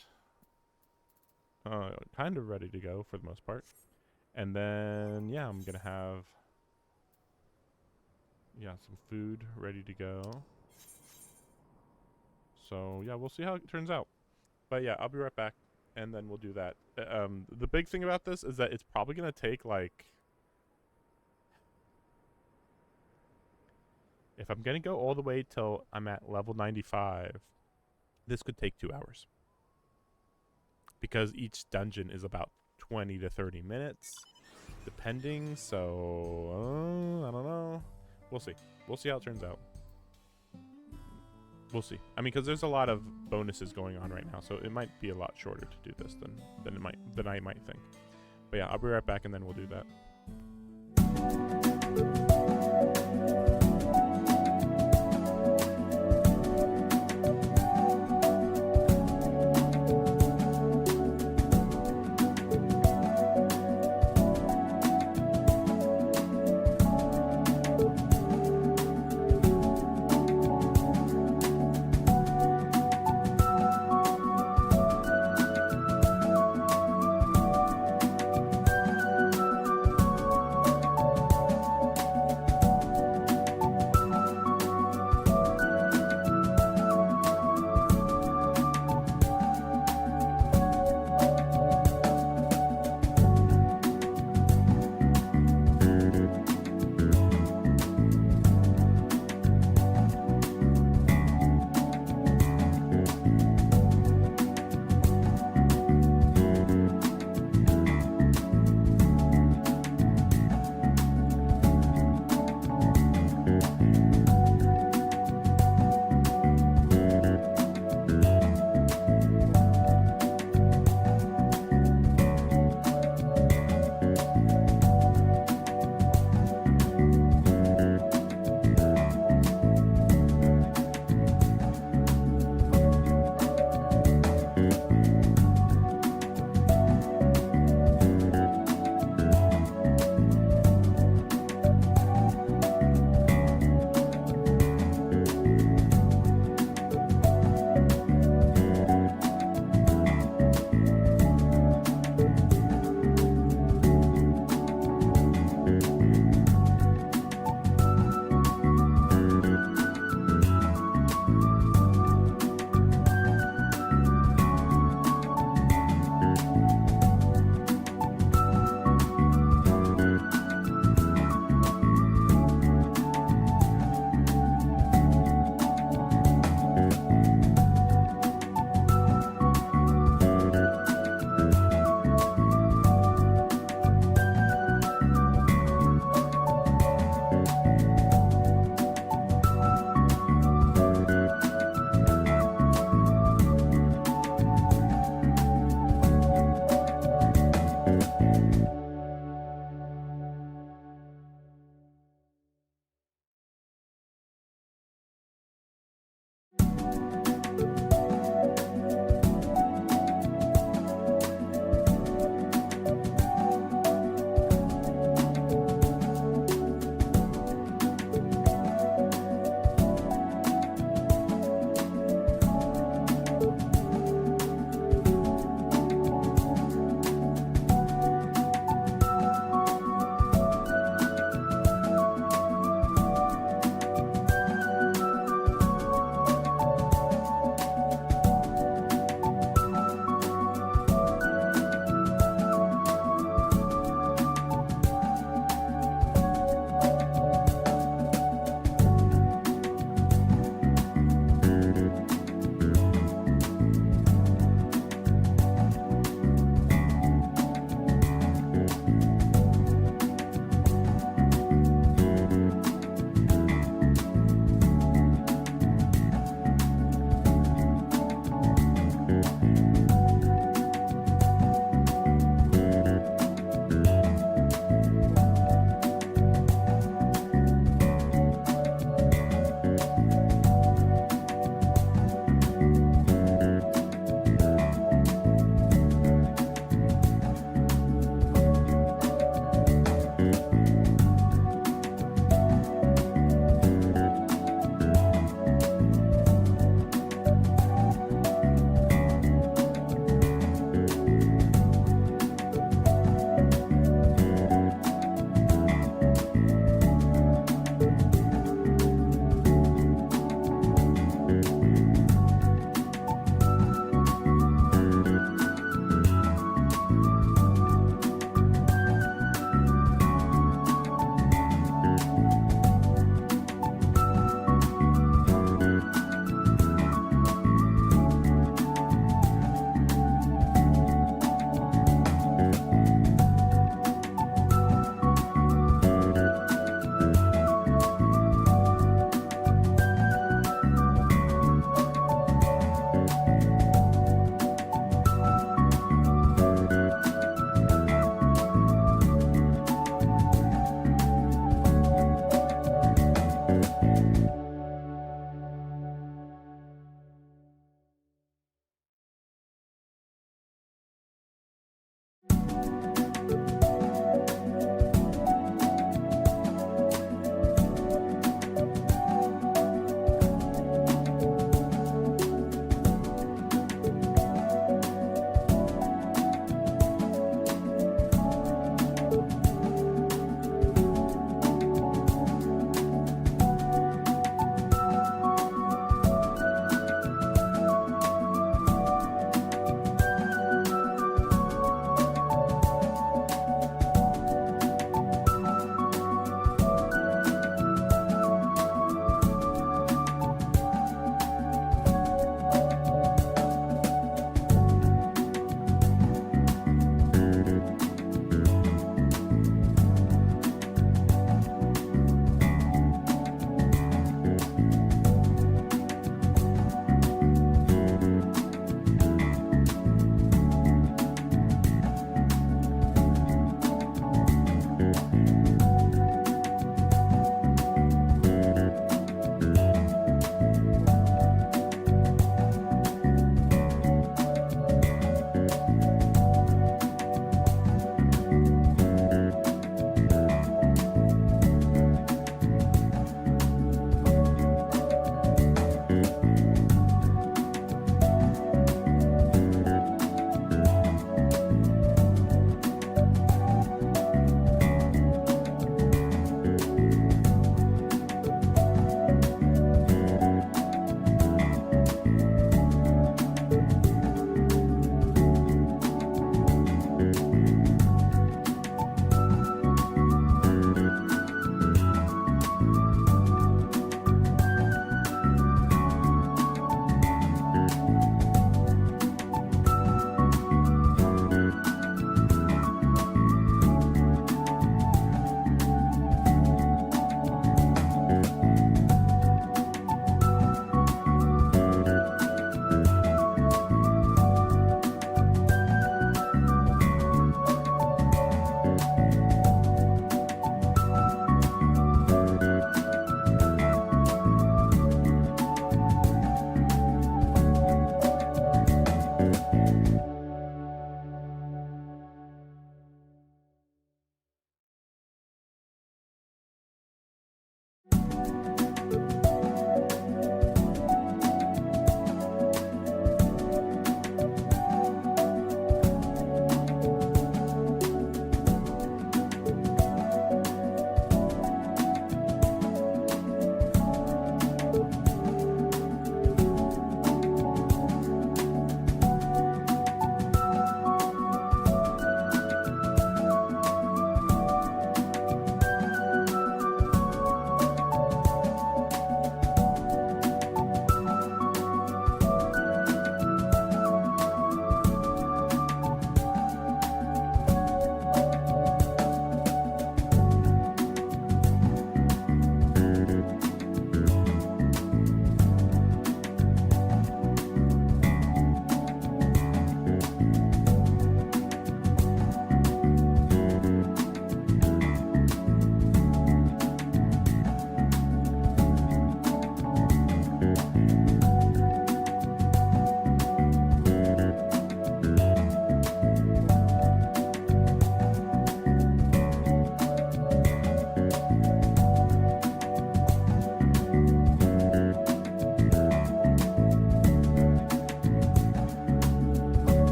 kind of ready to go for the most part. And then, yeah, I'm going to have, some food ready to go. So, yeah, we'll see how it turns out. But, yeah, I'll be right back, and then we'll do that. The big thing about this is that it's probably going to take, like, if I'm going to go all the way till I'm at level 95, this could take 2 hours. Because each dungeon is about 20 to 30 minutes, depending. So, I don't know. We'll see. We'll see how it turns out. We'll see. I mean, because there's a lot of bonuses going on right now, so it might be a lot shorter to do this than I might think. But yeah, I'll be right back, and then we'll do that.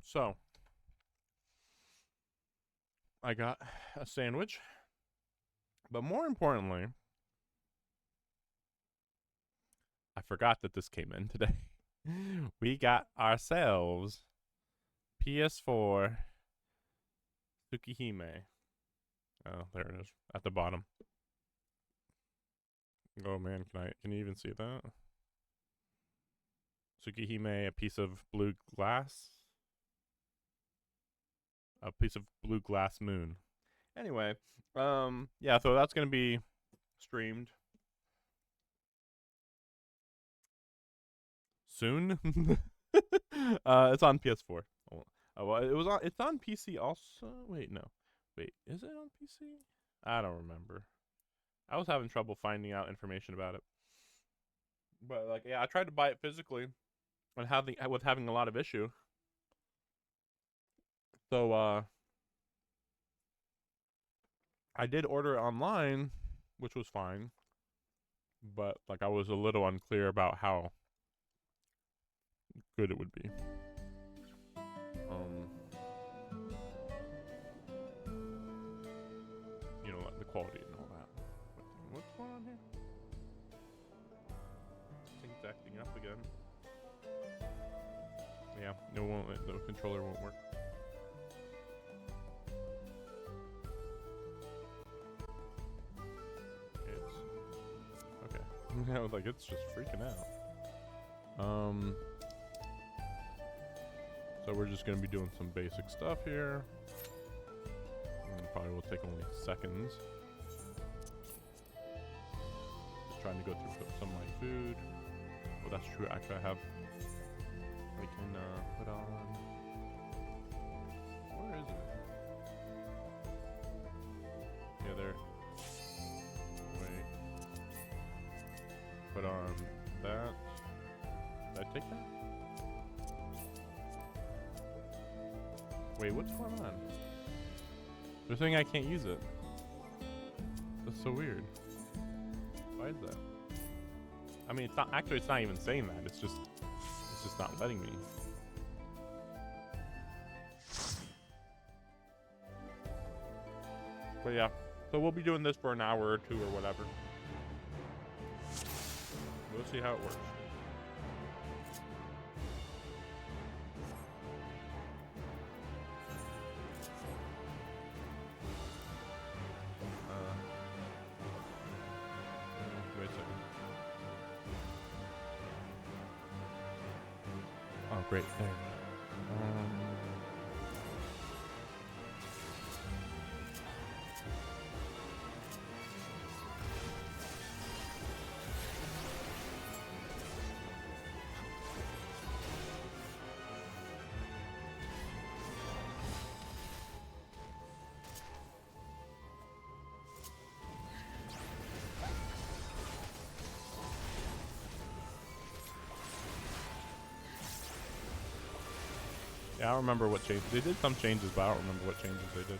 So I got a sandwich, but more importantly, I forgot that this came in today. We got ourselves PS4 Tsukihime. Oh, there it is at the bottom. Oh man, can you even see that? Tsukihime, a piece of blue glass. A piece of blue glass moon. Anyway, yeah, so that's gonna be streamed soon. It's on PS4. Oh, well, it's on PC also. Wait, no. Wait, is it on PC? I don't remember. I was having trouble finding out information about it. But like, yeah, I tried to buy it physically, and having a lot of issue. So I did order it online, which was fine. But like, I was a little unclear about how good it would be. You know, like the quality and all that. What's going on here? Thing's acting up again. Yeah, it won't. The controller won't work. It's okay. I was like, it's just freaking out. So we're just gonna be doing some basic stuff here. Probably will take only seconds. Just trying to go through some of my food. Well, that's true. Actually, I can put on. Where is it? Yeah, there. Wait. Put on that. Did I take that? Wait, what's going on? They're saying I can't use it. That's so weird. Why is that? I mean, it's not actually. It's not even saying that. It's just not letting me. But yeah, so we'll be doing this for an hour or two or whatever. We'll see how it works. Wait a second. Oh, great. There. Yeah, I don't remember what changes. They did some changes, but I don't remember what changes they did.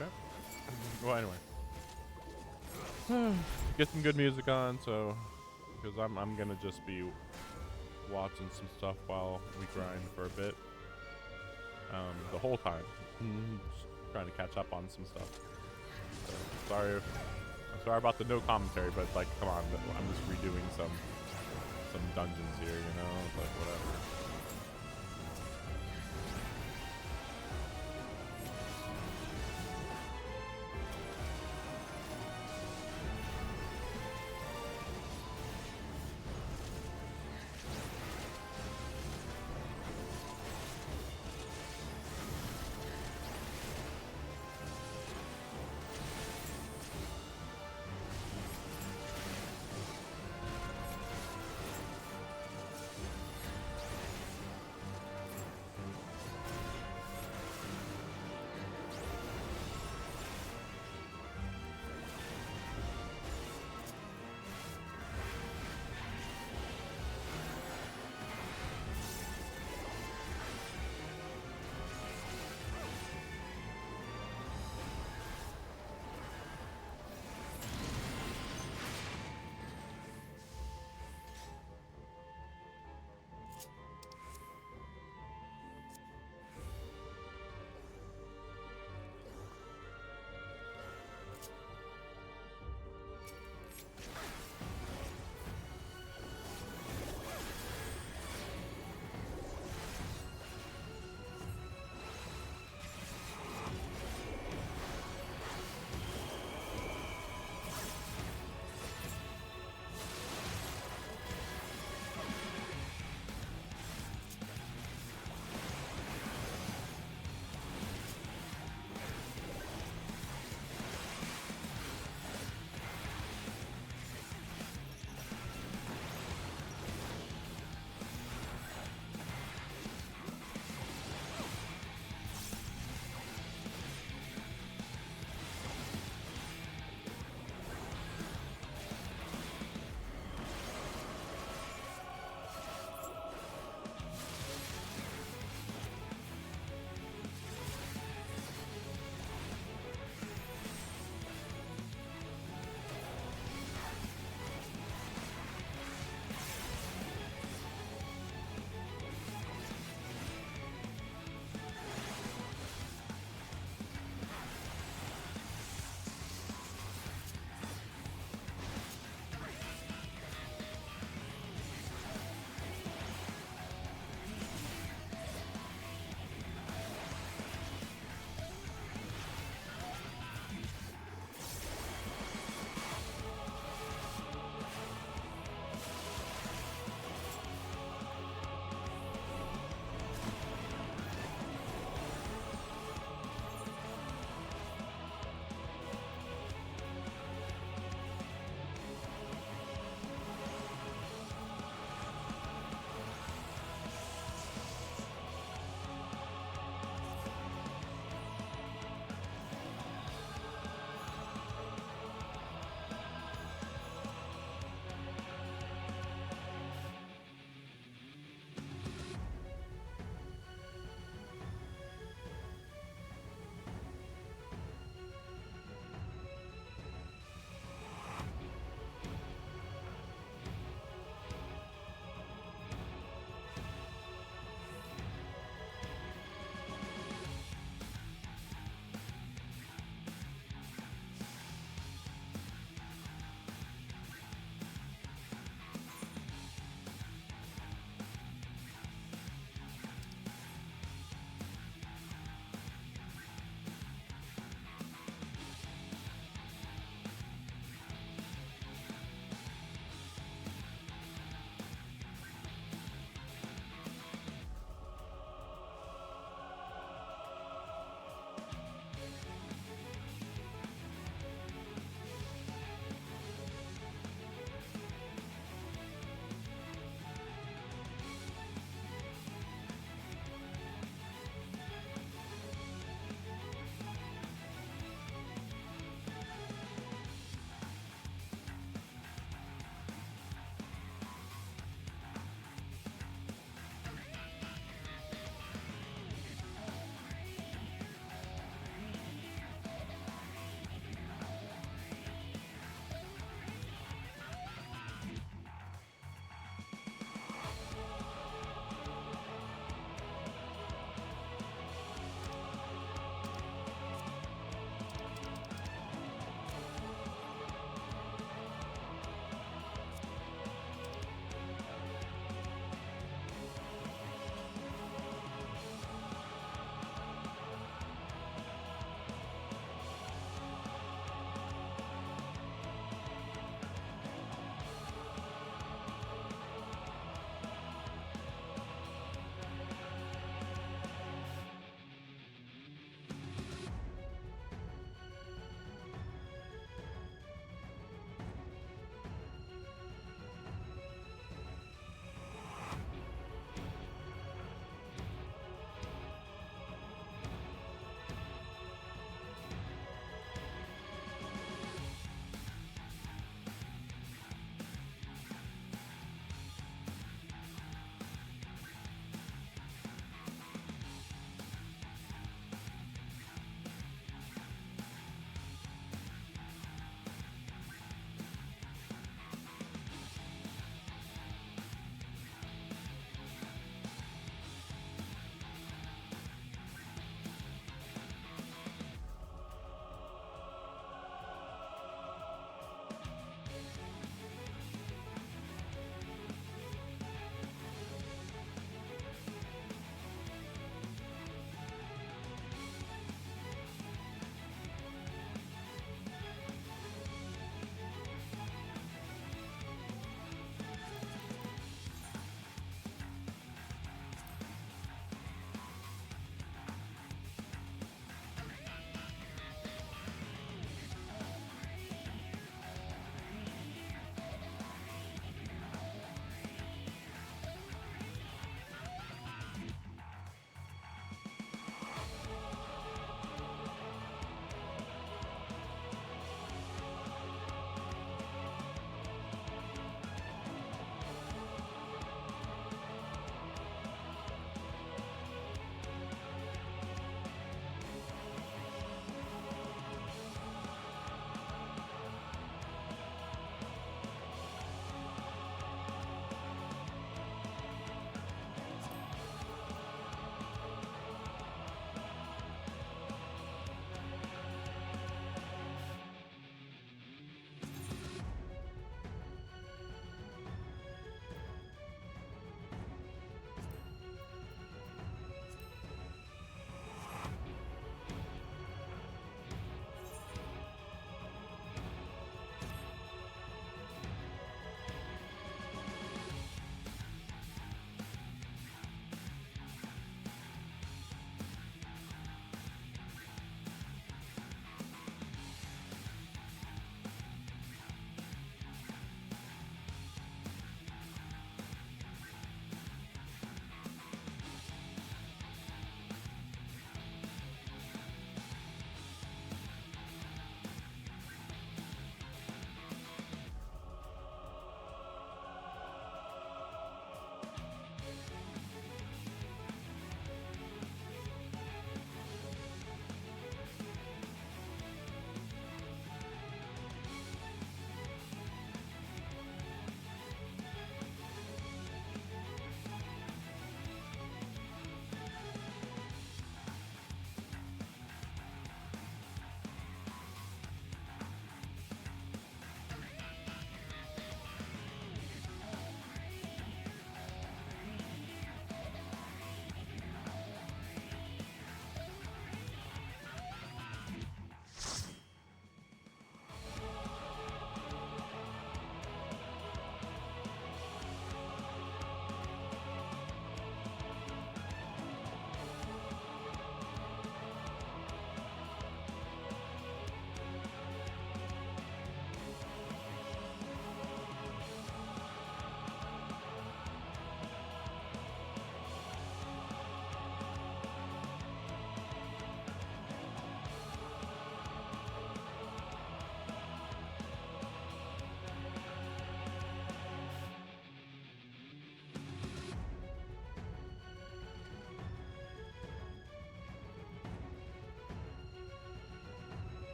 Okay. Well, anyway, get some good music on, so because I'm gonna just be watching some stuff while we grind for a bit. The whole time, just trying to catch up on some stuff. So, sorry if Sorry about the no commentary, but like, come on, I'm just redoing some dungeons here, you know, like whatever.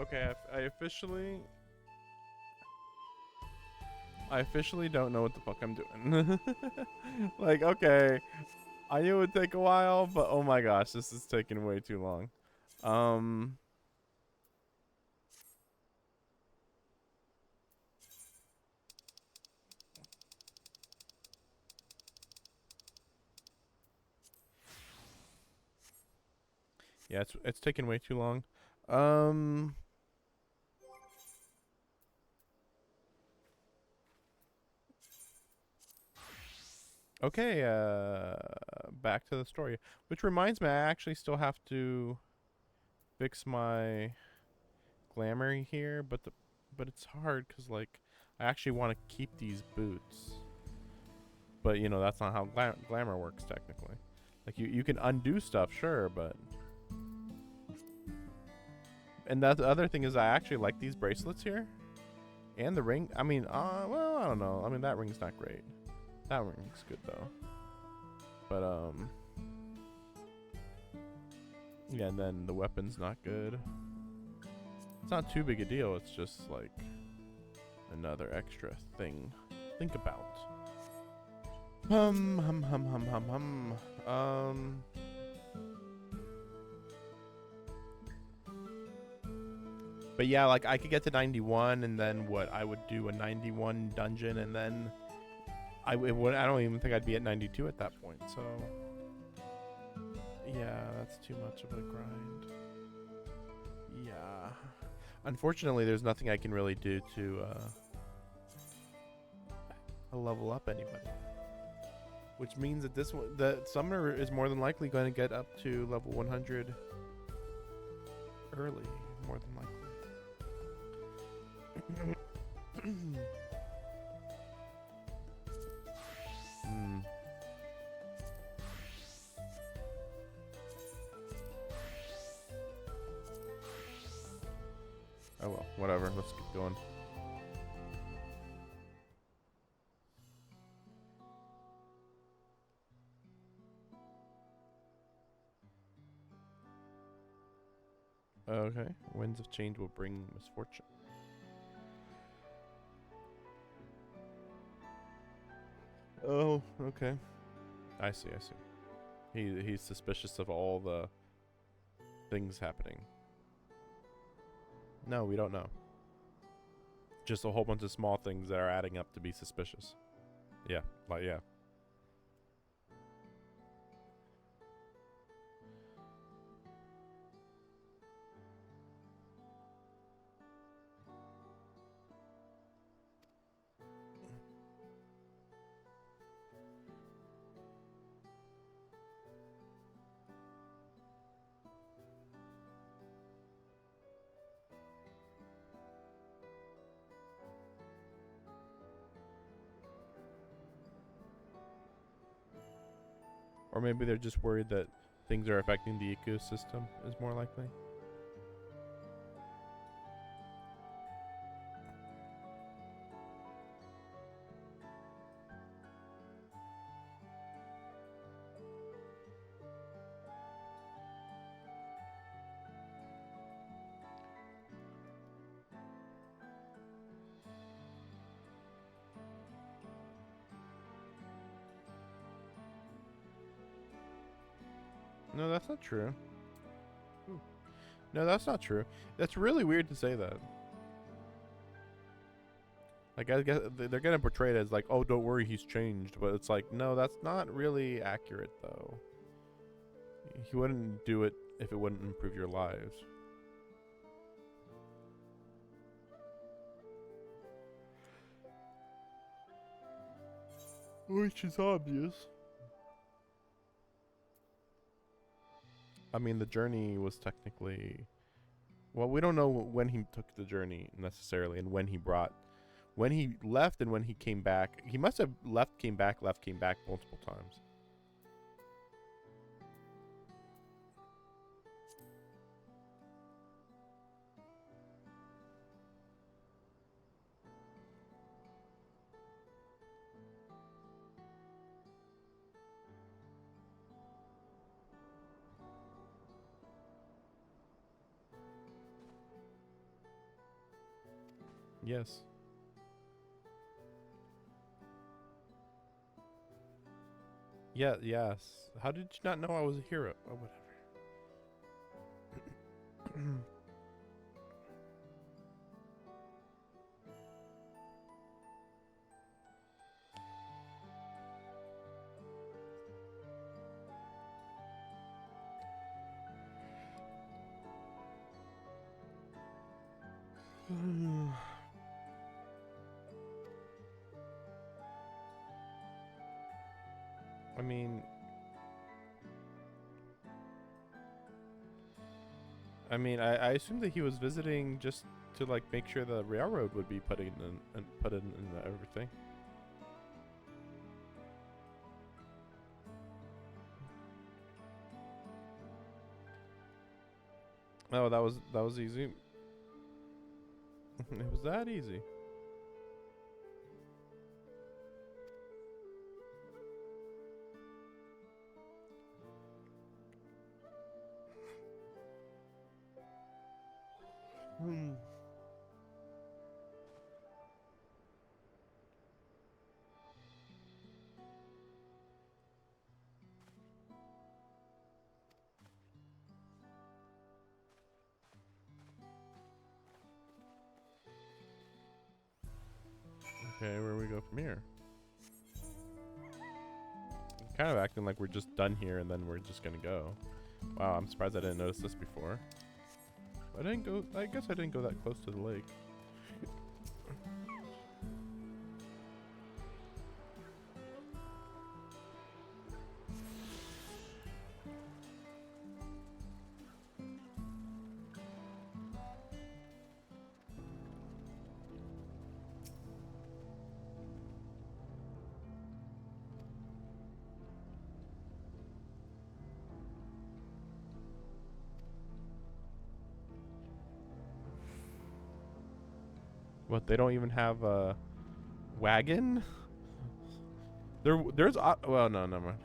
Okay, I officially don't know what the fuck I'm doing. Like, okay, I knew it would take a while, but oh my gosh, this is taking way too long. Yeah, it's taking way too long. Okay, back to the story. Which reminds me, I actually still have to fix my glamour here, but it's hard because like I actually want to keep these boots. But you know, that's not how glamour works technically. Like you can undo stuff, sure, but and that the other thing is I actually like these bracelets here. And the ring. I mean, well, I don't know. I mean, that ring's not great. That ring's good though. But yeah, and then the weapon's not good. It's not too big a deal. It's just like another extra thing to think about. But yeah, like I could get to 91, and then what? I would do a 91 dungeon, and then I don't even think I'd be at 92 at that point. So yeah, that's too much of a grind. Yeah. Unfortunately, there's nothing I can really do to level up anybody. Which means that the summoner is more than likely going to get up to level 100 early, more than likely. Oh well, whatever. Let's keep going. Okay. Winds of change will bring misfortune. Oh, okay. I see. He's suspicious of all the things happening. No, we don't know. Just a whole bunch of small things that are adding up to be suspicious. Yeah, like yeah. Or maybe they're just worried that things are affecting the ecosystem is more likely. No, that's not true. No, that's not true. That's really weird to say that. Like, I guess they're gonna portray it as like, oh, don't worry, he's changed. But it's like, no, that's not really accurate, though. He wouldn't do it if it wouldn't improve your lives. Which is obvious. I mean, the journey was technically... Well, we don't know when he took the journey, necessarily, and when he left and when he came back. He must have left, came back multiple times. Yes. Yeah, yes. How did you not know I was a hero? Oh, whatever. I mean, I assumed that he was visiting just to like make sure the railroad would be put in everything. Oh, that was easy. It was that easy. Okay, where we go from here? Kind of acting like we're just done here and then we're just gonna go. Wow, I'm surprised I didn't notice this before. I guess I didn't go that close to the lake. What, they don't even have a wagon? There's well, no, never mind.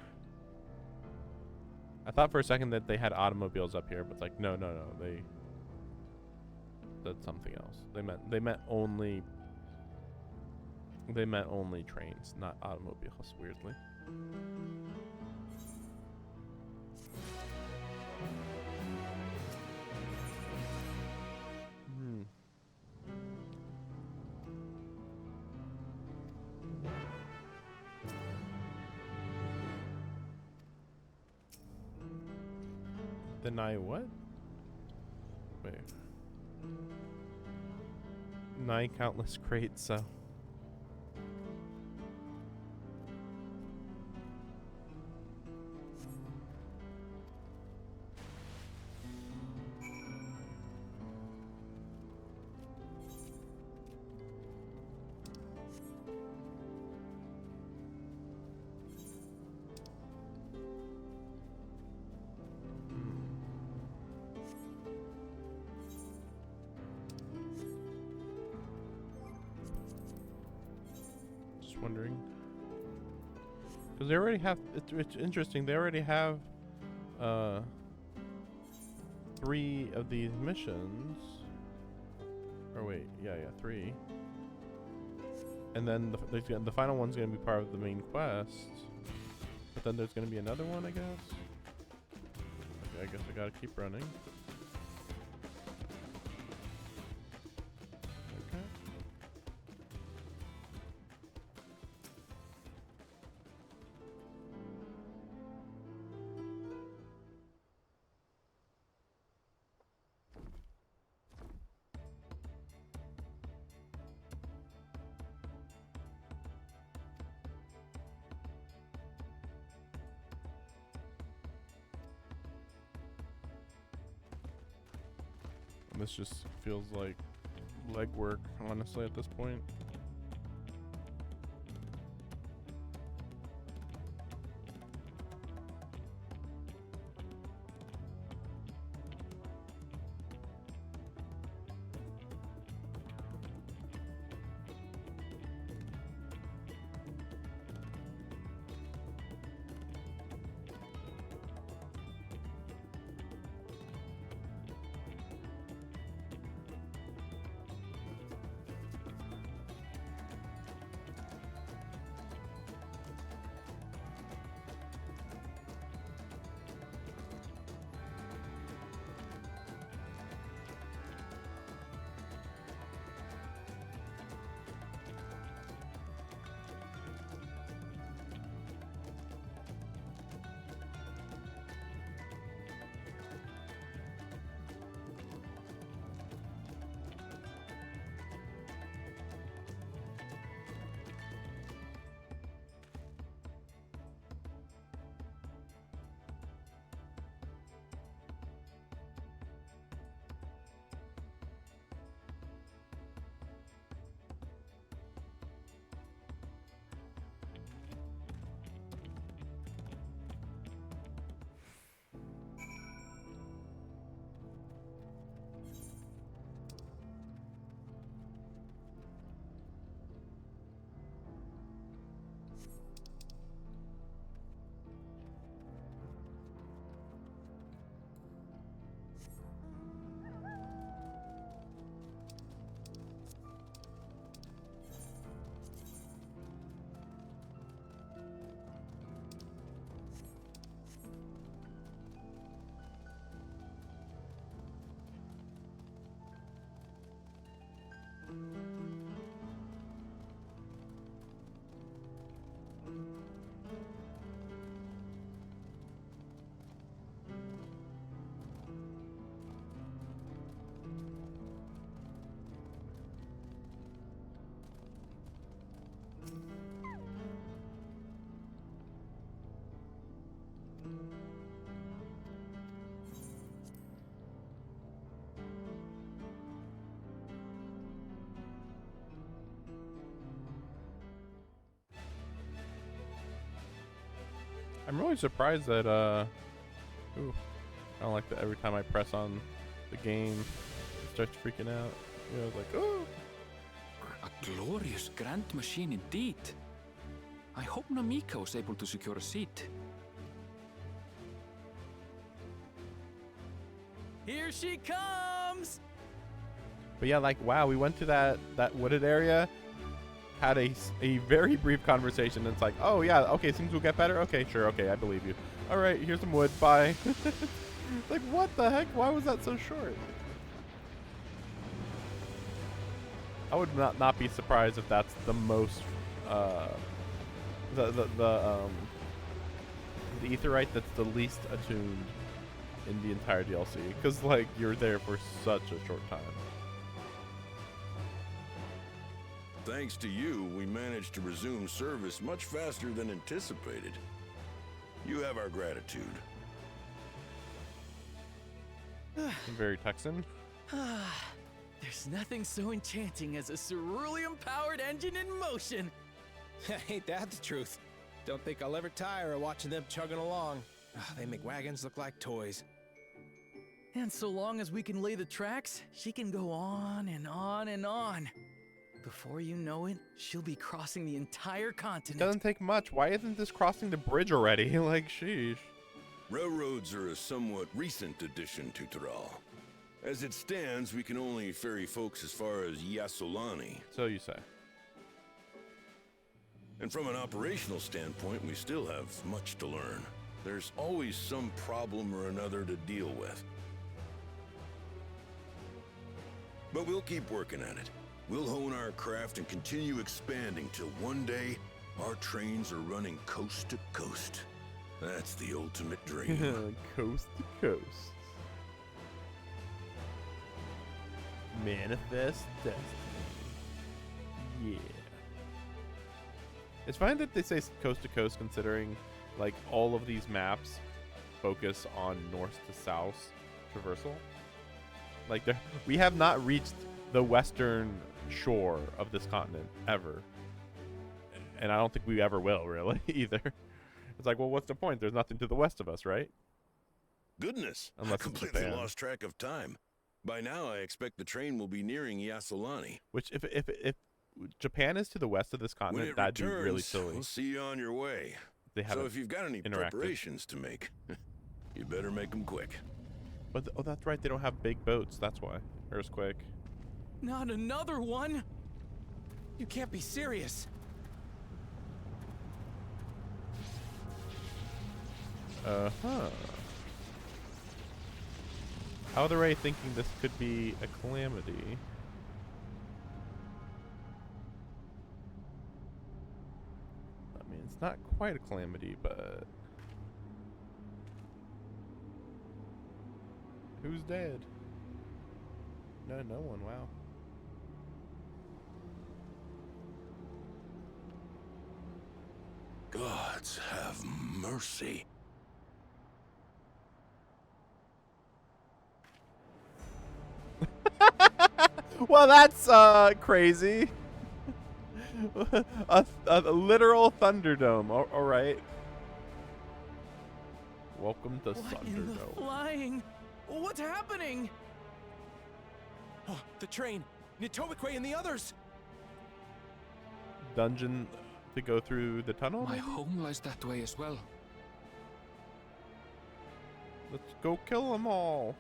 I thought for a second that they had automobiles up here, but it's like no, that's something else. They meant only trains, not automobiles, weirdly. Deny what? Wait. Deny countless crates, so. Wondering, because they already have it's interesting, they already have 3 of these missions, or wait, yeah, 3, and then the final one's going to be part of the main quest, but then there's going to be another one, I guess. Okay, I guess I gotta keep running. This just feels like legwork, honestly, at this point. I'm really surprised that ooh, I don't like that every time I press on the game, it starts freaking out. You know, it's like, oh. A glorious grand machine indeed. I hope Namika was able to secure a seat. Here she comes! But yeah, like, wow, we went to that wooded area, had a very brief conversation, and it's like, oh yeah, okay, things will get better. Okay, sure, okay, I believe you. All right, here's some wood. Bye. Like, what the heck? Why was that so short? I would not be surprised if that's the most the Aetheryte that's the least attuned in the entire DLC, because like you're there for such a short time. Thanks to you, we managed to resume service much faster than anticipated. You have our gratitude. Very Texan. There's nothing so enchanting as a cerulean-powered engine in motion. Ain't that the truth? Don't think I'll ever tire of watching them chugging along. They make wagons look like toys. And so long as we can lay the tracks, she can go on and on and on. Before you know it, she'll be crossing the entire continent. Doesn't take much. Why isn't this crossing the bridge already? Like, sheesh. Railroads are a somewhat recent addition to Tyrol. As it stands, we can only ferry folks as far as Yasolani. So you say. And from an operational standpoint, we still have much to learn. There's always some problem or another to deal with. But we'll keep working at it. We'll hone our craft and continue expanding till one day, our trains are running coast to coast. That's the ultimate dream. Coast to coast. Manifest destiny. Yeah. It's fine that they say coast to coast, considering like all of these maps focus on north to south traversal. Like we have not reached the western shore of this continent ever, and I don't think we ever will really either. It's like, well, what's the point? There's nothing to the west of us, right? Goodness, Unless I completely lost track of time. By now, I expect the train will be nearing Yasolani. Which, if Japan is to the west of this continent, that'd be really silly. We'll see you on your way. So if you've got any preparations to make, you better make them quick. But oh, that's right. They don't have big boats. That's why. Earthquake. Not another one. You can't be serious. Uh-huh. How are they thinking this could be a calamity? I mean, it's not quite a calamity, but... Who's dead? No one, wow. Gods have mercy. Well, that's crazy. a literal Thunderdome. All right. Welcome to Thunderdome. Flying. What's happening? Oh, the train. Nitobekwe and the others. Dungeon to go through the tunnel? My home lies that way as well. Let's go kill them all.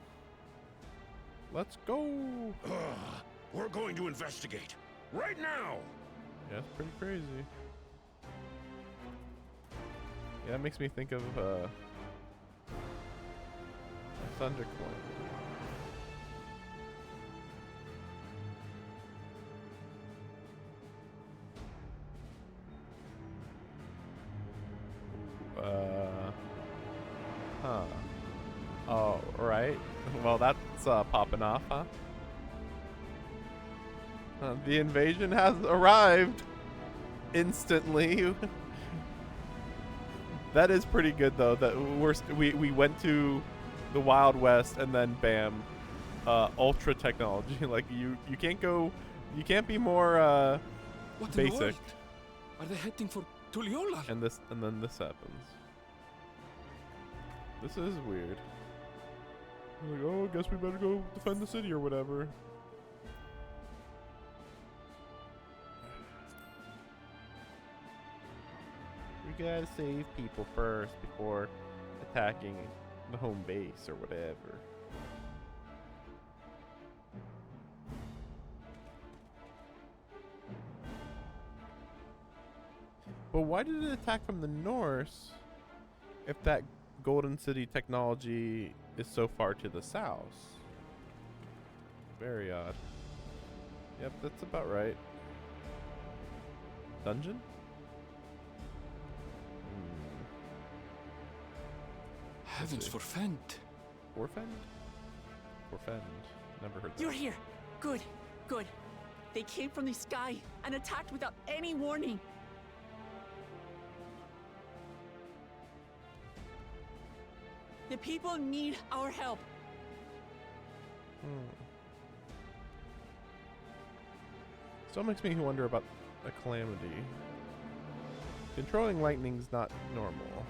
Let's go. We're going to investigate. Right now. Yeah, it's pretty crazy. Yeah, that makes me think of a Thundercoin. Huh. Oh, right. Well, that's popping off, huh? The invasion has arrived instantly. That is pretty good, though. That we went to the Wild West and then bam, ultra technology. Like you can't be more what in the basic. world? Are they heading for Tuliyollal? And then this happens. This is weird. Like, oh, guess we better go defend the city or whatever. We gotta save people first before attacking the home base or whatever. But why did it attack from the north if that Golden City technology is so far to the south? Very odd. Yep, that's about right. Dungeon? Heavens forfend. Forfend? Forfend. Never heard that. You're here. Good, good. They came from the sky and attacked without any warning. The people need our help. Still makes me wonder about a calamity. Controlling lightning's not normal.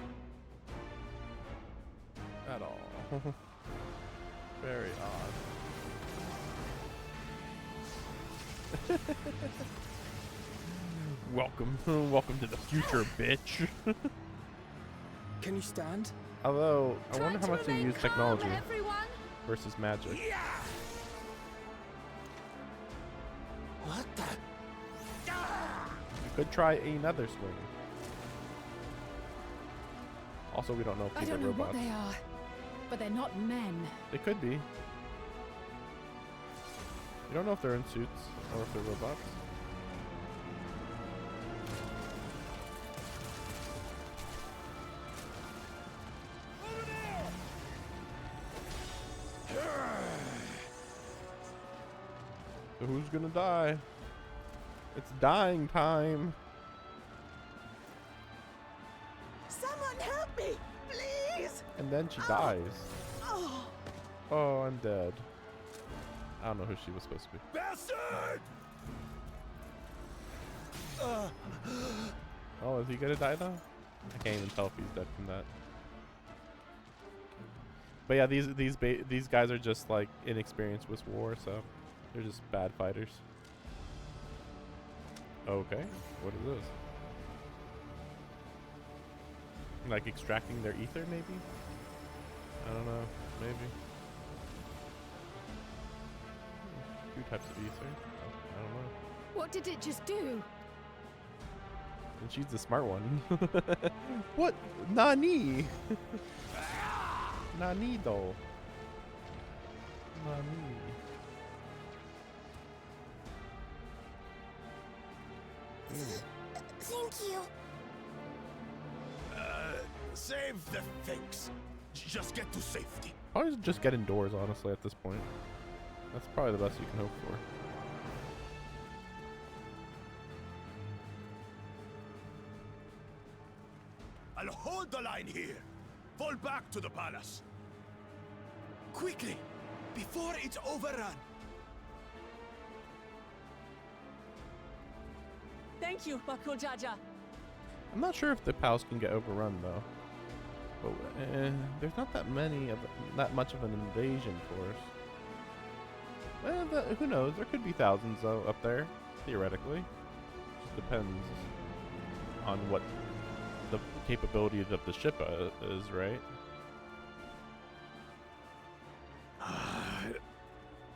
At all. Very odd. Welcome. Welcome to the future, bitch. Can you stand? Although, I wonder how much they use technology versus magic. What the? You could try another swing. Also, we don't know if I these don't are know robots. what they are, but they're not men. They could be. You don't know if they're in suits or if they're robots. So who's gonna die? It's dying time. Someone help me, please! And then she dies. Oh. Oh, I'm dead. I don't know who she was supposed to be. Bastard! Oh, is he gonna die though? I can't even tell if he's dead from that. But yeah, these guys are just like inexperienced with war, so they're just bad fighters. Okay, what is this? Like extracting their ether, maybe? I don't know, maybe. Two types of ether. I don't know. What did it just do? And she's the smart one. What? Nani? Nani though? Nani? Thank you. Save the things. Just get to safety. Probably just get indoors, honestly, at this point. That's probably the best you can hope for. I'll hold the line here. Fall back to the palace. Quickly, before it's overrun. Thank you, Bakul Jaja. I'm not sure if the palace can get overrun though. But there's not that much of an invasion force. Well, who knows? There could be thousands though up there, theoretically. Just depends on what the capabilities of the ship is, right?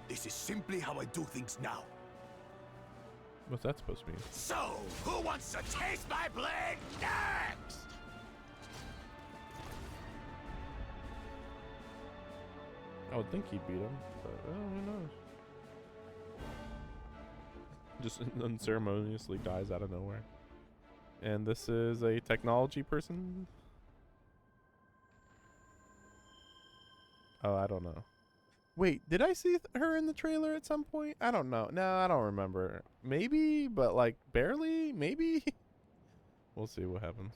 This is simply how I do things now. What's that supposed to mean? So, who wants to taste my blade next? I would think he'd beat him, but who knows? Just unceremoniously dies out of nowhere. And this is a technology person? Oh, I don't know. Wait, did I see her in the trailer at some point? I don't know. No, I don't remember. Maybe, but like barely? Maybe? We'll see what happens.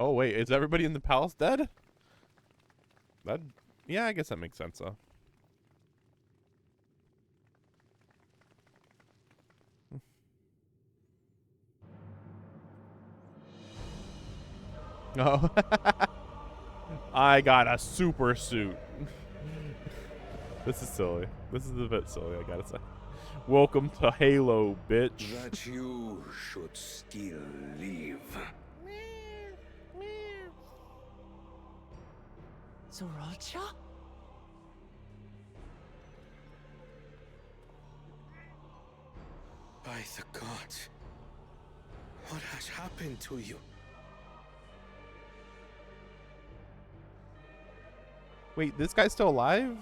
Oh wait, is everybody in the palace dead? That, yeah, I guess that makes sense though. Oh, I got a super suit. This is silly. This is a bit silly, I gotta say. Welcome to Halo, bitch. That you should still live. Zoralcha? By the gods, what has happened to you? Wait, this guy's still alive?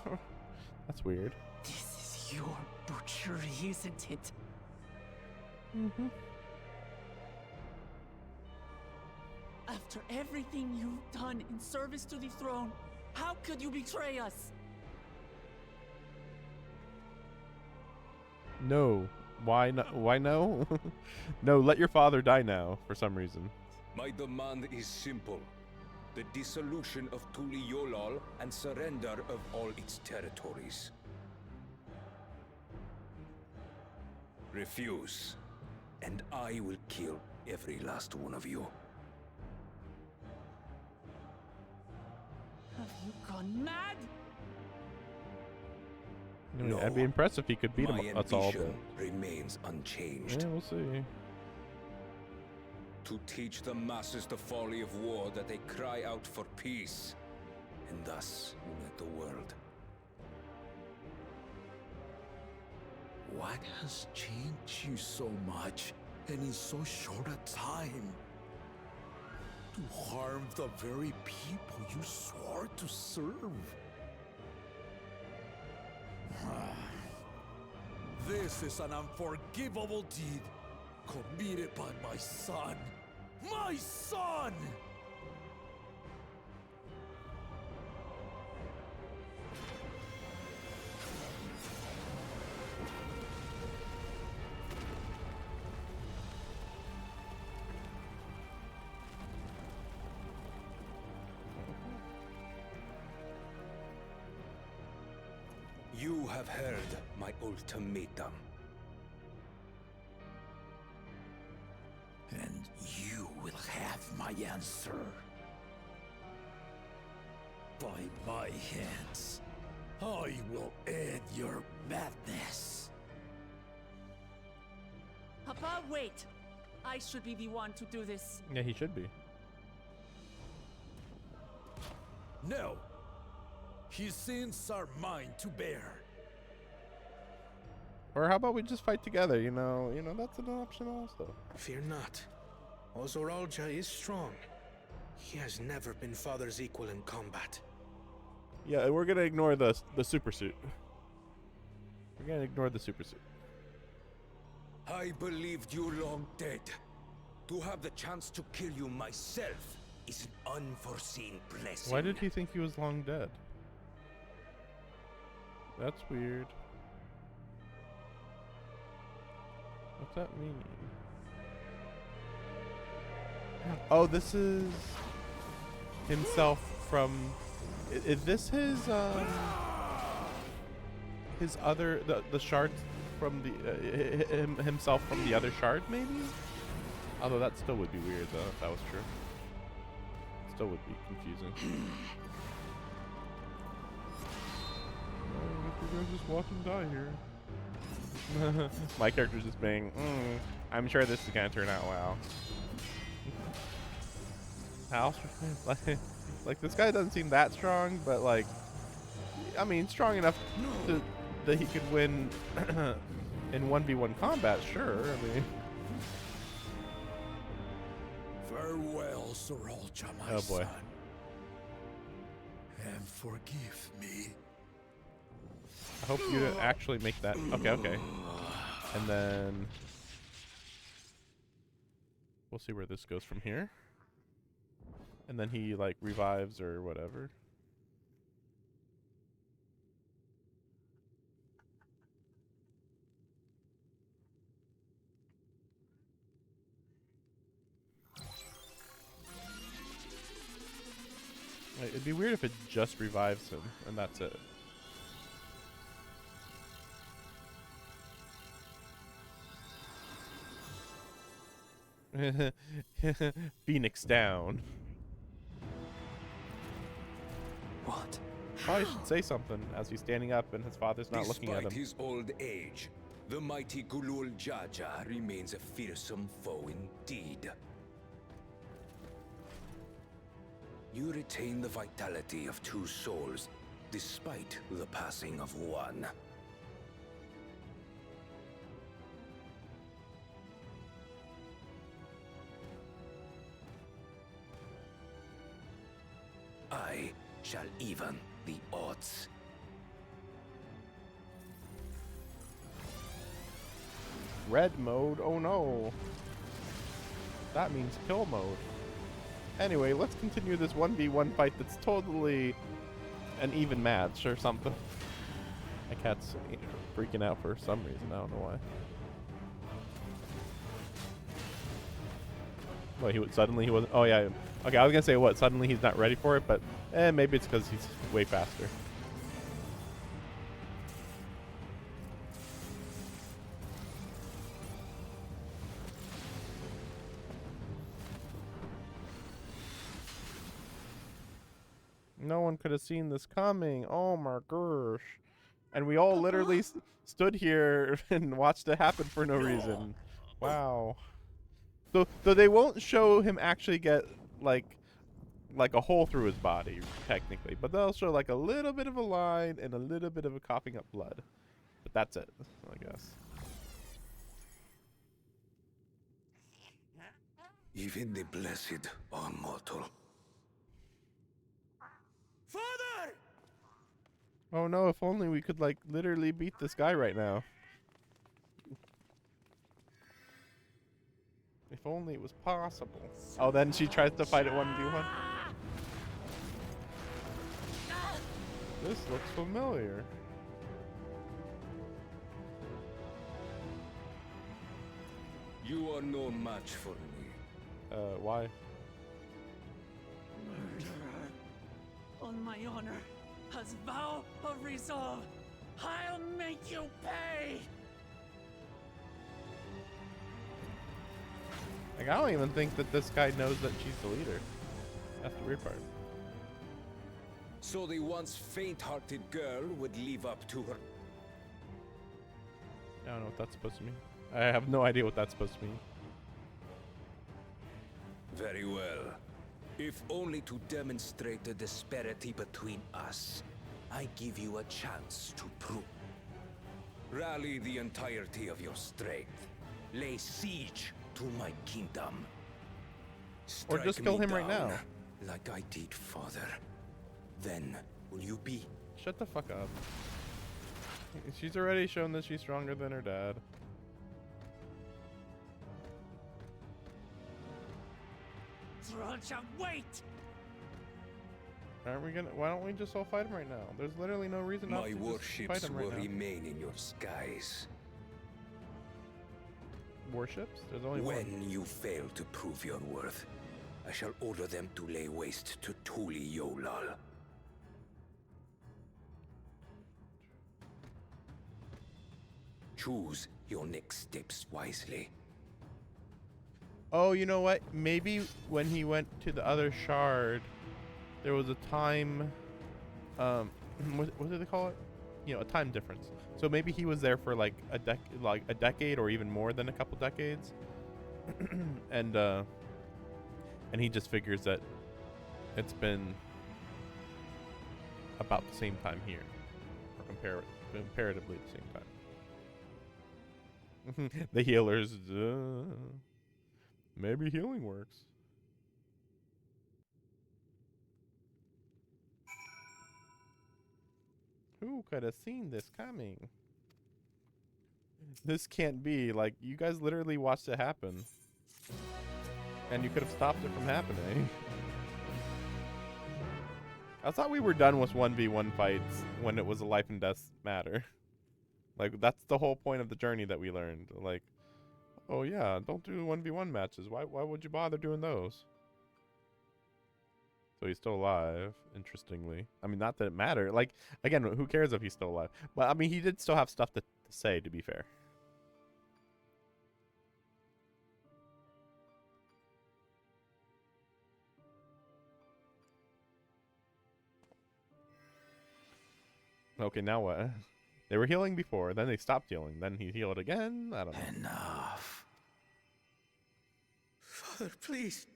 That's weird. This is your butchery, isn't it? Mm-hmm. After everything you've done in service to the throne, how could you betray us? No. Why no? Why no? No, let your father die now, for some reason. My demand is simple. The dissolution of Tuli Yolal and surrender of all its territories. Refuse, and I will kill every last one of you. Have you gone mad? I mean, No. I'd be impressed if he could beat My him. That's all. ambition remains unchanged. Yeah, we'll see. To teach the masses the folly of war, that they cry out for peace, and thus unite the world. What has changed you so much and in so short a time? To harm the very people you swore to serve. This is an unforgivable deed committed by my son. My son! You have heard my ultimatum. And you will have my answer. By my hands, I will end your madness. Papa, wait! I should be the one to do this. Yeah, he should be. No! His sins are mine to bear. Or how about we just fight together? You know, that's an option also. Fear not. Ozoralja is strong. He has never been father's equal in combat. Yeah, we're gonna ignore the super suit. We're gonna ignore the super suit. I believed you long dead. To have the chance to kill you myself is an unforeseen blessing. Why did he think he was long dead? That's weird. What's that mean? Oh, this is himself from. Is this his other the shard from the himself from the other shard maybe? Although that still would be weird though if that was true. Still would be confusing. We're gonna just watch him die here. My character's just being, I'm sure this is gonna turn out well. How? Like this guy doesn't seem that strong, but like, I mean, strong enough that he could win in 1v1 combat, sure. I mean, Farewell, Zoralja, my oh boy. son. And forgive me. I hope you didn't actually make that. Okay. And then we'll see where this goes from here. And then he like revives or whatever. It'd be weird if it just revives him, and that's it. Phoenix down. What? Probably should say something as he's standing up and his father's not looking at him. Despite his old age, the mighty Gulul Jaja remains a fearsome foe indeed. You retain the vitality of 2 souls, despite the passing of 1. I shall even the odds. Red mode? Oh no. That means kill mode. Anyway, let's continue this 1v1 fight that's totally an even match or something. My cat's freaking out for some reason. I don't know why. Well, suddenly he wasn't. Oh yeah. Okay, I was gonna say what? Suddenly he's not ready for it, but maybe it's because he's way faster. No one could have seen this coming. Oh my gosh. And we all literally stood here and watched it happen for no reason. Wow. So they won't show him actually get like a hole through his body technically, but they'll show like a little bit of a line and a little bit of a coughing up blood. But that's it, I guess. Even the blessed are mortal. Father! Oh no, if only we could like literally beat this guy right now. If only it was possible. Oh, then she tries to fight it 1v1. This looks familiar. You are no match for me. Why? Murderer. On my honor, as vow of resolve, I'll make you pay! Like, I don't even think that this guy knows that she's the leader. That's the weird part. So the once faint-hearted girl would live up to her. I don't know what that's supposed to mean. I have no idea what that's supposed to mean. Very well. If only to demonstrate the disparity between us, I give you a chance to prove. Rally the entirety of your strength. Lay siege to my kingdom. Or just kill him right now. Like I did, father. Then will you be? Shut the fuck up. She's already shown that she's stronger than her dad. Roger, wait! Aren't we gonna? Why don't we just all fight him right now? There's literally no reason not My to just fight warships him will right now. remain in your skies. Warships? There's only when one. you fail to prove your worth, I shall order them to lay waste to Tuli Yolal. Choose your next steps wisely. Oh, you know what? Maybe when he went to the other shard, there was a time, what do they call it? You know, a time difference. So maybe he was there for like a decade or even more than a couple decades, and he just figures that it's been about the same time here, or comparatively the same time. The healers. Maybe healing works. Who could have seen this coming? This can't be. Like, you guys literally watched it happen. And you could have stopped it from happening. I thought we were done with 1v1 fights when it was a life and death matter. Like, that's the whole point of the journey that we learned. Like, oh yeah, don't do 1v1 matches. Why would you bother doing those? So So he's still alive, interestingly. I mean, not that it mattered. Like, again, who cares if he's still alive? But, I mean, he did still have stuff to say, to be fair. Okay, now what? They were healing before, then they stopped healing. Then he healed again? I don't know. Enough. Father, please.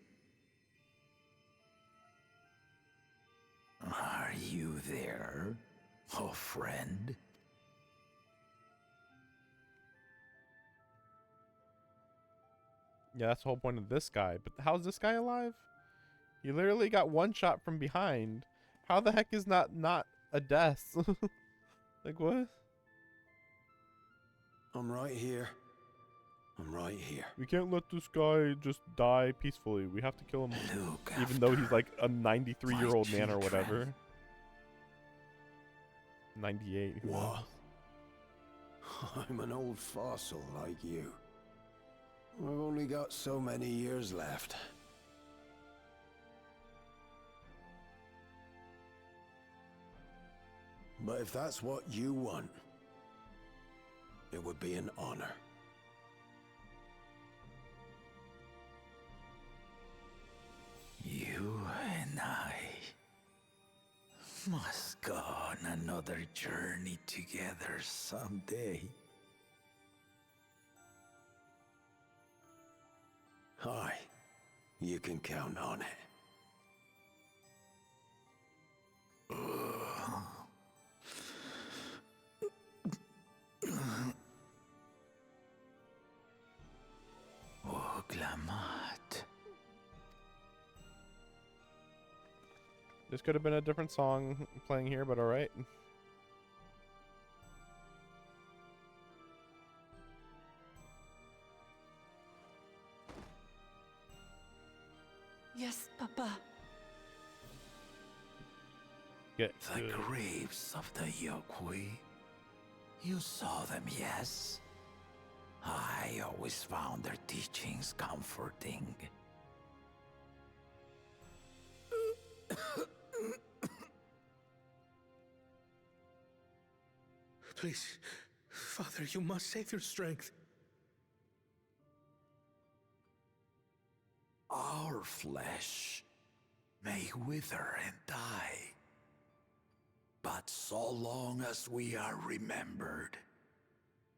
Are you there, oh friend? Yeah, that's the whole point of this guy. But how's this guy alive? He literally got one shot from behind. How the heck is not a death? Like, what? I'm right here. I'm right here. We can't let this guy just die peacefully. We have to kill him, even though he's like a 93-year-old man or whatever. 98. Who knows? I'm an old fossil like you. I've only got so many years left. But if that's what you want, it would be an honor. You and I must go on another journey together someday. Aye, you can count on it. Oh, Glamat. This could have been a different song playing here, but alright. Yes, Papa. Get the graves of the Yokwi. You saw them, yes? I always found their teachings comforting. Please, Father, you must save your strength. Our flesh may wither and die, but so long as we are remembered,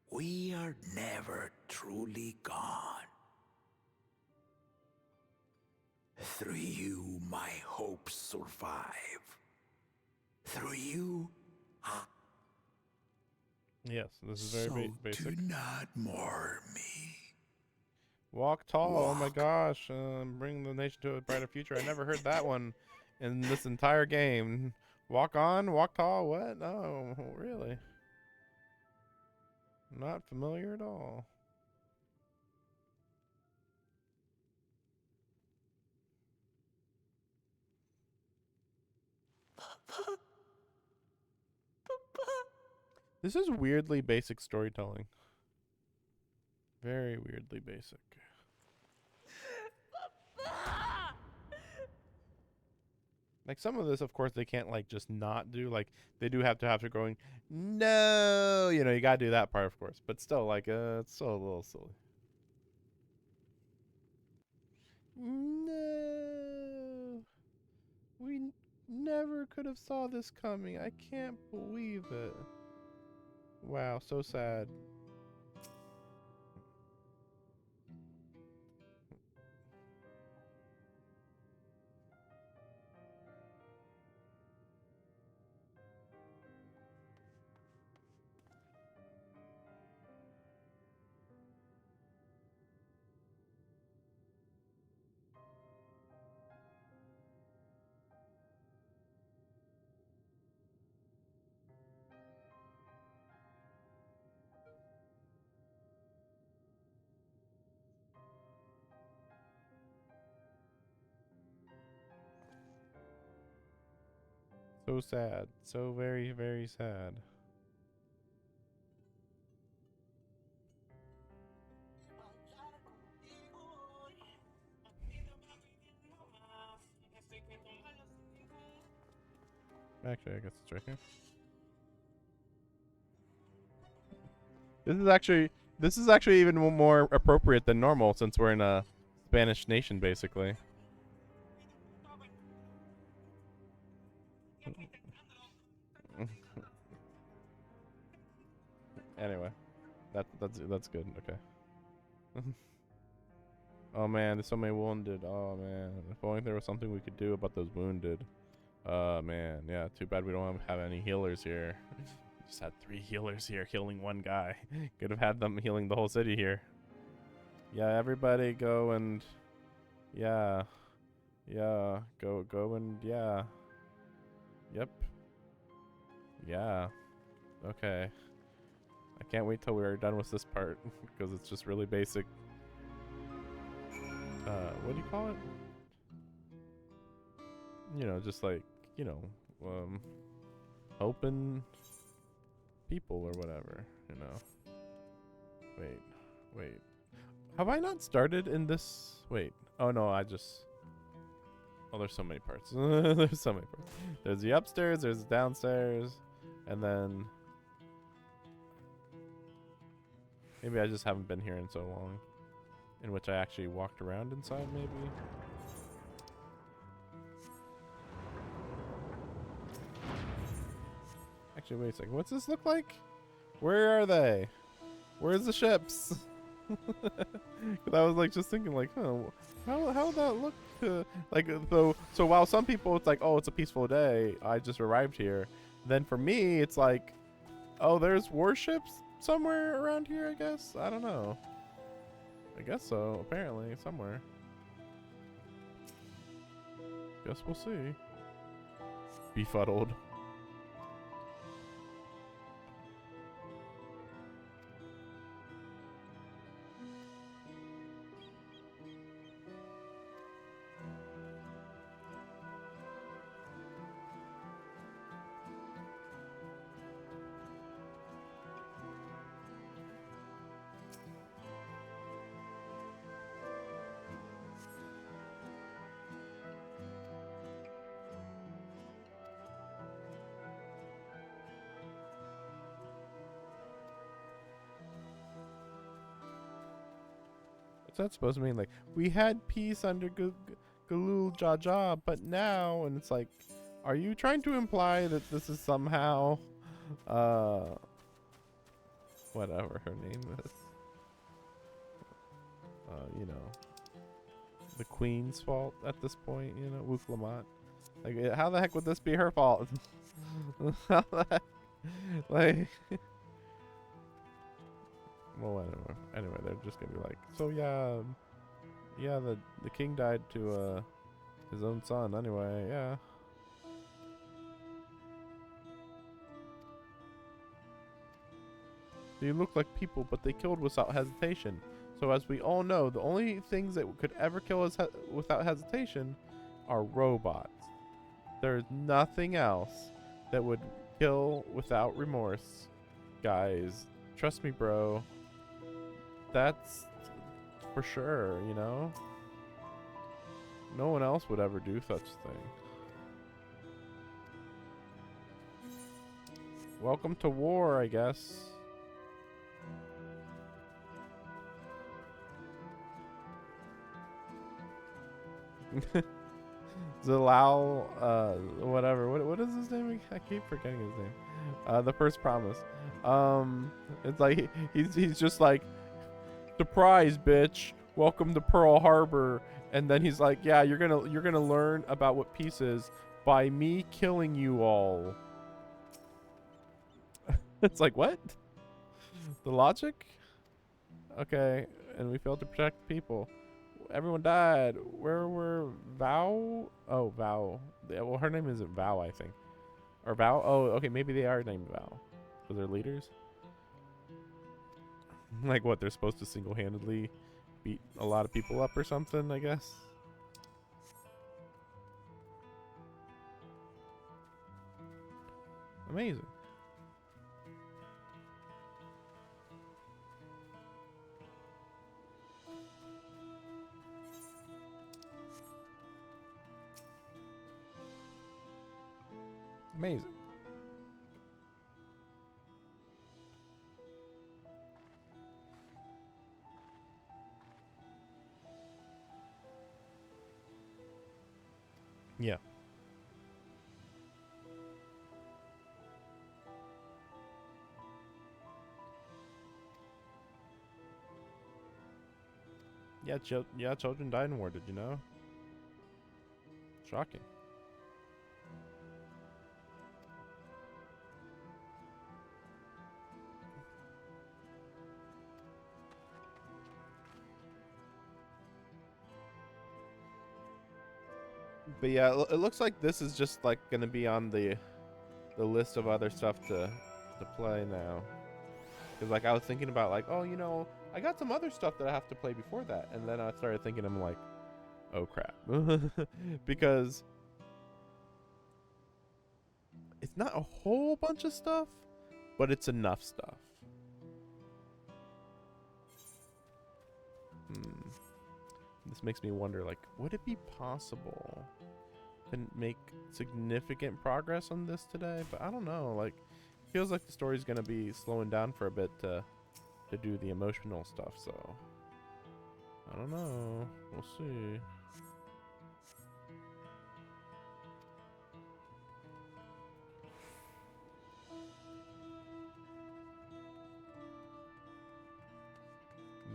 we are never truly gone. Through you, my hopes survive. Through you, Yes, this is very basic. Do not mourn me. Walk tall. Oh my gosh. Bring the nation to a brighter future. I never heard that one in this entire game. Walk on, walk tall. What? No, really. Not familiar at all. This is weirdly basic storytelling. Very weirdly basic. Like some of this, of course, they can't like just not do. Like they do have to going, no, you know, you gotta do that part, of course. But still, like, it's still a little silly. No, we never could have saw this coming. I can't believe it. Wow, so sad. So sad. So very, very sad. Actually, I guess it's right here. This is actually even more appropriate than normal since we're in a Spanish nation, basically. Anyway, that's good. Okay. Oh man, there's so many wounded. Oh man, if only there was something we could do about those wounded. Man, yeah. Too bad we don't have any healers here. Just had 3 healers here healing 1 guy. Could have had them healing the whole city here. Yeah, everybody go and yeah, go and yeah. Yep. Yeah. Okay. I can't wait till we're done with this part because it's just really basic. What do you call it? You know, just like, you know, open people or whatever, you know. Wait. Have I not started in this? Wait. Oh no, oh, there's so many parts. There's so many parts. There's the upstairs, there's the downstairs, and then maybe I just haven't been here in so long. In which I actually walked around inside, maybe? Actually, wait a second. What's this look like? Where are they? Where's the ships? Cause I was like just thinking like, oh, how would that look? Like, so while some people it's like, oh, it's a peaceful day. I just arrived here. Then for me, it's like, oh, there's warships somewhere around here. I guess I don't know. I guess so. Apparently, somewhere. Guess we'll see. Befuddled. What's that supposed to mean? Like, we had peace under Galul Jaja, but now, and it's like, are you trying to imply that this is somehow, whatever her name is, you know, the queen's fault at this point, you know, Wuklamat? Like, how the heck would this be her fault? How the heck? Like, well, anyway, they're just gonna be like, so yeah, the king died to his own son. Anyway, yeah. They look like people, but they killed without hesitation. So as we all know, the only things that could ever kill us without hesitation are robots. There's nothing else that would kill without remorse, guys. Trust me, bro. That's for sure, you know? No one else would ever do such a thing. Welcome to war, I guess. Zalal, whatever. What is his name? I keep forgetting his name. The First Promise. It's like he's just like, surprise, bitch. Welcome to Pearl Harbor. And then he's like, yeah, you're gonna learn about what peace is by me killing you all. It's like, what? The logic? Okay, and we failed to protect people. Everyone died. Where were Val? Oh, Val. Well, her name isn't Val, I think. Or Val? Oh, okay, maybe they are named Val. Because they're leaders? Like what, they're supposed to single-handedly beat a lot of people up or something, I guess? Amazing. Amazing. Yeah. Yeah, children died in war, did you know? Shocking. But yeah, it looks like this is just like gonna be on the list of other stuff to play now. Because like I was thinking about like, oh, you know, I got some other stuff that I have to play before that, and then I started thinking, I'm like, oh crap, because it's not a whole bunch of stuff, but it's enough stuff. This makes me wonder, like, would it be possible to make significant progress on this today? But I don't know, like, feels like the story's gonna be slowing down for a bit to do the emotional stuff, so I don't know. We'll see.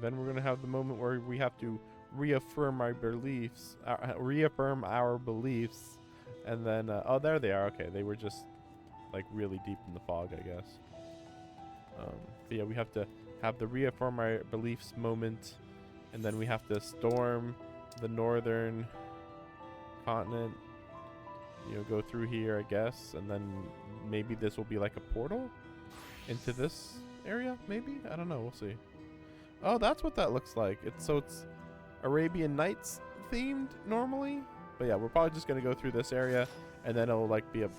Then we're gonna have the moment where we have to reaffirm our beliefs, and then oh, there they are. Okay, they were just like really deep in the fog, I guess. But yeah, we have to have the reaffirm our beliefs moment, and then we have to storm the northern continent. You know, go through here, I guess, and then maybe this will be like a portal into this area. Maybe, I don't know. We'll see. Oh, that's what that looks like. It's Arabian Nights themed normally, but yeah, we're probably just gonna go through this area, and then it'll like be a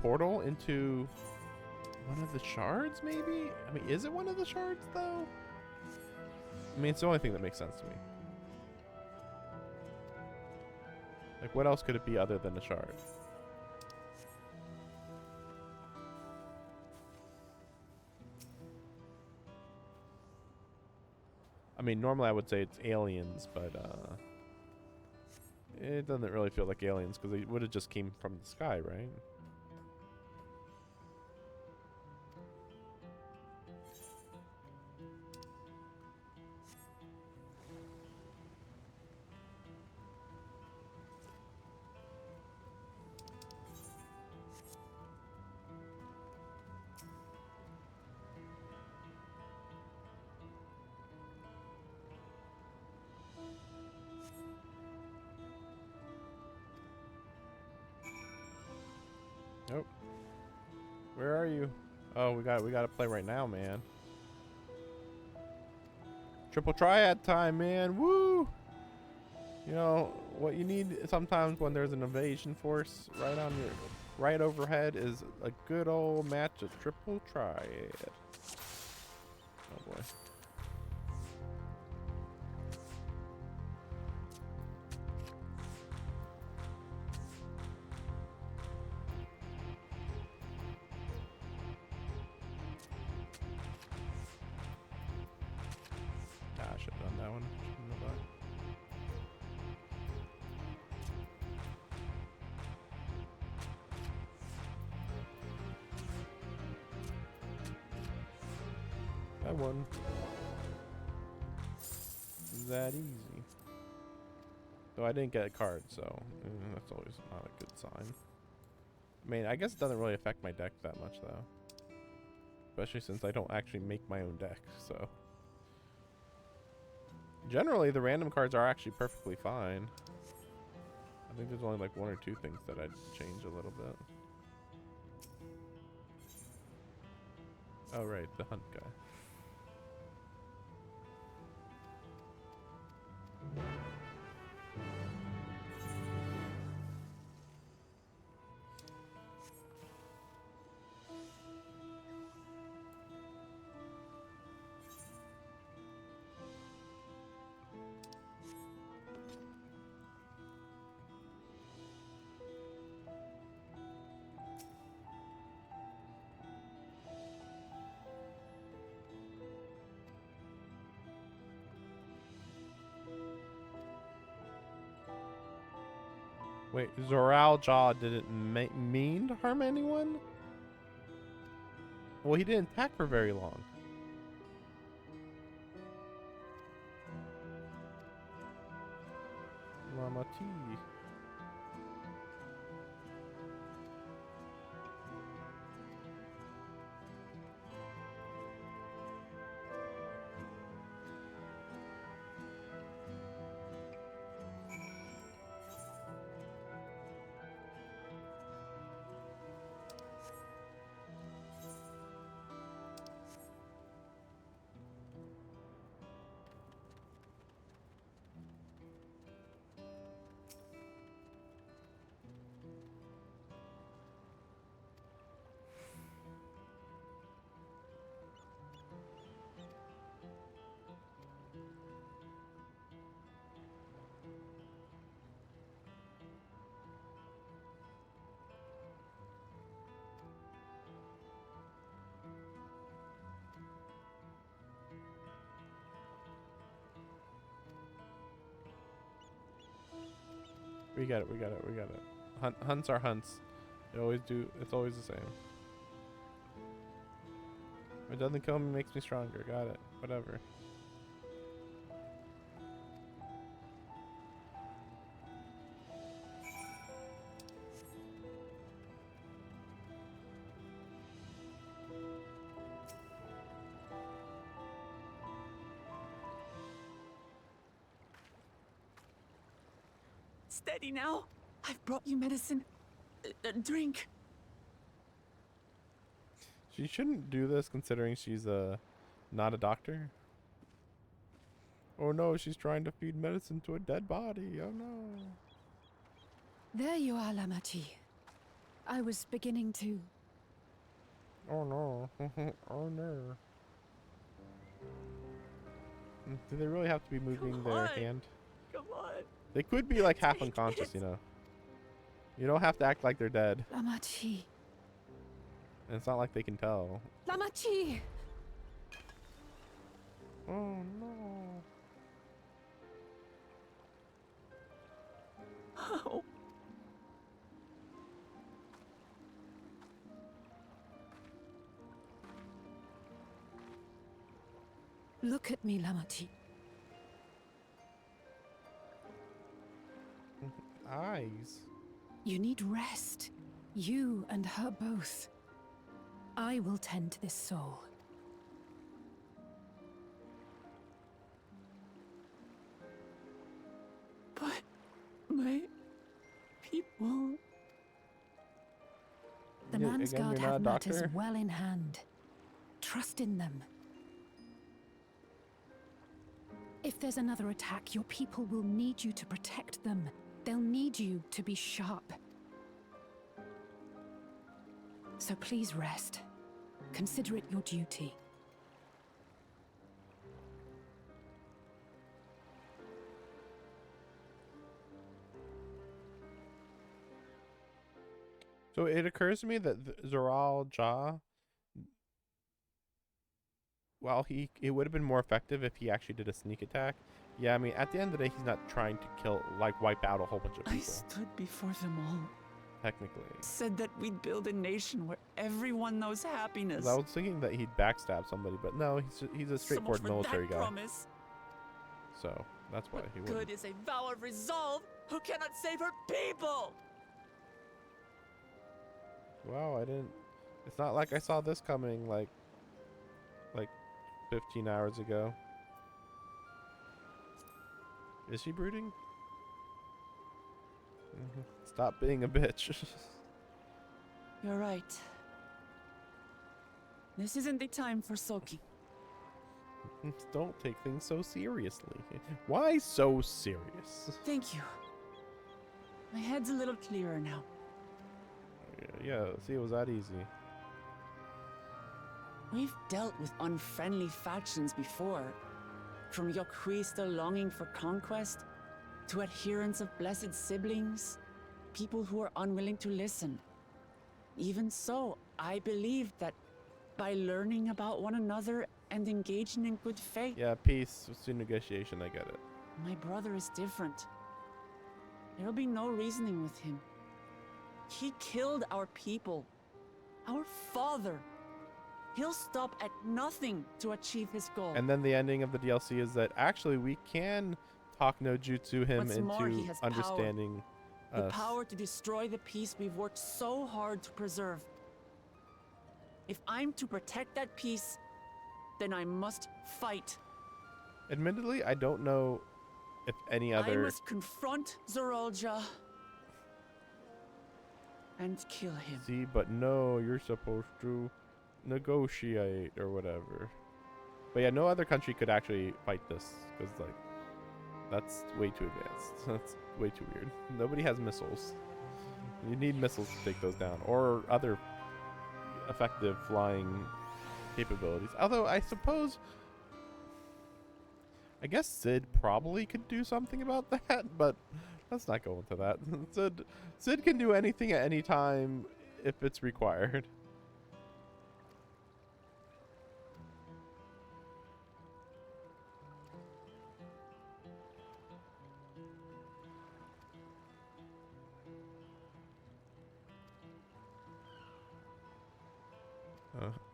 portal into one of the shards, maybe? I mean, is it one of the shards though? I mean, it's the only thing that makes sense to me. Like, what else could it be other than a shard? I mean, normally I would say it's aliens, but it doesn't really feel like aliens because they would have just came from the sky, right? Nope. Where are you? Oh, we got to play right now, man. Triple triad time, man. Woo! You know what you need sometimes when there's an invasion force right overhead is a good old match of triple triad. Oh boy. I should have done that one. Shouldn't have done. That one. That easy. Though I didn't get a card, so that's always not a good sign. I mean, I guess it doesn't really affect my deck that much, though. Especially since I don't actually make my own deck, so. Generally, the random cards are actually perfectly fine. I think there's only like one or two things that I'd change a little bit. Oh, right, the hunt guy. Wait, Zoral Jaw didn't mean to harm anyone? Well, he didn't attack for very long. Mama T. We got it, we got it, we got it. Hunts are hunts. They always do, it's always the same. It doesn't kill me, makes me stronger. Got it. Whatever. Steady now. I've brought you medicine. Drink. She shouldn't do this considering she's not a doctor. Oh no, she's trying to feed medicine to a dead body. Oh no. There you are, Lamachi. I was beginning to... Oh no. Oh no. Do they really have to be moving their hand? Come on. They could be like half unconscious, you know. You don't have to act like they're dead. Lamachi. And it's not like they can tell. Lamachi! Oh no. Oh. Look at me, Lamachi. Eyes. You need rest. You and her both. I will tend to this soul. But my people... The Again, Mansguard you're not a have matters doctor? well in hand. Trust in them. If there's another attack, your people will need you to protect them. They'll need you to be sharp. So please rest. Consider it your duty. So it occurs to me that Zoral Jah, while it would have been more effective if he actually did a sneak attack. Yeah, I mean, at the end of the day, he's not trying to kill, like, wipe out a whole bunch of people. I stood before them all. Technically. Said that we'd build a nation where everyone knows happiness. 'Cause I was thinking that he'd backstab somebody, but no, he's a straightforward military guy. Promise. So that's why he would. Good is a vow of resolve who cannot save her people. Wow, I didn't. It's not like I saw this coming like 15 hours ago. Is she brooding? Stop being a bitch. You're right. This isn't the time for sulking. Don't take things so seriously. Why so serious? Thank you. My head's a little clearer now. Yeah, see, it was that easy. We've dealt with unfriendly factions before. From Yokhui still longing for conquest, to adherents of blessed siblings, people who are unwilling to listen. Even so, I believe that by learning about one another and engaging in good faith... Yeah, peace through negotiation, I get it. My brother is different. There'll be no reasoning with him. He killed our people. Our father. He'll stop at nothing to achieve his goal. And then the ending of the DLC is that actually we can talk no jutsu him What's more, he into has understanding the us. power to destroy the peace we've worked so hard to preserve. If I'm to protect that peace, then I must fight. Admittedly, I don't know if any I other... must confront Zorolja and kill him. See, but no, you're supposed to negotiate or whatever. But yeah, no other country could actually fight this because, like, that's way too advanced. That's way too weird. Nobody has missiles. You need missiles to take those down, or other effective flying capabilities. Although I suppose, I guess Sid probably could do something about that, but let's not go into that. Sid can do anything at any time if it's required.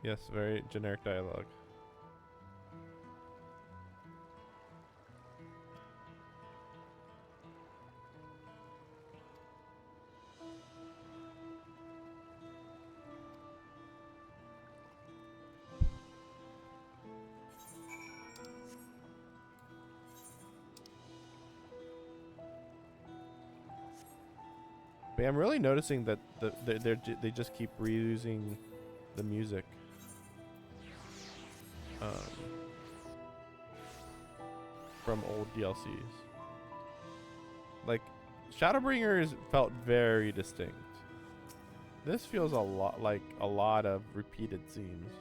Yes, very generic dialogue. But yeah, I'm really noticing that they just keep reusing the music. From old DLCs. Like, Shadowbringers felt very distinct. This feels a lot like a lot of repeated scenes.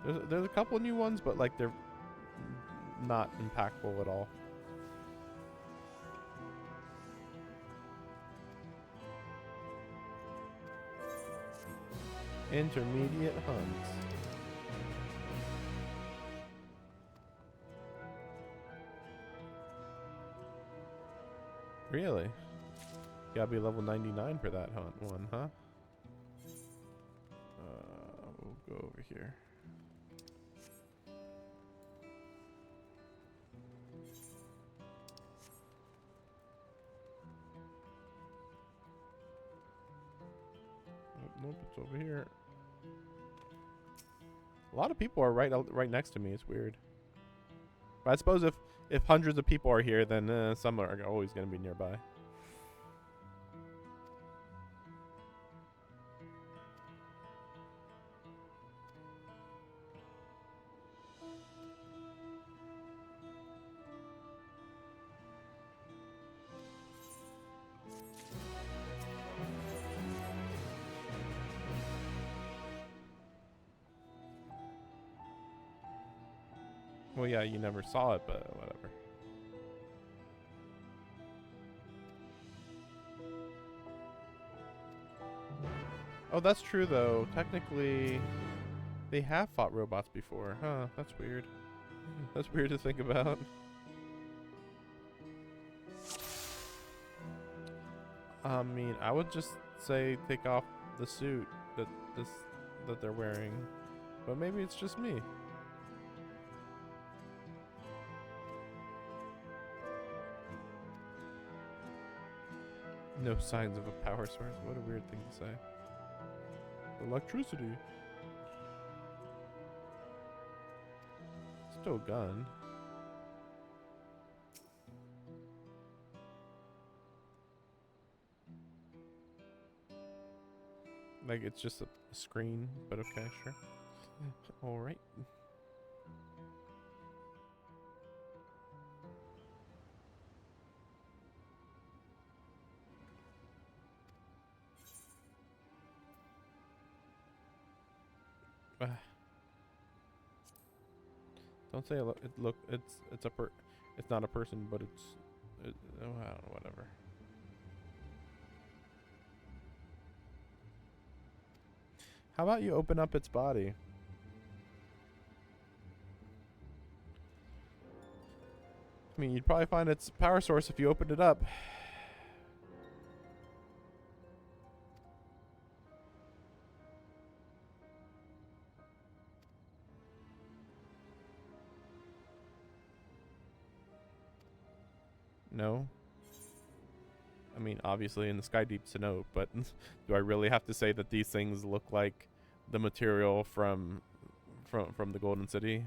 There's a couple new ones, but like they're not impactful at all. Intermediate hunts. Really? Gotta be level 99 for that hunt one, huh? We'll go over here. Nope, it's over here. A lot of people are right next to me. It's weird. But I suppose if hundreds of people are here, then some are always going to be nearby. Well, yeah, you never saw it, but whatever. Oh, that's true, though. Technically, they have fought robots before. Huh, that's weird. That's weird to think about. I mean, I would just say take off the suit that they're wearing. But maybe it's just me. No signs of a power source. What a weird thing to say. Electricity. Still a gun. Like it's just a screen, but okay, sure. All right. Don't say it's not a person, but oh, I don't know, whatever. How about you open up its body? I mean, you'd probably find its power source if you opened it up. No. I mean, obviously in the Sky Deep to know, but do I really have to say that these things look like the material from the Golden City?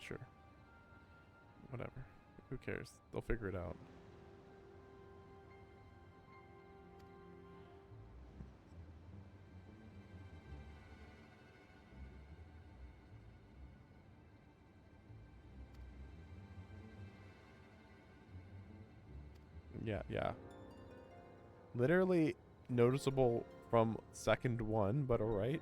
Sure. Whatever. Who cares? They'll figure it out. Yeah. Literally noticeable from second one, but alright.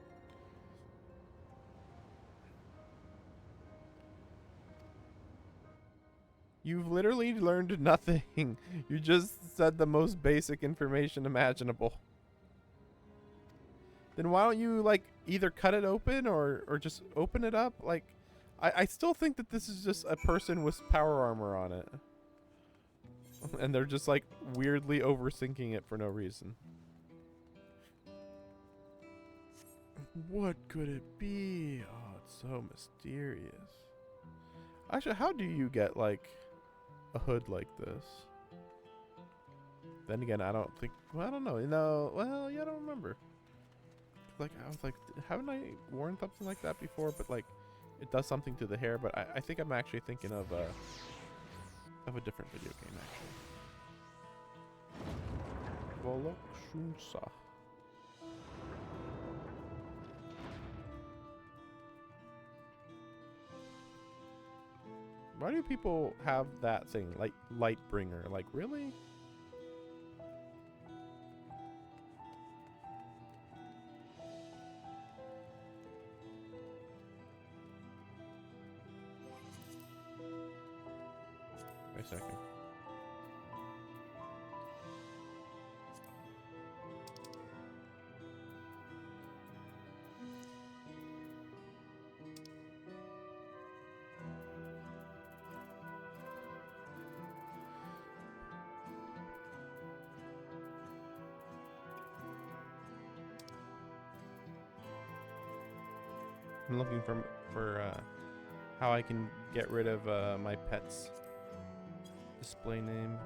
You've literally learned nothing. You just said the most basic information imaginable. Then why don't you, like, either cut it open or just open it up? Like, I still think that this is just a person with power armor on it. And they're just, like, weirdly overthinking it for no reason. What could it be? Oh, it's so mysterious. Actually, how do you get, like, a hood like this? Then again, I don't think... Well, I don't know. No, well, yeah, I don't remember. Like, I was like, haven't I worn something like that before? But, like, it does something to the hair. But I think I'm actually thinking of a different video game, actually. Volokshunsa. Why do people have that thing, like Lightbringer? Like, really? Wait a second. I'm looking for how I can get rid of my pet's display name.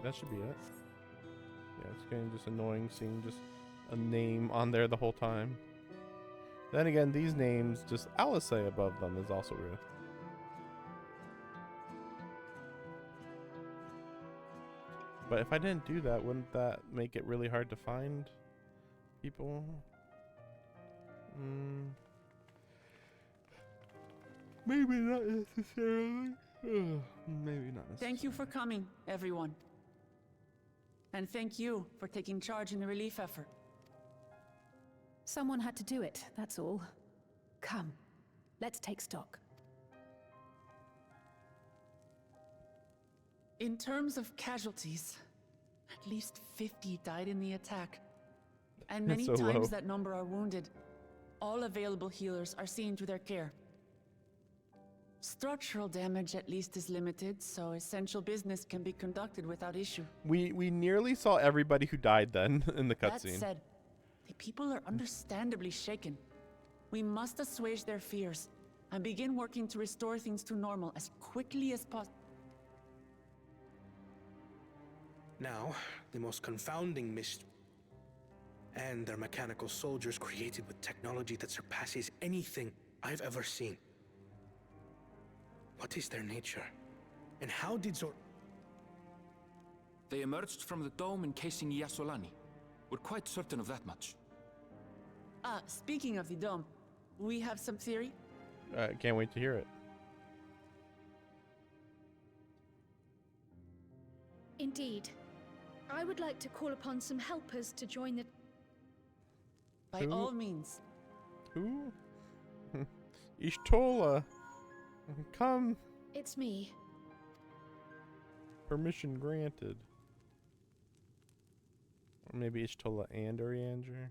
That should be it. Yeah, it's getting just annoying seeing just a name on there the whole time. Then again, these names, just Alice above them is also weird. But if I didn't do that, wouldn't that make it really hard to find people? Maybe not necessarily. Maybe not necessarily. Thank you for coming, everyone. And thank you for taking charge in the relief effort. Someone had to do it, that's all. Come, let's take stock. In terms of casualties, at least 50 died in the attack. And many So times low. that number are wounded. All available healers are seen to their care. Structural damage at least is limited, so essential business can be conducted without issue. We nearly saw everybody who died then in the That cutscene. said, the people are understandably shaken. We must assuage their fears and begin working to restore things to normal as quickly as possible. Now, the most confounding and their mechanical soldiers created with technology that surpasses anything I've ever seen. What is their nature? And how did They emerged from the dome encasing Yasolani. We're quite certain of that much. Speaking of the dome, we have some theory? Can't wait to hear it. Indeed. I would like to call upon some helpers to join the... By all means. Who? Ishtola. Come. It's me. Permission granted. Or maybe Ishtola and Urianger.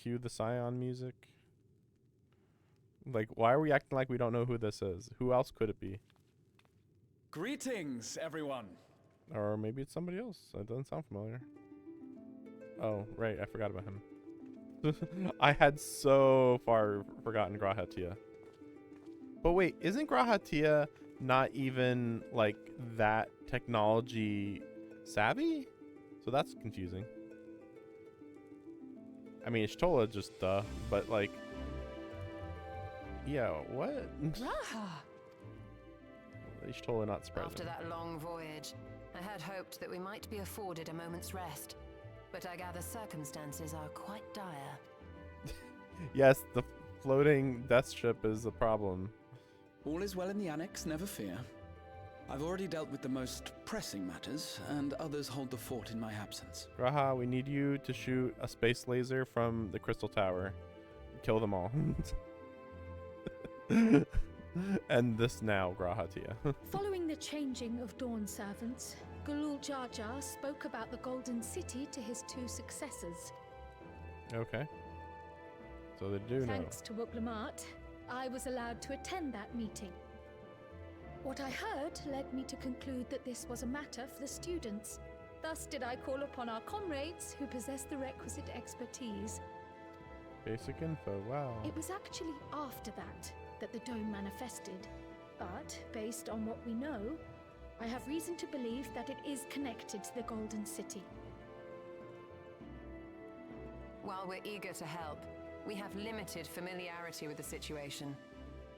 Cue the Scion music. Like, why are we acting like we don't know who this is? Who else could it be? Greetings, everyone. Or maybe it's somebody else. That doesn't sound familiar. Oh, right. I forgot about him. I had so far forgotten Grahatia. But wait, isn't Grahatia not even, like, that technology savvy? So that's confusing. I mean, Ishtola just duh, but like... Yeah, what? Raha! Ishtola not surprising. After that long voyage, I had hoped that we might be afforded a moment's rest. But I gather circumstances are quite dire. Yes, the floating death ship is a problem. All is well in the annex, never fear. I've already dealt with the most pressing matters, and others hold the fort in my absence. Graha, we need you to shoot a space laser from the crystal tower. Kill them all. End this now, Grahatia. Following the changing of Dawn servants, Gulul Jar Jar spoke about the Golden City to his two successors. Okay. So they do know. Thanks to Wuklamart, I was allowed to attend that meeting. What I heard led me to conclude that this was a matter for the students. Thus did I call upon our comrades who possess the requisite expertise. Basic info, wow. It was actually after that the dome manifested. But, based on what we know, I have reason to believe that it is connected to the Golden City. While we're eager to help, we have limited familiarity with the situation.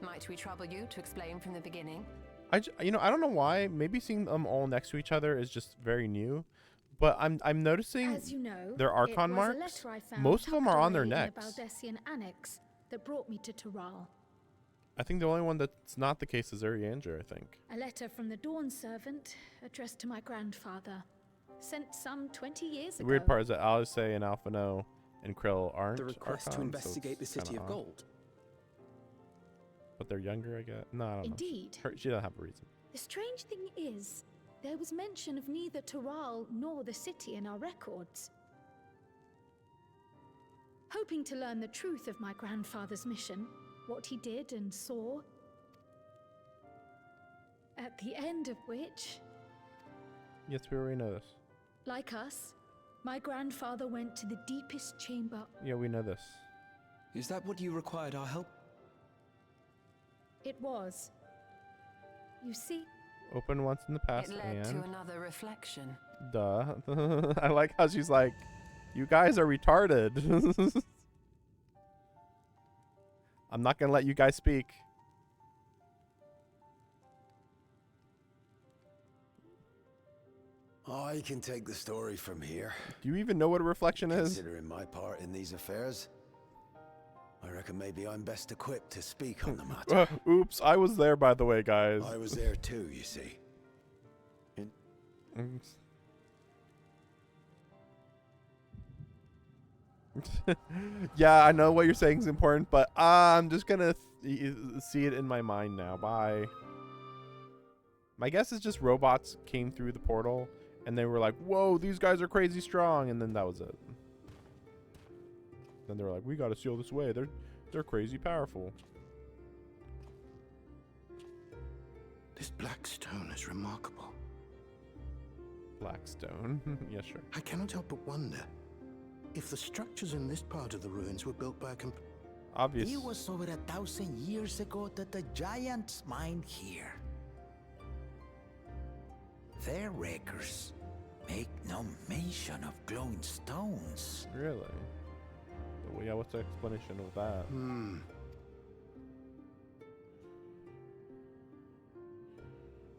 Might we trouble you to explain from the beginning? I don't know why. Maybe seeing them all next to each other is just very new. But I'm noticing As you know, their Archon marks. Most of them are on their necks. In the Baldessian annex that brought me to Taral. I think the only one that's not the case is Urianger, I think. A letter from the Dawn servant addressed to my grandfather, sent some 20 years ago. The weird part is that Alice and Alphino and Krill aren't. The request Archons, to investigate the City of Gold. But they're younger, I guess. No, I don't Indeed. know. She doesn't have a reason. The strange thing is, there was mention of neither Taral nor the city in our records. Hoping to learn the truth of my grandfather's mission, what he did and saw, at the end of which... Yes, we already know this. Like us, my grandfather went to the deepest chamber. Yeah, we know this. Is that what you required our help? It was. You see? Open once in the past It led to another reflection. Duh. I like how she's like, you guys are retarded. I'm not going to let you guys speak. I can take the story from here. Do you even know what a reflection is? Considering my part in these affairs, I reckon maybe I'm best equipped to speak on the matter. Oops, I was there, by the way, guys. I was there too, you see. Yeah, I know what you're saying is important, but I'm just gonna see it in my mind now. Bye. My guess is just robots came through the portal and they were like, whoa, these guys are crazy strong, and then that was it. Then they were like, we gotta seal this away. They're crazy powerful. This black stone is remarkable. Black stone? Yeah, sure. I cannot help but wonder if the structures in this part of the ruins were built by a obvious. It was over 1,000 years ago that the giants mined here. Their records make no mention of glowing stones. Really? Well, yeah, what's the explanation of that?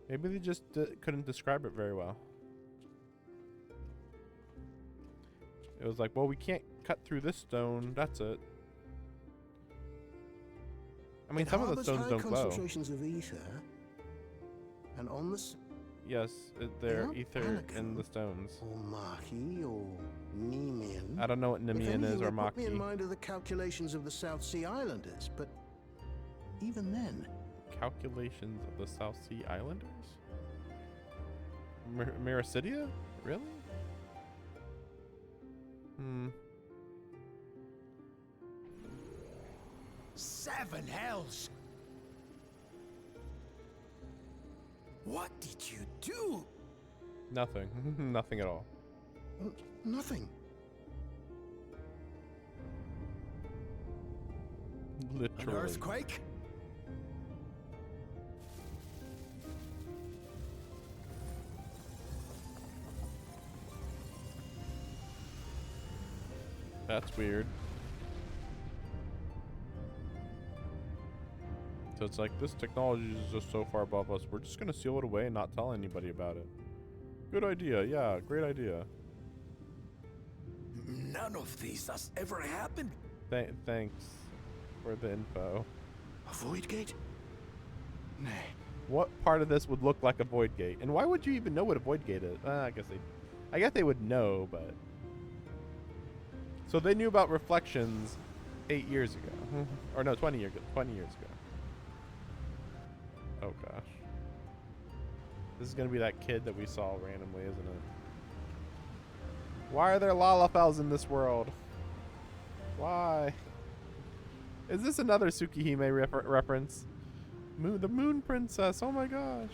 Maybe they just couldn't describe it very well. It was like, well, we can't cut through this stone. That's it. I mean, some of the stones don't glow. Concentrations of ether, and on the yes, they're ether in the stones. Or Mahi or Nemean. I don't know what Nemean is or Put me in Maki. mind of the calculations of the South Sea Islanders, but even then. Calculations of the South Sea Islanders? Miracidia? Really? Seven hells! What did you do? Nothing. Nothing at all. Nothing. Literally. An earthquake? That's weird. So it's like, this technology is just so far above us, we're just gonna seal it away and not tell anybody about it. Good idea, yeah, great idea. None of this has ever happened. Thanks for the info. A void gate? Nay. What part of this would look like a void gate? And why would you even know what a void gate is? I guess they would know, but... So they knew about reflections 8 years ago. Or no, 20 years ago. Oh gosh. This is gonna be that kid that we saw randomly, isn't it? Why are there Lalafels in this world? Why? Is this another Tsukihime reference? The Moon Princess, oh my gosh.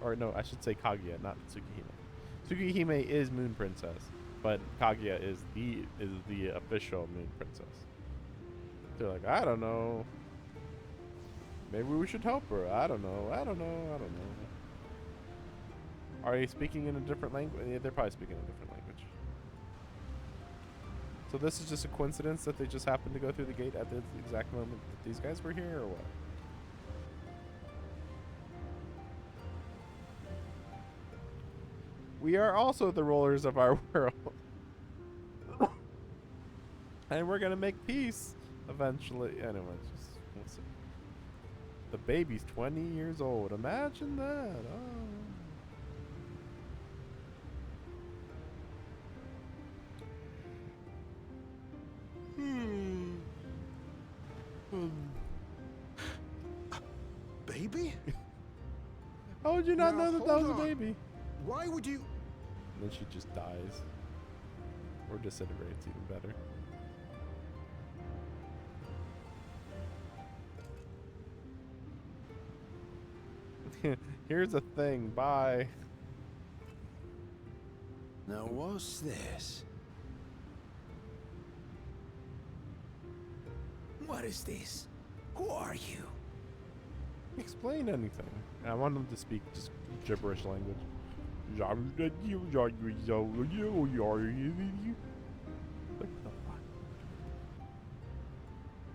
Or no, I should say Kaguya, not Tsukihime. Tsukihime is Moon Princess, but Kaguya is the official Moon Princess. They're like, I don't know. Maybe we should help her. I don't know. Are they speaking in a different language? Yeah, they're probably speaking in a different language. So this is just a coincidence that they just happened to go through the gate at the exact moment that these guys were here, or what? We are also the rulers of our world. And we're gonna make peace eventually. Anyway, we'll see. The baby's 20 years old. Imagine that. Baby? How would you not know that that was a baby? Why would you? And then she just dies. Or disintegrates, even better. Here's a thing. Bye. Now what's this? What is this? Who are you? Explain anything. I want them to speak just gibberish language. Like the fuck?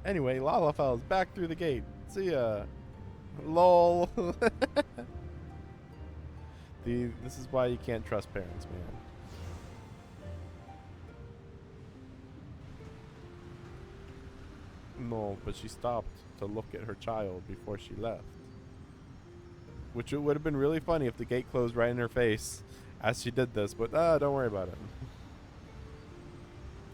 Anyway, Lalafell's back through the gate. See ya. LOL. This is why you can't trust parents, man. No, but she stopped to look at her child before she left. Which it would have been really funny if the gate closed right in her face as she did this, but don't worry about it.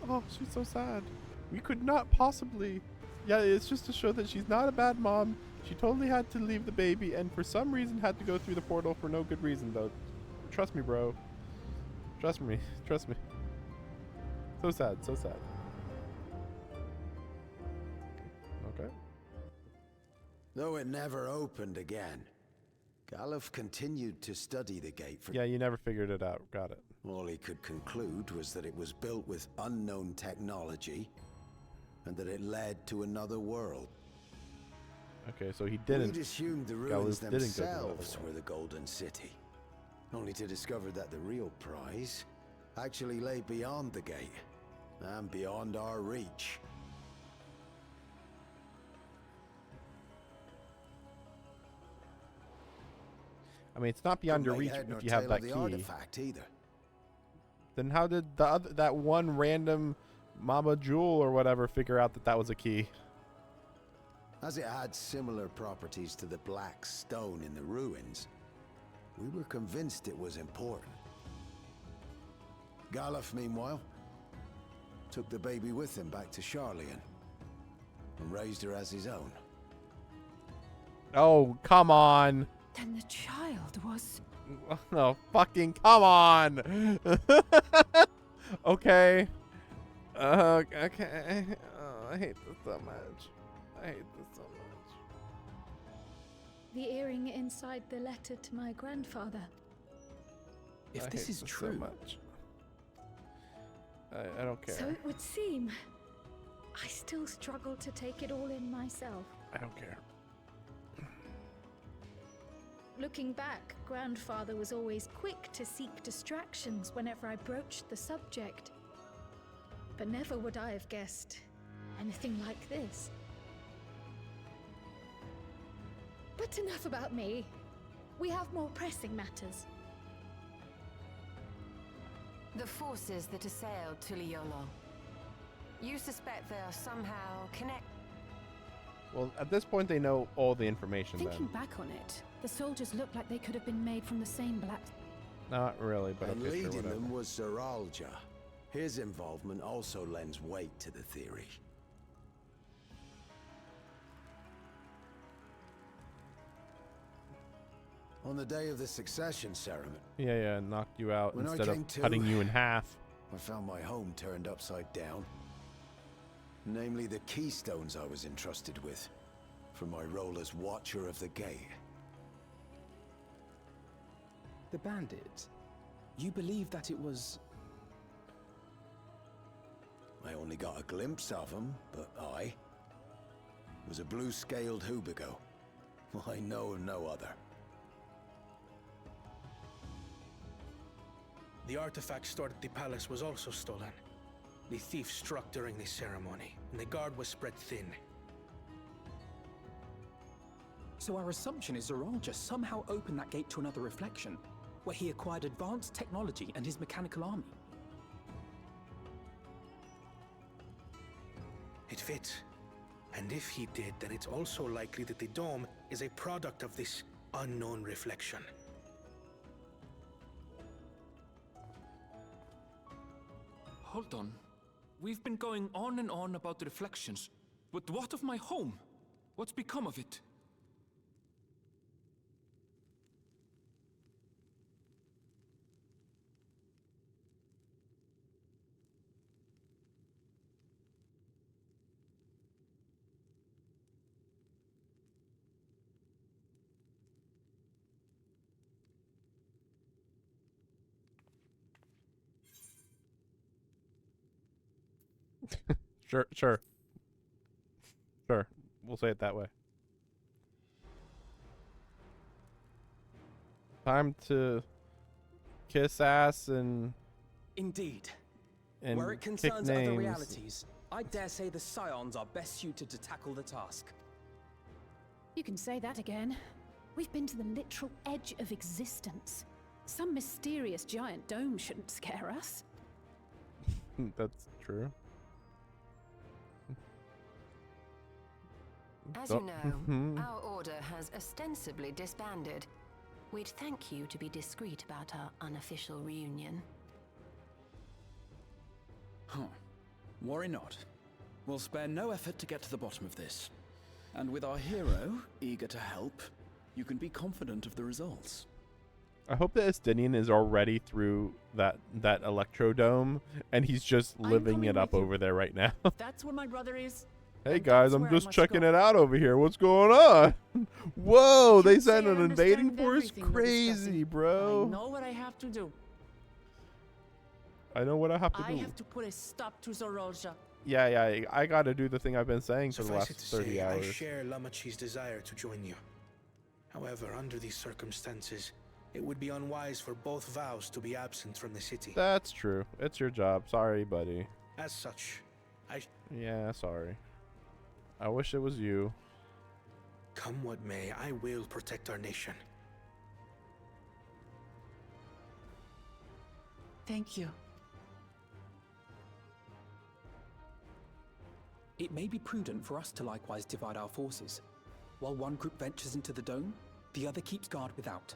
Oh, she's so sad. We could not possibly... Yeah, it's just to show that she's not a bad mom. She totally had to leave the baby and for some reason had to go through the portal for no good reason, though. Trust me, bro. Trust me. Trust me. So sad, so sad. Okay. Though it never opened again, Galuf continued to study the gate for... Yeah, you never figured it out. Got it. All he could conclude was that it was built with unknown technology, and that it led to another world. Okay, so he didn't. We'd assumed the ruins themselves were the Golden City, only to discover that the real prize actually lay beyond the gate, and beyond our reach. I mean, it's not beyond your reach if you have that key. Artifact either. Then how did that one random Mama Jewel or whatever figure out that that was a key? As it had similar properties to the black stone in the ruins, we were convinced it was important. Galuf, meanwhile, took the baby with him back to Charlian and raised her as his own. Oh, come on. Then the child was... Oh, fucking come on. Okay. Okay. Oh, I hate this so much. I hate this so much. The earring inside the letter to my grandfather. If this is true... So much. I don't care. So it would seem. I still struggle to take it all in myself. I don't care. Looking back, grandfather was always quick to seek distractions whenever I broached the subject. But never would I have guessed anything like this. But enough about me. We have more pressing matters. The forces that assailed Tuliolo. You suspect they are somehow connected? Well, at this point, they know all the information. Thinking then. back on it, the soldiers looked like they could have been made from the same black... Not really, but and okay, leading sure, them was Zeralja. His involvement also lends weight to the theory. On the day of the succession ceremony... Yeah, knocked you out when instead I of came to, cutting you in half. I found my home turned upside down. Namely, the keystones I was entrusted with, for my role as Watcher of the Gate. The bandit. You believe that it was... I only got a glimpse of him, but I was a blue-scaled Hubigo. I know of no other. The artifact stored at the palace was also stolen. The thief struck during the ceremony, and the guard was spread thin. So our assumption is Zeralja somehow opened that gate to another reflection, where he acquired advanced technology and his mechanical army. It fits. And if he did, then it's also likely that the dome is a product of this unknown reflection. Hold on. We've been going on and on about the reflections, but what of my home? What's become of it? Sure. We'll say it that way. Time to kiss ass and... Indeed. And where it concerns kick other names. realities, I dare say the Scions are best suited to tackle the task. You can say that again. We've been to the literal edge of existence. Some mysterious giant dome shouldn't scare us. That's true. As you know, our order has ostensibly disbanded. We'd thank you to be discreet about our unofficial reunion. Huh. Worry not. We'll spare no effort to get to the bottom of this. And with our hero eager to help, you can be confident of the results. I hope that Estinian is already through that Electrodome, and he's just living it up over there right now. That's where my brother is. Hey guys, I'm just checking it out over here. What's going on? Whoa, they sent an invading force? Crazy, bro. I know what I have to do. I know what I have to do. I have to put a stop to Zorolja. Yeah, I gotta do the thing I've been saying for the Suffice last it to 30 say, hours. I share Lamachi's desire to join you. However, under these circumstances, it would be unwise for both vows to be absent from the city. That's true. It's your job. Sorry, buddy. As such, Yeah, sorry. I wish it was you. Come what may, I will protect our nation. Thank you. It may be prudent for us to likewise divide our forces. While one group ventures into the dome, the other keeps guard without.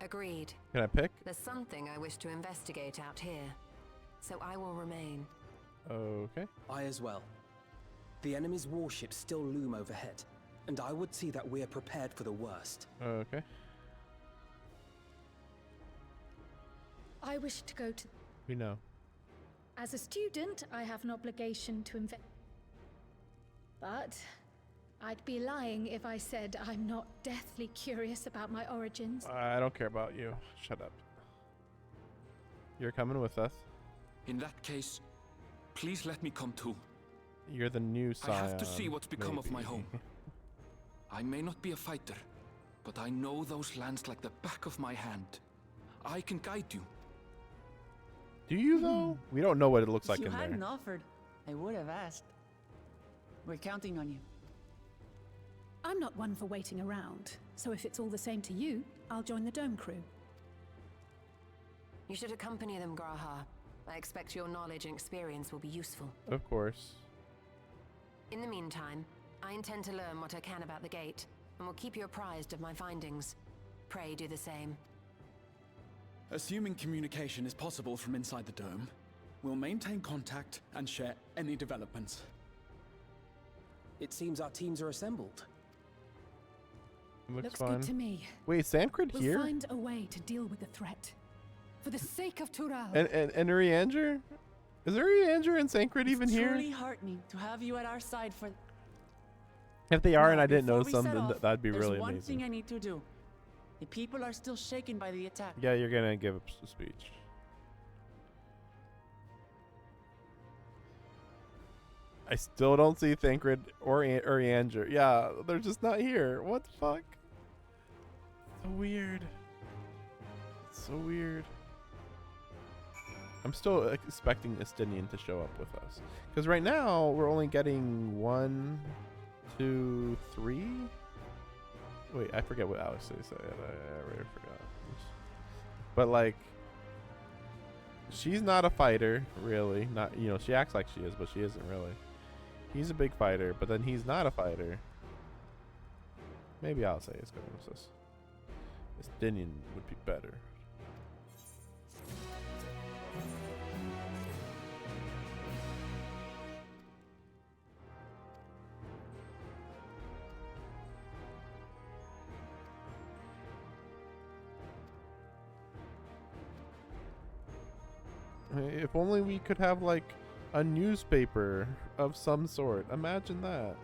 Agreed. Can I pick? There's something I wish to investigate out here, so I will remain. Okay. I as well. The enemy's warships still loom overhead, and I would see that we're prepared for the worst. Okay. I wish to go to... We know. As a student, I have an obligation to invest. But I'd be lying if I said I'm not deathly curious about my origins. I don't care about you. Shut up. You're coming with us. In that case, please let me come too. You're the new scion. I have to see what's become of my maybe. home. I may not be a fighter, but I know those lands like the back of my hand. I can guide you. Do you though? We don't know what it looks like If you in hadn't there. offered, I would have asked. We're counting on you. I'm not one for waiting around, so if it's all the same to you, I'll join the Dome crew. You should accompany them, Graha. I expect your knowledge and experience will be useful. Of course. In the meantime, I intend to learn what I can about the gate, and will keep you apprised of my findings. Pray do the same. Assuming communication is possible from inside the dome, we'll maintain contact and share any developments. It seems our teams are assembled. Looks good fun. to me. Wait, Sancred We'll here? find a way to deal with the threat. For the sake of Tural. And Urianger? Is Urianger and Sancred even It's here? truly heartening to have you at our side for... If they are Now, and I didn't before notice we them, set then off, that'd be there's really one amazing. thing I need to do. The people are still shaken by the attack. Yeah, you're gonna give a speech. I still don't see Thancred or Urianger. Yeah, they're just not here. What the fuck? So weird. So weird. I'm still expecting Estinian to show up with us. Because right now, we're only getting 1, 2, 3? Wait, I forget what Alex said. I already forgot. But like, she's not a fighter, really. Not, you know, she acts like she is, but she isn't really. He's a big fighter, but then he's not a fighter. Maybe I'll say it's going with this. Estinian would be better. If only we could have like a newspaper of some sort. Imagine that.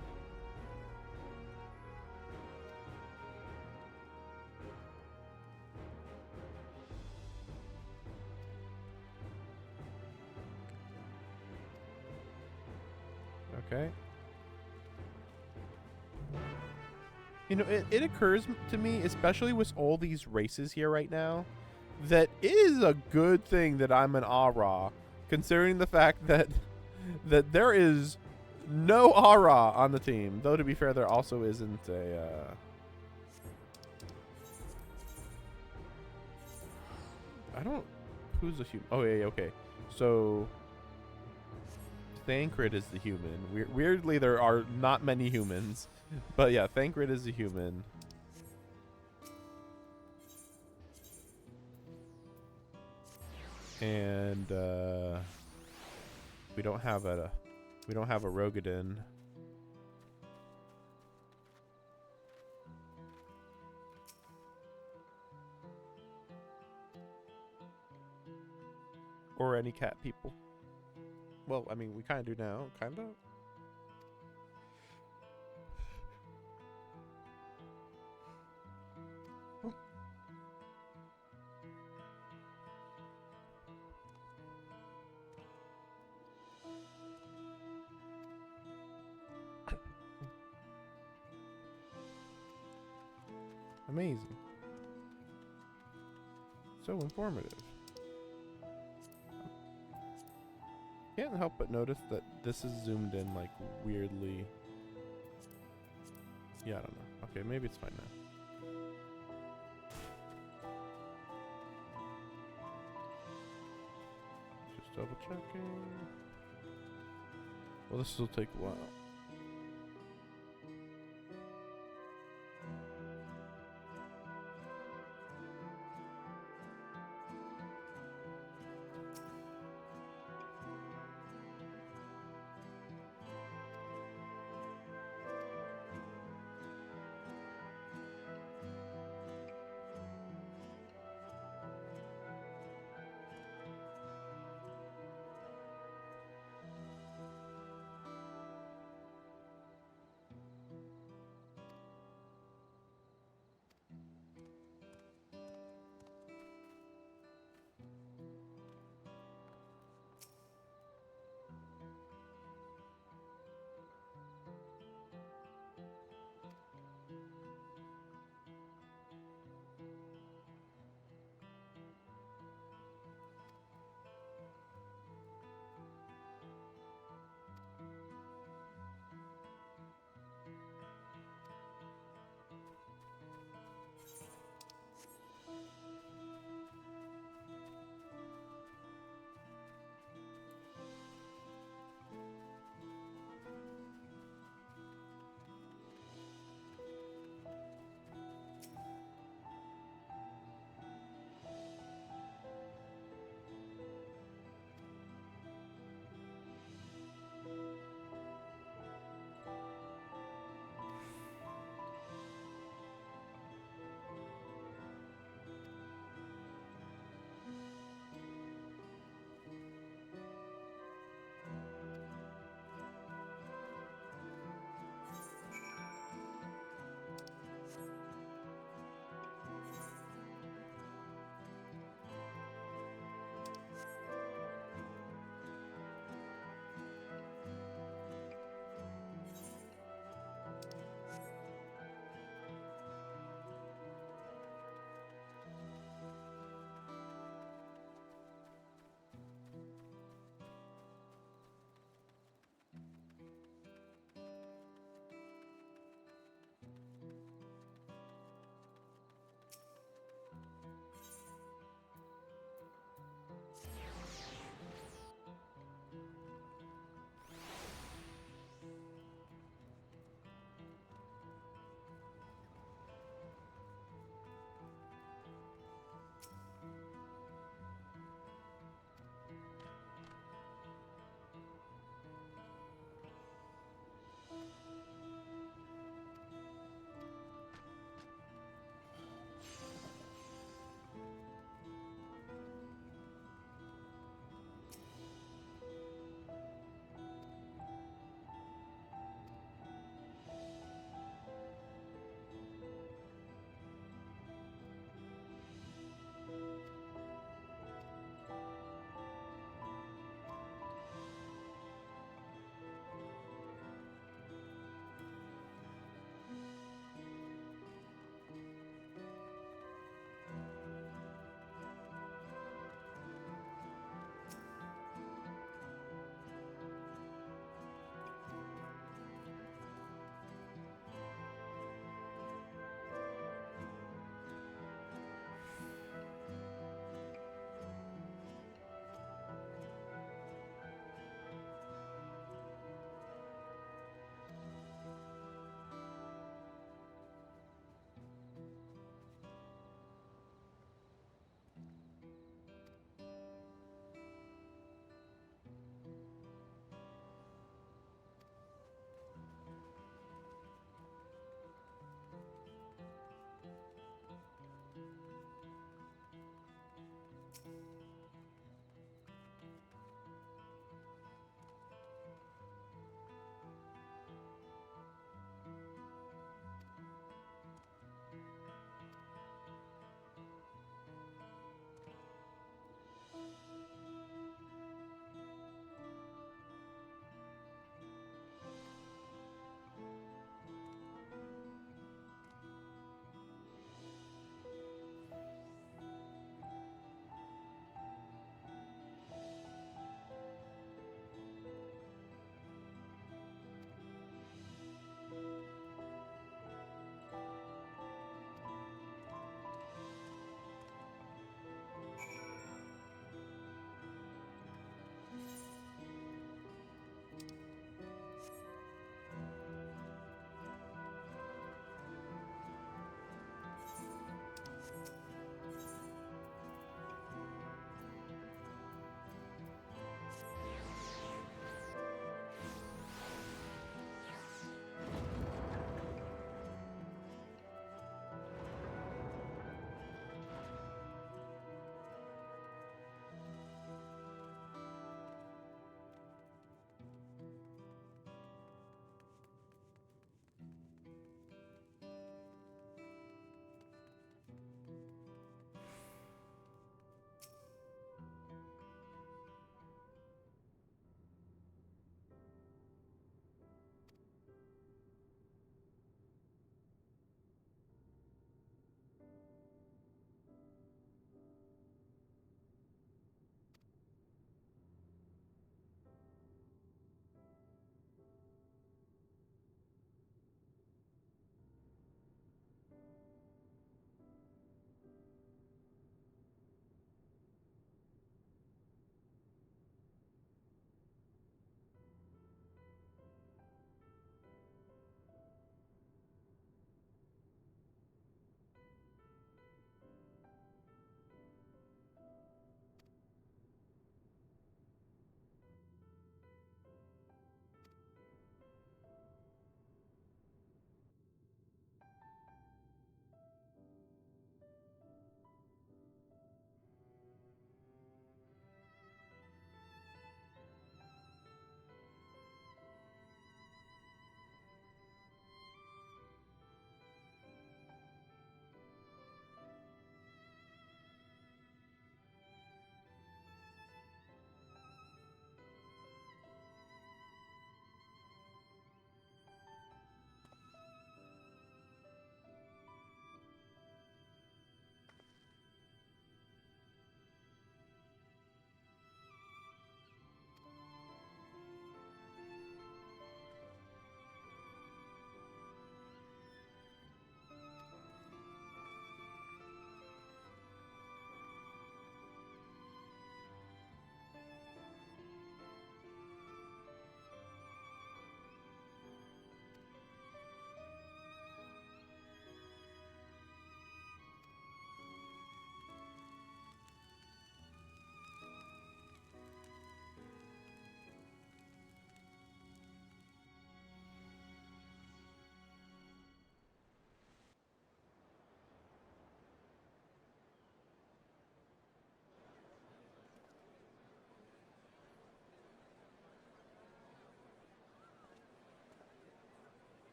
Okay. You know, it occurs to me, especially with all these races here right now, that it is a good thing that I'm an Ara, considering the fact that there is no Ara on the team. Though to be fair, there also isn't a. I don't. Who's the human? Oh yeah, okay. So Thancred is the human. Weirdly, there are not many humans, but yeah, Thancred is the human. And we don't have a Rogadin. Or any cat people. Well, I mean, we kind of do now, kind of. Amazing. So informative. Can't help but notice that this is zoomed in like weirdly. Yeah, I don't know. Okay, maybe it's fine now. Just double checking. Well, this will take a while.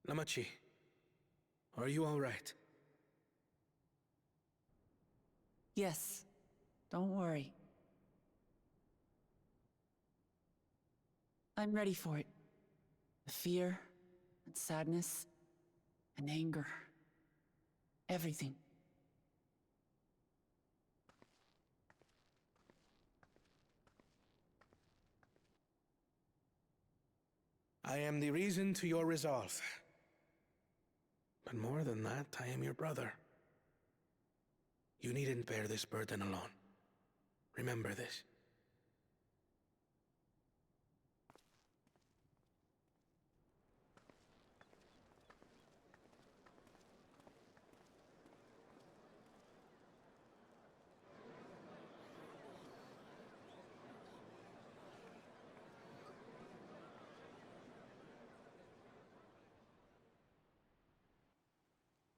Lamachi, are you all right? Yes, don't worry. I'm ready for it. The fear, and sadness, and anger. Everything. I am the reason to your resolve. But more than that, I am your brother. You needn't bear this burden alone. Remember this.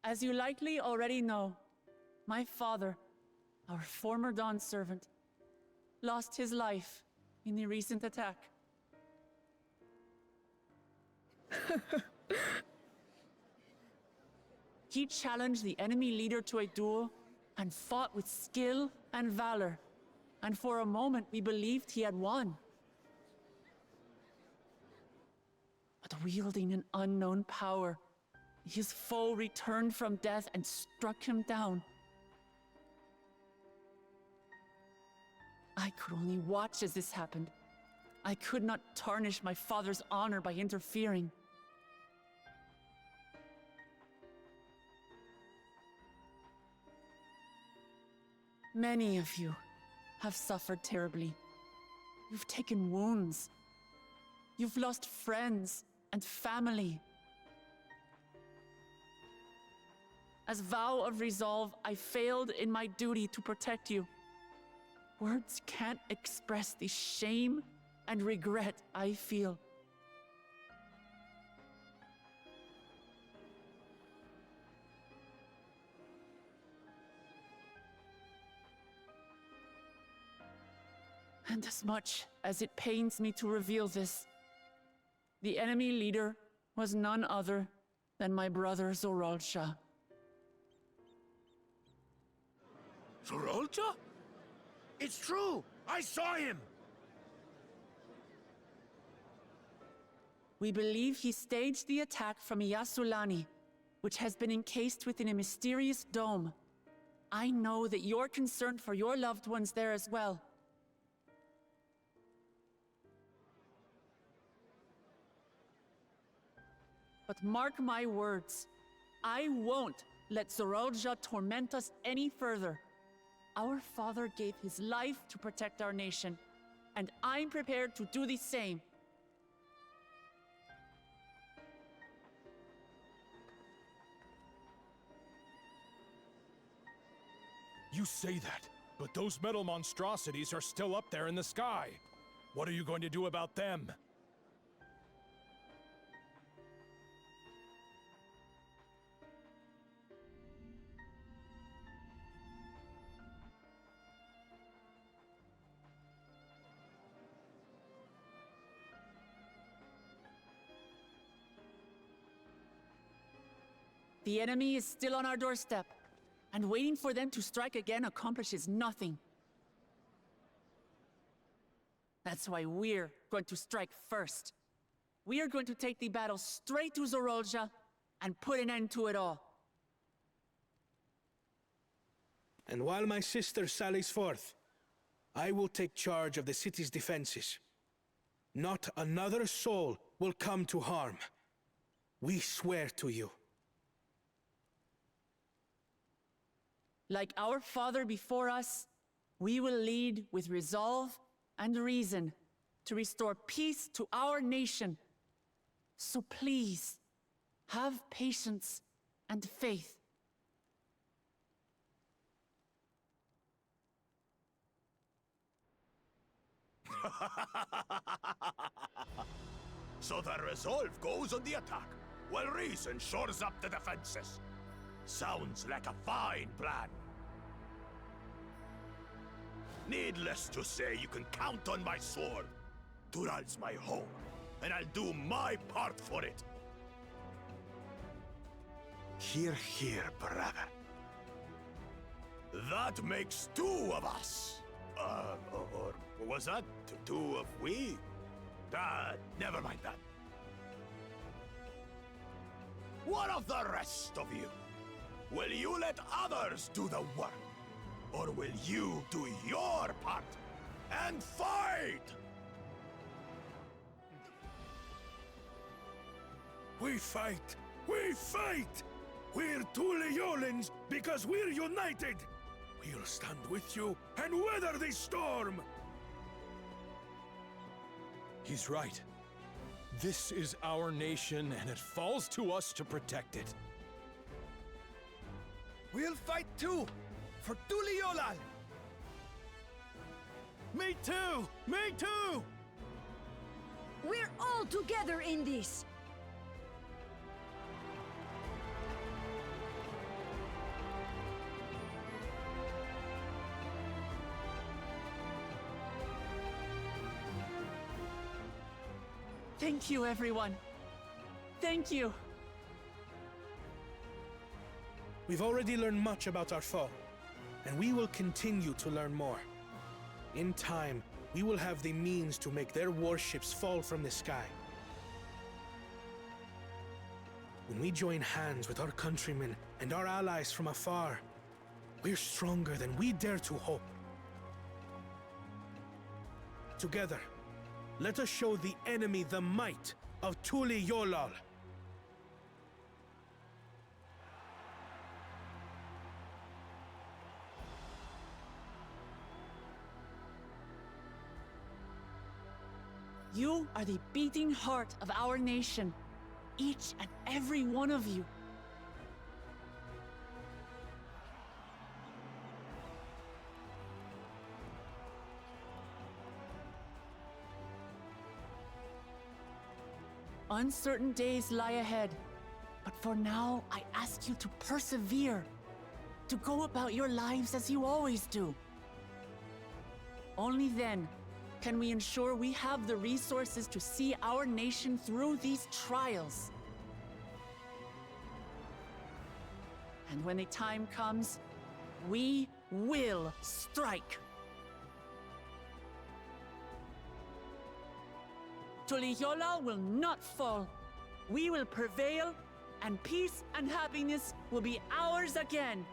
As you likely already know, my father, our former Dawn servant, lost his life in the recent attack. He challenged the enemy leader to a duel and fought with skill and valor, and for a moment we believed he had won. But wielding an unknown power, his foe returned from death and struck him down. I could only watch as this happened. I could not tarnish my father's honor by interfering. Many of you have suffered terribly. You've taken wounds. You've lost friends and family. As vow of resolve, I failed in my duty to protect you. Words can't express the shame and regret I feel. And as much as it pains me to reveal this, the enemy leader was none other than my brother Zoralsha. Zoralsha? It's true! I saw him! We believe he staged the attack from Yasulani, which has been encased within a mysterious dome. I know that you're concerned for your loved ones there as well. But mark my words, I won't let Zoralsha torment us any further. Our father gave his life to protect our nation, and I'm prepared to do the same. You say that, but those metal monstrosities are still up there in the sky. What are you going to do about them? The enemy is still on our doorstep, and waiting for them to strike again accomplishes nothing. That's why we're going to strike first. We are going to take the battle straight to Zoralsha and put an end to it all. And while my sister sallies forth, I will take charge of the city's defenses. Not another soul will come to harm. We swear to you. Like our father before us, we will lead with resolve and reason to restore peace to our nation. So please, have patience and faith. So the resolve goes on the attack, while reason shores up the defenses. Sounds like a fine plan. Needless to say, you can count on my sword. Tural's my home, and I'll do my part for it. Hear, hear, brother. That makes two of us. Or was that two of we? Never mind that. What of the rest of you? Will you let others do the work? Or will you do your part and fight? We fight! We fight! We're Tuliolans because we're united! We'll stand with you and weather this storm! He's right. This is our nation, and it falls to us to protect it. We'll fight too! For Tuliolal! Me too! Me too! We're all together in this! Thank you, everyone. Thank you. We've already learned much about our foe, and we will continue to learn more. In time, we will have the means to make their warships fall from the sky. When we join hands with our countrymen and our allies from afar, we're stronger than we dare to hope. Together, let us show the enemy the might of Tuliolal. You are the beating heart of our nation, each and every one of you. Uncertain days lie ahead, but for now, I ask you to persevere, to go about your lives as you always do. Only then can we ensure we have the resources to see our nation through these trials. And when the time comes, we will strike. Tuliolal will not fall. We will prevail, and peace and happiness will be ours again.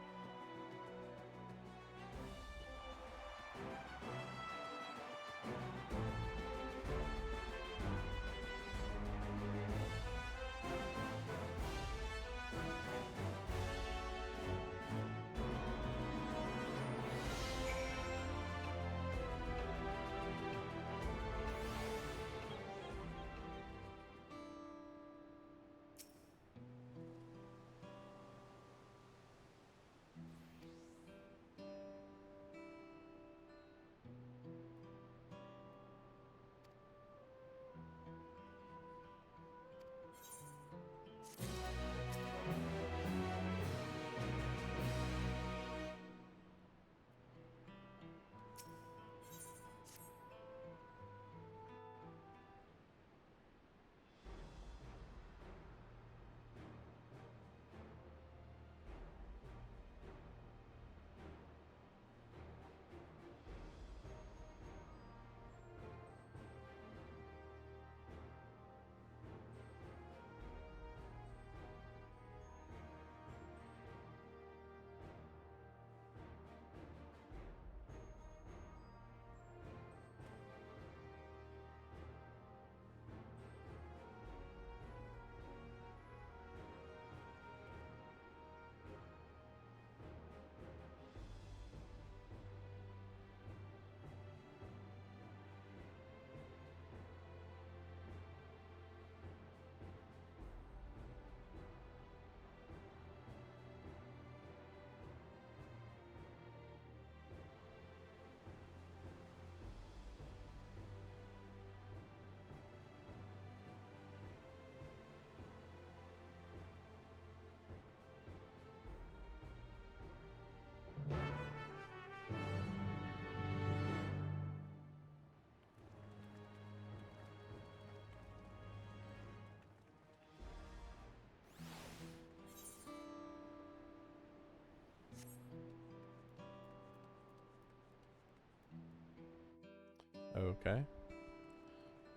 Okay.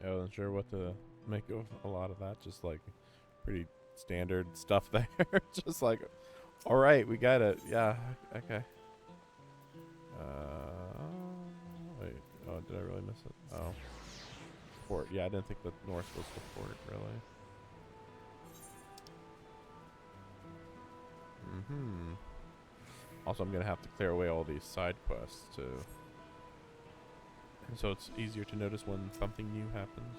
Yeah, I wasn't sure what to make of a lot of that. Just like pretty standard stuff there. Just like, all right, we got it. Yeah. Okay. Wait. Oh, did I really miss it? Oh. Fort. Yeah, I didn't think the north was the fort, really. Also, I'm gonna have to clear away all these side quests too, and so it's easier to notice when something new happens.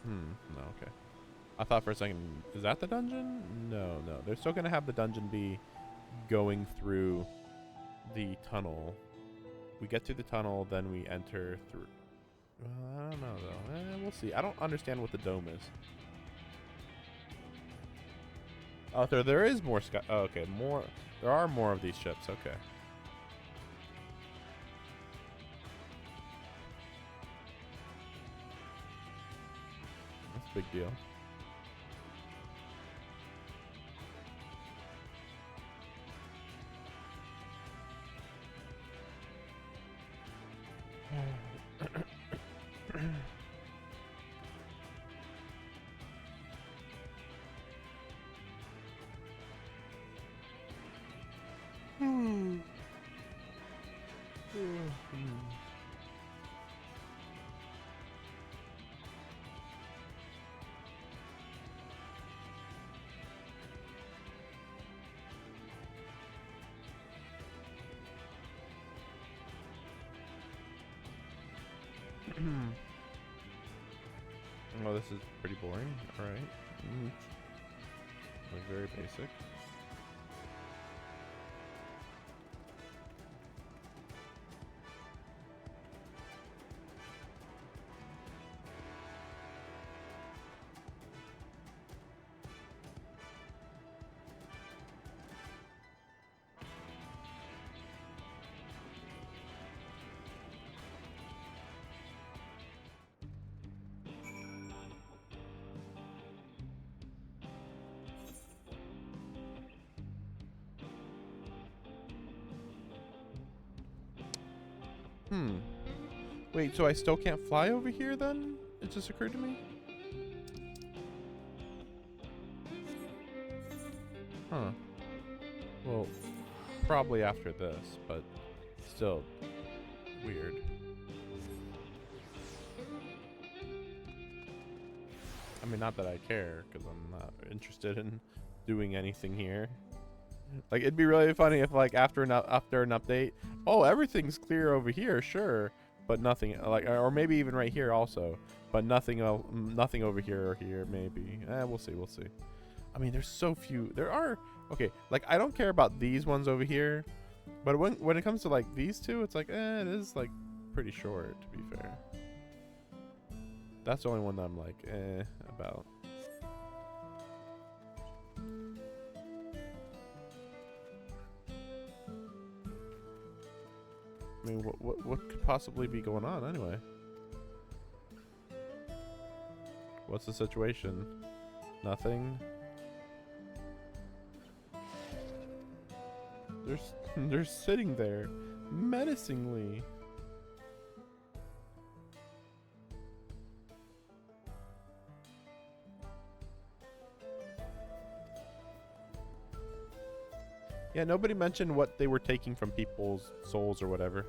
No, okay. I thought for a second, is that the dungeon? No, no. They're still gonna have the dungeon be going through the tunnel. We get through the tunnel, then we enter through. I don't know though. We'll see. I don't understand what the dome is. Oh, there is more sky. Oh, okay, more. There are more of these ships. Okay. That's a big deal. Oh, this is pretty boring. All right. Like very basic. Wait, so I still can't fly over here then? It just occurred to me? Huh. Well, probably after this, but still weird. I mean, not that I care, because I'm not interested in doing anything here. Like, it'd be really funny if, like, after an update, oh, everything's clear over here, sure, but nothing, like, or maybe even right here also, but nothing over here or here, maybe. We'll see, we'll see. I mean, there's so few. There are, okay, like, I don't care about these ones over here, but when it comes to, like, these two, it's like, it is, like, pretty short, to be fair. That's the only one that I'm like, about. I mean, what could possibly be going on anyway? What's the situation? Nothing. They're sitting there menacingly. Yeah, nobody mentioned what they were taking from people's souls or whatever.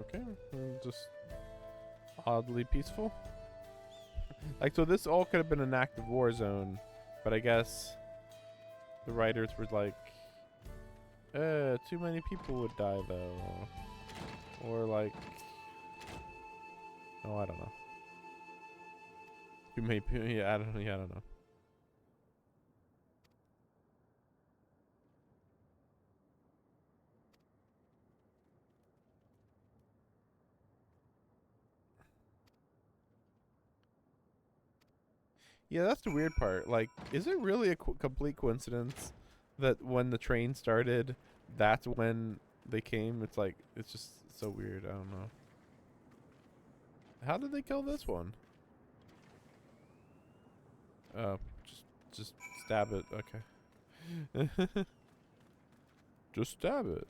Okay, just oddly peaceful. Like, so this all could have been an active war zone, but I guess the writers were like, too many people would die though. Or like, oh, I don't know. Too many people, yeah, I don't know. Yeah, that's the weird part. Like, is it really a complete coincidence that when the train started, that's when they came? It's like, it's just so weird. I don't know. How did they kill this one? Oh, just stab it. Okay. Just stab it.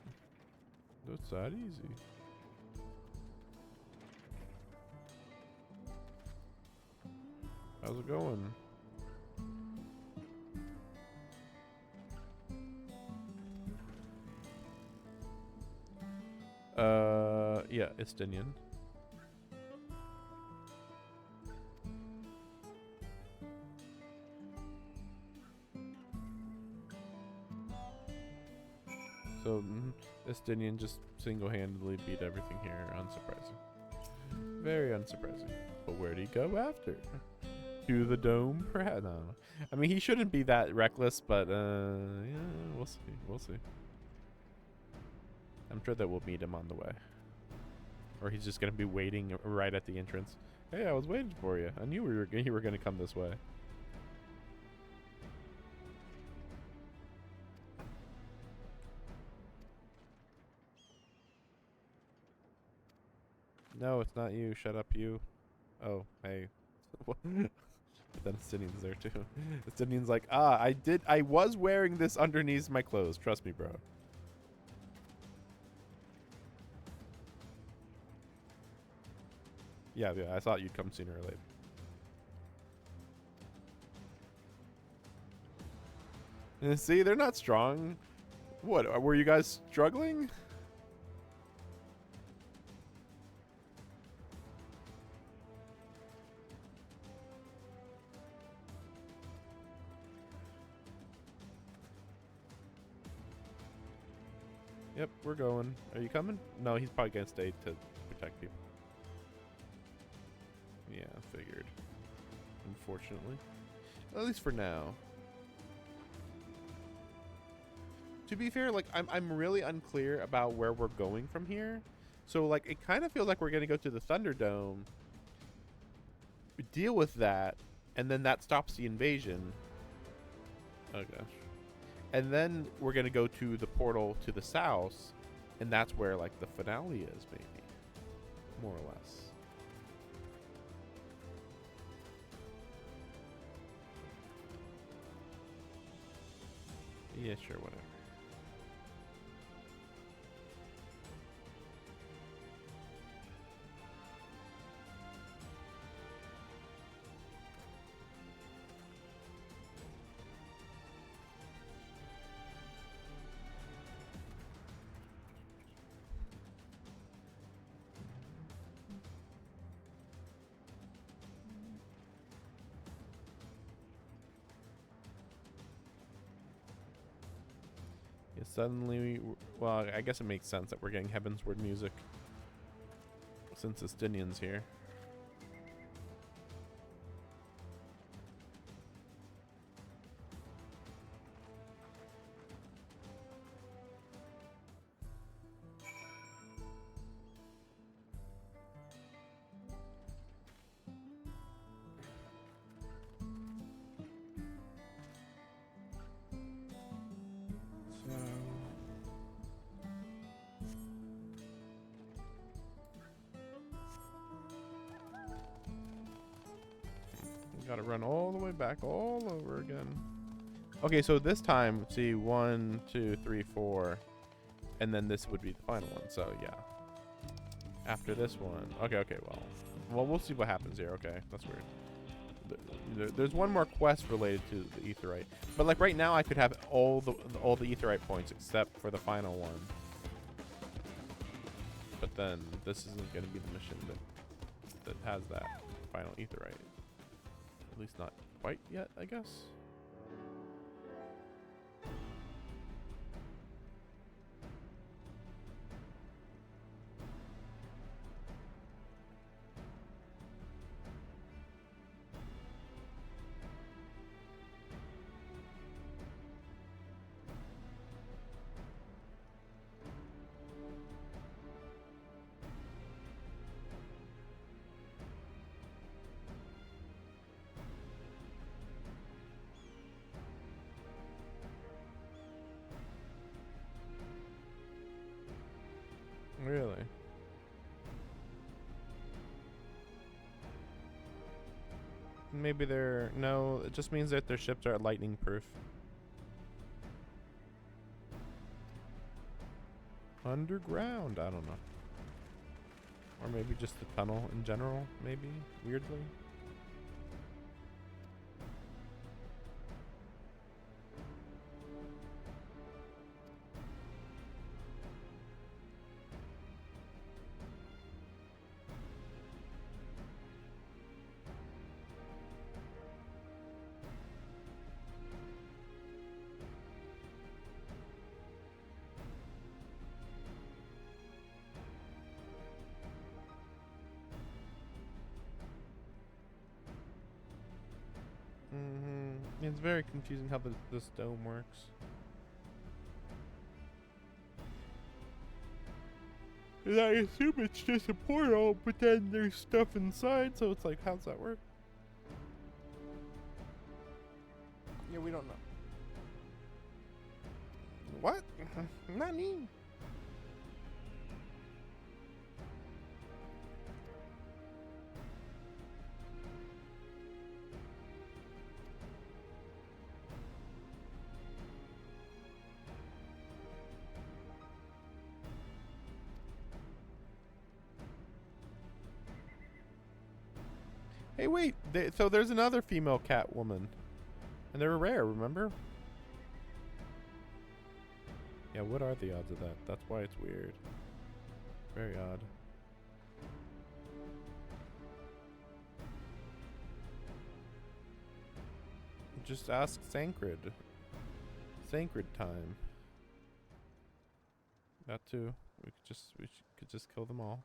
That's that easy. How's it going? Yeah, Estinian. So, Estinian just single-handedly beat everything here. Unsurprising. Very unsurprising. But where'd he go after? To the dome, perhaps? No. I mean, he shouldn't be that reckless, but, yeah, we'll see. We'll see. I'm sure that we'll meet him on the way. Or he's just going to be waiting right at the entrance. Hey, I was waiting for you. I knew you were going to come this way. No, it's not you. Shut up, you. Oh, hey. Then Estinian's there too. Estinian's like, I was wearing this underneath my clothes. Trust me, bro. Yeah, I thought you'd come sooner or later. See, they're not strong. What, were you guys struggling? Yep, we're going. Are you coming? No, he's probably gonna stay to protect people. Yeah, figured. Unfortunately. At least for now. To be fair, like, I'm really unclear about where we're going from here. So, like, it kind of feels like we're gonna go to the Thunderdome, deal with that, and then that stops the invasion. Oh gosh. And then we're gonna go to the portal to the south, and that's where, like, the finale is, maybe. More or less. Yeah, sure, whatever. Suddenly, well, I guess it makes sense that we're getting Heavensward music since Estinian's here. Gotta run all the way back all over again. Okay, so this time, see, 1, 2, 3, 4, and then this would be the final one. So yeah, after this one. Okay, well, we'll see what happens here. Okay, that's weird. There's one more quest related to the Aetheryte, but like right now, I could have all the Aetheryte points except for the final one. But then this isn't going to be the mission that has that final aetheryte. At least not quite yet, I guess. Really? Maybe they're... No, it just means that their ships are lightning proof. Underground? I don't know. Or maybe just the tunnel in general, maybe? Weirdly. It's very confusing how this dome works. And I assume it's just a portal, but then there's stuff inside, so it's like, how's that work? Yeah, we don't know. What? Nani? Hey, wait. So there's another female Catwoman. And they're rare, remember? Yeah, what are the odds of that? That's why it's weird. Very odd. Just ask Sancred. Sancred time. That too. We could just kill them all.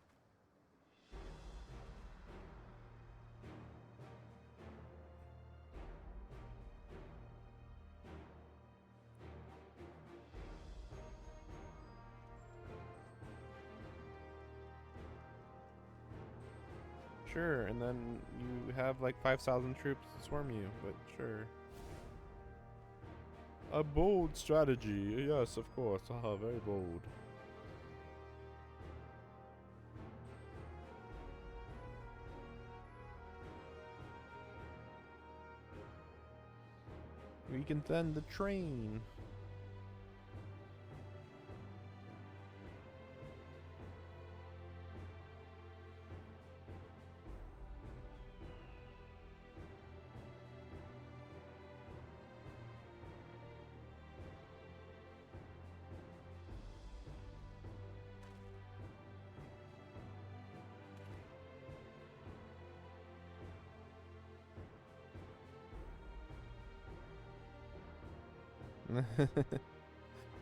Sure, and then you have like 5,000 troops to swarm you, but sure. A bold strategy, yes, of course. Haha, very bold. We can send the train.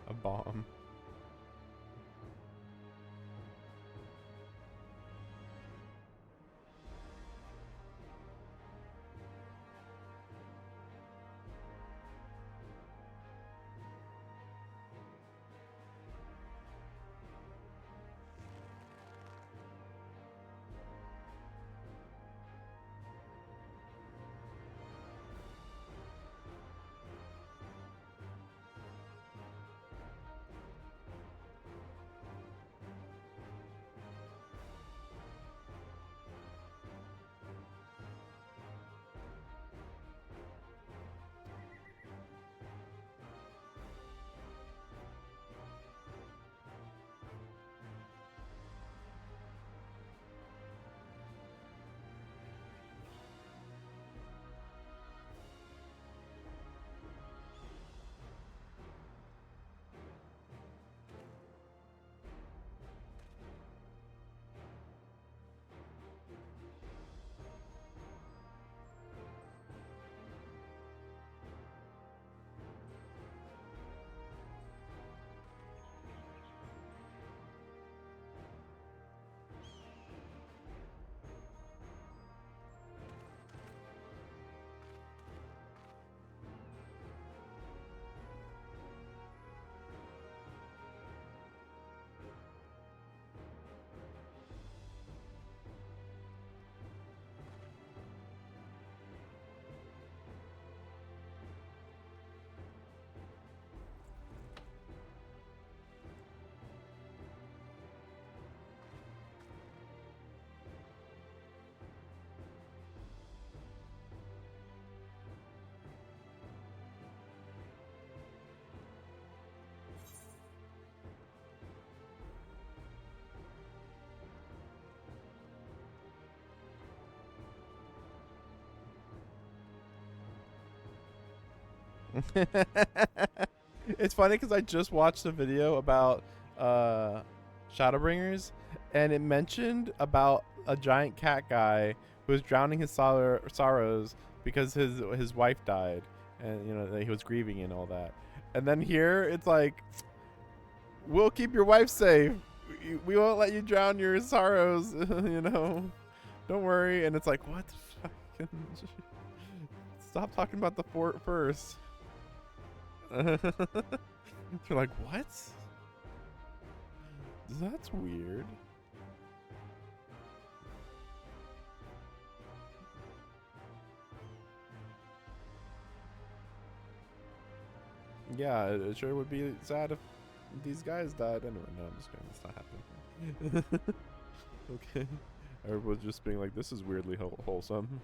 A bomb. It's funny because I just watched a video about Shadowbringers, and it mentioned about a giant cat guy who was drowning his sorrows because his wife died, and you know that he was grieving and all that. And then here it's like, we'll keep your wife safe. We won't let you drown your sorrows. You know, don't worry. And it's like, what? The fuck? Stop talking about the fort first. You're like, what? That's weird. Yeah, it sure would be sad if these guys died. Anyway, no, I'm just kidding. It's not happening. Okay. Everyone's just being like, this is weirdly wholesome.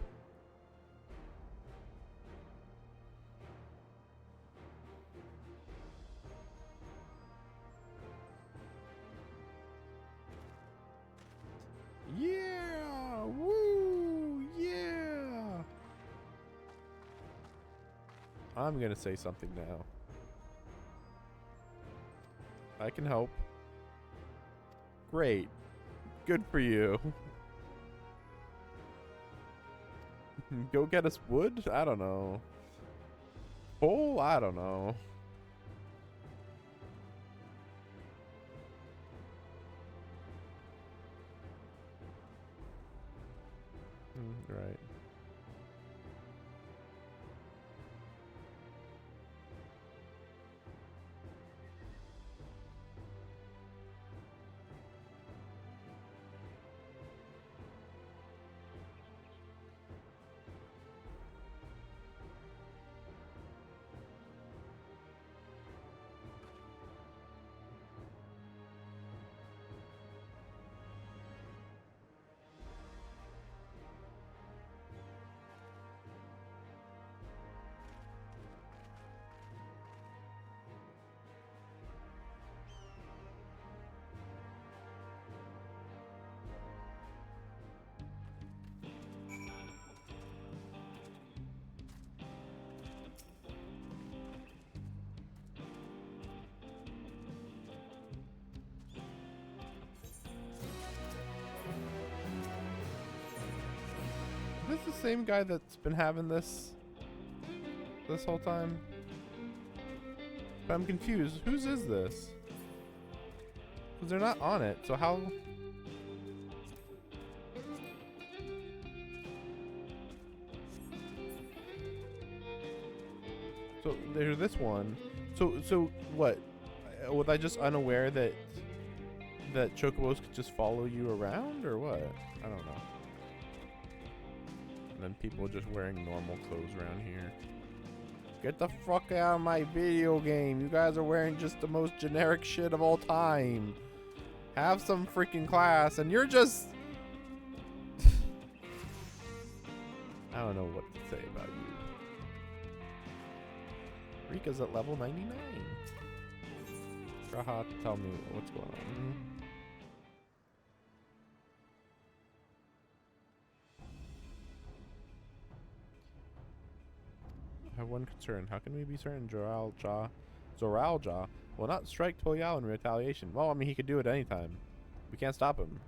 Yeah! Woo! Yeah! I'm gonna say something now. I can help. Great. Good for you. Go get us wood? I don't know. Coal? I don't know. Right. Is this the same guy that's been having this whole time? But I'm confused. Whose is this? Because they're not on it, so how... So there's this one. So what? Was I just unaware that chocobos could just follow you around, or what? I don't know. And then people just wearing normal clothes around here. Get the fuck out of my video game. You guys are wearing just the most generic shit of all time. Have some freaking class, and you're just... I don't know what to say about you. Rika's at level 99. Raha, tell me what's going on. I have one concern. How can we be certain Zoralja will not strike Toyao in retaliation? Well, I mean, he could do it anytime. We can't stop him.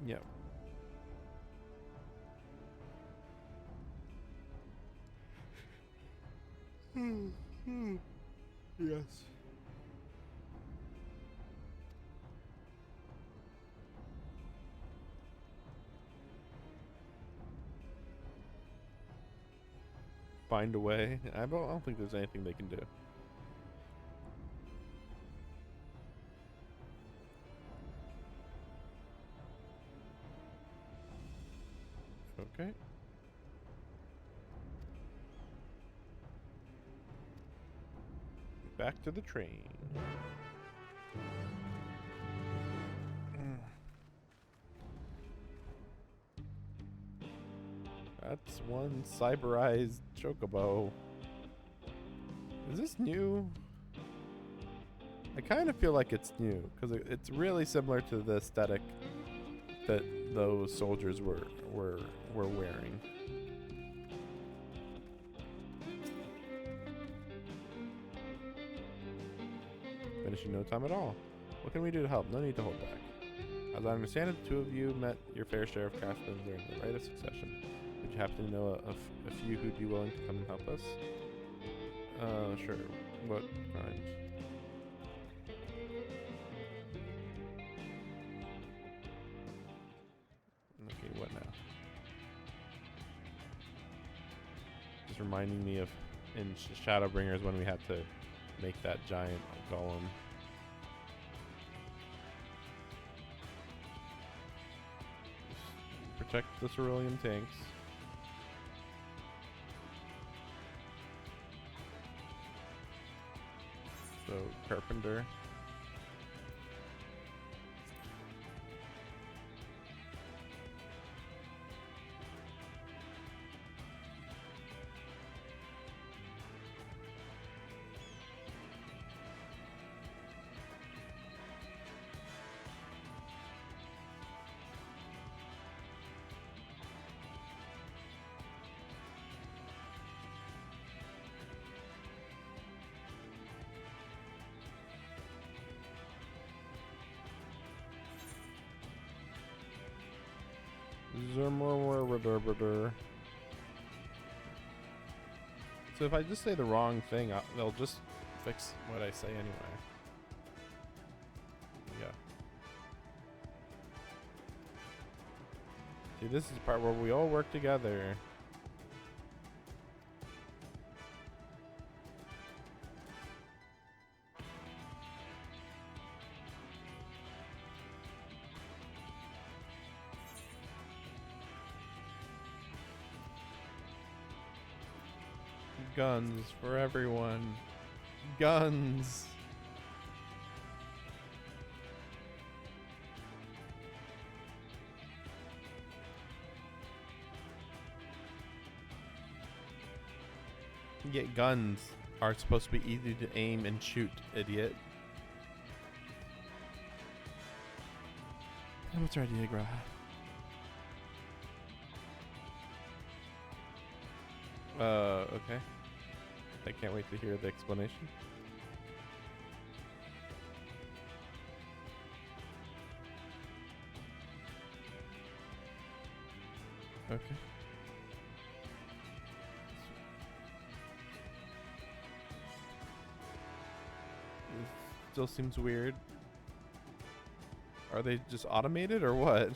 Yep. Yes. Find a way. I don't think there's anything they can do. Okay. Back to the train. That's one cyberized chocobo. Is this new? I kind of feel like it's new because it's really similar to the aesthetic that those soldiers were wearing. Finish in no time at all. What can we do to help? No need to hold back. As I understand it, the two of you met your fair share of craftsmen during the rite of succession. Would you happen to know a few who'd be willing to come and help us? Sure. What kind? Okay, what now? Just reminding me of in Shadowbringers when we had to make that giant golem. Protect the cerulean tanks. So, Carpenter. So if I just say the wrong thing, they'll just fix what I say anyway. Yeah. See, this is the part where we all work together. Guns for everyone. Guns. Yet guns are supposed to be easy to aim and shoot, idiot. What's our idea, Graha? Okay. I can't wait to hear the explanation. Okay. It still seems weird. Are they just automated or what?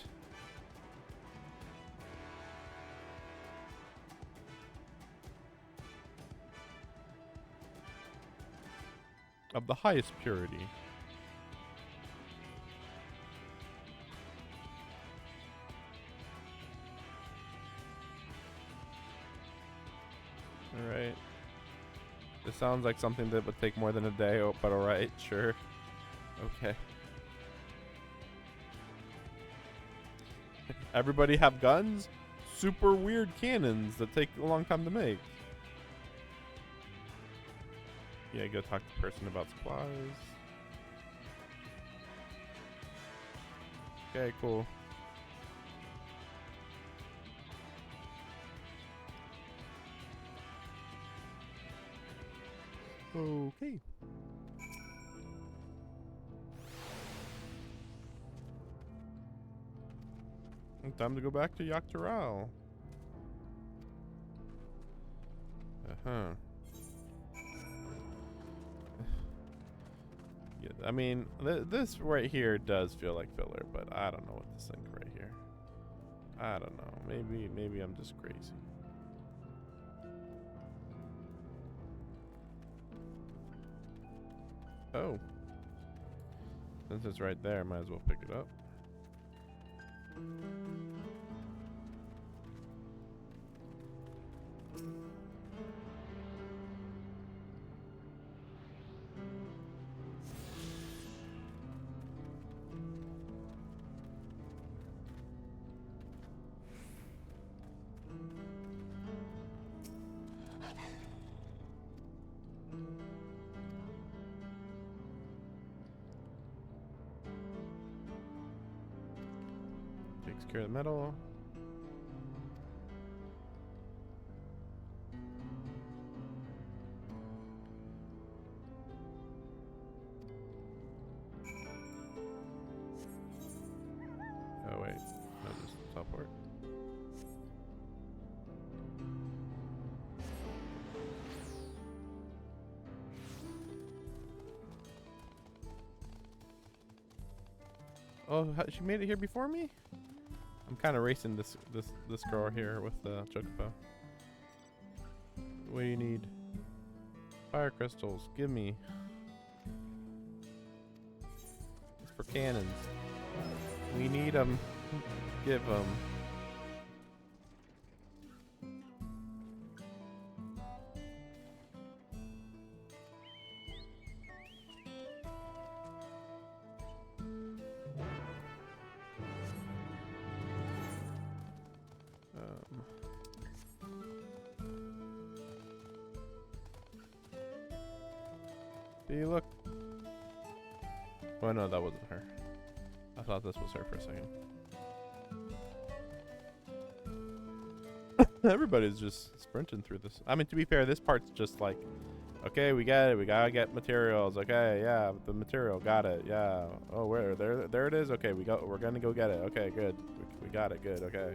Of the highest purity. Alright. This sounds like something that would take more than a day, but alright, sure. Okay. Everybody have guns? Super weird cannons that take a long time to make. Yeah, go talk to the person about supplies. Okay, cool. Okay. Time to go back to Dawntrail. Uh-huh. Yeah, I mean, this right here does feel like filler, but I don't know what to think right here. I don't know. Maybe I'm just crazy. Oh. Since it's right there, might as well pick it up. Secure the metal. Oh wait, no, just teleport. Oh, she made it here before me? I'm kind of racing this girl here with the Chocobo. What do you need? Fire crystals. Give me. It's for cannons. We need them. Give them. See, look. Oh no, that wasn't her. I thought this was her for a second. Everybody's just sprinting through this. I mean, to be fair, this part's just like, okay, we got it. We gotta get materials. Okay, yeah, the material, got it. Yeah. Oh, where? There it is. Okay, we're gonna go get it. Okay, good. We got it. Good. Okay.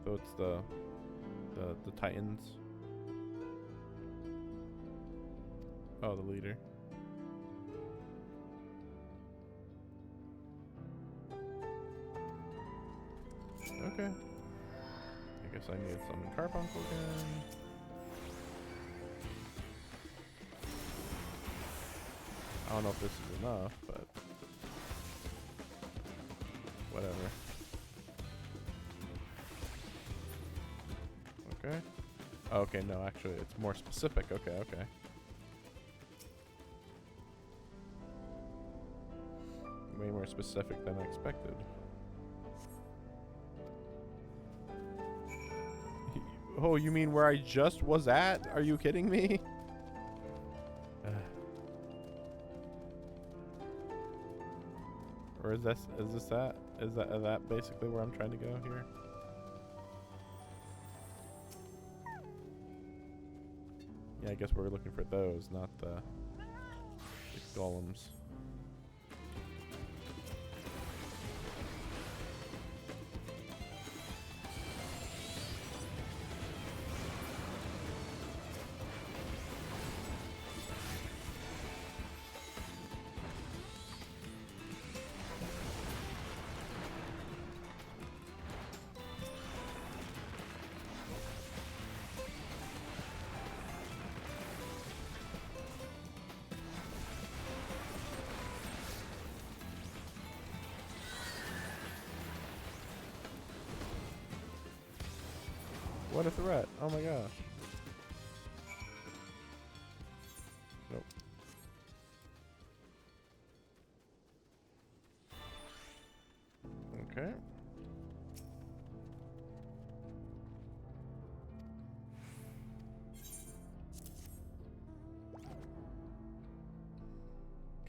So it's the Titans. Oh, the leader. Okay. I guess I need some Carbuncle again. I don't know if this is enough, but whatever. Okay. Okay, no, actually, it's more specific. Okay, okay. Way more specific than I expected. Oh, you mean where I just was at? Are you kidding me? Or is that basically where I'm trying to go here? Yeah, I guess we're looking for those, not the golems. What a threat. Oh my gosh. Nope. Okay.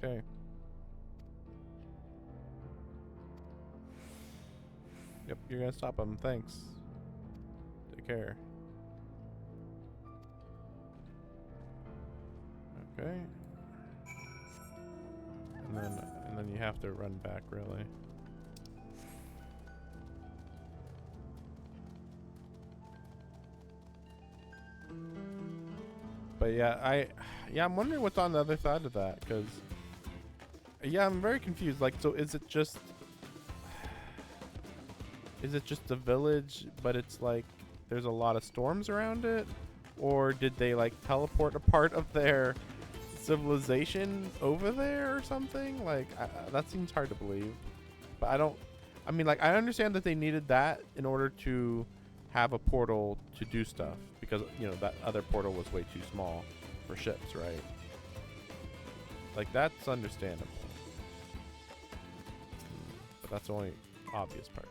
Okay. Yep, you're gonna stop him. Thanks. Take care. Okay. And then you have to run back, really. But yeah, I'm wondering what's on the other side of that, because yeah, I'm very confused. Like, so is it just a village, but it's like there's a lot of storms around it, or did they like teleport a part of their civilization over there or something? Like, that seems hard to believe. But I mean, like, I understand that they needed that in order to have a portal to do stuff, because, you know, that other portal was way too small for ships, right? Like, that's understandable. But that's the only obvious part.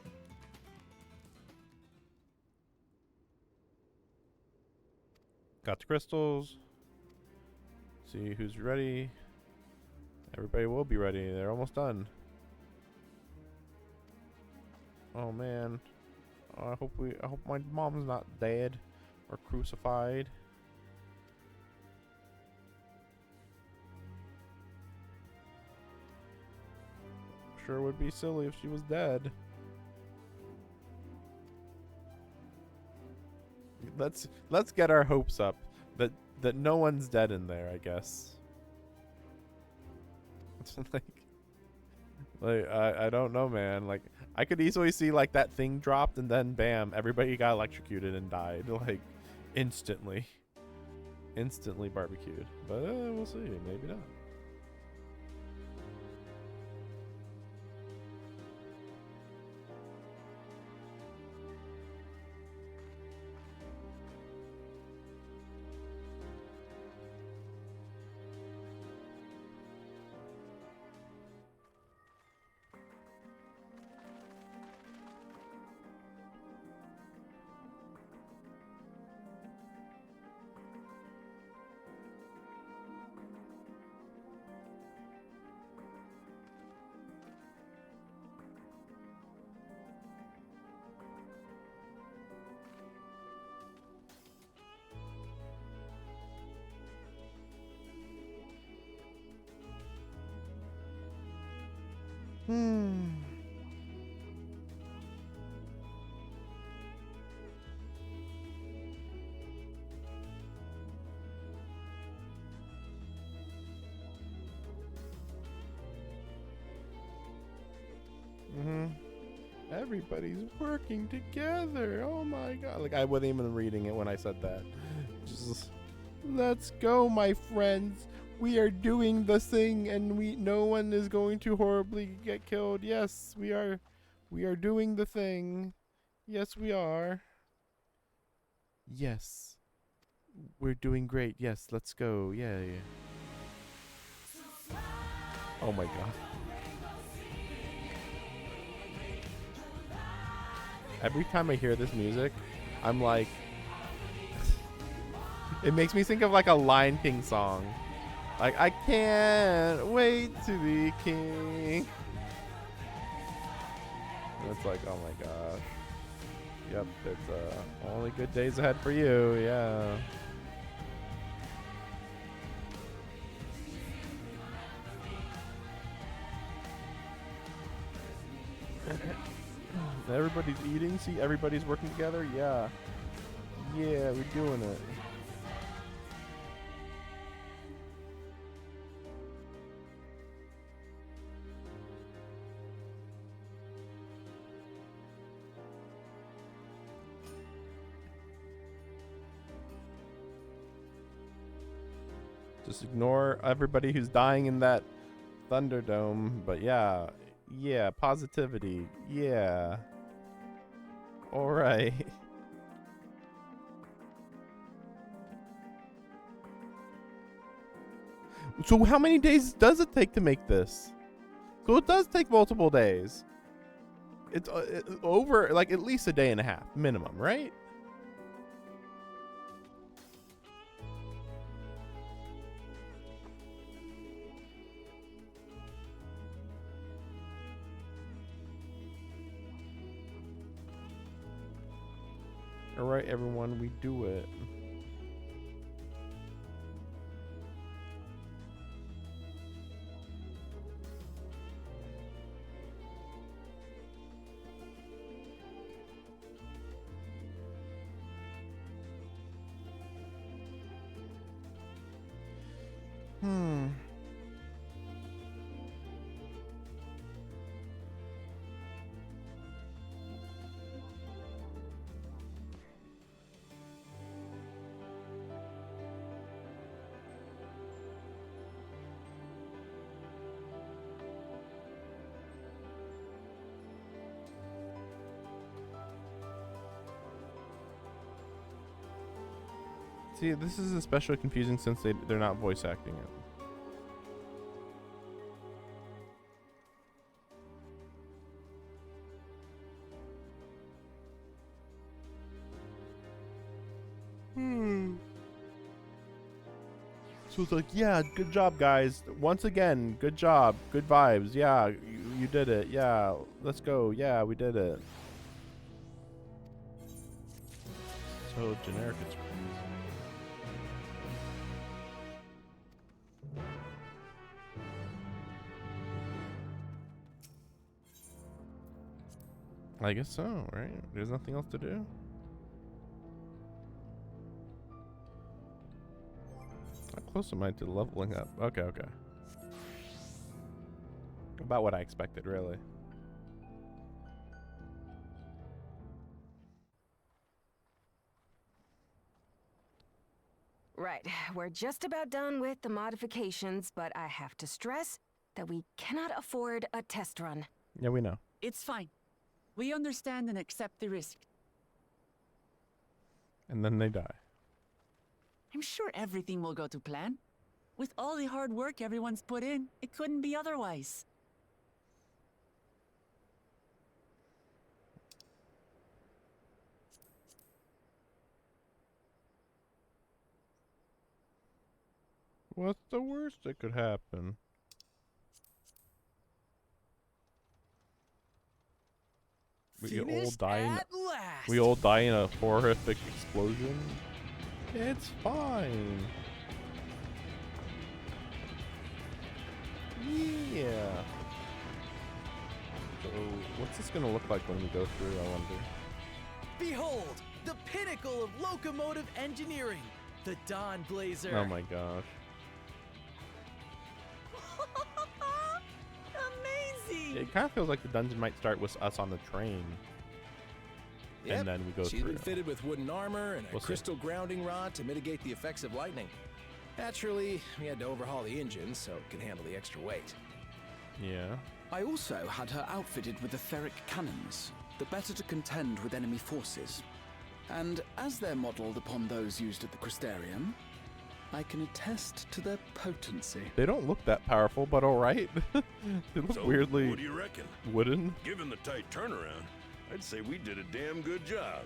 Got the crystals. See who's ready. Everybody will be ready. They're almost done. Oh man. I hope my mom's not dead or crucified. Sure would be silly if she was dead. Let's get our hopes up that no one's dead in there, I guess. like I don't know, man. Like I could easily see like that thing dropped and then bam, everybody got electrocuted and died like instantly barbecued. But we'll see, maybe not. Everybody's working together. Oh my god. Like I wasn't even reading it when I said that. Just let's go, my friends. We are doing the thing and no one is going to horribly get killed. Yes, we are doing the thing. Yes, we are. Yes. We're doing great. Yes, let's go. Yeah. Oh my god. Every time I hear this music, I'm like, it makes me think of like a Lion King song. Like, I can't wait to be king. And it's like, oh my god. Yep, it's only good days ahead for you, yeah. Everybody's eating. See, everybody's working together. Yeah. Yeah, we're doing it. Just ignore everybody who's dying in that Thunderdome. But yeah. Yeah, positivity. Yeah. All right. So how many days does it take to make this? So it does take multiple days. It's over like at least a day and a half minimum, right? All right, everyone, we do it. See, this is especially confusing since they're not voice acting it. So it's like, yeah, good job, guys. Once again, good job. Good vibes. Yeah, you did it. Yeah, let's go. Yeah, we did it. So generic, it's crazy. I guess so, right? There's nothing else to do. How close am I to leveling up? Okay, okay. About what I expected, really. Right, we're just about done with the modifications, but I have to stress that we cannot afford a test run. Yeah, we know. It's fine. We understand and accept the risk. And then they die. I'm sure everything will go to plan. With all the hard work everyone's put in, it couldn't be otherwise. What's the worst that could happen? We all die. We all die in a horrific explosion. It's fine. Yeah. So, what's this gonna look like when we go through? I wonder. Behold, the pinnacle of locomotive engineering, the Dawn Blazer. Oh my gosh. Amazing! It kind of feels like the dungeon might start with us on the train. Yep. And then we go She's through. been fitted with wooden armor and a crystal grounding rod to mitigate the effects of lightning. Naturally, we had to overhaul the engine so it can handle the extra weight. Yeah. I also had her outfitted with the ferric cannons, the better to contend with enemy forces. And as they're modeled upon those used at the Crystarium, I can attest to their potency. They don't look that powerful, but alright. They look So, weirdly what do you reckon? wooden. Given the tight turnaround, I'd say we did a damn good job.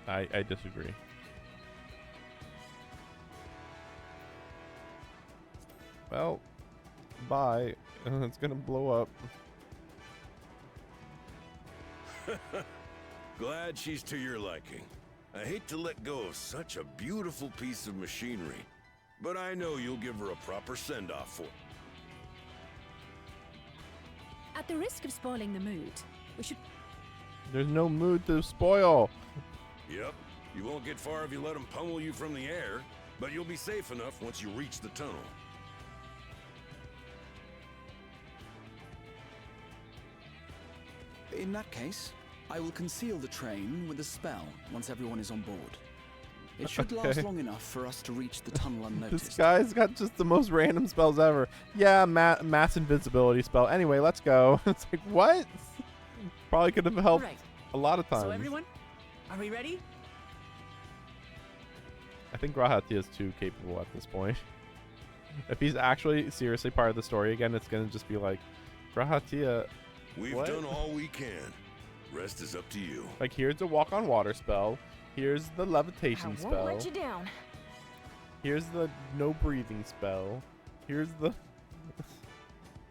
I disagree. Well, bye. It's gonna blow up. Glad she's to your liking. I hate to let go of such a beautiful piece of machinery, but I know you'll give her a proper send-off for it. At the risk of spoiling the mood, we should... There's no mood to spoil. Yep, you won't get far if you let them pummel you from the air, but you'll be safe enough once you reach the tunnel. In that case, I will conceal the train with a spell once everyone is on board. It should last long enough for us to reach the tunnel unnoticed. This guy's got just the most random spells ever. Yeah, mass invincibility spell. Anyway, let's go. It's like, what? Probably could have helped a lot of times. So everyone, are we ready? I think Rahatia is too capable at this point. If he's actually seriously part of the story again, it's gonna just be like, Rahatia, We've done all we can. Rest is up to you. Like, here's the walk on water spell. Here's the levitation I spell. won't let you down. Here's the no breathing spell. Here's the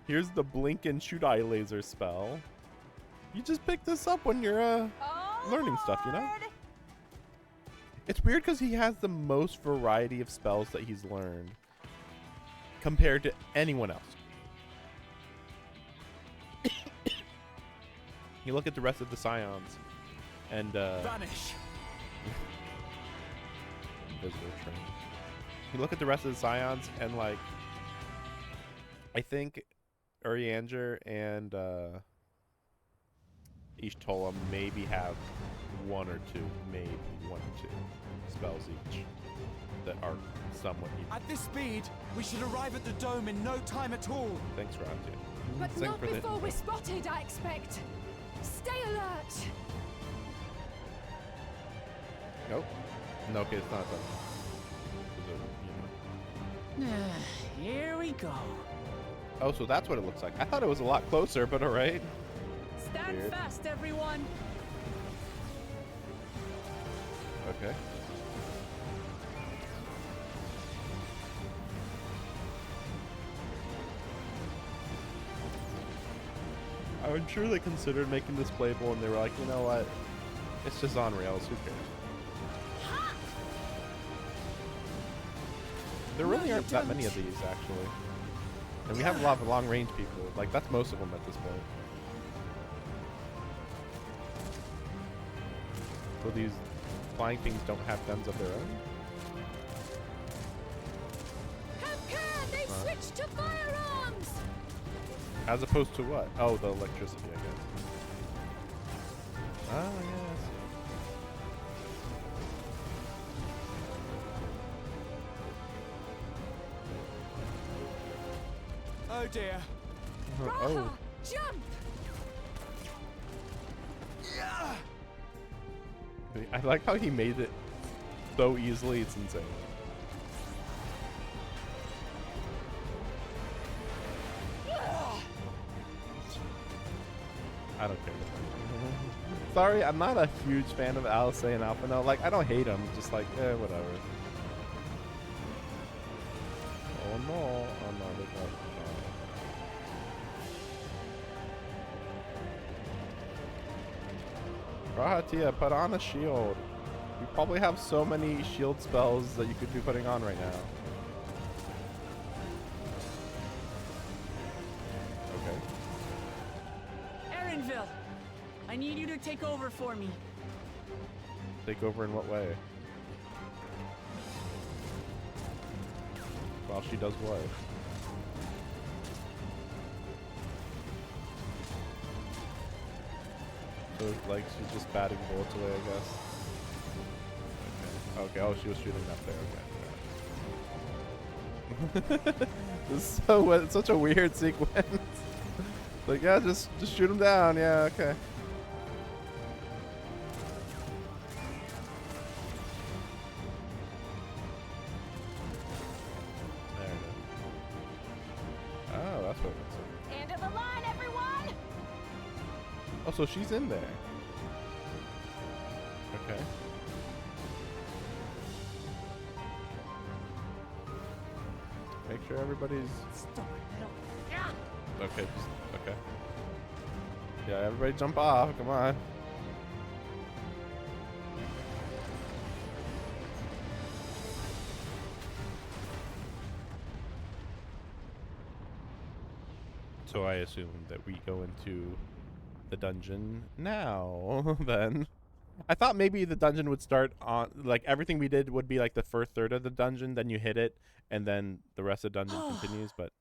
here's the blink and shoot eye laser spell. You just pick this up when you're learning stuff, you know? It's weird because he has the most variety of spells that he's learned compared to anyone else. You look at the rest of the Scions and Vanish. Invisible train. You look at the rest of the Scions and, like, I think Urianger and Ishtola maybe have one or two spells each that are somewhat unique. At this speed, we should arrive at the dome in no time at all. Thanks, Rahatia. But Thanks not for the before info. we're spotted, I expect. Stay alert. Nope. No, okay, it's not that. Here we go. Oh, so that's what it looks like. I thought it was a lot closer, but alright. Stand Weird. fast, everyone. Okay. I'm sure they considered making this playable, and they were like, you know what? It's just on rails. Who cares? There really aren't that many of these, actually. And we have a lot of long-range people. Like, that's most of them at this point. So these flying things don't have guns of their own? They switched to firearms! As opposed to what? Oh, the electricity, I guess. Oh, yes. Oh dear. Oh. Jump! Yeah. I like how he made it so easily, it's insane. I don't care. Sorry, I'm not a huge fan of Alice and Alpha. No, like, I don't hate him, just like, whatever. Oh no, oh no, they got Rahatia, put on a shield. You probably have so many shield spells that you could be putting on right now. Okay. Erinville, I need you to take over for me. Take over in what way? While she does what? So, like, she's just batting bullets away, I guess. Okay. Okay. Oh, she was shooting up there. Okay. This is so such a weird sequence. Like, yeah, just shoot him down. Yeah. Okay. There it is. Oh, that's what it's. End of the line, everyone! Oh, so she's in there. Okay. Make sure everybody's... Okay, just... Okay. Yeah, everybody jump off. Come on. So I assume that we go into the dungeon now, then. I thought maybe the dungeon would start on, like, everything we did would be like the first third of the dungeon, then you hit it, and then the rest of the dungeon continues, but...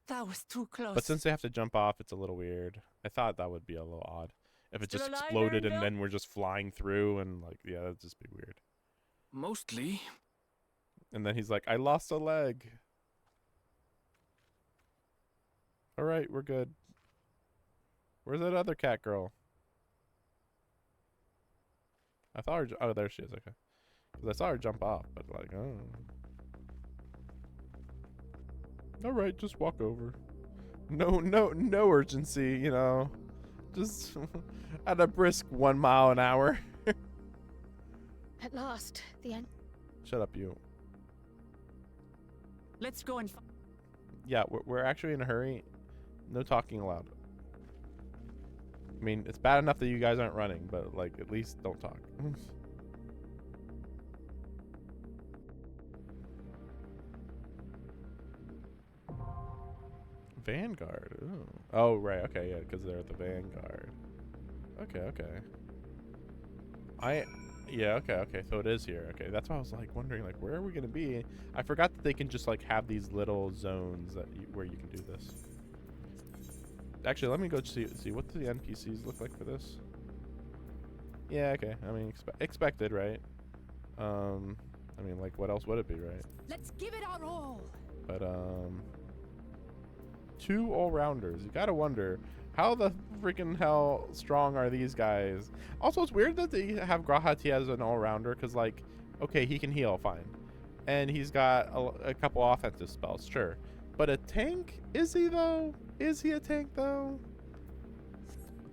That was too close. But since they have to jump off, it's a little weird. I thought that would be a little odd. If it Still just alive, exploded and Erinville? then we're just flying through and, like, yeah, that'd just be weird. Mostly. And then he's like, I lost a leg. Alright, we're good. Where's that other cat girl? I thought her... Oh, there she is, okay. Because I saw her jump off, but like, oh. Alright, just walk over. No urgency, you know. Just at a brisk 1 mile an hour. At last, the end. Shut up, you. Let's go and... Yeah, we're actually in a hurry. No talking allowed. I mean, it's bad enough that you guys aren't running, but, like, at least don't talk. Vanguard. Ooh. Oh, right. Okay, yeah, because they're at the Vanguard. Okay. Yeah, okay. So it is here. Okay, that's why I was, like, wondering, like, where are we going to be? I forgot that they can just, like, have these little zones that where you can do this. Actually, let me go see what do the NPCs look like for this. Yeah, okay. I mean, expected, right? I mean, like, what else would it be, right? Let's give it our all. But 2 all-rounders. You gotta wonder, how the freaking hell strong are these guys? Also, it's weird that they have Grahati as an all-rounder, because, like, okay, he can heal, fine. And he's got a couple offensive spells, sure. But a tank? Is he, though? Is he a tank, though?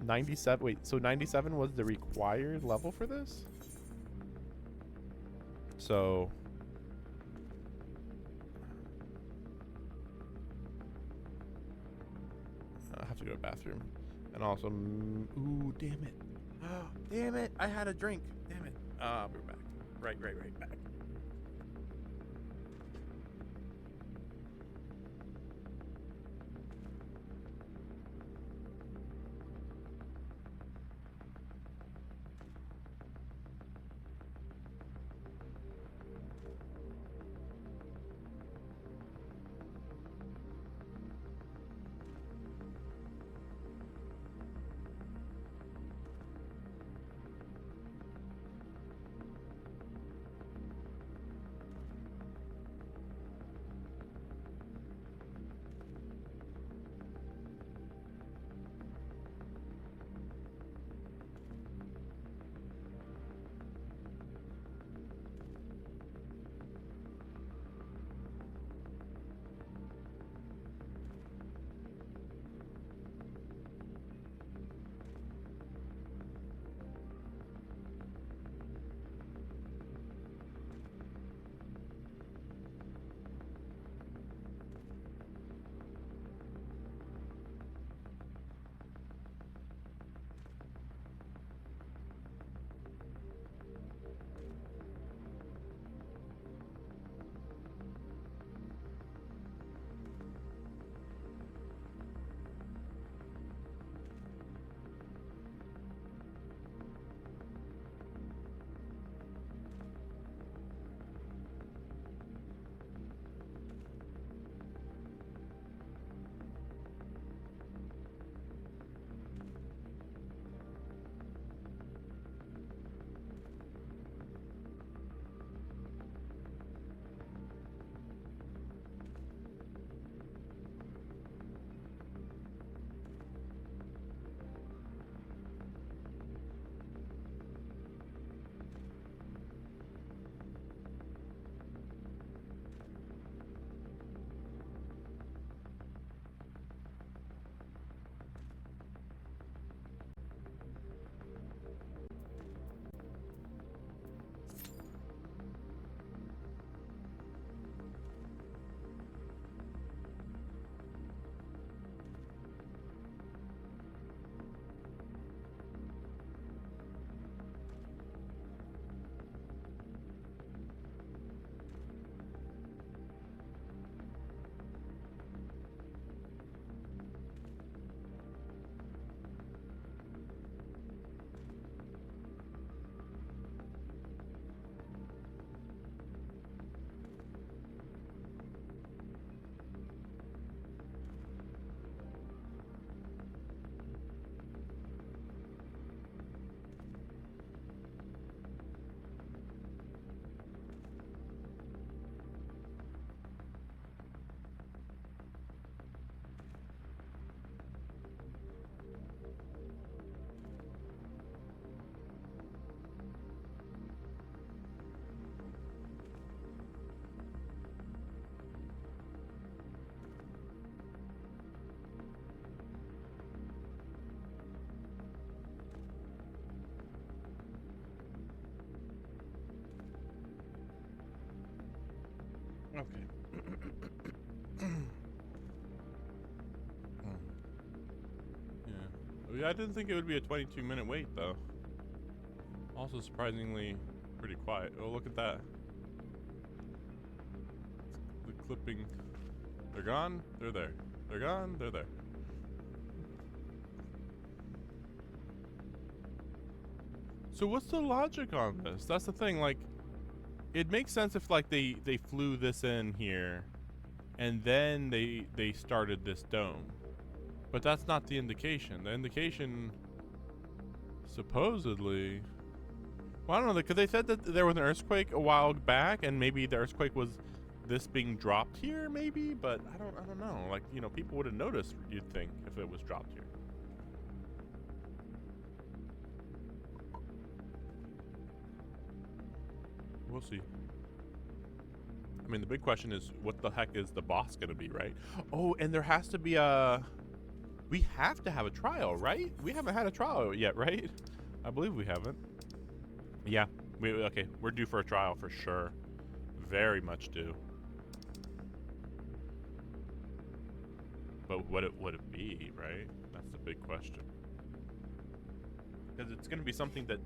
97? Wait, so 97 was the required level for this? So... I have to go to the bathroom. And also, ooh, damn it. Damn it. I had a drink. Damn it. We're back. Right back. Okay. Yeah, I didn't think it would be a 22-minute wait, though. Also surprisingly pretty quiet. Oh, look at that. The clipping. They're gone, they're there. They're gone, they're there. So what's the logic on this? That's the thing, like, it makes sense if, like, they flew this in here and then they started this dome. But that's not the indication. The indication, supposedly, well, I don't know, because they said that there was an earthquake a while back, and maybe the earthquake was this being dropped here, maybe. But I don't know. Like, you know, people would have noticed, you'd think, if it was dropped here. We'll see. I mean, the big question is, what the heck is the boss gonna be, right? Oh, and there has to be a. We have to have a trial, right? We haven't had a trial yet, right? I believe we haven't. Yeah. Okay. We're due for a trial for sure. Very much due. But what it would it be, right? That's the big question. because it's going to be something that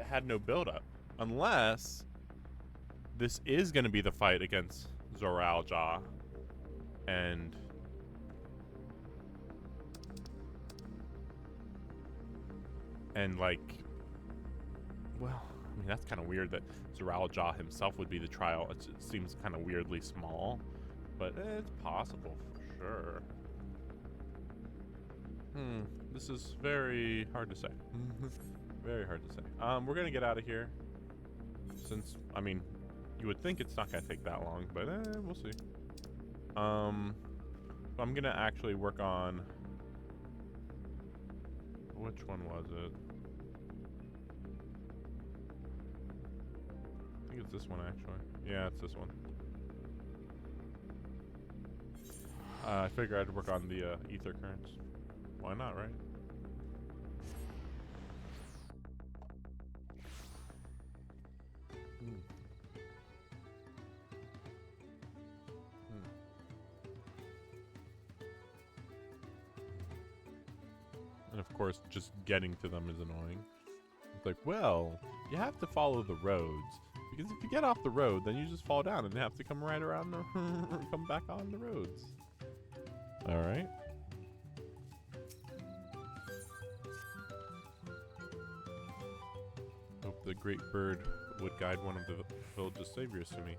had no build-up, unless this is going to be the fight against Zoralja, and like, well, I mean, that's kind of weird that Zoralja himself would be the trial. It seems kind of weirdly small, but it's possible for sure. This is very hard to say. Very hard to say. We're gonna get out of here, since, I mean, you would think it's not gonna take that long, but we'll see. So I'm gonna actually work on, which one was it? I think it's this one, actually. Yeah, it's this one. I figure I'd work on the ether currents. Why not, right? And of course, just getting to them is annoying. It's like, well, you have to follow the roads. Because if you get off the road, then you just fall down and have to come right around the come back on the roads. Alright. Hope the great bird would guide one of the village's saviors to me.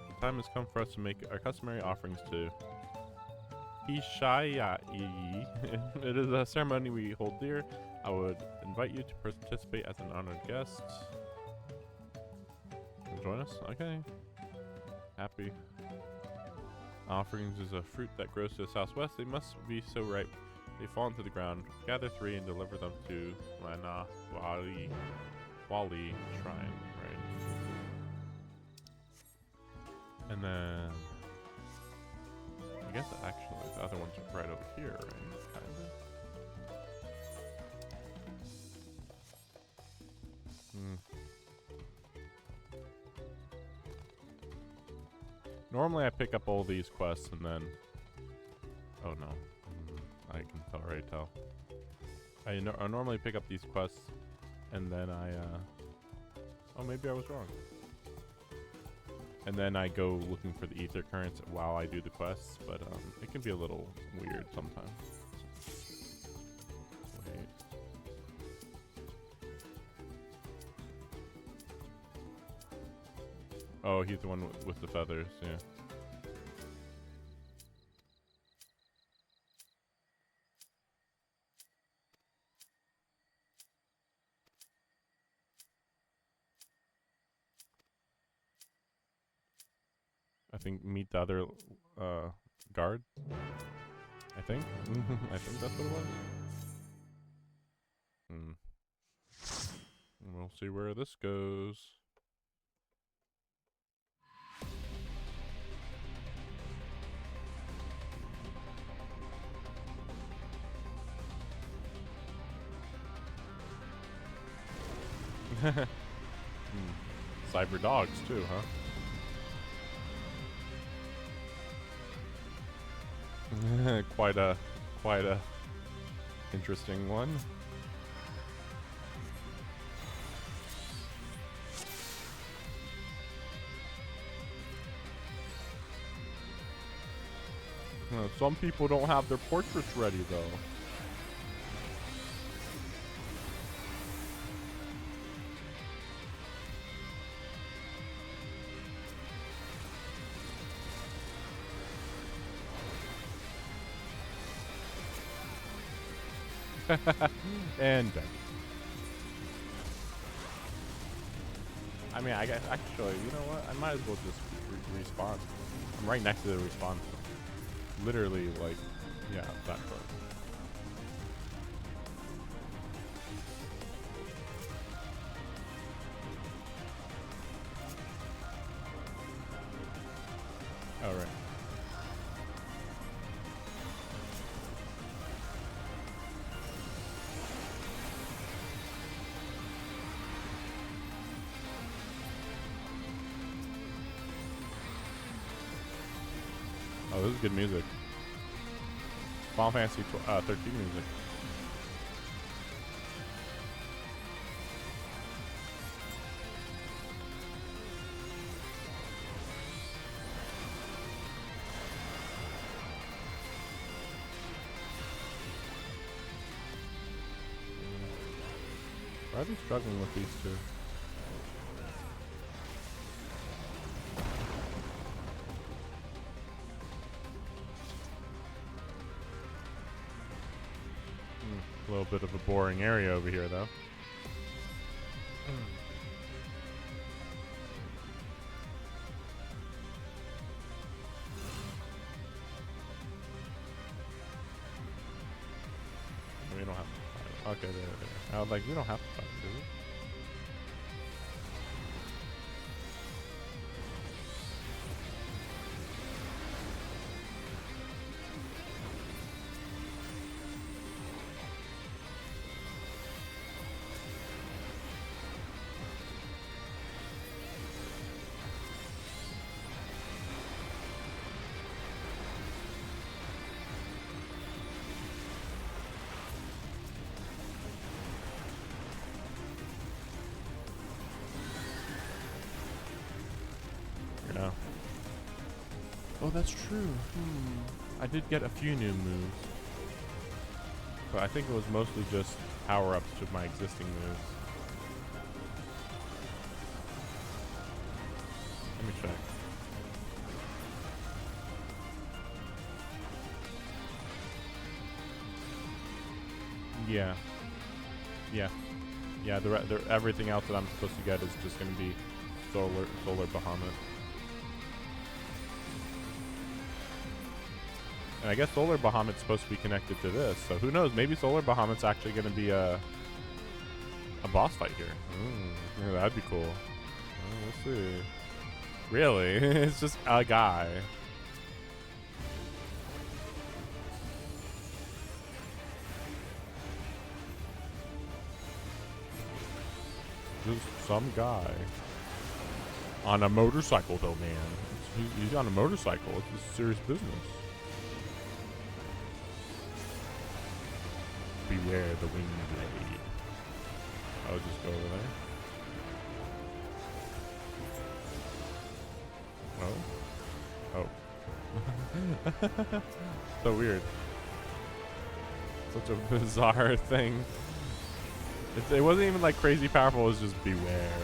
The time has come for us to make our customary offerings to Ishayai. It is a ceremony we hold dear. I would invite you to participate as an honored guest. Join us? Okay. Happy. Offerings is a fruit that grows to the southwest. They must be so ripe they fall into the ground. Gather 3 and deliver them to Lana Wali Shrine. Right. And then I guess actually the other one's right over here, right? Kinda. Normally I pick up all these quests and then... Oh no. I can already tell. I normally pick up these quests and then I... Oh, maybe I was wrong. And then I go looking for the ether currents while I do the quests, but it can be a little weird sometimes. Wait. Oh, he's the one with the feathers, yeah. I think meet the other guard. I think. I think that's what it was. We'll see where this goes. Cyber dogs too, huh? quite a interesting one. Some people don't have their portraits ready though. And dead. I mean, I guess actually, you know what? I might as well just respawn. I'm right next to the respawn. Literally, like, yeah, that close. All right. Oh, this is good music. Final Fantasy 13 music. Why are they struggling with these two? A little bit of a boring area over here, though. We don't have to fight. Okay, there. I was like, we don't have to fight, do we? Oh, that's true. I did get a few new moves. But I think it was mostly just power-ups to my existing moves. Let me check. Yeah. Yeah, everything else that I'm supposed to get is just going to be Solar Bahamut. And I guess Solar Bahamut's supposed to be connected to this, so who knows? Maybe Solar Bahamut's actually going to be a boss fight here. Yeah, that'd be cool. We'll see. Really? It's just a guy. Just some guy. On a motorcycle, though, man. He's on a motorcycle. It's serious business. Beware the wing blade. I'll just go over there. Oh. So weird. Such a bizarre thing. It wasn't even like crazy powerful, it was just beware.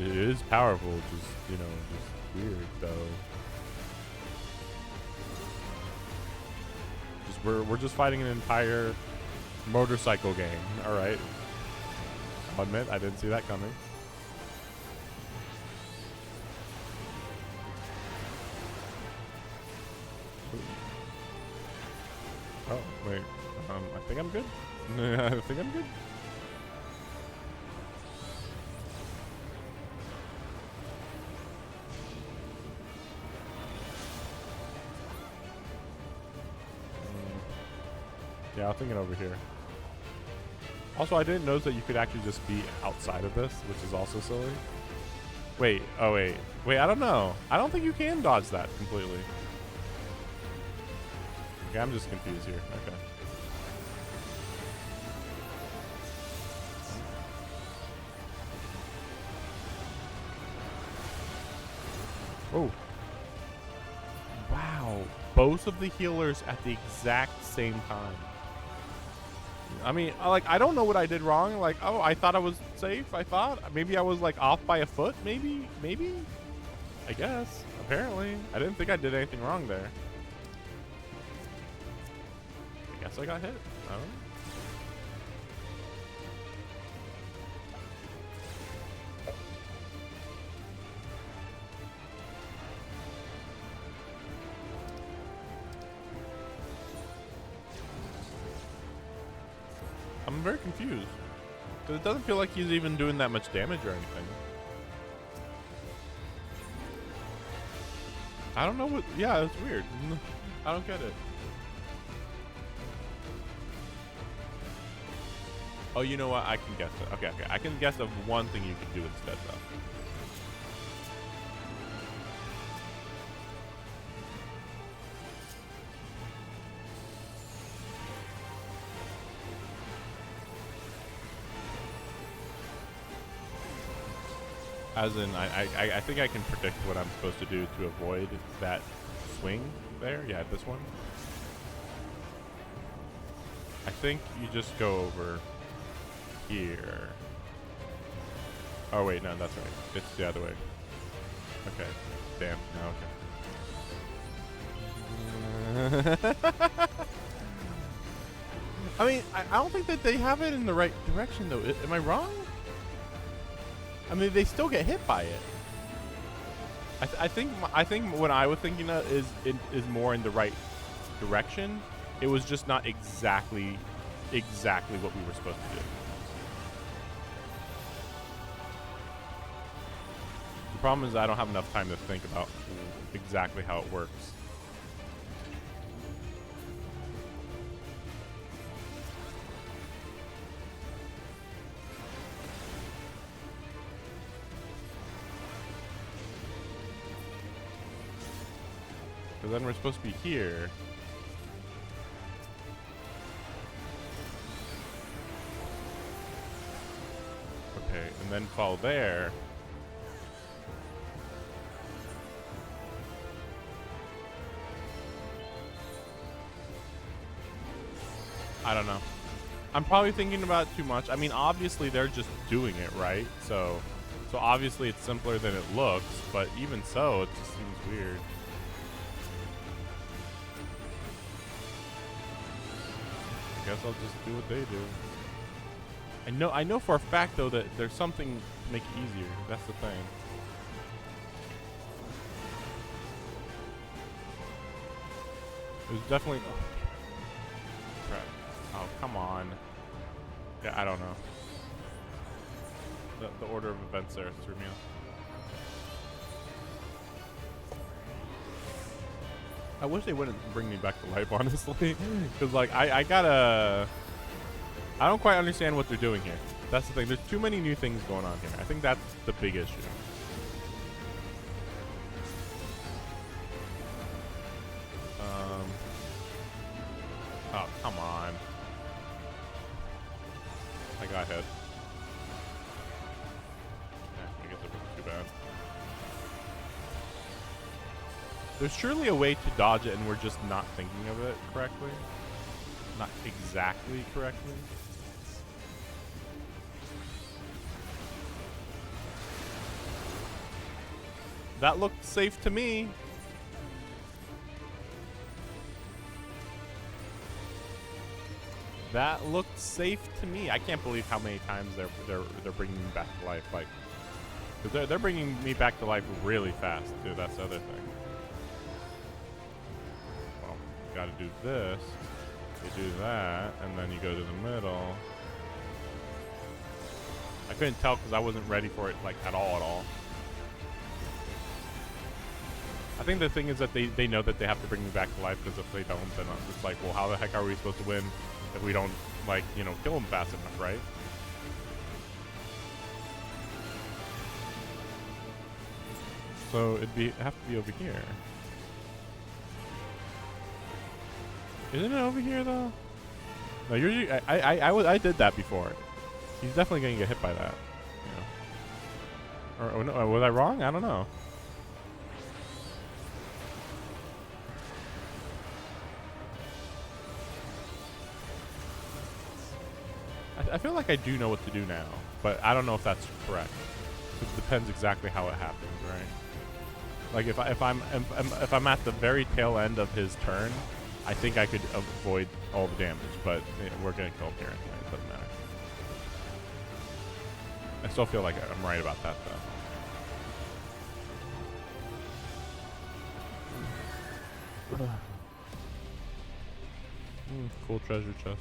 It is powerful, just, you know, just weird though. We're just fighting an entire motorcycle game. All right. I'll admit I didn't see that coming. Oh wait. I think I'm good. I think I'm good. Yeah, I'm thinking over here. Also, I didn't notice that you could actually just be outside of this, which is also silly. Wait, oh wait. Wait, I don't know. I don't think you can dodge that completely. Okay, I'm just confused here. Okay. Oh. Wow. Both of the healers at the exact same time. I mean, like, I don't know what I did wrong. Like, oh, I thought I was safe. I thought maybe I was like off by a foot. Maybe. I guess. Apparently, I didn't think I did anything wrong there. I guess I got hit. I don't know. I'm very confused. Because it doesn't feel like he's even doing that much damage or anything. I don't know what... Yeah, it's weird. I don't get it. Oh, you know what? I can guess it. Okay. I can guess of one thing you could do instead, though. As in, I think I can predict what I'm supposed to do to avoid that swing there. Yeah, this one. I think you just go over here. Oh wait, no, that's right. It's the other way. Okay. Damn. No, okay. I mean, I don't think that they have it in the right direction, though. Am I wrong? I mean, they still get hit by it. I think what I was thinking of is more in the right direction. It was just not exactly what we were supposed to do. The problem is I don't have enough time to think about exactly how it works. Because then we're supposed to be here. Okay, and then fall there. I don't know. I'm probably thinking about it too much. I mean, obviously they're just doing it, right? So obviously it's simpler than it looks, but even so, it just seems weird. I guess I'll just do what they do. I know for a fact though that there's something to make it easier. That's the thing. It was definitely. Oh, crap. Oh, come on. Yeah, I don't know. The order of events there threw me off. I wish they wouldn't bring me back to life, honestly. Because, like, I don't quite understand what they're doing here. That's the thing. There's too many new things going on here. I think that's the big issue. Oh, come on. I got hit. I guess it wasn't too bad. There's surely a way to dodge it and we're just not thinking of it correctly. Not exactly correctly. That looked safe to me. That looked safe to me. I can't believe how many times they're bringing me back to life. Like, cause they're bringing me back to life really fast too. That's the other thing. Well, you got to do this. You do that, and then you go to the middle. I couldn't tell because I wasn't ready for it like at all. I think the thing is that they know that they have to bring me back to life, because if they don't, then it's like, well, how the heck are we supposed to win if we don't, like, you know, kill them fast enough, right? So it'd have to be over here. Isn't it over here though? No, usually I did that before. He's definitely gonna get hit by that. You know. Or no, was I wrong? I don't know. I feel like I do know what to do now, but I don't know if that's correct. It depends exactly how it happens, right? Like if I'm at the very tail end of his turn, I think I could avoid all the damage, but we're gonna kill him here anyway. It doesn't matter. I still feel like I'm right about that though. Cool treasure chest.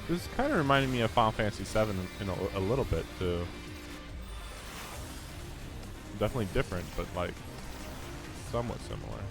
This kind of reminded me of Final Fantasy VII in a little bit too. Definitely different, but like somewhat similar.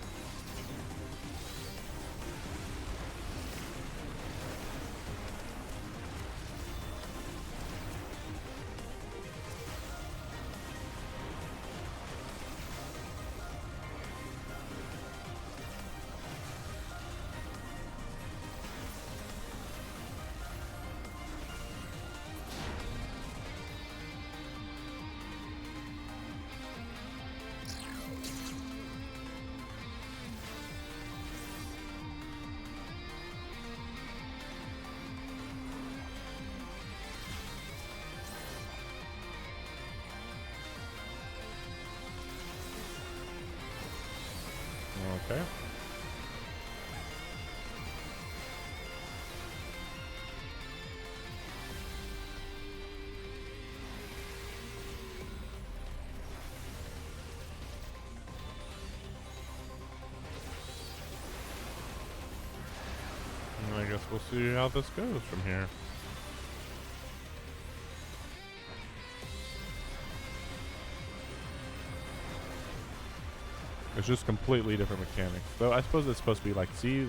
Okay. I guess we'll see how this goes from here. It's just completely different mechanics. Though I suppose it's supposed to be like, see,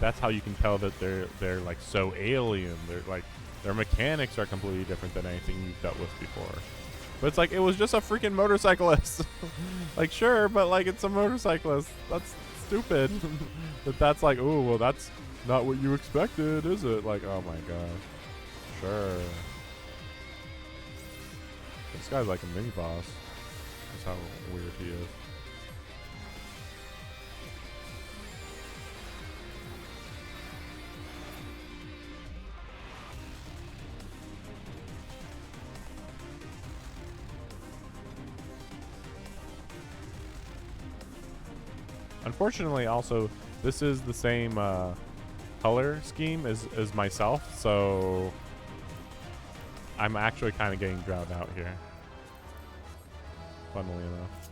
that's how you can tell that they're like so alien. They're like, their mechanics are completely different than anything you've dealt with before. But it's like, it was just a freaking motorcyclist. Like, sure, but like, it's a motorcyclist. That's stupid. That's like, oh, well, that's not what you expected, is it? Like, oh my gosh. Sure. This guy's like a mini boss. That's how weird he is. Unfortunately, also, this is the same color scheme as myself, so I'm actually kind of getting drowned out here, funnily enough.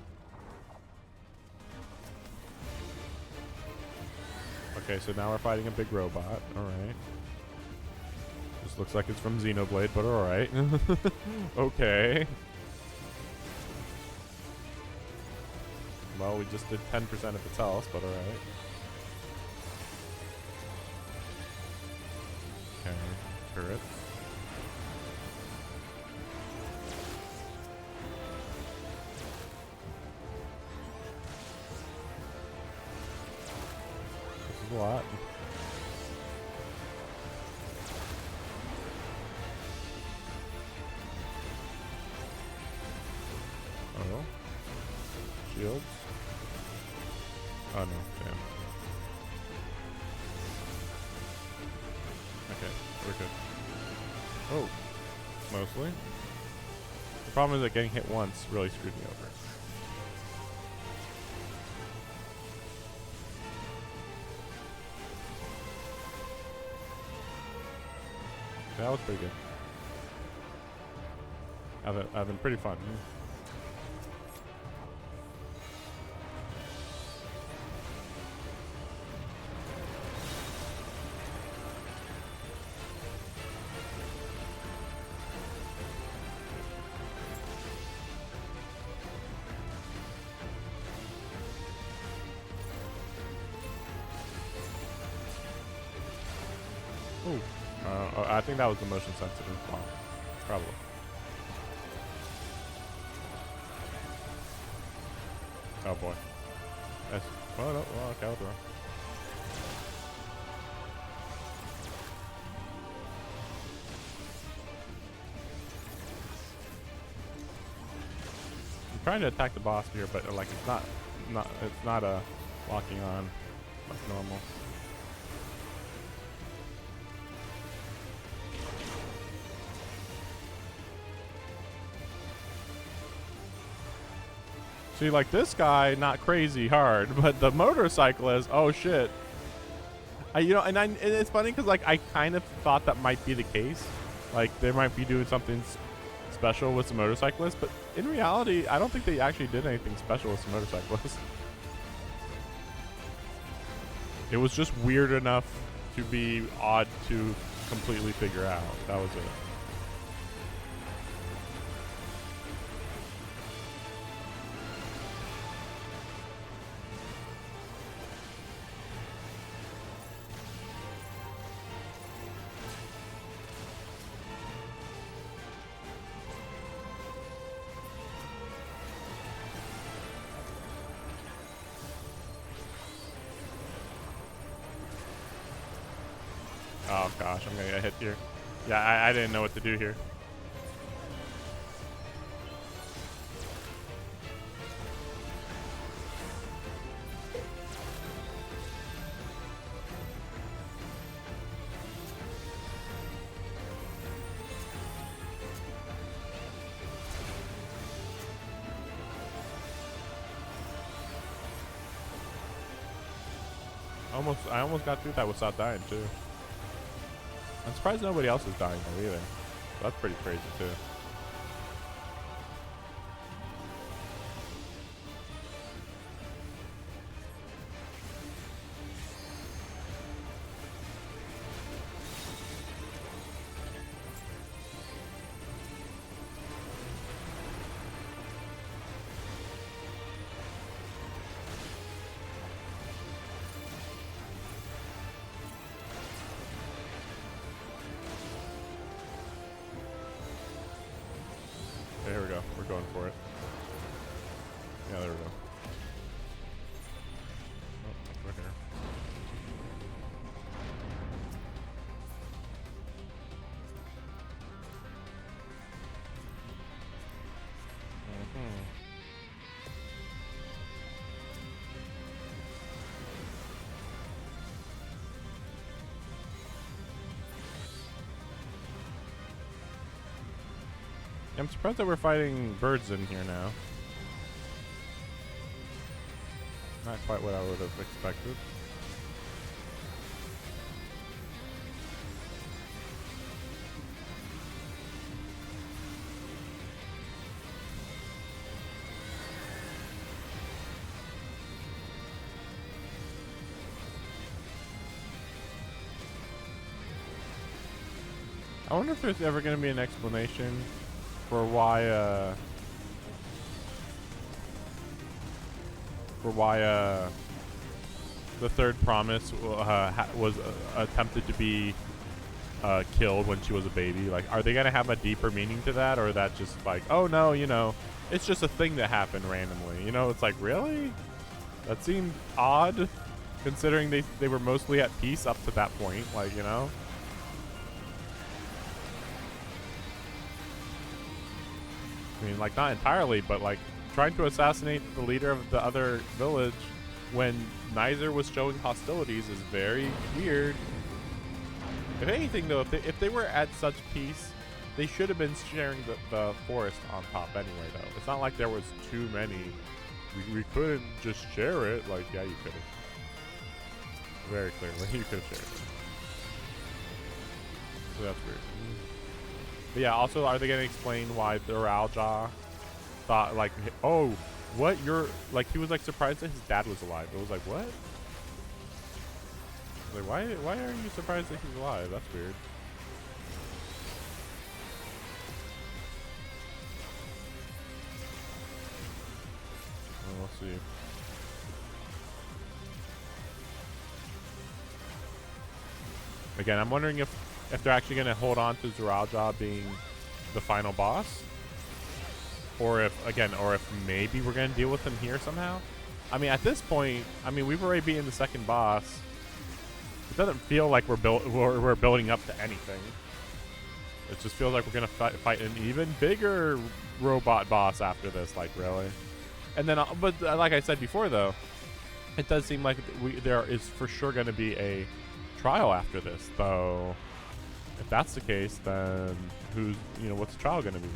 Okay, so now we're fighting a big robot. Alright. This looks like it's from Xenoblade, but alright. Okay. Well, we just did 10% of its health, but alright. Okay, turret. This is a lot. Oh. Shields. Oh no, damn. Okay, we're good. Oh, mostly. The problem is that getting hit once really screwed me over. That was pretty good. I've been pretty fun. I think that was the motion sensitive bomb. Probably. Oh boy. That's, oh no, well, okay, I'll throw. I'm trying to attack the boss here, but like it's not locking on like normal. See, like this guy, not crazy hard, but the motorcyclist, oh shit. And it's funny because like I kind of thought that might be the case, like they might be doing something special with the motorcyclist, but in reality, I don't think they actually did anything special with the motorcyclist. It was just weird enough to be odd to completely figure out. That was it. Oh gosh, I'm gonna get hit here. Yeah, I didn't know what to do here. I almost got through that without dying too. I'm surprised nobody else is dying though either. That's pretty crazy too. There we go. We're going for it. Yeah, there we go. Oh, we're here. I'm surprised that we're fighting birds in here now. Not quite what I would have expected. I wonder if there's ever going to be an explanation for why the third promise was attempted to be killed when she was a baby. Like, are they gonna have a deeper meaning to that, or that just like, oh no, you know, it's just a thing that happened randomly? You know, it's like, really? That seemed odd, considering they were mostly at peace up to that point. Like, you know. I mean, like, not entirely, but like trying to assassinate the leader of the other village when Nizer was showing hostilities is very weird. If anything, though, if they were at such peace, they should have been sharing the forest on top anyway, though. It's not like there was too many. We couldn't just share it. Like, yeah, you could have. Very clearly, you could have shared it. So that's weird. But yeah, also, are they going to explain why the Ralja thought, like, oh, what? You're, like, he was, like, surprised that his dad was alive. It was like, what? Like, why are you surprised that he's alive? That's weird. Well, we'll see. Again, I'm wondering if they're actually going to hold on to Zuralja being the final boss, or if maybe we're going to deal with him here somehow. I mean, at this point, I mean, we've already beaten the second boss. It doesn't feel like we're building up to anything. It just feels like we're going to fight an even bigger robot boss after this. Like, really? And then, but like I said before, though, it does seem like there is for sure going to be a trial after this, though. If that's the case, then what's the trial going to be?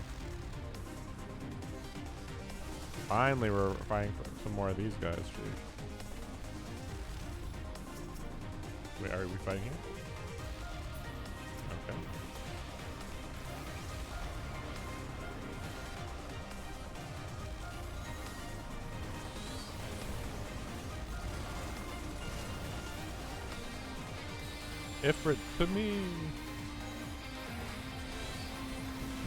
Finally, we're fighting for some more of these guys. Shoot. Wait, are we fighting here? Okay. Ifrit to me.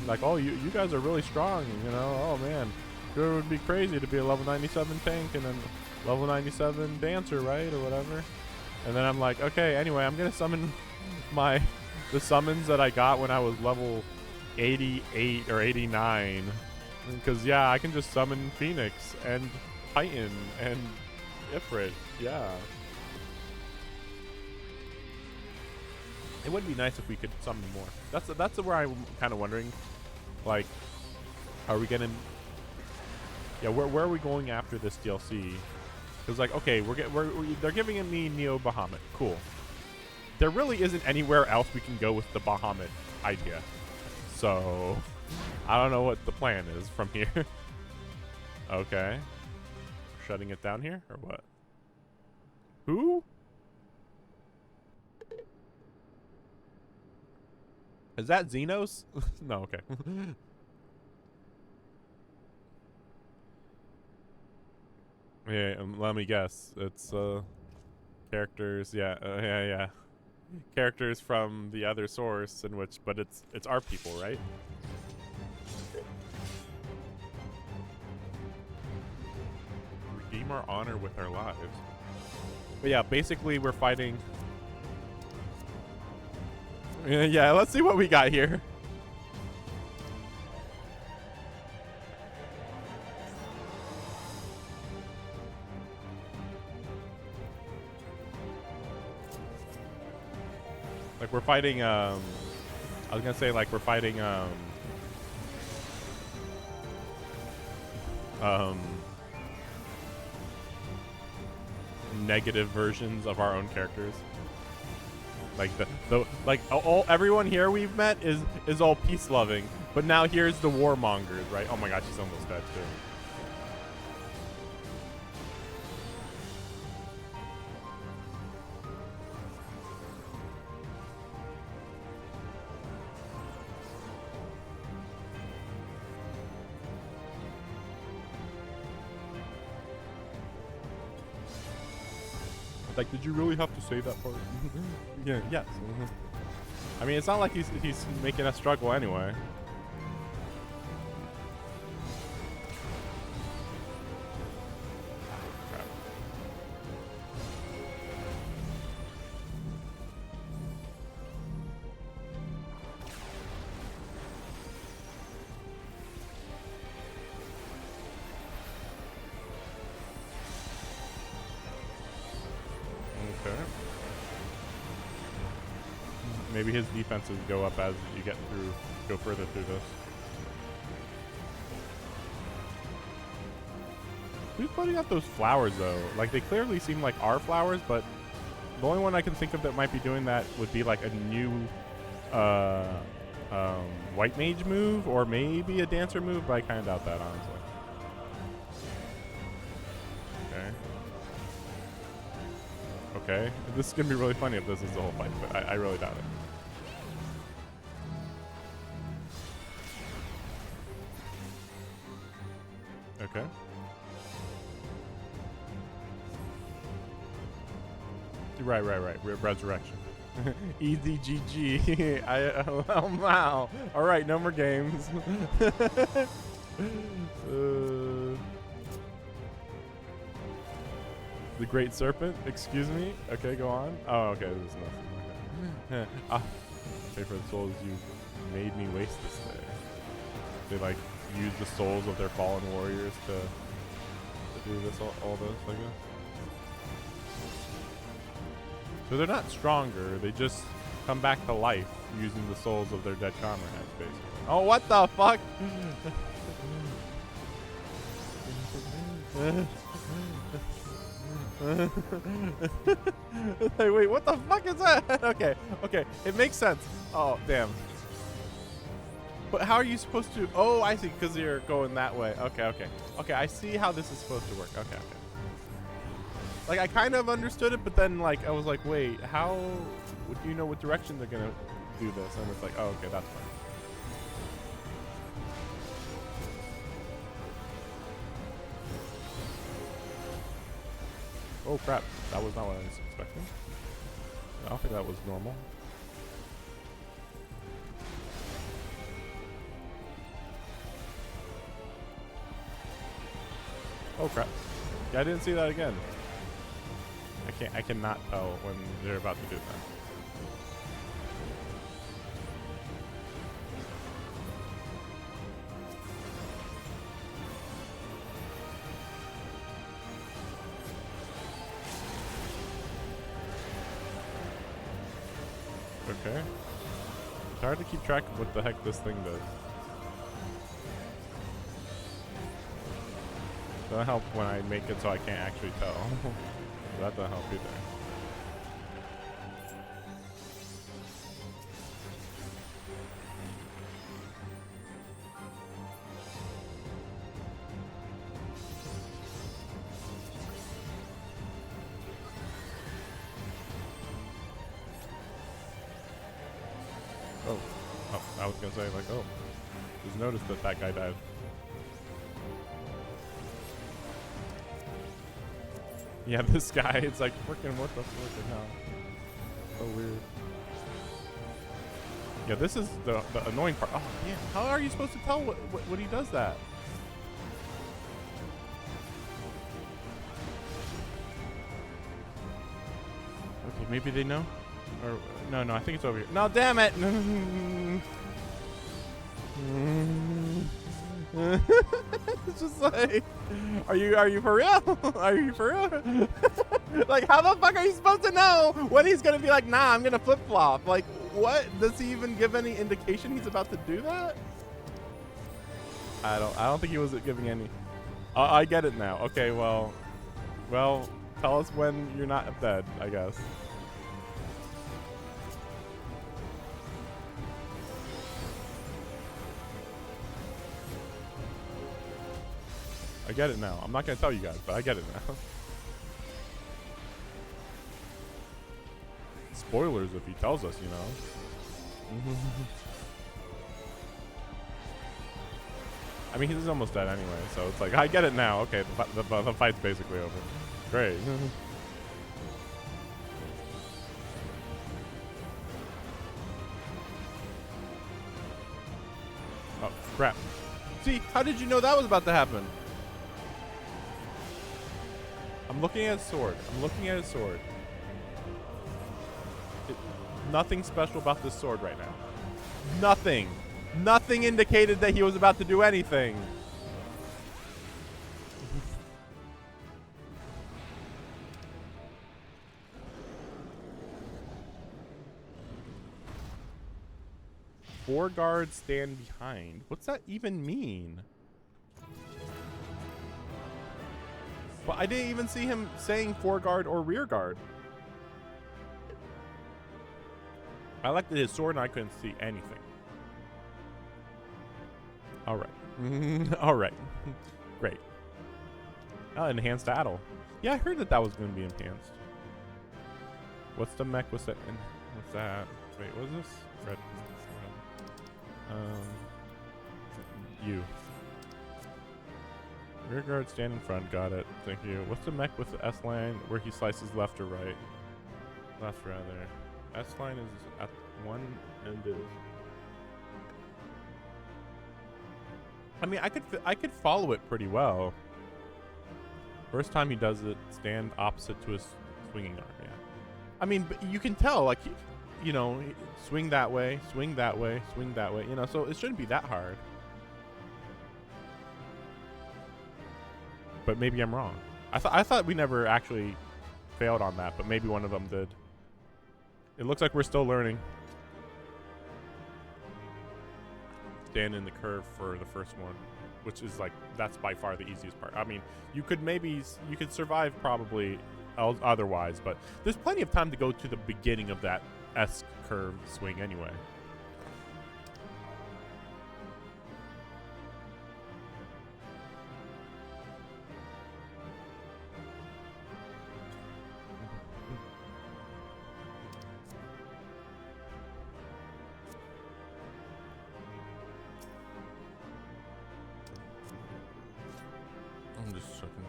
Like, oh, you guys are really strong, you know? Oh man, it would be crazy to be a level 97 tank and then level 97 dancer, right, or whatever. And then I'm like, okay, anyway, I'm gonna summon the summons that I got when I was level 88 or 89, because yeah, I can just summon Phoenix and Titan and Ifrit. Yeah. It would be nice if we could summon more. That's where I'm kind of wondering, like, are we gonna? Yeah, where are we going after this DLC? Because like, okay, they're giving me Neo Bahamut. Cool. There really isn't anywhere else we can go with the Bahamut idea. So I don't know what the plan is from here. Okay. Shutting it down here or what? Who? Is that Xenos? No, okay. Yeah, let me guess. It's characters. Yeah, yeah. Characters from the other source, in which, but it's our people, right? Redeem our honor with our lives. But yeah, basically we're fighting. Yeah, let's see what we got here. Like we're fighting, I was gonna say like we're fighting, negative versions of our own characters. Like everyone here we've met is all peace loving, but now here's the warmongers, right? Oh my gosh, she's almost dead too. Like, did you really have to say that part? Yeah, yes. I mean, it's not like he's making us struggle anyway. Crap. Okay. Maybe his defenses go up as you go further through this. Who's putting up those flowers though? Like, they clearly seem like our flowers, but the only one I can think of that might be doing that would be like a new white mage move, or maybe a dancer move, but I kind of doubt that, honestly. Okay, this is gonna be really funny if this is the whole fight, but I really doubt it. Okay. Right. Resurrection. Easy GG. Oh wow. All right, no more games. The Great Serpent, excuse me. Okay, go on. Oh, okay, there's nothing. Okay. Pay for the souls you made me waste this day. They like use the souls of their fallen warriors to do this, all this, I guess. So they're not stronger, they just come back to life using the souls of their dead comrades, basically. Oh, what the fuck? Hey, wait, what the fuck is that? Okay, it makes sense. Oh, damn. But how are you supposed to? Oh, I see, because you're going that way. Okay, I see how this is supposed to work. Okay. Like, I kind of understood it, but then, like, I was like, wait, how do you know what direction they're gonna do this? And it's like, oh, okay, that's fine. Oh crap, that was not what I was expecting. I don't think that was normal. Oh crap. Yeah, I didn't see that again. I cannot tell when they're about to do that. Okay. It's hard to keep track of what the heck this thing does. Doesn't help when I make it so I can't actually tell. That doesn't help either. Oh, I was gonna say like, oh, just noticed that that guy died. Yeah, this guy, it's like freaking what the fucking hell? So weird. Yeah, this is the annoying part. Oh man, how are you supposed to tell when he does that? Okay, maybe they know. Or no, I think it's over here. No, damn it! It's just like, are you for real? Are you for real? Like, how the fuck are you supposed to know when he's gonna be like, nah, I'm gonna flip flop? Like, what? Does he even give any indication he's about to do that? I don't think he was giving any. I get it now. Okay, well, tell us when you're not dead, I guess. I get it now. I'm not gonna tell you guys, but I get it now. Spoilers if he tells us, you know. I mean, he's almost dead anyway, so it's like, I get it now. Okay, the fight's basically over. Great. Oh, crap. See, how did you know that was about to happen? I'm looking at his sword. Nothing special about this sword right now. Nothing. Nothing indicated that he was about to do anything. Four guards stand behind. What's that even mean? Well, I didn't even see him saying foreguard or rear guard. I looked at his sword and I couldn't see anything. All right. All right. Great. Oh, enhanced battle. Yeah, I heard that was going to be enhanced. What's the mech? What's that? What's that? Wait, what is this? Red. You. Rear guard stand in front. Got it. Thank you. What's the mech with the S line where he slices left or right? Left, rather. S line is at one end. I mean, I could follow it pretty well. First time he does it, stand opposite to his swinging arm. Yeah. I mean, but you can tell, like, you know, swing that way, swing that way, swing that way. You know, so it shouldn't be that hard. But maybe I'm wrong. I thought we never actually failed on that, but maybe one of them did. It looks like we're still learning. Stand in the curve for the first one, which is like, that's by far the easiest part. I mean, you could survive probably otherwise, but there's plenty of time to go to the beginning of that S curve swing anyway. I'm just checking.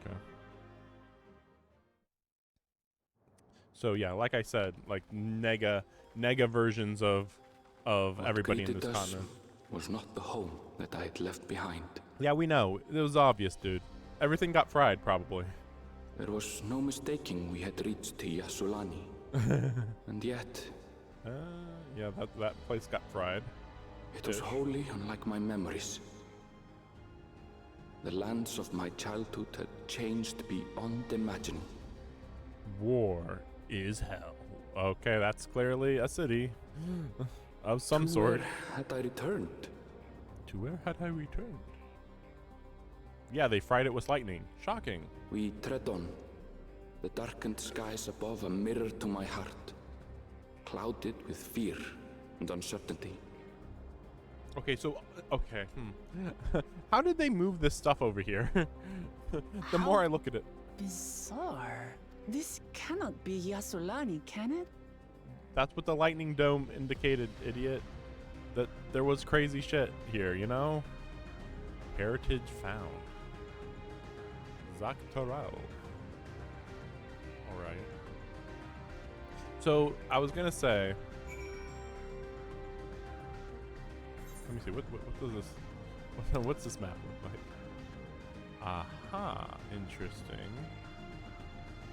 Okay. So yeah, like I said, like nega versions of What everybody in greeted this us continent. was not the home that I had left behind. Yeah, we know. It was obvious, dude. Everything got fried, probably. There was no mistaking we had reached Yasulani. And yet... yeah, that place got fried. It was wholly unlike my memories. The lands of my childhood had changed beyond imagining. War is hell. Okay, that's clearly a city of some sort. Where had I returned? To where had I returned? Yeah, they fried it with lightning. Shocking. We tread on. The darkened skies above a mirror to my heart, clouded with fear and uncertainty. Okay, so, okay. How did they move this stuff over here? The more I look at it. Bizarre. This cannot be Yasulani, can it? That's what the lightning dome indicated, idiot. That there was crazy shit here, you know? Heritage found. Dawntrail. Alright. So, I was gonna say... Let me see, what does this... What's this map look like? Aha, interesting.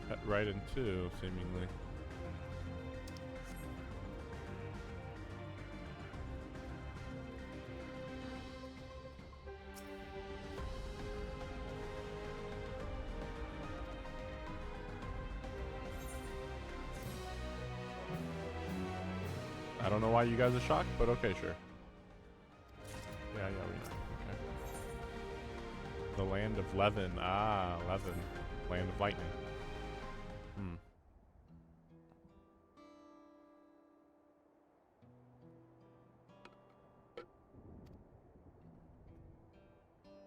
Cut right in two, seemingly. I don't know why you guys are shocked, but okay, sure. Yeah, we know. Okay. The land of Levin. Ah, Levin. Land of lightning.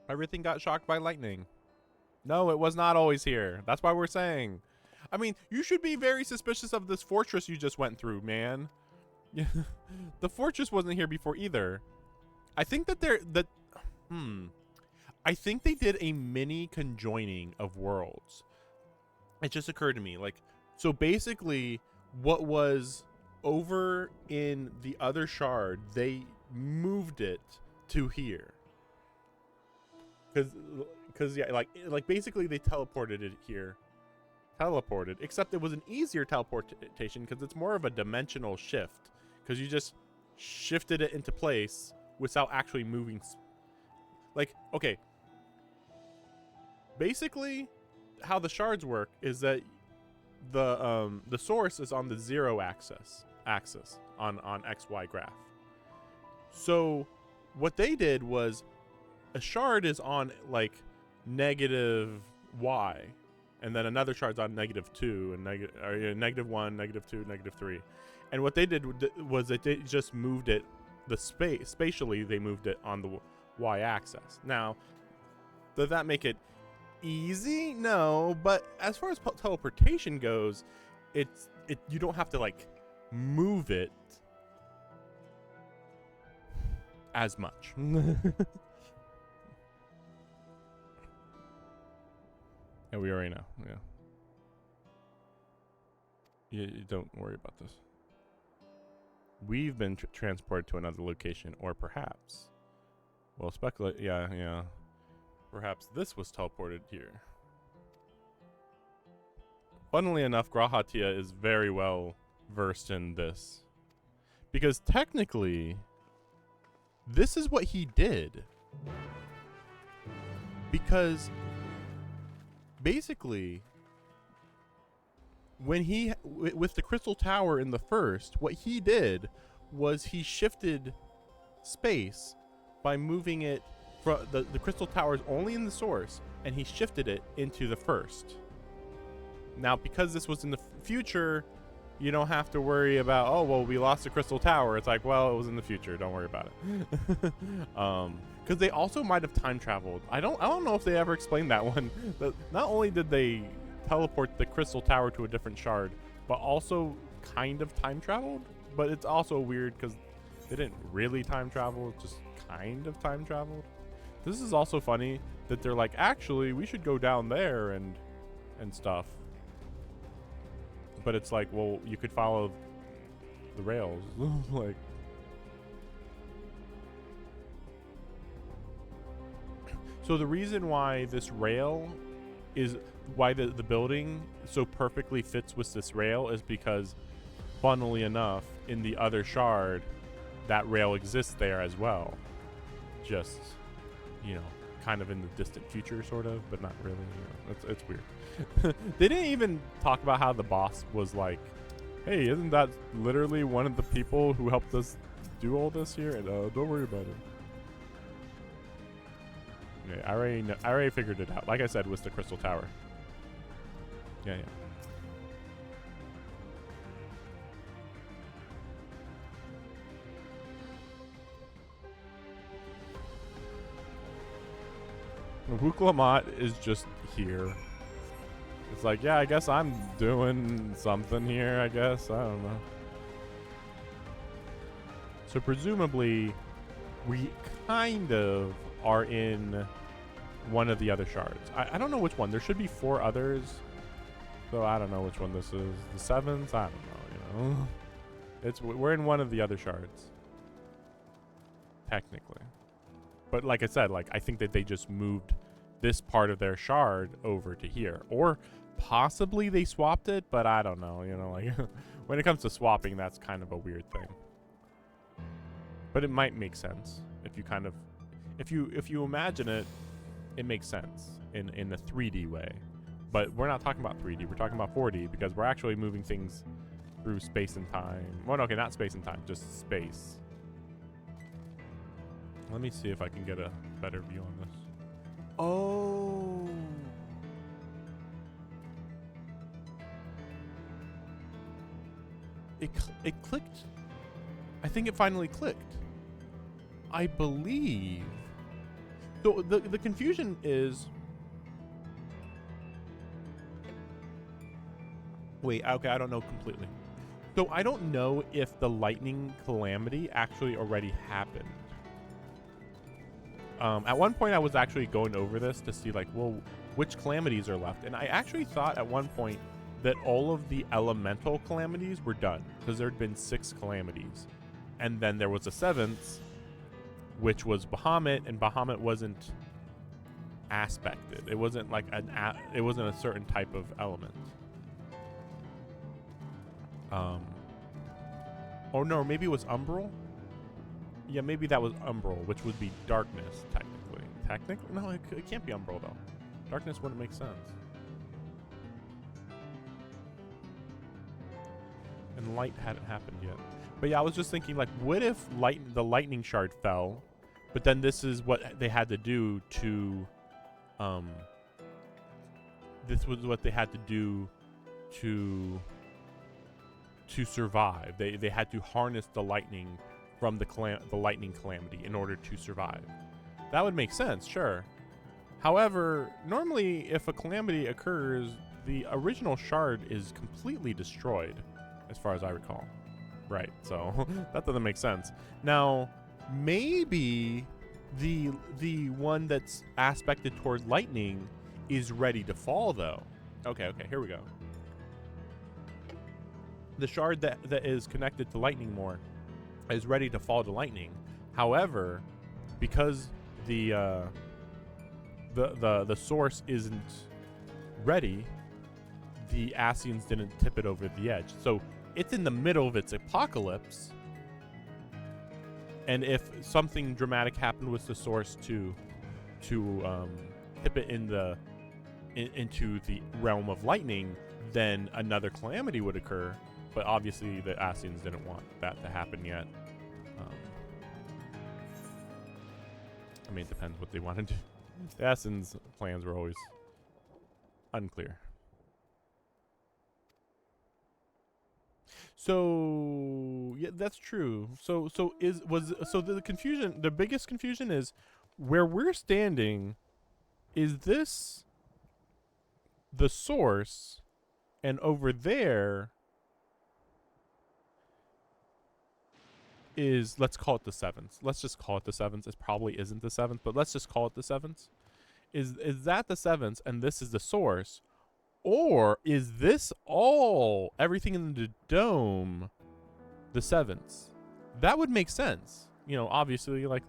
Everything got shocked by lightning. No, it was not always here. That's why we're saying. I mean, you should be very suspicious of this fortress you just went through, man. The fortress wasn't here before either. I think that I think they did a mini conjoining of worlds. It just occurred to me, like, so basically what was over in the other shard, they moved it to here. Cause yeah, like basically they teleported it here. Except it was an easier teleportation because it's more of a dimensional shift. Because you just shifted it into place without actually moving. Like, okay. Basically, how the shards work is that the source is on the 0 axis on XY graph. So what they did was a shard is on like negative Y, and then another shard's on -2 and -1, -2, -3. And what they did was that they just moved it, spatially they moved it on the Y axis. Now, does that make it easy? No, but as far as teleportation goes, you don't have to like move it as much. Yeah, we already know. Yeah. You don't worry about this. We've been transported to another location, or perhaps, well, speculate. Yeah. Perhaps this was teleported here. Funnily enough, Grahatia is very well versed in this, because technically, this is what he did. Because basically, when with the Crystal Tower in the first, what he did was he shifted space by moving it from the Crystal Tower is only in the source, and he shifted it into the first. Now, because this was in the future, you don't have to worry about, oh, well, we lost the Crystal Tower. It's like, well, it was in the future. Don't worry about it. Because they also might have time traveled. I don't know if they ever explained that one. But not only did they teleport the Crystal Tower to a different shard, but also kind of time traveled. But it's also weird because they didn't really time travel, just kind of time traveled. This is also funny that they're like, actually, we should go down there and stuff. but it's like, well, you could follow the rails. Like, so the reason why this rail is why the building so perfectly fits with this rail is because, funnily enough, in the other shard, that rail exists there as well. Just, you know, kind of in the distant future, sort of, but not really. You know, it's weird. They didn't even talk about how the boss was like, hey, isn't that literally one of the people who helped us do all this here? And don't worry about it. Yeah, I already figured it out. Like I said, with the Crystal Tower. Yeah. Wuklamat is just here. It's like, yeah, I guess I'm doing something here, I guess. I don't know. So presumably, we kind of are in one of the other shards. I don't know which one. There should be 4 others. So I don't know which one this is. The 7th? I don't know, you know. We're in one of the other shards. Technically. But like I said, like I think that they just moved this part of their shard over to here. Or possibly they swapped it, but I don't know, you know, like when it comes to swapping, that's kind of a weird thing. But it might make sense if you kind of if you imagine it, it makes sense in the 3D way. But we're not talking about 3D, we're talking about 4D because we're actually moving things through space and time. Well, okay, not space and time, just space. Let me see if I can get a better view on this. Oh. It clicked. I think it finally clicked. I believe. So the confusion is. Wait, okay, I don't know completely. So I don't know if the lightning calamity actually already happened. At one point I was actually going over this to see like, well, which calamities are left. And I actually thought at one point that all of the elemental calamities were done because there had been 6 calamities. And then there was a 7th, which was Bahamut, and Bahamut wasn't aspected. It wasn't like it wasn't a certain type of element. Oh no, maybe it was Umbral? Yeah, maybe that was Umbral, which would be darkness, technically. Technically? No, it can't be Umbral, though. Darkness wouldn't make sense. And light hadn't happened yet. But yeah, I was just thinking, like, what if the lightning shard fell, but then this is what they had to do to, this was what they had to do to survive. They had to harness the lightning from the lightning calamity in order to survive. That would make sense, sure. However, normally if a calamity occurs, the original shard is completely destroyed, as far as I recall. Right, so that doesn't make sense. Now, maybe the one that's aspected towards lightning is ready to fall, though. Okay, here we go. The shard that is connected to lightning more is ready to fall to lightning. However, because the source isn't ready, the Ascians didn't tip it over the edge. So it's in the middle of its apocalypse. And if something dramatic happened with the source to tip it into the realm of lightning, then another calamity would occur. But obviously the Ascians didn't want that to happen yet. I mean, it depends what they wanted to do. The Ascians' plans were always unclear. So yeah, that's true. So the confusion, the biggest confusion is where we're standing. Is this the source, and over there is, let's call it the 7th. Let's just call it the 7th. It probably isn't the 7th, but let's just call it the 7th. Is that the 7th, and this is the source, Or is this all, everything in the dome, the sevens? That would make sense. You know, obviously, like,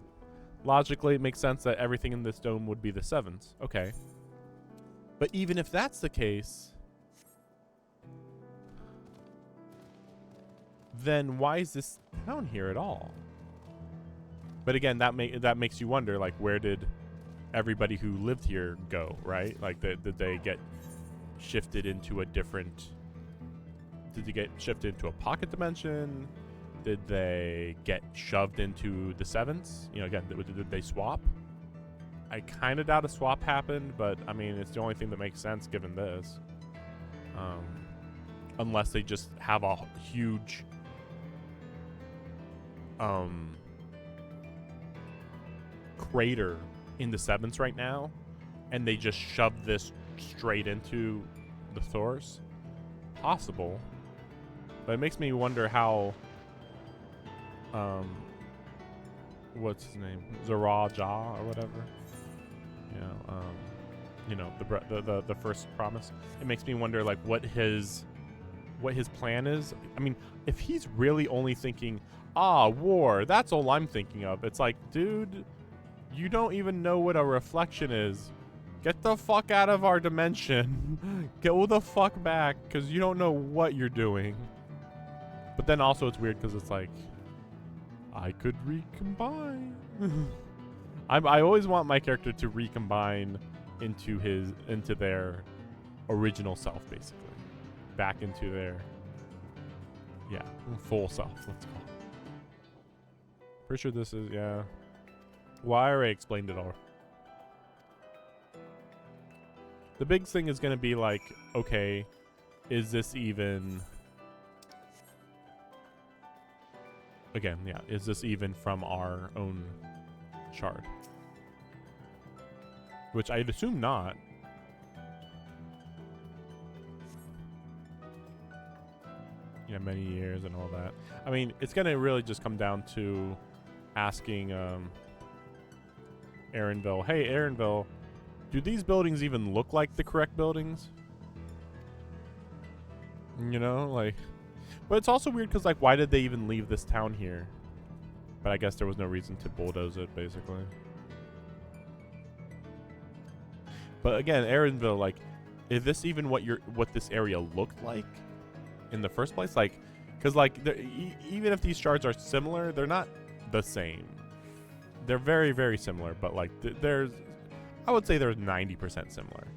logically it makes sense that everything in this dome would be the sevens. Okay. But even if that's the case, then why is this town here at all? But again, that makes you wonder, like, where did everybody who lived here go, right? Like, did they get shifted into a different... Did they get shifted into a pocket dimension? Did they get shoved into the sevens? You know, again, did they swap? I kind of doubt a swap happened, but, I mean, it's the only thing that makes sense given this. Unless they just have a huge... crater in the sevens right now, and they just shove this straight into the source. Possible, but it makes me wonder how what's his name, Zaraja or whatever, you know, the first promise. It makes me wonder, like, what his plan is. I mean, if he's really only thinking, war, that's all I'm thinking of, it's like, dude, you don't even know what a reflection is. Get the fuck out of our dimension. Go the fuck back, because you don't know what you're doing. But then also it's weird because it's like, I could recombine. I always want my character to recombine into their original self, basically. Back into their, yeah, full self, let's call it. Pretty sure this is, yeah. Well, I already explained it all. The big thing is going to be like, okay, is this even... Again, yeah, is this even from our own shard? Which I'd assume not. Yeah, many years and all that. I mean, it's going to really just come down to asking Aaronville, hey, Aaronville, do these buildings even look like the correct buildings? You know, like... But it's also weird because, like, why did they even leave this town here? But I guess there was no reason to bulldoze it, basically. But again, Aaronville, like, is this even what this area looked like in the first place? Like, because, like, even if these shards are similar, they're not the same. They're very, very similar, but, like, there's... I would say there's 90% similar.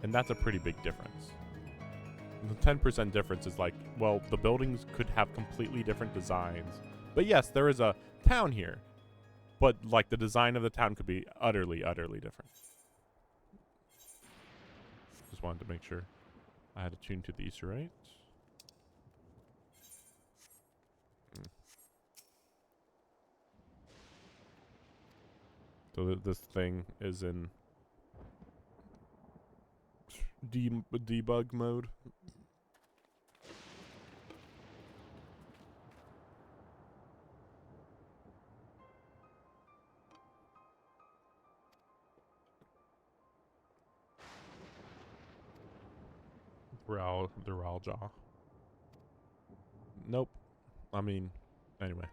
And that's a pretty big difference. The 10% difference is like, well, the buildings could have completely different designs. But yes, there is a town here. But, like, the design of the town could be utterly, utterly different. Just wanted to make sure I had attuned to the Easter eggs. So this thing is in debug mode. The Ral jaw. Nope. I mean, anyway.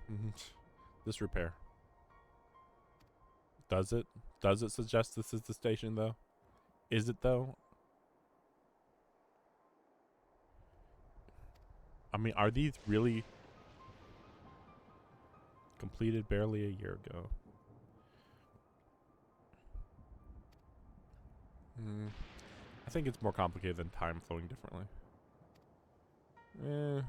This repair. Does it? Does it suggest this is the station, though? Is it, though? I mean, are these really completed barely a year ago? I think it's more complicated than time flowing differently. Yeah.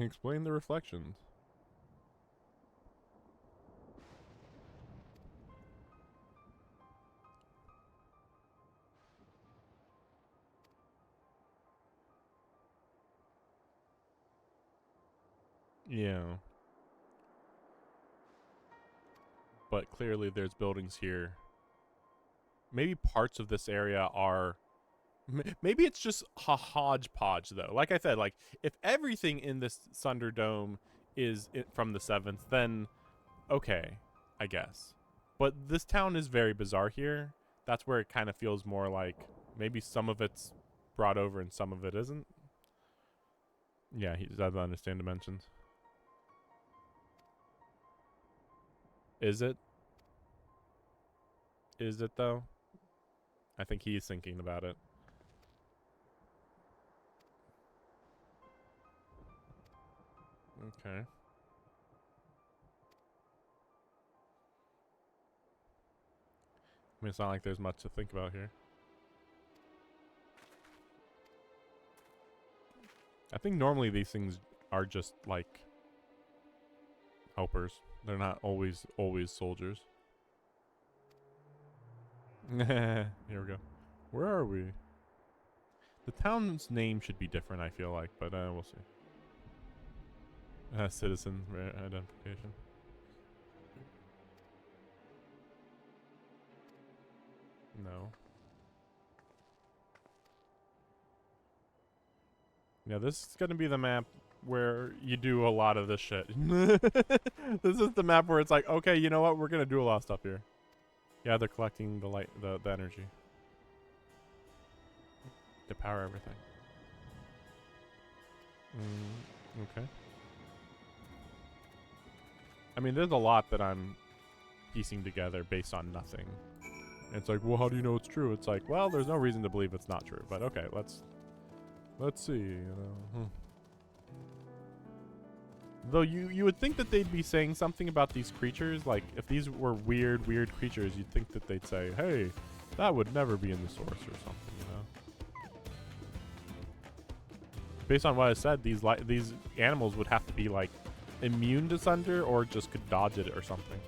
Explain the reflections. Yeah. But clearly there's buildings here. Maybe parts of this area are... Maybe it's just a hodgepodge, though. Like I said, like, if everything in this Thunderdome is from the 7th, then okay, I guess. But this town is very bizarre here. That's where it kind of feels more like maybe some of it's brought over and some of it isn't. Yeah, he doesn't understand dimensions. Is it? Is it though? I think he's thinking about it. Okay. I mean, it's not like there's much to think about here. I think normally these things are just like helpers. They're not always soldiers. Here we go. Where are we? The town's name should be different, I feel like, but we'll see. Citizen identification. No. Yeah, this is gonna be the map where you do a lot of this shit. This is the map where it's like, okay, you know what? We're gonna do a lot of stuff here. Yeah, they're collecting the light, the energy to power everything. Okay. I mean, there's a lot that I'm piecing together based on nothing. And it's like, well, how do you know it's true? It's like, well, there's no reason to believe it's not true. But okay, let's see. You know. Though you would think that they'd be saying something about these creatures. Like, if these were weird creatures, you'd think that they'd say, hey, that would never be in the source or something, you know? Based on what I said, these animals would have to be, like, immune to thunder or just could dodge it or something.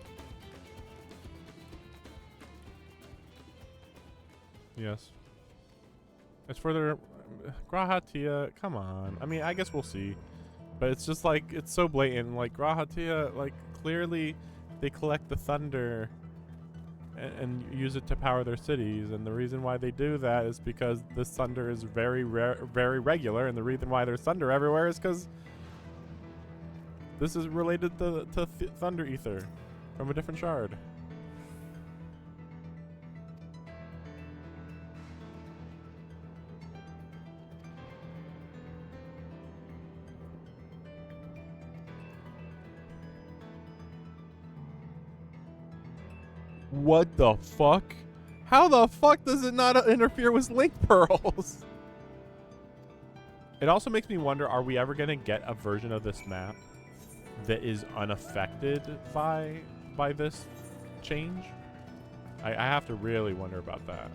Yes. As for their Grahatia, come on. I mean, I guess we'll see. But it's just like, it's so blatant. Like, Grahatia, like, clearly they collect the thunder and use it to power their cities. And the reason why they do that is because this thunder is very rare, very regular. And the reason why there's thunder everywhere is because this is related to Thunder Ether from a different shard. What the fuck? How the fuck does it not interfere with link pearls? It also makes me wonder, are we ever going to get a version of this map that is unaffected by this change? I have to really wonder about that.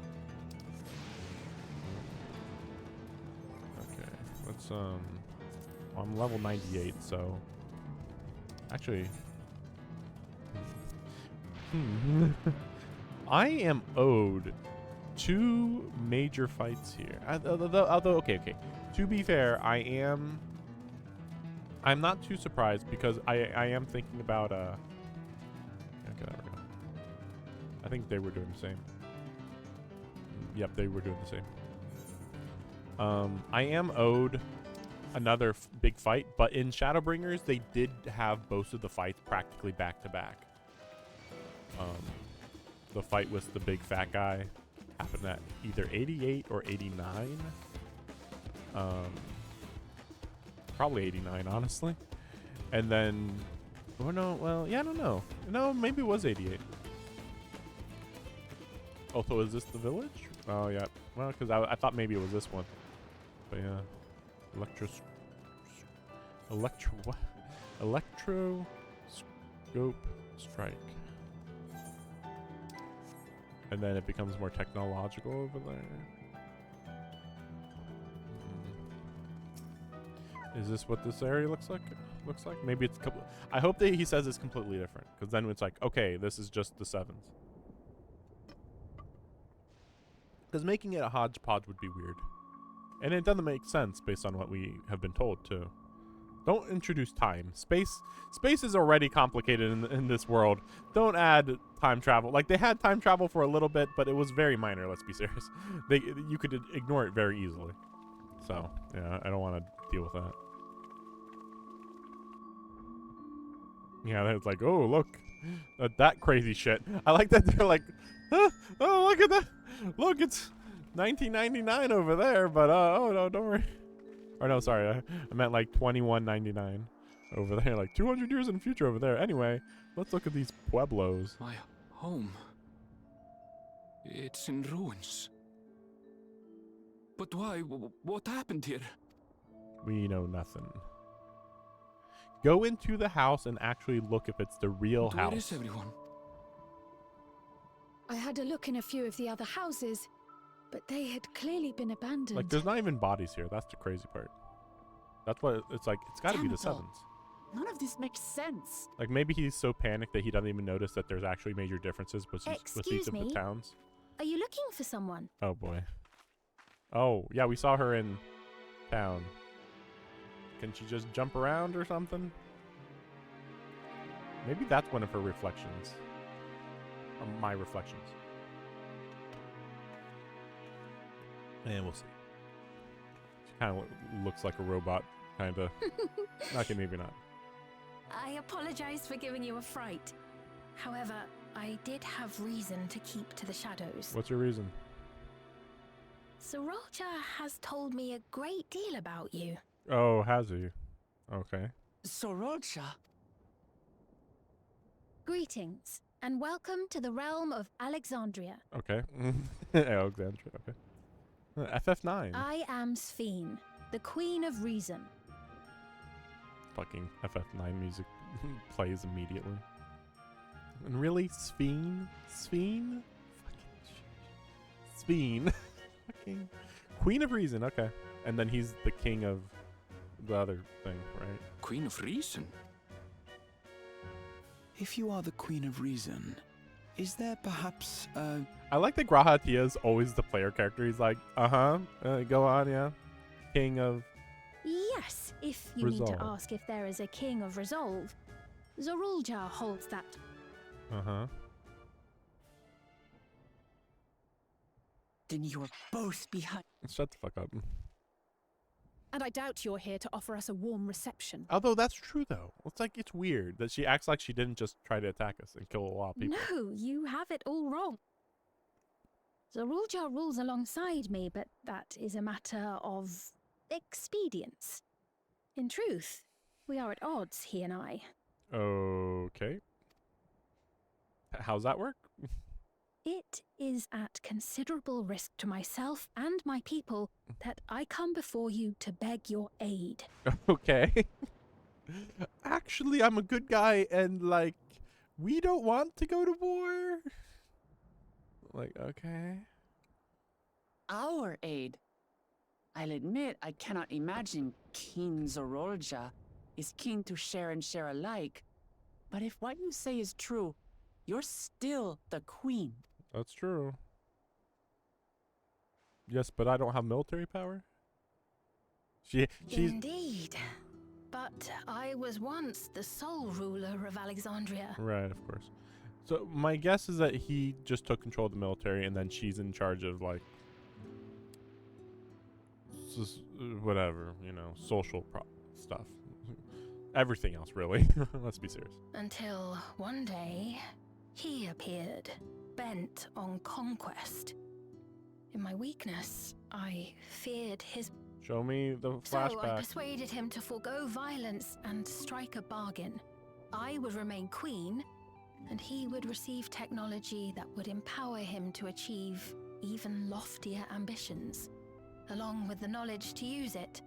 Okay, let's I'm level 98, so actually I am owed 2 major fights here. Although okay. To be fair, I'm not too surprised because I am thinking about okay, there we go. I think they were doing the same. Yep, they were doing the same. I am owed another big fight, but in Shadowbringers they did have both of the fights practically back to back. The fight with the big fat guy happened at either 88 or 89. Probably 89, honestly. And then, oh no, well, yeah, I don't know. No, maybe it was 88. Oh, so is this the village? Oh, yeah. Well, because I thought maybe it was this one. But yeah. Electroscope strike. And then it becomes more technological over there. Is this what this area looks like? Maybe it's I hope that he says it's completely different, because then it's like, okay, this is just the 7s. Because making it a hodgepodge would be weird. And it doesn't make sense based on what we have been told, too. Don't introduce time. Space is already complicated in this world. Don't add time travel. Like, they had time travel for a little bit, but it was very minor, let's be serious. You could ignore it very easily. So, yeah, I don't want to deal with that. Yeah, it's like, oh, look, that crazy shit. I like that they're like, oh, look at that. Look, it's 1999 over there, but oh no, don't worry. Or no, sorry, I meant like 2199 over there, like 200 years in the future over there. Anyway, let's look at these pueblos. My home. It's in ruins. But why? What happened here? We know nothing. Go into the house and actually look if it's the real But house. where is everyone? I had a look in a few of the other houses, but they had clearly been abandoned. Like, there's not even bodies here. That's the crazy part. That's what it's like. It's got to be the Temple. Sevens. None of this makes sense. Like, maybe he's so panicked that he doesn't even notice that there's actually major differences with each Excuse of the me? towns. Are you looking for someone? Oh boy. Oh yeah, we saw her in town. Can she just jump around or something? Maybe that's one of her reflections. Or my reflections. And we'll see. She kind of looks like a robot, kind of. Okay, maybe not. I apologize for giving you a fright. However, I did have reason to keep to the shadows. What's your reason? Sorolja has told me a great deal about you. Oh, has he? Okay. Sorolja? Greetings, and welcome to the realm of Alexandria. Okay. Alexandria, okay. FF9. I am Sphene, the Queen of Reason. Fucking FF9 music plays immediately. And really? Sphene? Sphene? Fucking Sphene. Fucking Queen of Reason, okay. And then he's the king of the other thing, right? Queen of Reason? If you are the Queen of Reason, is there perhaps I like that Grahatia is always the player character. He's like, go on, yeah. King of... Yes, if you need Resolve. to ask if there is a king of resolve, Zorulja holds that. Uh-huh. Then you're both behind. Shut the fuck up. And I doubt you're here to offer us a warm reception. Although that's true, though. It's like, it's weird that she acts like she didn't just try to attack us and kill a lot of people. No, you have it all wrong. Zorulja rules alongside me, but that is a matter of expedience. In truth, we are at odds, he and I. Okay. How's that work? It is at considerable risk to myself and my people that I come before you to beg your aid. Okay. Actually, I'm a good guy, and, like, we don't want to go to war. Like, okay. Our aid. I'll admit I cannot imagine King Zorolja is keen to share and share alike. But if what you say is true, you're still the queen. That's true. Yes, but I don't have military power. She's... Indeed. But I was once the sole ruler of Alexandria. Right, of course. So my guess is that he just took control of the military, and then she's in charge of, like, whatever, you know, social stuff. Everything else, really. Let's be serious. Until one day, he appeared, bent on conquest. In my weakness, I feared his... Show me the flashback. So I persuaded him to forego violence and strike a bargain. I would remain queen, and he would receive technology that would empower him to achieve even loftier ambitions, along with the knowledge to use it.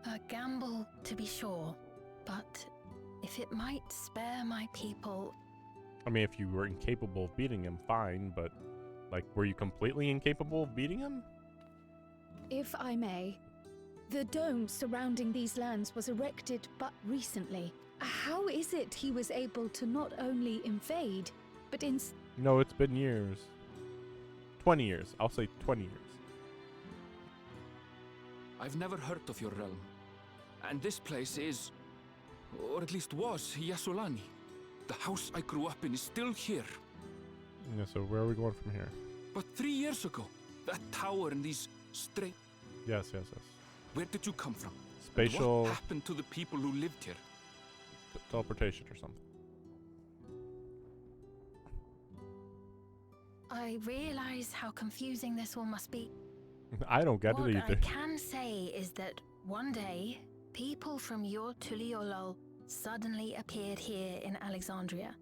A gamble, to be sure, but if it might spare my people... I mean, if you were incapable of beating him, fine, but, like, were you completely incapable of beating him? If I may, the dome surrounding these lands was erected but recently. How is it he was able to not only invade, but No, it's been years. 20 years. I'll say 20 years. I've never heard of your realm. And this place is, or at least was, Yasolani. The house I grew up in is still here. Yeah, so where are we going from here? But 3 years ago, that tower and these straight... Yes. Where did you come from? Spatial... And what happened to the people who lived here? teleportation or something. I realize how confusing this all must be. I don't get What it I either. can say is that one day, people from your Tuliolol suddenly appeared here in Alexandria.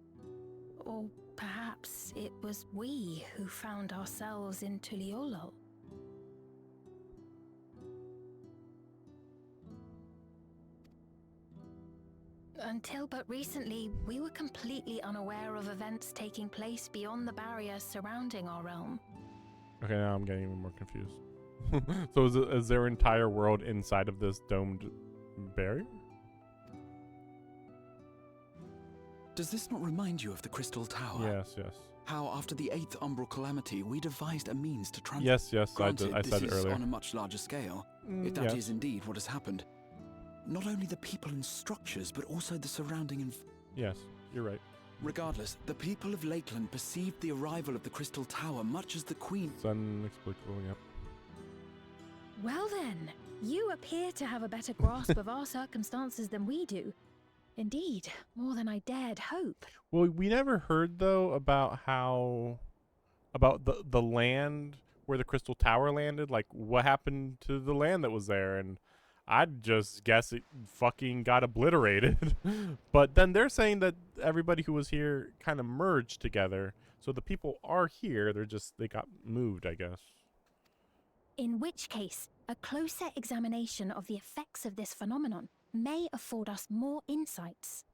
Or perhaps it was we who found ourselves in Tuliolol. Until but recently, we were completely unaware of events taking place beyond the barrier surrounding our realm. Okay, now I'm getting even more confused. So is their entire world inside of this domed barrier? Does this not remind you of the Crystal Tower? Yes, yes. How after the 8th Umbral Calamity, we devised a means to transfer. Yes, yes, Granted, I said it this is earlier. on a much larger scale, if that is yes. indeed what has happened. Not only the people and structures, but also the surrounding Yes, you're right. Regardless, the people of Lakeland perceived the arrival of the Crystal Tower much as the Queen. It's inexplicable, yep. Well then, you appear to have a better grasp of our circumstances than we do. Indeed, more than I dared hope. Well, we never heard though about the land where the Crystal Tower landed. Like, what happened to the land that was there? And I'd just guess it fucking got obliterated. But then they're saying that everybody who was here kind of merged together. So the people are here. They got moved, I guess. In which case, a closer examination of the effects of this phenomenon may afford us more insights.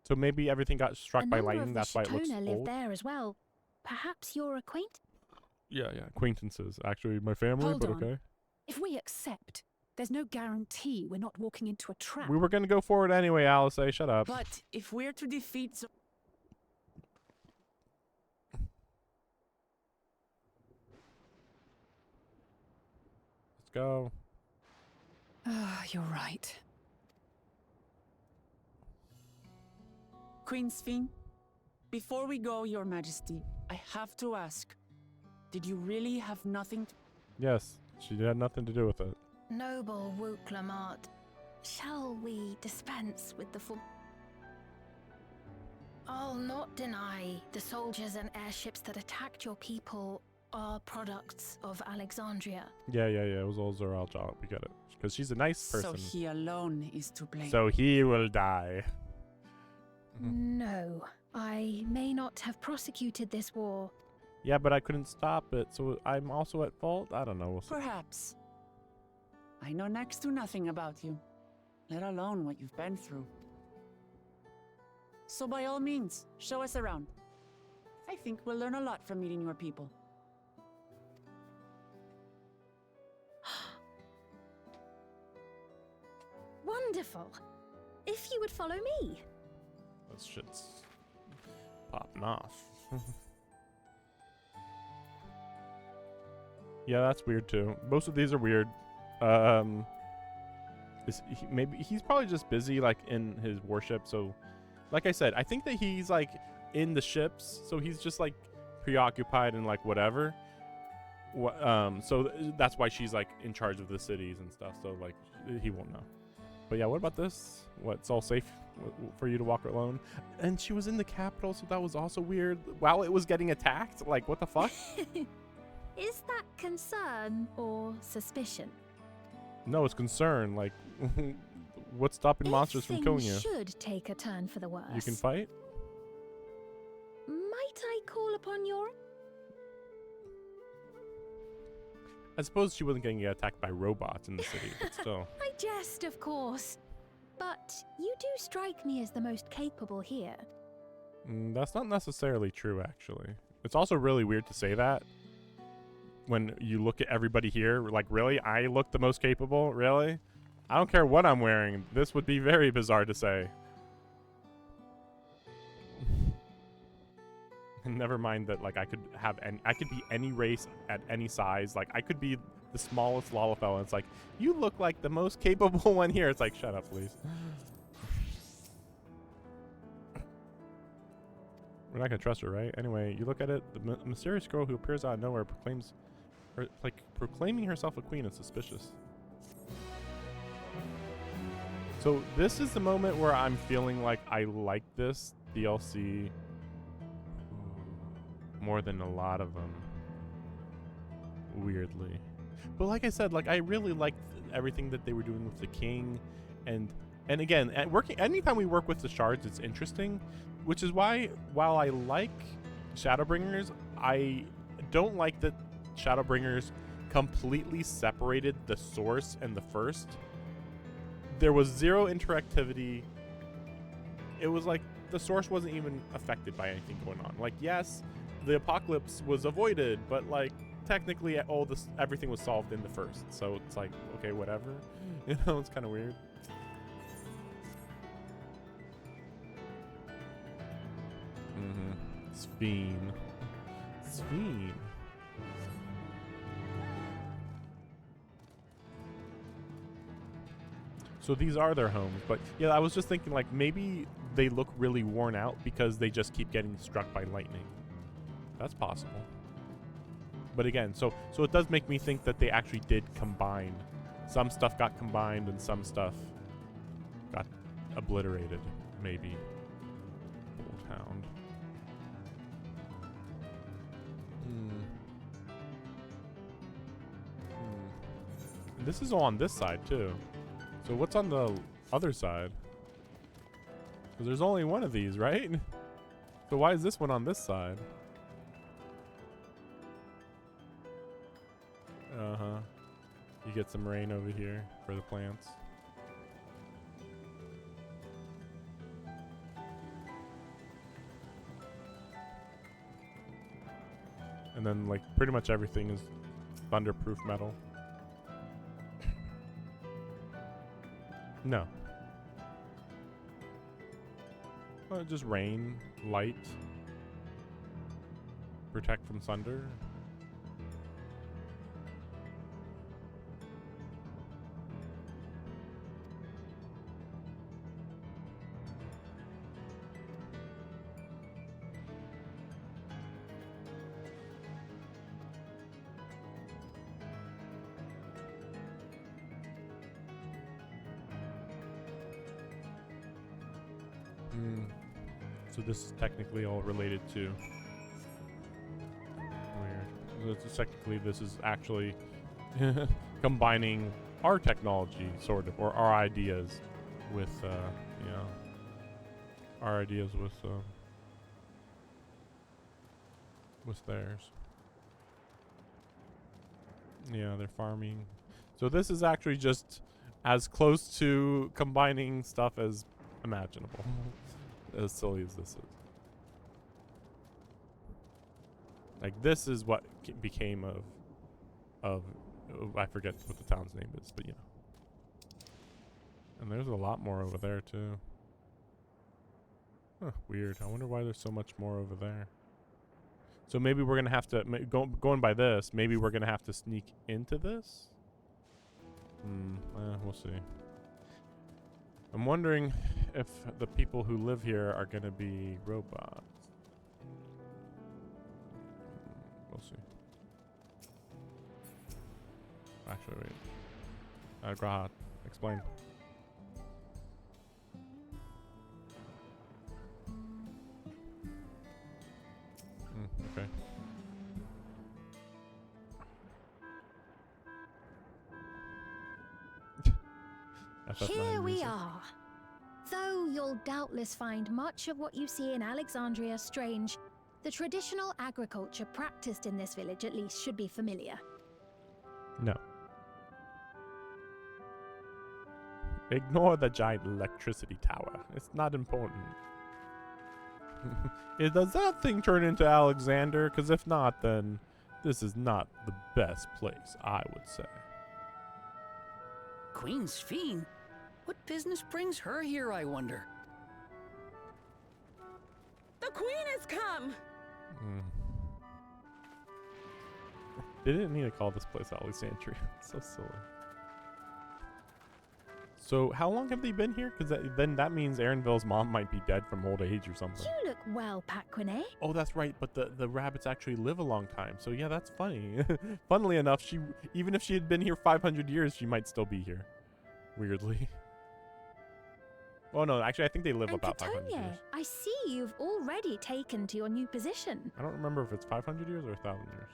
So maybe everything got struck by lightning. That's why it looks Shatona live old. there as well. Perhaps you're acquainted? Yeah, acquaintances. Actually, my family, Hold but on. okay. If we accept, there's no guarantee we're not walking into a trap. We were gonna go forward anyway, Alice. Shut up. But if we're to defeat Let's go. You're right. Queen Sphene, before we go, Your Majesty, I have to ask, did you really have nothing to... Yes, she had nothing to do with it. Noble Wook Lamart, shall we dispense with the I'll not deny the soldiers and airships that attacked your people are products of Alexandria. Yeah. It was all Zoral job. We get it. Because she's a nice person. So he alone is to blame. So he will die. No, I may not have prosecuted this war. Yeah, but I couldn't stop it, so I'm also at fault? I don't know. We'll see. Perhaps. I know next to nothing about you, let alone what you've been through. So by all means, show us around. I think we'll learn a lot from meeting your people. Wonderful. If you would follow me. This shit's popping off. Yeah, that's weird too. Most of these are weird. Maybe he's probably just busy like in his warship. So, like I said, I think that he's like in the ships. So he's just like preoccupied and like whatever. So that's why she's like in charge of the cities and stuff. So like he won't know. But yeah, what about this? It's all safe for you to walk alone? And she was in the capital, so that was also weird. While it was getting attacked? Like, what the fuck? Is that concern or suspicion? No, it's concern. Like, what's stopping monsters from killing you? Should take a turn for the worse. You can fight? Might I call upon your... I suppose she wasn't getting attacked by robots in the city, but still. I jest, of course. But you do strike me as the most capable here. That's not necessarily true, actually. It's also really weird to say that. When you look at everybody here, like, really? I look the most capable? Really? I don't care what I'm wearing. This would be very bizarre to say. And never mind that, like, I could be any race at any size. Like, I could be the smallest Lalafell. It's like, you look like the most capable one here. It's like, shut up, please. We're not gonna trust her, right? Anyway, you look at it. The mysterious girl who appears out of nowhere proclaiming herself a queen is suspicious. So this is the moment where I'm feeling like I like this DLC more than a lot of them. Weirdly. But like I said, like I really liked everything that they were doing with the king, and again, anytime we work with the shards, it's interesting, which is why while I like Shadowbringers, I don't like that Shadowbringers completely separated the source and the first. There was zero interactivity. It was like the source wasn't even affected by anything going on. Like, yes, the apocalypse was avoided, but like technically everything was solved in the first. So it's like, okay, whatever. You know, it's kind of weird. Sphene. So these are their homes, but yeah, I was just thinking like maybe they look really worn out because they just keep getting struck by lightning. That's possible. But again, so it does make me think that they actually did combine. Some stuff got combined and some stuff got obliterated, maybe. Old Hound. And this is all on this side too. So what's on the other side? Because there's only one of these, right? So why is this one on this side? You get some rain over here for the plants. And then like pretty much everything is thunderproof metal. No. Well, just rain, light, protect from thunder. So this is technically all related to weird. So technically this is actually combining our technology, sort of, or our ideas with, you know, our ideas with theirs. Yeah, they're farming. So this is actually just as close to combining stuff as imaginable. As silly as this is. Like, this is what became of I forget what the town's name is, but you know. And there's a lot more over there too. Huh, weird. I wonder why there's so much more over there. So maybe we're gonna have to going by this. Maybe we're gonna have to sneak into this. We'll see. I'm wondering if the people who live here are gonna be robots. We'll see. Actually, wait. Grahat, explain. Okay. Here we are. Though you'll doubtless find much of what you see in Alexandria strange, the traditional agriculture practiced in this village at least should be familiar. No. Ignore the giant electricity tower. It's not important. Does that thing turn into Alexander? Because if not, then this is not the best place, I would say. Queen Sphene? What business brings her here, I wonder? The queen has come! They didn't need to call this place Alexandria. It's so silly. So how long have they been here? Because then that means Aaronville's mom might be dead from old age or something. You look well, Paquine. Oh, that's right. But the rabbits actually live a long time. So yeah, that's funny. Funnily enough, even if she had been here 500 years, she might still be here. Weirdly. Oh no, actually, I think they live And about 500 Catonia, years. I see you've already taken to your new position. I don't remember if it's 500 years or 1,000 years.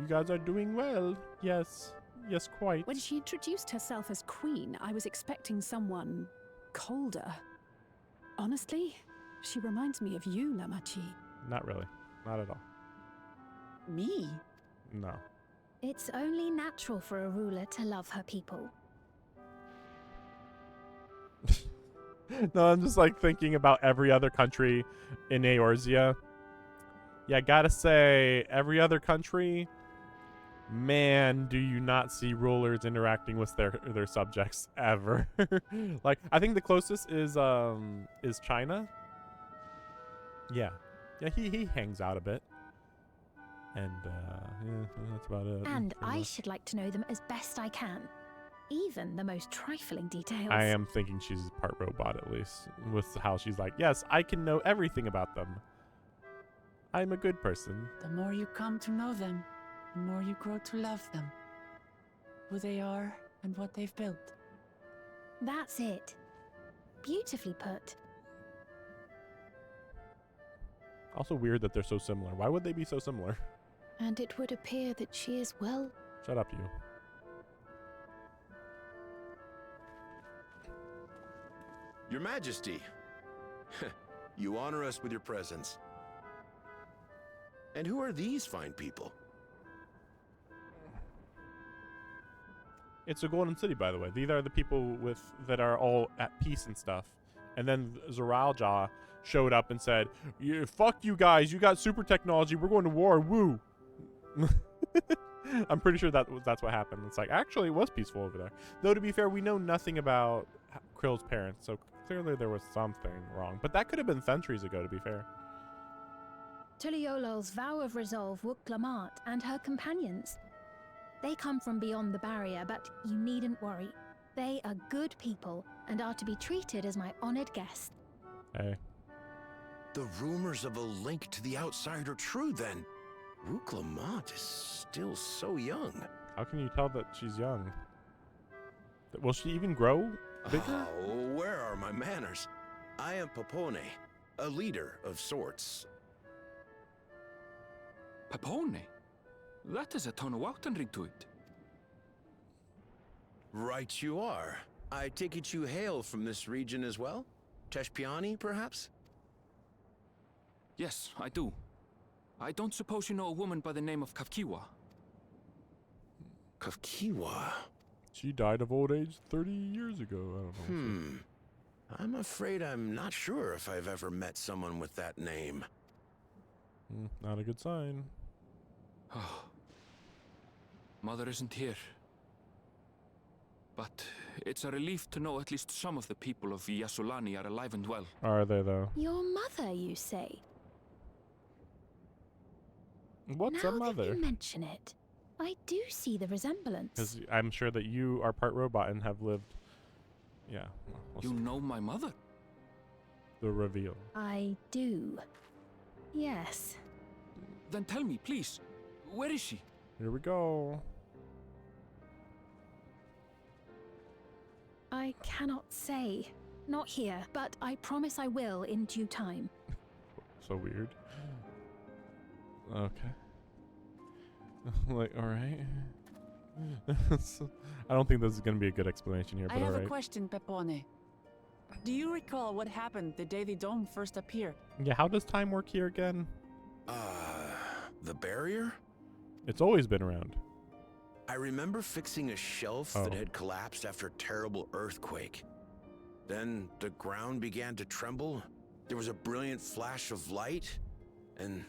You guys are doing well. Yes. Yes, quite. When she introduced herself as queen, I was expecting someone colder. Honestly, she reminds me of you, Lamachi. Not really. Not at all. Me? No. It's only natural for a ruler to love her people. No, I'm just like thinking about every other country in Eorzea. Yeah, gotta say, every other country, man, do you not see rulers interacting with their subjects ever. Like, I think the closest is China. Yeah. Yeah, he hangs out a bit. And yeah, that's about it. And pretty I much. should like to know them as best I can. Even the most trifling details. I am thinking she's part robot, at least, with how she's like, yes, I can know everything about them. I'm a good person. The more you come to know them, the more you grow to love them. Who they are and what they've built. That's it. Beautifully put. Also weird that they're so similar. Why would they be so similar? And it would appear that she is well. Shut up, you. Your Majesty, you honor us with your presence. And who are these fine people? It's a golden city, by the way. These are the people that are all at peace and stuff. And then Zoralja showed up and said, "Yeah, fuck you guys. You got super technology. We're going to war. Woo." I'm pretty sure that's what happened. It's like, actually, it was peaceful over there. Though, to be fair, we know nothing about Krill's parents, so clearly there was something wrong. But that could have been centuries ago, to be fair. Tuliolol's vow of resolve woke Lamart and her companions. They come from beyond the barrier, but you needn't worry. They are good people and are to be treated as my honored guests. Hey. The rumors of a link to the outside are true, then. Rook Lamont is still so young. How can you tell that she's young? Will she even grow bigger? Oh, where are my manners? I am Papone, a leader of sorts. Papone? That is a Tonawautan ring to it. Right you are. I take it you hail from this region as well? Teshpiani, perhaps? Yes, I do. I don't suppose you know a woman by the name of Kafkiwa? Kafkiwa? She died of old age 30 years ago. I don't know. I'm afraid I'm not sure if I've ever met someone with that name. Not a good sign. Oh. Mother isn't here. But it's a relief to know at least some of the people of Yasulani are alive and well. Are they, though? Your mother, you say? What's now a mother? That you mention it, I do see the resemblance. Because I'm sure that you are part robot and have lived... Yeah. We'll You see. know my mother? The reveal. I do. Yes. Then tell me, please, where is she? Here we go. I cannot say. Not here, but I promise I will in due time. So weird. Okay. Like, alright. I don't think this is going to be a good explanation here, I but have alright. a question, Pepone. Do you recall what happened the day the dome first appeared? Yeah, how does time work here again? The barrier? It's always been around. I remember fixing a shelf that had collapsed after a terrible earthquake. Then the ground began to tremble. There was a brilliant flash of light. And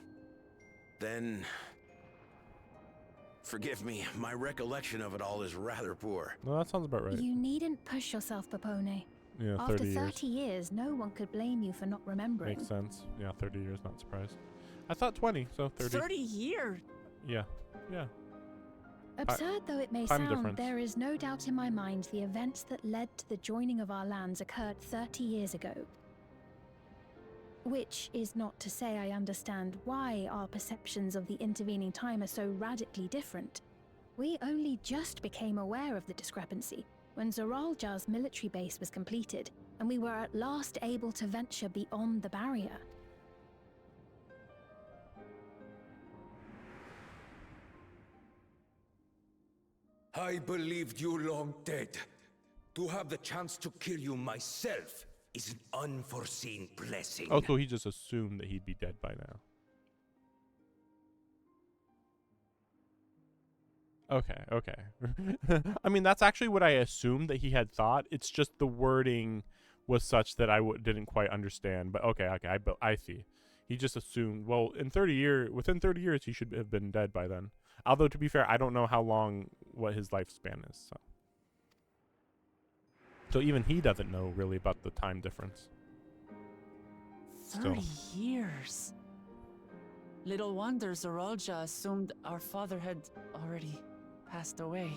then... Forgive me, my recollection of it all is rather poor. No, that sounds about right. You needn't push yourself, Papone. Yeah, After 30 30 years, no one could blame you for not remembering. Makes sense. Yeah, 30 years, not surprised. I thought 20, so 30. 30 years? Yeah, yeah. Absurd though it may time sound, difference. there is no doubt in my mind the events that led to the joining of our lands occurred 30 years ago. Which is not to say I understand why our perceptions of the intervening time are so radically different. We only just became aware of the discrepancy when Zoraljar's military base was completed, and we were at last able to venture beyond the barrier. I believed you long dead. To have the chance to kill you myself is an unforeseen blessing. Oh, so he just assumed that he'd be dead by now. Okay. I mean, that's actually what I assumed that he had thought. It's just the wording was such that I didn't quite understand. But okay, I see. He just assumed, well, within 30 years, he should have been dead by then. Although, to be fair, I don't know what his lifespan is. So even he doesn't know really about the time difference. 30 years. Little wonder Zoralja assumed our father had already passed away.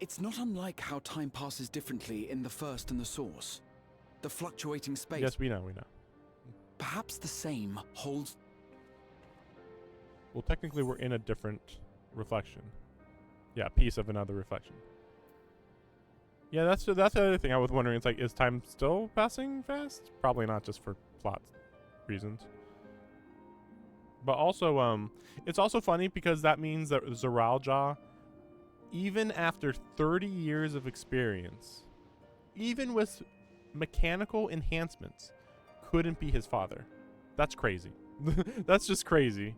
It's not unlike how time passes differently in the First and the Source. The fluctuating space. Yes, we know. Perhaps the same holds. Well, technically, we're in a different reflection. Yeah, piece of another reflection. Yeah, that's the other thing I was wondering. It's like, is time still passing fast? Probably not, just for plot reasons. But also, it's also funny because that means that Zoralja, even after 30 years of experience, even with mechanical enhancements, couldn't be his father. That's crazy. That's just crazy.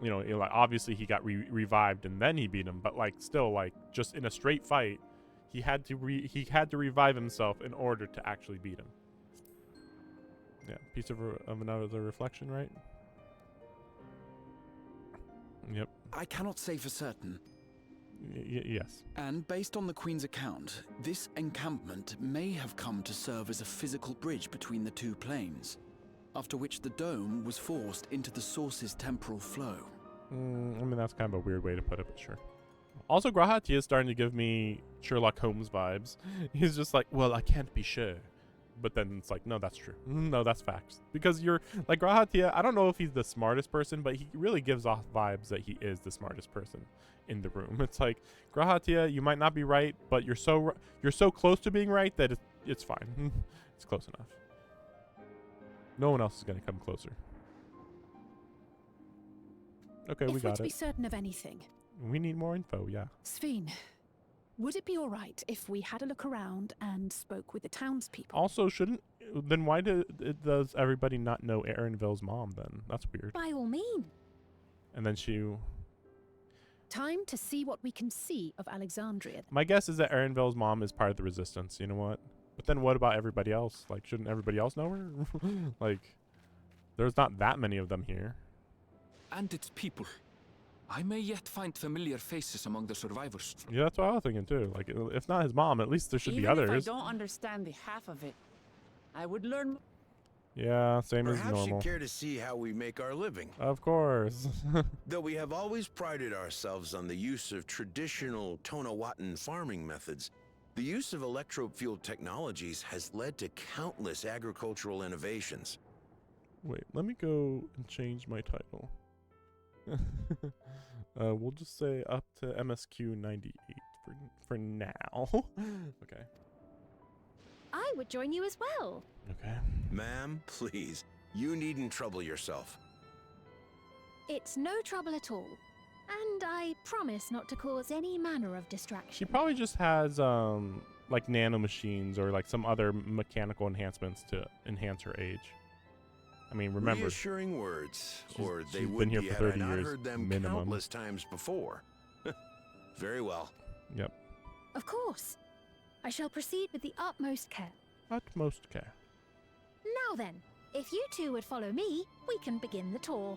You know, like, obviously he got revived and then he beat him, but like still, like, just in a straight fight, he had to revive himself in order to actually beat him. Yeah, piece of another reflection, right? Yep. I cannot say for certain. Yes. And based on the Queen's account, this encampment may have come to serve as a physical bridge between the two planes, after which the dome was forced into the Source's temporal flow. I mean, that's kind of a weird way to put it, but sure. Also, Grahatia is starting to give me Sherlock Holmes vibes. He's just like, well, I can't be sure. But then it's like, no, that's true. No, that's facts. Because you're, like, Grahatia, I don't know if he's the smartest person, but he really gives off vibes that he is the smartest person in the room. It's like, Grahatia, you might not be right, but you're so close to being right that it's fine. It's close enough. No one else is going to come closer. Okay, we got it. If we're to be certain of anything, we need more info, yeah. Sveen, would it be all right if we had a look around and spoke with the townspeople? Also, then why does everybody not know Erinville's mom then? That's weird. By all means. And then Time to see what we can see of Alexandria. My guess is that Erinville's mom is part of the resistance, you know what? But then what about everybody else? Like, shouldn't everybody else know her? Like, there's not that many of them here. And its people. I may yet find familiar faces among the survivors. Yeah, that's what I was thinking too. Like, if not his mom, at least there should be others. Even if I don't understand the half of it, I would learn. Yeah, same as Perhaps normal. you care to see how we make our living. Of course. Though we have always prided ourselves on the use of traditional Tonawatan farming methods, the use of electro-fueled technologies has led to countless agricultural innovations. Wait, let me go and change my title. We'll just say up to MSQ 98 for now. Okay. I would join you as well. Okay. Ma'am, please, you needn't trouble yourself. It's no trouble at all. And I promise not to cause any manner of distraction. She probably just has like nano machines or like some other mechanical enhancements to enhance her age. I mean, remember, reassuring words, or they she's would been here be for had I 30 not years heard them minimum. countless times before. Very well. Yep. Of course. I shall proceed with the utmost care. Utmost care. Now then, if you two would follow me, we can begin the tour.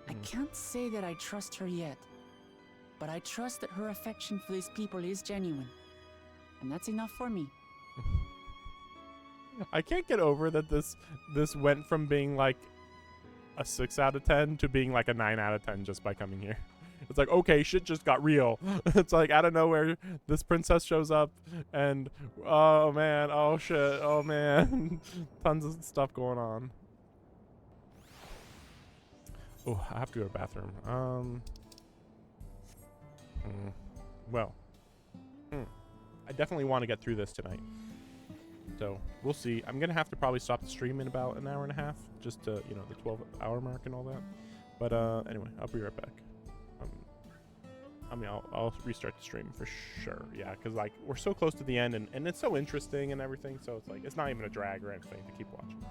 I can't say that I trust her yet, but I trust that her affection for these people is genuine. And that's enough for me. I can't get over that this went from being like a 6 out of 10 to being like a 9 out of 10 just by coming here. It's like, okay, shit just got real. It's like out of nowhere, this princess shows up, and oh man, oh shit, oh man, tons of stuff going on. Oh, I have to go to the bathroom. Well, I definitely want to get through this tonight. So we'll see. I'm gonna have to probably stop the stream in about an hour and a half, just to, you know, the 12-hour mark and all that. But anyway, I'll be right back. I mean, I'll restart the stream for sure. Yeah, because like we're so close to the end, and it's so interesting and everything. So it's like it's not even a drag or anything to keep watching.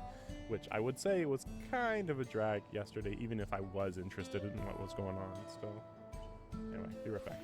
Which I would say was kind of a drag yesterday, even if I was interested in what was going on. So anyway, be right back.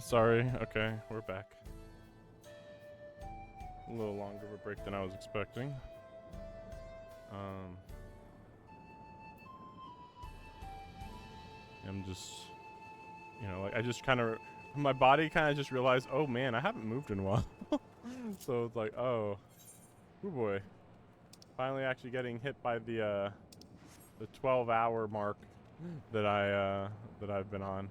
Sorry. Okay, we're back. A little longer of a break than I was expecting. I'm just, you know, like I just kind of, my body kind of just realized, oh man, I haven't moved in a while. So it's like, oh boy, finally actually getting hit by the 12-hour mark that I've been on.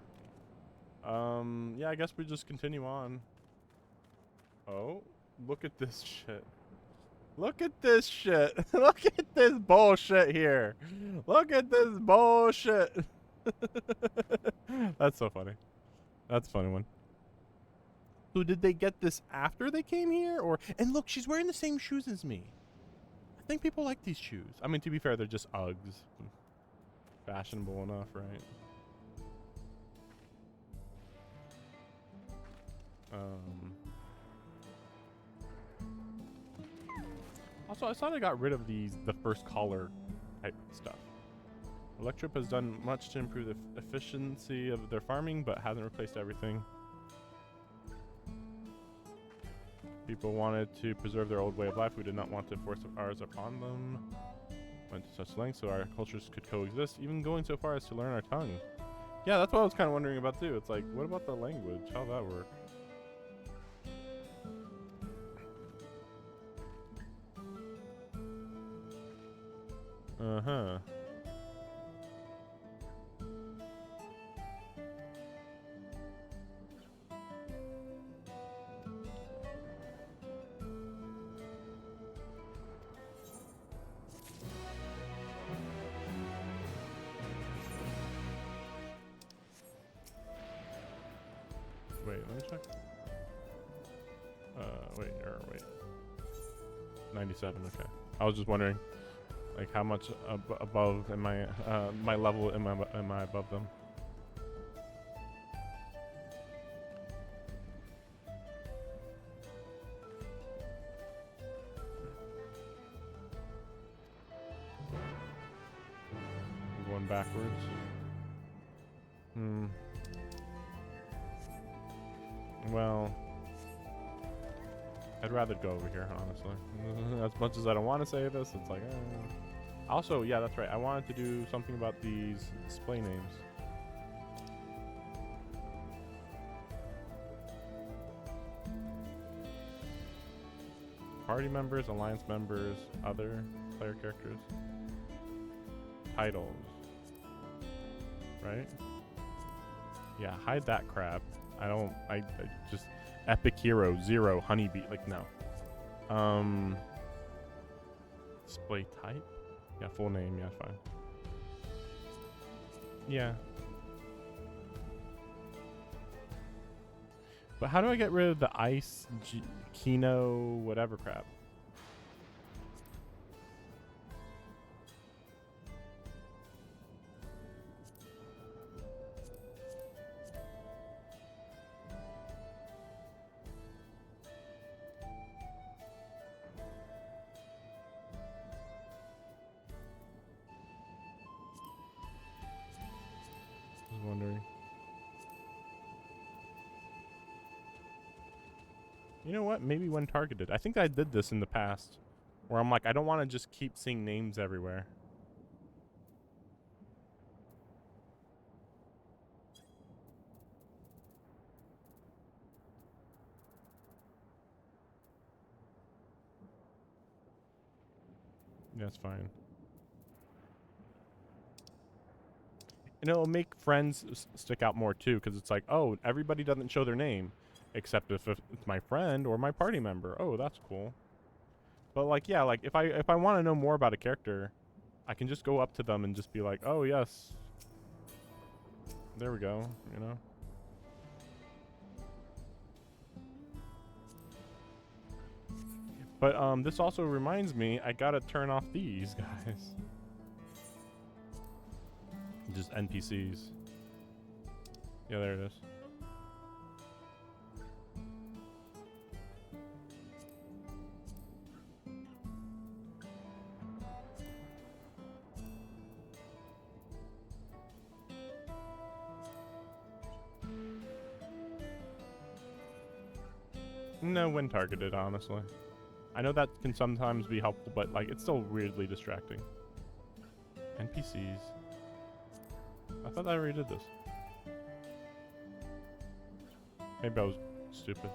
Yeah, I guess we just continue on. Oh, look at this shit. Look at this shit. Look at this bullshit here. Look at this bullshit. That's so funny. That's a funny one. So did they get this after they came here, or? And look, she's wearing the same shoes as me. I think people like these shoes. I mean, to be fair, they're just Uggs. Fashionable enough, right? Also, I thought I got rid of the first collar type stuff. Electrip has done much to improve the efficiency of their farming, but hasn't replaced everything. People wanted to preserve their old way of life. We did not want to force ours upon them. Went to such lengths so our cultures could coexist, even going so far as to learn our tongue. Yeah, that's what I was kind of wondering about too. It's like, what about the language? How'd that work? Uh-huh. Wait, let me check. Wait. 97, okay. I was just wondering, like, how much above am I, my level am I above them? I'm going backwards. Well, I'd rather go over here, honestly. As much as I don't want to say this, it's like, Also, yeah, that's right. I wanted to do something about these display names. Party members, alliance members, other player characters. Titles. Right? Yeah, hide that crap. I just epic hero, 0, honeybee, like no. Display type? Yeah, full name, yeah, fine. Yeah. But how do I get rid of the ice, Kino, whatever crap? Wondering. You know what? Maybe when targeted. I think I did this in the past, where I'm like, I don't want to just keep seeing names everywhere. That's fine. And it'll make friends stick out more too, because it's like, oh, everybody doesn't show their name, except if it's my friend or my party member. Oh, that's cool. But like, yeah, like if I want to know more about a character, I can just go up to them and just be like, oh yes, there we go, you know. But this also reminds me, I gotta turn off these guys. Just NPCs. Yeah, there it is. No, when targeted, honestly. I know that can sometimes be helpful, but like it's still weirdly distracting. NPCs. I thought I already did this. Maybe I was stupid.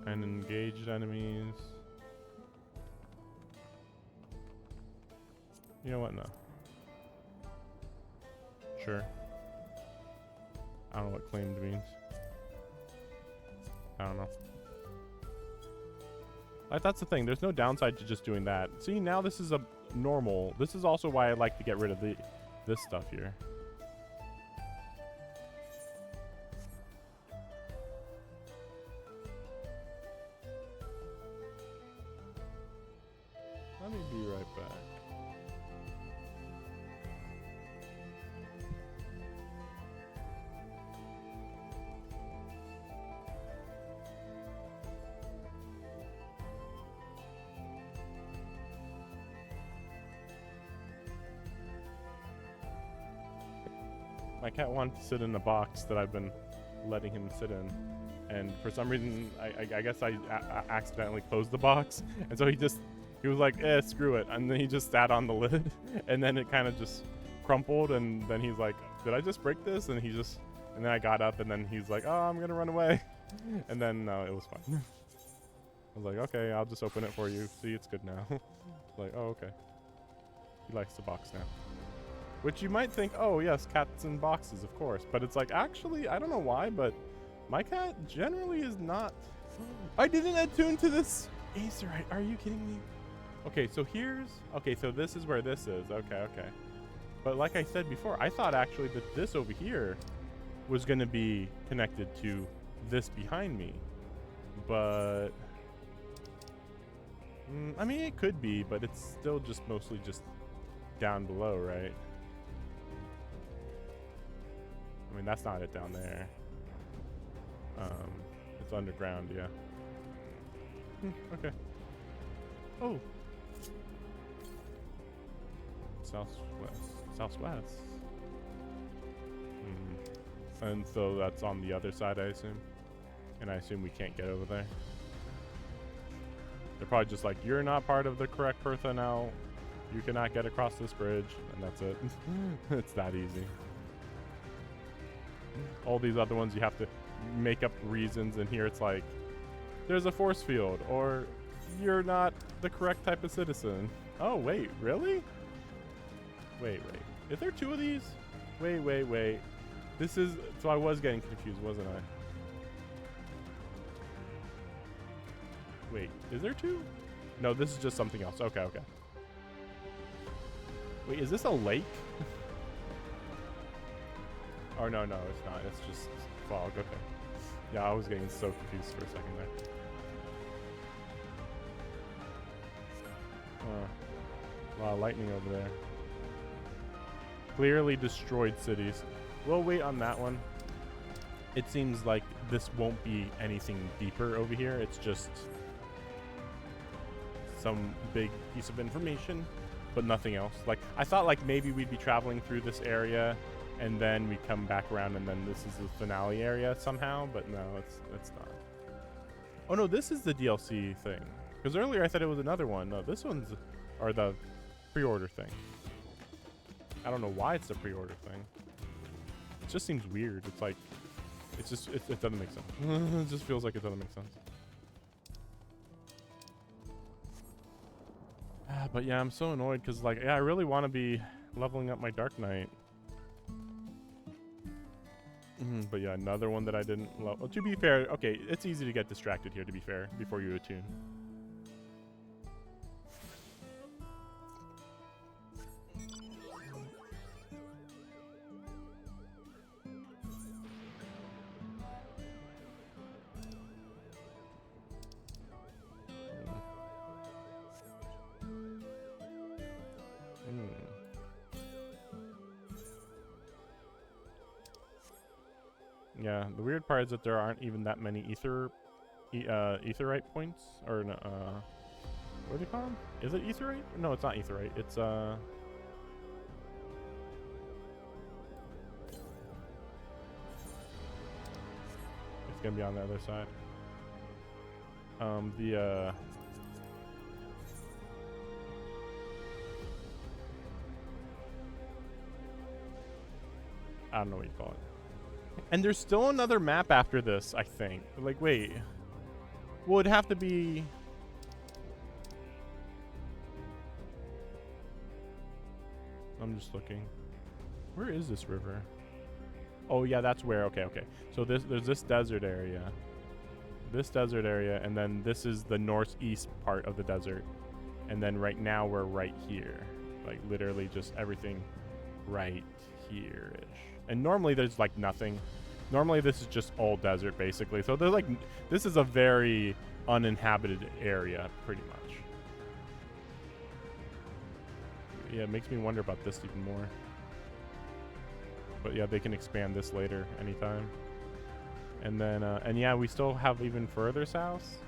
And engaged enemies. You know what? No. Sure. I don't know what claimed means. I don't know. Like, that's the thing. There's no downside to just doing that. See, now this is a normal. This is also why I like to get rid of this stuff here. Let me be right back. My cat wanted to sit in the box that I've been letting him sit in, and for some reason, I guess I accidentally closed the box, and so he was like, screw it, and then he just sat on the lid, and then it kind of just crumpled, and then he's like, did I just break this? And then I got up, and then he's like, oh, I'm gonna run away, and then no, it was fine. I was like, okay, I'll just open it for you. See, it's good now. Like, oh, okay. He likes the box now. Which you might think, oh yes, cats in boxes, of course. But it's like, actually, I don't know why, but my cat generally is not. I didn't attune to this Acerite. Are you kidding me? Okay, so so this is where this is. Okay. But like I said before, I thought actually that this over here was going to be connected to this behind me. But, I mean, it could be, but it's still just mostly just down below, right? I mean, that's not it down there. It's underground, yeah. Okay. Oh. Southwest. And so that's on the other side, I assume. And I assume we can't get over there. They're probably just like, you're not part of the correct personnel. You cannot get across this bridge, and that's it. It's that easy. All these other ones you have to make up reasons, and here it's like, there's a force field, or you're not the correct type of citizen. Oh, wait, really? Wait. Is there two of these? Wait. This is, so I was getting confused, wasn't I? Wait, is there two? No, this is just something else. Okay. Wait, is this a lake? Oh, no, it's not. It's just fog. Okay. Yeah, I was getting so confused for a second there. A lot of lightning over there. Clearly destroyed cities. We'll wait on that one. It seems like this won't be anything deeper over here. It's just some big piece of information, but nothing else. Like, I thought like maybe we'd be traveling through this area and then we come back around and then this is the finale area somehow, but no, it's not. Oh no, this is the DLC thing. Because earlier I thought it was another one. No, this one's, or the pre-order thing. I don't know why it's the pre-order thing. It just seems weird. It's like, it doesn't make sense. It just feels like it doesn't make sense. But yeah, I'm so annoyed because like, yeah, I really want to be leveling up my Dark Knight. But yeah, another one that I didn't love. Well, to be fair, okay, it's easy to get distracted here, to be fair, before you attune. Yeah, the weird part is that there aren't even that many etherite points, or no, what do they call them? Is it etherite? No, it's not etherite. It's I it's gonna be on the other side. I don't know what you call it. And there's still another map after this, I think. Like, wait. Well, it'd have to be... I'm just looking. Where is this river? Oh, yeah, that's where. Okay, okay. So there's this desert area. This desert area, and then this is the northeast part of the desert. And then right now we're right here. Like, literally just everything right here-ish. And normally there's, like, nothing. Normally this is just all desert, basically. So there's, like, this is a very uninhabited area, pretty much. Yeah, it makes me wonder about this even more. But yeah, they can expand this later anytime. And then, and yeah, we still have even further south,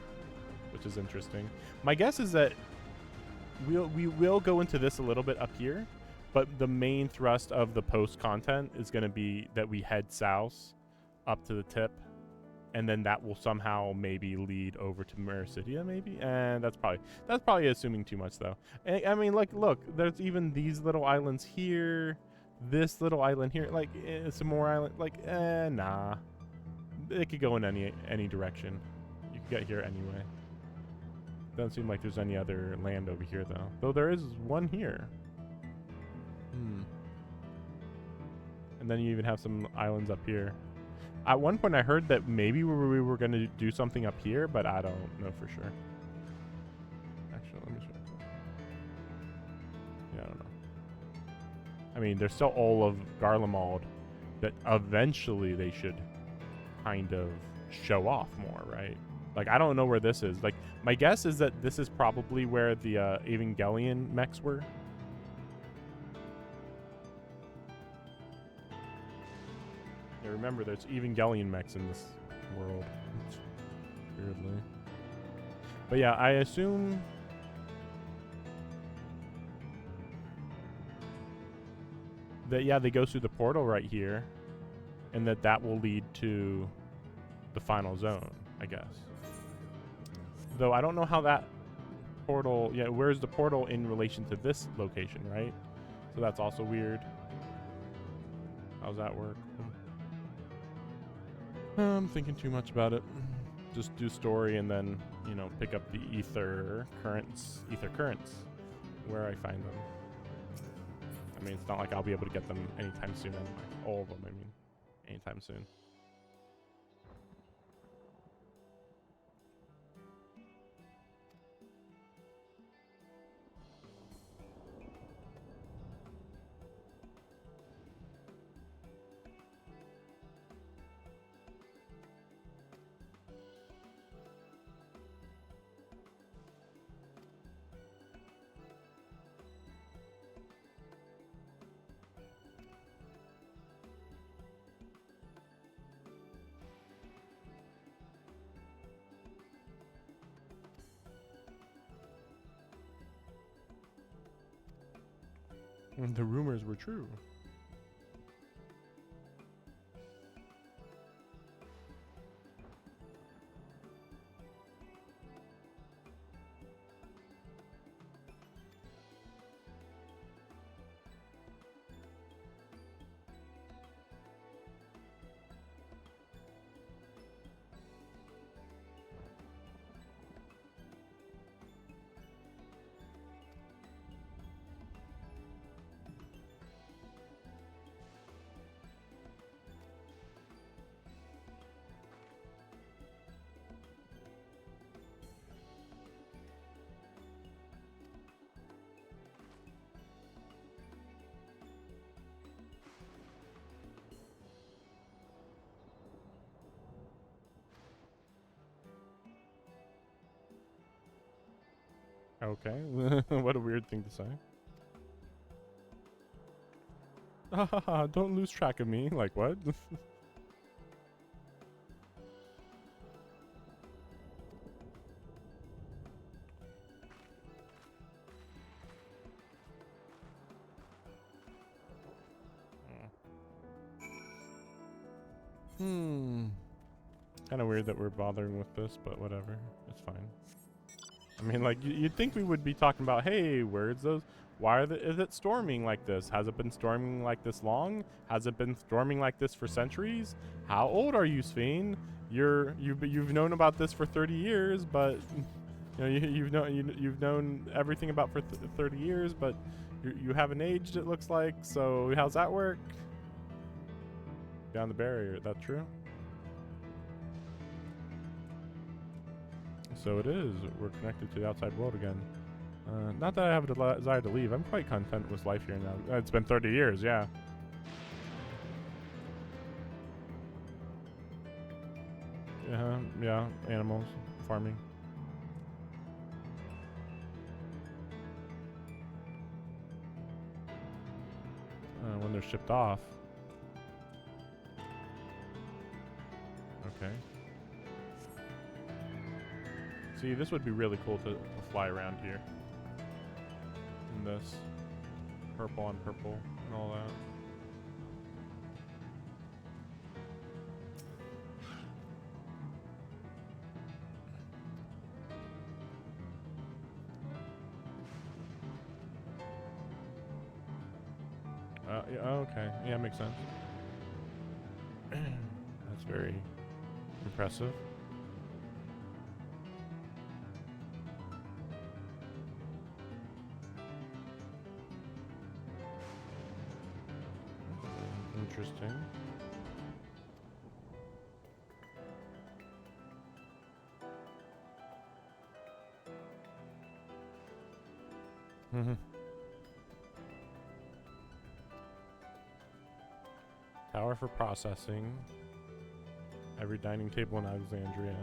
which is interesting. My guess is that we will go into this a little bit up here, but the main thrust of the post content is going to be that we head south up to the tip, and then that will somehow maybe lead over to Mericidia, maybe. And that's probably assuming too much, though. I mean, like, look, there's even these little islands here, this little island here, like some more island, like, nah. It could go in any direction. You could get here anyway. Doesn't seem like there's any other land over here, though. Though there is one here. And then you even have some islands up here. At one point, I heard that maybe we were going to do something up here, but I don't know for sure. Actually, let me check. Yeah, I don't know. I mean, there's still all of Garlemald that eventually they should kind of show off more, right? Like, I don't know where this is. Like, my guess is that this is probably where the Evangelion mechs were. Yeah, remember, there's Evangelion mechs in this world. Weirdly. But yeah, I assume... that, yeah, they go through the portal right here. And that will lead to the final zone, I guess. Though I don't know how that portal... Yeah, where's the portal in relation to this location, right? So that's also weird. How's that work? I'm thinking too much about it. Just do story and then, you know, pick up the ether currents, where I find them. I mean, it's not like I'll be able to get them anytime soon. All of them, I mean, anytime soon. The rumors were true. Okay, what a weird thing to say. Don't lose track of me. Like, what? Kind of weird that we're bothering with this, but whatever. It's fine. I mean, like, you'd think we would be talking about, hey, where's those? Why is it storming like this? Has it been storming like this long? Has it been storming like this for centuries? How old are you, Sphene? You've known about this for 30 years, but you know you've known everything about for 30 years, but you haven't aged. It looks like. So how's that work? Down the barrier. That's true. So it is. We're connected to the outside world again. Not that I have a desire to leave. I'm quite content with life here now. It's been 30 years, yeah. Yeah, animals, farming. When they're shipped off. Okay. See, this would be really cool to fly around here. In this purple on purple and all that. Yeah, okay. Yeah, makes sense. That's very impressive. Interesting. Tower for processing. Every dining table in Alexandria.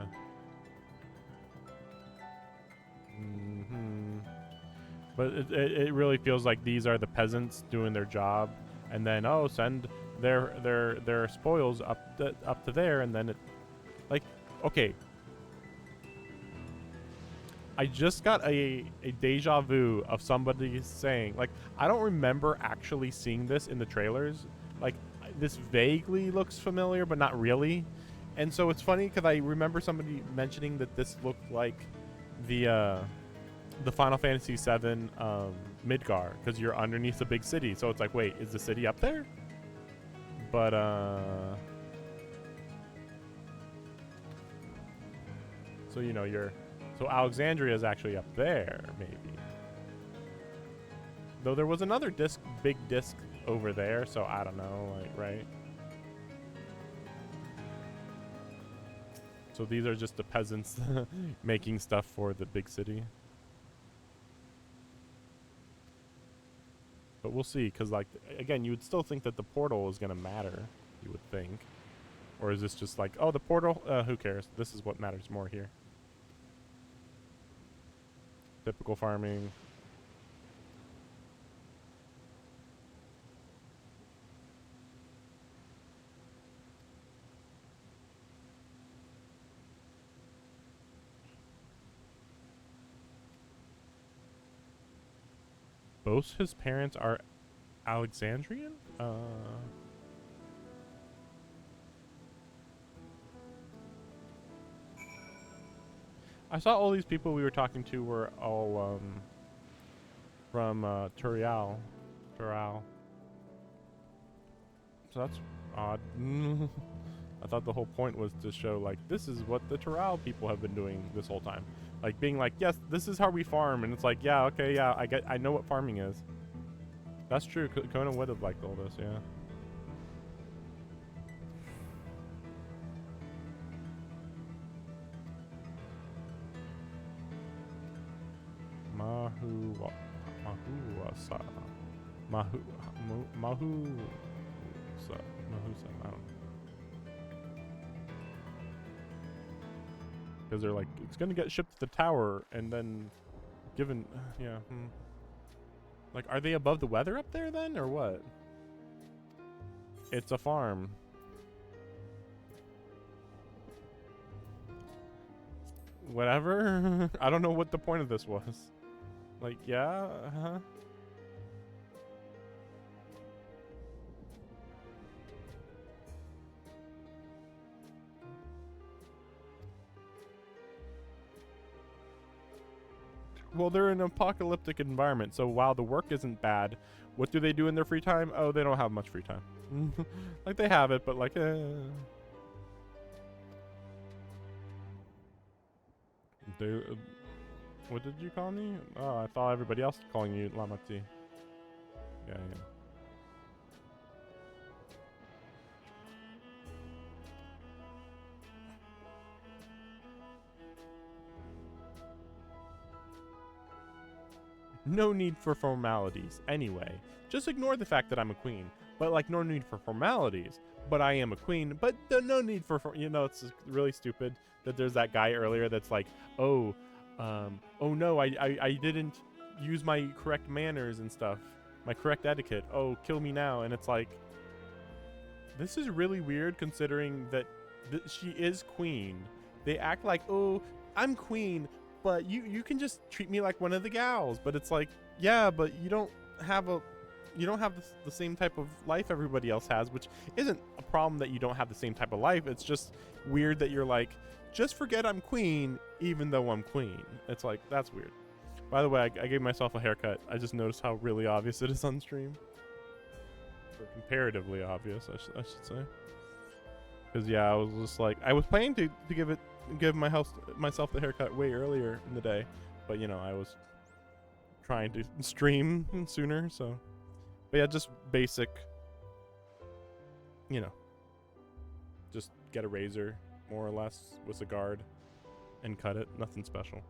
But it really feels like these are the peasants doing their job, and then send their spoils up to there, and then it, like, okay. I just got a deja vu of somebody saying, like, I don't remember actually seeing this in the trailers. Like, this vaguely looks familiar, but not really. And so it's funny because I remember somebody mentioning that this looked like the Final Fantasy VII Midgar, because you're underneath a big city. So it's like, wait, is the city up there? But so you know so Alexandria is actually up there, maybe. Though there was another big disc over there, so I don't know, like, right? So these are just the peasants making stuff for the big city. But we'll see, because, like, again, you would still think that the portal is going to matter, you would think. Or is this just like, oh, the portal? Who cares? This is what matters more here. Typical farming. Both his parents are Alexandrian? I saw all these people we were talking to were all from Turial. So that's odd. I thought the whole point was to show, like, this is what the Turial people have been doing this whole time. Like, being like, yes, this is how we farm. And it's like, yeah, okay, yeah, I know what farming is. That's true. Conan would have liked all this, yeah. Mahusa. I don't know. Because they're like, it's gonna get shipped to the tower and then given, yeah. Like, are they above the weather up there then, or what? It's a farm. Whatever. I don't know what the point of this was. Like, yeah, Well, they're in an apocalyptic environment, so while the work isn't bad, what do they do in their free time? Oh, they don't have much free time. Like, they have it, but like, what did you call me? Oh, I thought everybody else was calling you Lamati. Yeah. No need for formalities, anyway. Just ignore the fact that I'm a queen. But, like, no need for formalities. But I am a queen. But no need for you know, it's really stupid that there's that guy earlier that's like, oh no, I didn't use my correct manners and stuff. My correct etiquette. Oh, kill me now. And it's like, this is really weird considering that she is queen. They act like, oh, I'm queen, but you can just treat me like one of the gals. But it's like, yeah, but you don't have the same type of life everybody else has, which isn't a problem that you don't have the same type of life. It's just weird that you're like, just forget I'm queen, even though I'm queen. It's like, that's weird. By the way, I gave myself a haircut. I just noticed how really obvious it is on stream. Or comparatively obvious, I should say. Because yeah, I was just like, I was planning to give myself the haircut way earlier in the day, but you know, I was trying to stream sooner, so. But yeah, just basic, you know, just get a razor, more or less, with a guard, and cut it. Nothing special.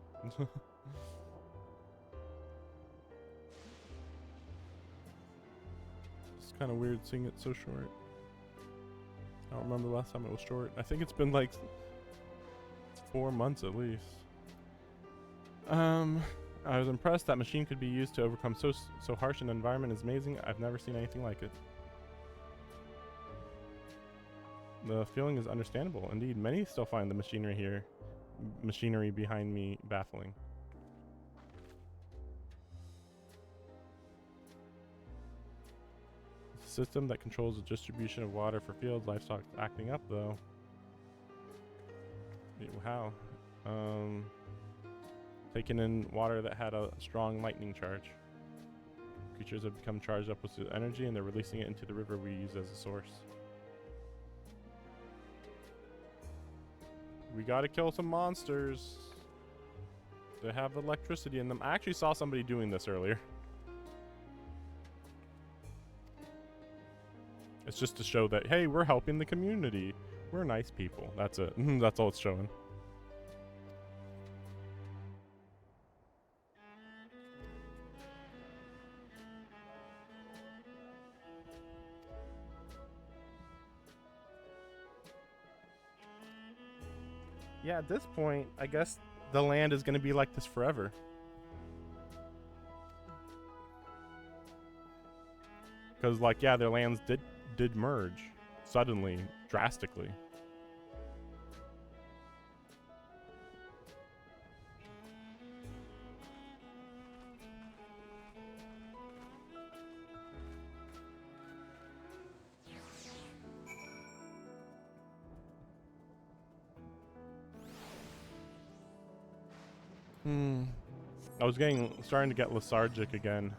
It's kind of weird seeing it so short. I don't remember the last time it was short. I think it's been like 4 months at least. I was impressed that machine could be used to overcome so harsh an environment is amazing. I've never seen anything like it. The feeling is understandable. Indeed, many still find the machinery behind me baffling. It's a system that controls the distribution of water for fields. Livestock acting up though. How? Taking in water that had a strong lightning charge. Creatures have become charged up with energy and they're releasing it into the river we use as a source. We gotta kill some monsters. They have electricity in them. I actually saw somebody doing this earlier. It's just to show that, hey, we're helping the community. We're nice people. That's it. That's all it's showing. Yeah, at this point, I guess the land is going to be like this forever. Because, like, yeah, their lands did merge suddenly, drastically. I was starting to get lethargic again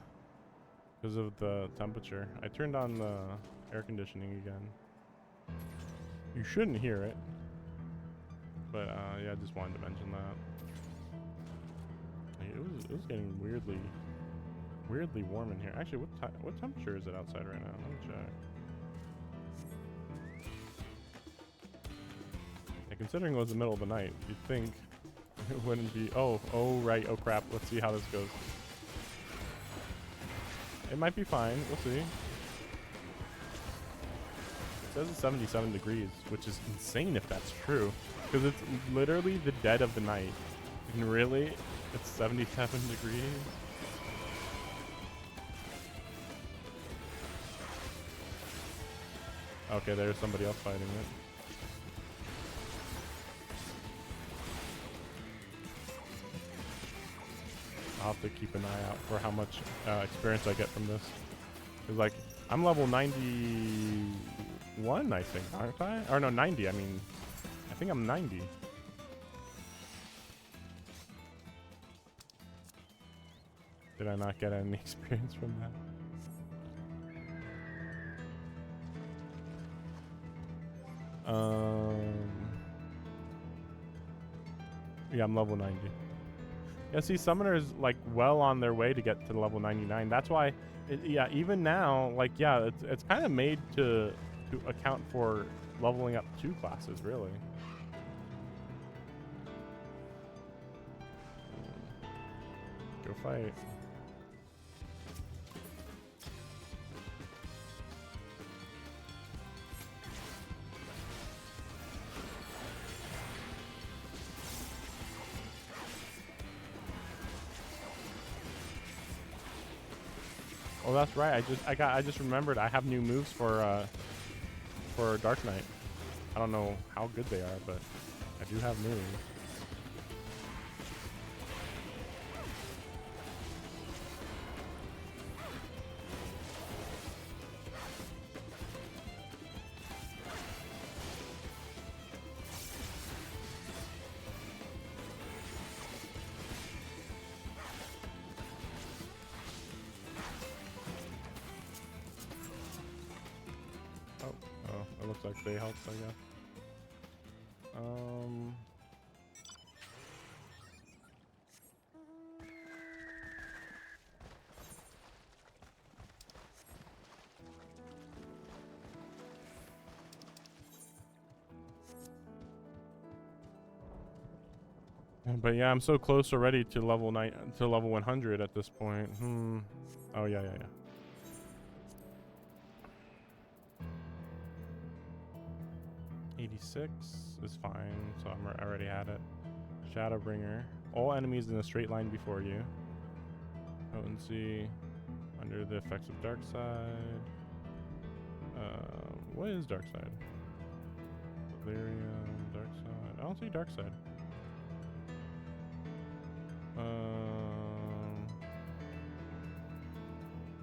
because of the temperature. I turned on the air conditioning again. You shouldn't hear it, but yeah, I just wanted to mention that. It was getting weirdly warm in here. Actually, what temperature is it outside right now? Let me check. Yeah, considering it was the middle of the night, you'd think it wouldn't be. Oh right. Oh crap. Let's see how this goes. It might be fine. We'll see. It says it's 77 degrees, which is insane if that's true, because it's literally the dead of the night. And really, it's 77 degrees. Okay, there's somebody else fighting it. I'll have to keep an eye out for how much experience I get from this. Cause like, I'm level 91, I think, aren't I? Or no, 90, I mean, I think I'm 90. Did I not get any experience from that? Yeah, I'm level 90. Yeah, see, summoners like well on their way to get to level 99. That's why, yeah, even now, like, yeah, it's kind of made to account for leveling up 2 classes, really. Go fight. Oh, that's right. I just remembered I have new moves for Dark Knight. I don't know how good they are, but I do have moves. Looks like they helped, I guess. But yeah, I'm so close already to level 100 at this point. Oh yeah. 86 is fine, so I already had it. Shadowbringer. All enemies in a straight line before you. Potency. Under the effects of dark side. What is dark side? Delirium, dark side. I don't see dark side.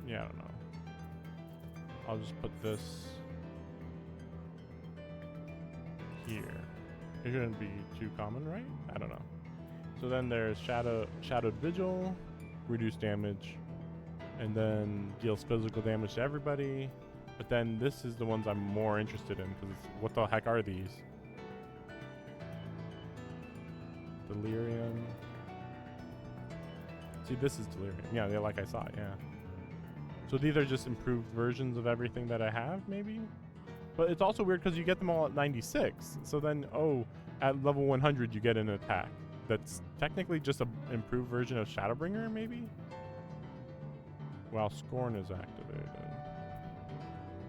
Yeah, I don't know. I'll just put this here. It shouldn't be too common, right? I don't know. So then there's Shadowed Vigil, reduce damage, and then deals physical damage to everybody. But then this is the ones I'm more interested in, because what the heck are these? Delirium. See, this is Delirium. Yeah, like I saw it, yeah. So these are just improved versions of everything that I have, maybe? But it's also weird because you get them all at 96. So then, at level 100 you get an attack. That's technically just an improved version of Shadowbringer, maybe? While Scorn is activated.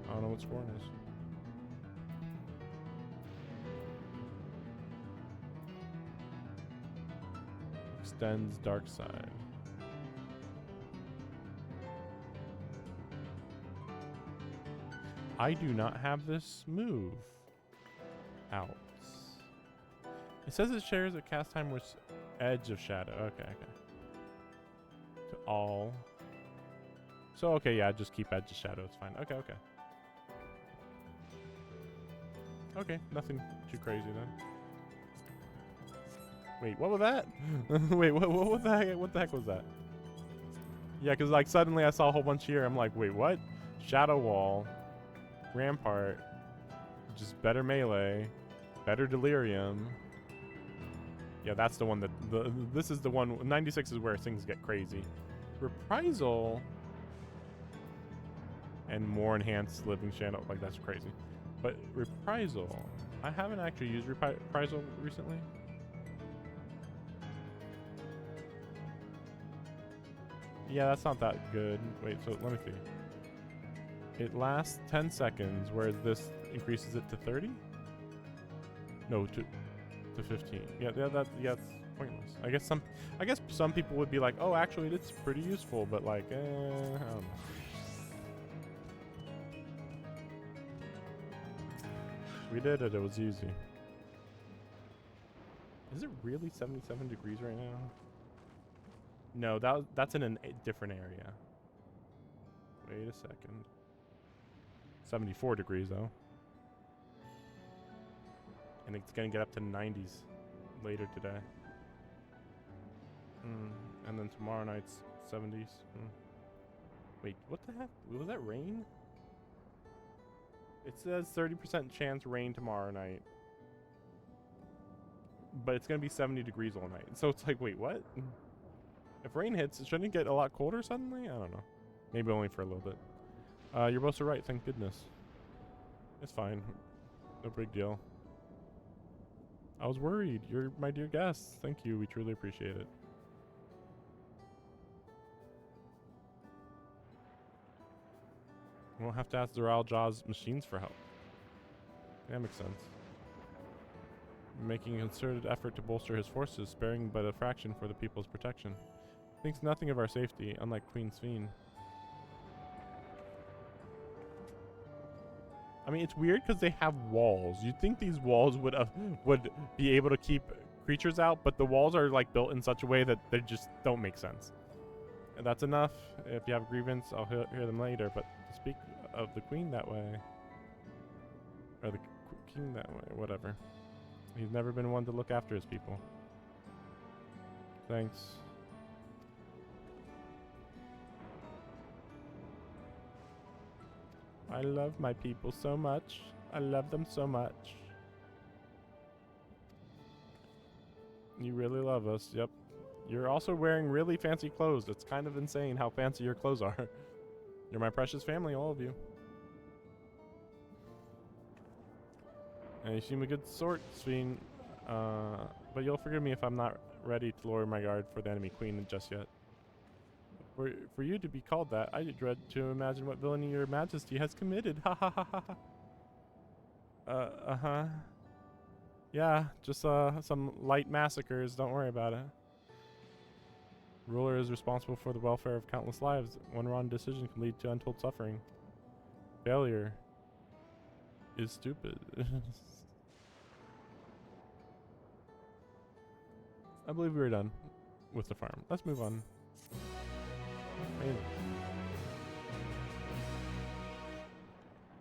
I don't know what Scorn is. Extends Dark Side. I do not have this move out. It says it shares a cast time with Edge of Shadow. Okay. To all. So, okay, yeah, just keep Edge of Shadow. It's fine. Okay. Okay, nothing too crazy then. Wait, what was that? Wait, what the heck? What the heck was that? Yeah, because like suddenly I saw a whole bunch here. I'm like, wait, what? Shadow Wall. Rampart, just better melee, better delirium. Yeah, that's the one that this is the one. 96 is where things get crazy. Reprisal and more enhanced living channel. Like that's crazy. But reprisal, I haven't actually used reprisal recently. Yeah, that's not that good. Wait, so let me see. It lasts 10 seconds, whereas this increases it to 30? No, to 15. Yeah, it's pointless. I guess some people would be like, oh, actually, it's pretty useful, but like, I don't know. We did it. It was easy. Is it really 77 degrees right now? No, that's in a different area. Wait a second. 74 degrees though. And it's gonna get up to 90s later today. And then tomorrow night's 70s. Wait, what the heck? Was that rain? It says 30% chance rain tomorrow night. But it's going to be 70 degrees all night. So it's like, wait, what? If rain hits, shouldn't it get a lot colder suddenly? I don't know. Maybe only for a little bit. You're both so right, thank goodness. It's fine. No big deal. I was worried. You're my dear guest. Thank you. We truly appreciate it. We won't have to ask Zoral Jaw's machines for help. That makes sense. Making a concerted effort to bolster his forces, sparing but a fraction for the people's protection. Thinks nothing of our safety, unlike Queen Sveen. I mean, it's weird because they have walls. You'd think these walls would be able to keep creatures out, but the walls are like built in such a way that they just don't make sense. And that's enough. If you have a grievance, I'll hear them later. But to speak of the queen that way, or the king that way, whatever. He's never been one to look after his people. Thanks. I love my people so much. I love them so much. You really love us, yep. You're also wearing really fancy clothes. It's kind of insane how fancy your clothes are. You're my precious family, all of you. And you seem a good sort, Sveen. But you'll forgive me if I'm not ready to lower my guard for the enemy queen just yet. For you to be called that, I dread to imagine what villainy your majesty has committed. Ha ha ha ha ha. Uh-huh. Yeah, just some light massacres. Don't worry about it. Ruler is responsible for the welfare of countless lives. One wrong decision can lead to untold suffering. Failure is stupid. I believe we were done with the farm. Let's move on.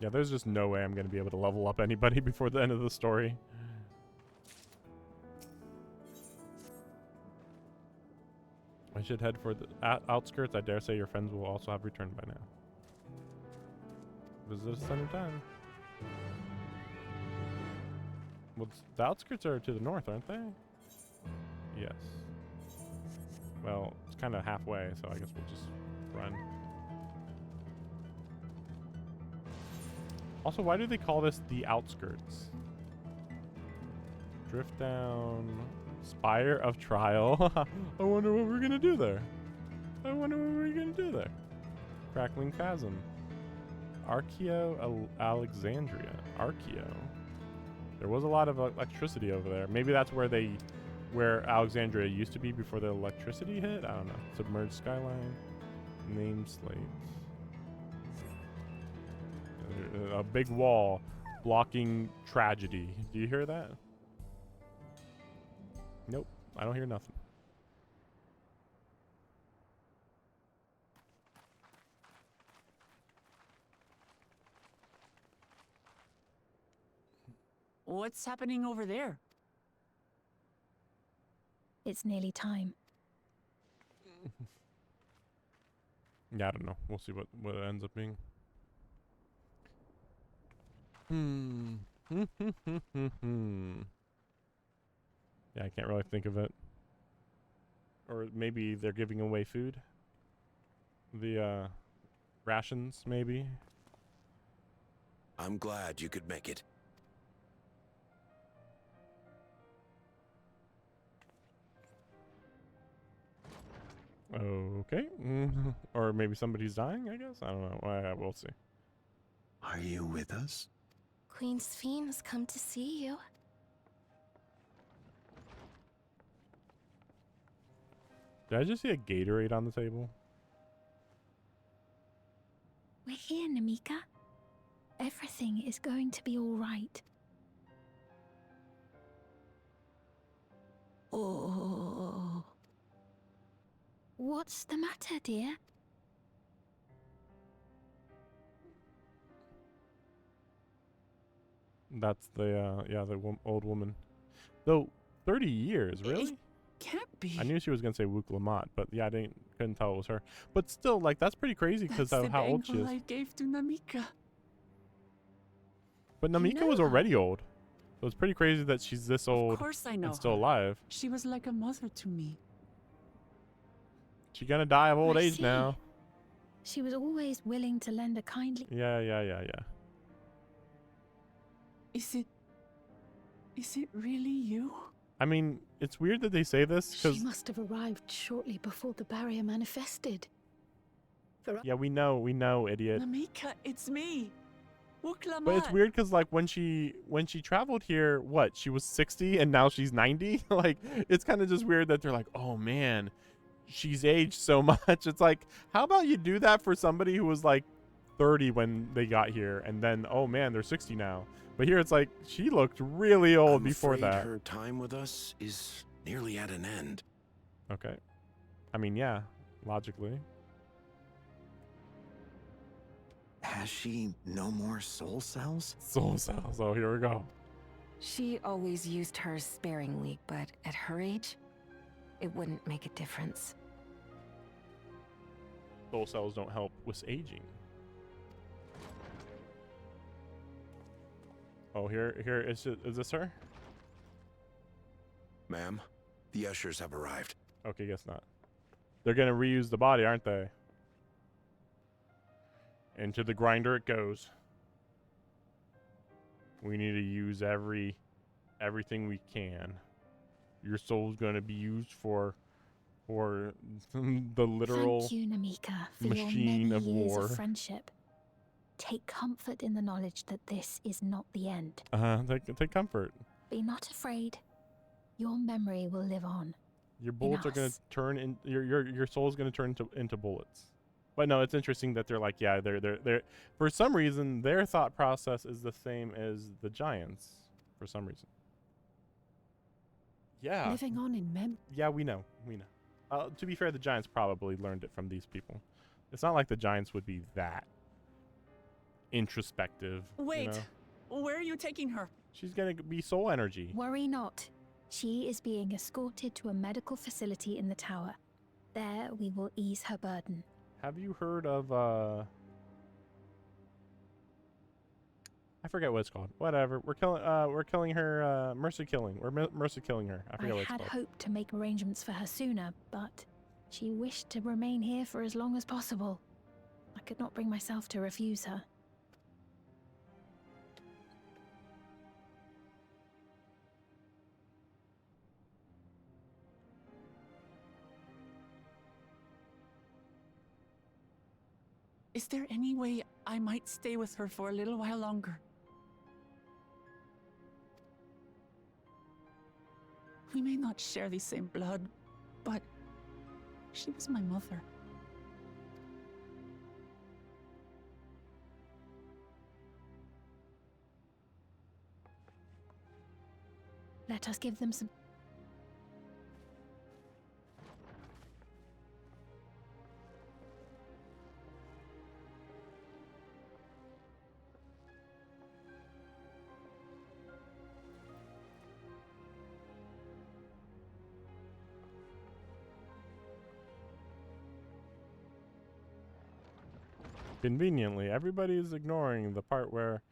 Yeah, there's just no way I'm going to be able to level up anybody before the end of the story. I should head for the outskirts. I dare say your friends will also have returned by now. Visit us anytime. Well, the outskirts are to the north, aren't they? Yes. Well, it's kind of halfway, so I guess we'll just run. Also, why do they call this the outskirts? Drift down. Spire of Trial. I wonder what we're gonna do there. I wonder what we're gonna do there. Crackling Chasm. Archeo Alexandria. Archeo. There was a lot of electricity over there. Maybe that's where Alexandria used to be before the electricity hit? I don't know. Submerged skyline. Name slate. A big wall blocking tragedy. Do you hear that? Nope. I don't hear nothing. What's happening over there? It's nearly time. Yeah, I don't know. We'll see what it ends up being. Yeah, I can't really think of it. Or maybe they're giving away food. The rations, maybe. I'm glad you could make it. Okay. Or maybe somebody's dying, I guess? I don't know. We'll see. Are you with us? Queen Sveen has come to see you. Did I just see a Gatorade on the table? We're here, Namika. Everything is going to be all right. Oh. What's the matter, dear? That's the old woman. Though 30 years, really? can't be. I knew she was gonna say Wook Lamont, but yeah, couldn't tell it was her. But still, like, that's pretty crazy because That's of the how old she bangle is. I gave to Namika. But Namika was already old, so it's pretty crazy that she's this old Of course I know and still her. alive. She was like a mother to me. She's gonna die of old I age see. now. She was always willing to lend a kindly. Yeah. Is it really you? I mean, it's weird that they say this She because must have arrived shortly before the barrier manifested. yeah, we know, idiot. Namika, it's me. Wook Lamont. But it's weird because like when she traveled here, what, she was 60 and now she's 90. Like, it's kind of just weird that they're like, oh man, she's aged so much. It's like, how about you do that for somebody who was like 30 when they got here, and then oh man, they're 60 now. But here it's like she looked really old before afraid that. her time with us is nearly at an end. Okay, I mean, yeah, logically. Has she no more soul cells? Soul cells. Oh, here we go. She always used hers sparingly, but at her age, it wouldn't make a difference. Soul cells don't help with aging. Oh, here is this her? Ma'am, the ushers have arrived. Okay, guess not. They're gonna reuse the body, aren't they? Into the grinder it goes. We need to use everything we can. Your soul's gonna be used for the literal Thank you, Namika, for machine your of many years war. of friendship. Take comfort in the knowledge that this is not the end. Take comfort. Be not afraid. Your memory will live on. Your bullets are gonna turn in. Your soul's gonna turn into bullets. But no, it's interesting that they're like, yeah, they're for some reason their thought process is the same as the giants for some reason. Yeah. Living on in mem. Yeah, we know. To be fair, the giants probably learned it from these people. It's not like the giants would be that introspective. Wait, you know? where are you taking her? She's gonna be soul energy. Worry not. She is being escorted to a medical facility in the tower. There we will ease her burden. Have you heard of I forget what it's called. Whatever. We're killing her. Mercy killing. We're mercy killing her. I forget what it's had called. hoped to make arrangements for her sooner, but she wished to remain here for as long as possible. I could not bring myself to refuse her. Is there any way I might stay with her for a little while longer? We may not share the same blood, but she was my mother. Let us give them some... Conveniently, everybody is ignoring the part where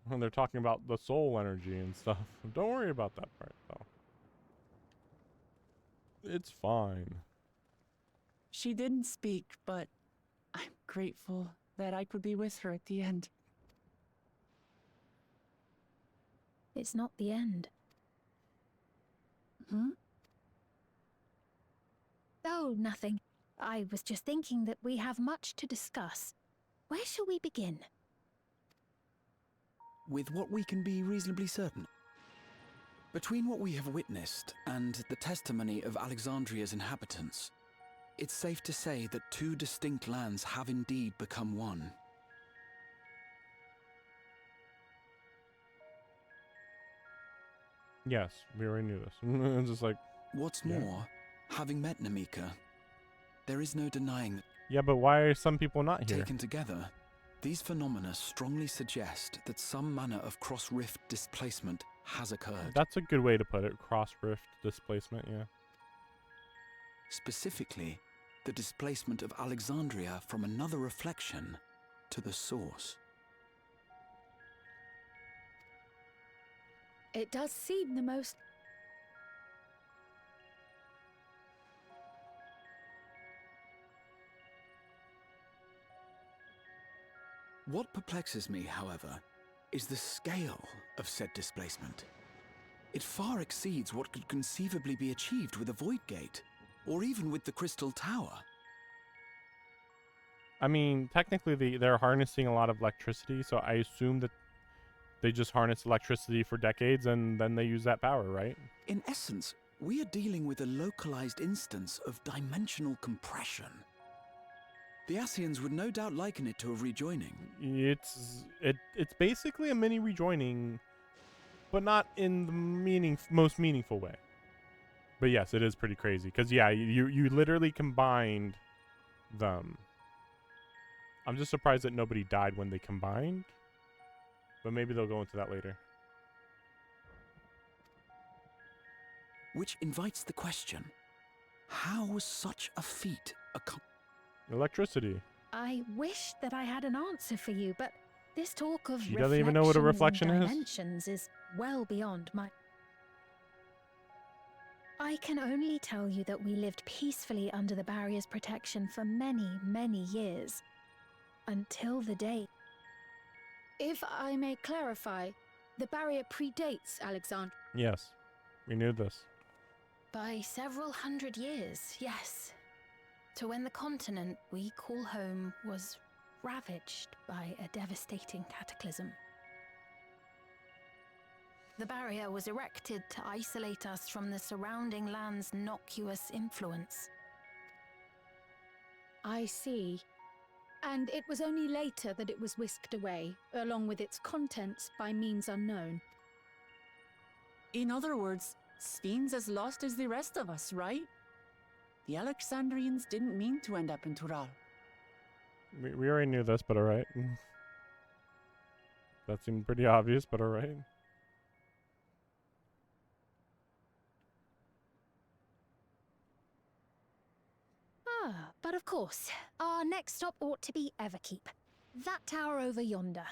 when they're talking about the soul energy and stuff. Don't worry about that part, though. It's fine. She didn't speak, but I'm grateful that I could be with her at the end. It's not the end. Oh, nothing. I was just thinking that we have much to discuss. Where shall we begin? With what we can be reasonably certain. Between what we have witnessed and the testimony of Alexandria's inhabitants, it's safe to say that two distinct lands have indeed become one. Yes, we already knew this. It's just like... What's yeah. more, having met Namika, there is no denying that... Yeah, but why are some people not here? Taken together, these phenomena strongly suggest that some manner of cross-rift displacement has occurred. That's a good way to put it. Cross-rift displacement, yeah. Specifically, the displacement of Alexandria from another reflection to the source. It does seem the most... What perplexes me, however, is the scale of said displacement. It far exceeds what could conceivably be achieved with a Void Gate, or even with the Crystal Tower. I mean, technically they're harnessing a lot of electricity, so I assume that they just harness electricity for decades and then they use that power, right? In essence, we are dealing with a localized instance of dimensional compression. The Ascians would no doubt liken it to a rejoining. It's basically a mini rejoining, but not in the most meaningful way. But yes, it is pretty crazy because yeah, you literally combined them. I'm just surprised that nobody died when they combined, but maybe they'll go into that later. Which invites the question: how was such a feat accomplished? Electricity. I wish that I had an answer for you, but this talk of She doesn't even know what a reflection and is? dimensions is well beyond my... I can only tell you that we lived peacefully under the barrier's protection for many, many years. Until the day... If I may clarify, the barrier predates Alexandria. Yes, we knew this. By several hundred years, yes. To when the continent we call home was ravaged by a devastating cataclysm. The barrier was erected to isolate us from the surrounding land's noxious influence. I see. And it was only later that it was whisked away, along with its contents, by means unknown. In other words, Sphinx as lost as the rest of us, right? The Alexandrians didn't mean to end up in Tural. We already knew this, but alright. That seemed pretty obvious, but alright. But of course, our next stop ought to be Everkeep. That tower over yonder.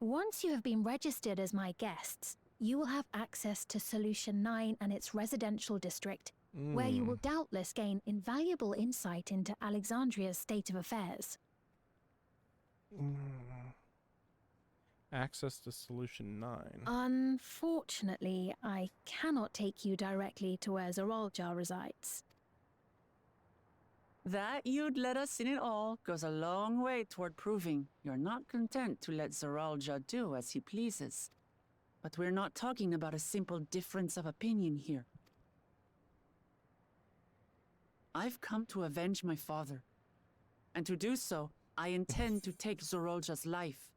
Once you have been registered as my guests, you will have access to Solution 9 and its residential district, where you will doubtless gain invaluable insight into Alexandria's state of affairs. Access to Solution 9. Unfortunately, I cannot take you directly to where Zoralja resides. That you'd let us in it all goes a long way toward proving you're not content to let Zoralja do as he pleases. But we're not talking about a simple difference of opinion here. I've come to avenge my father. And to do so, I intend to take Zoralja's life.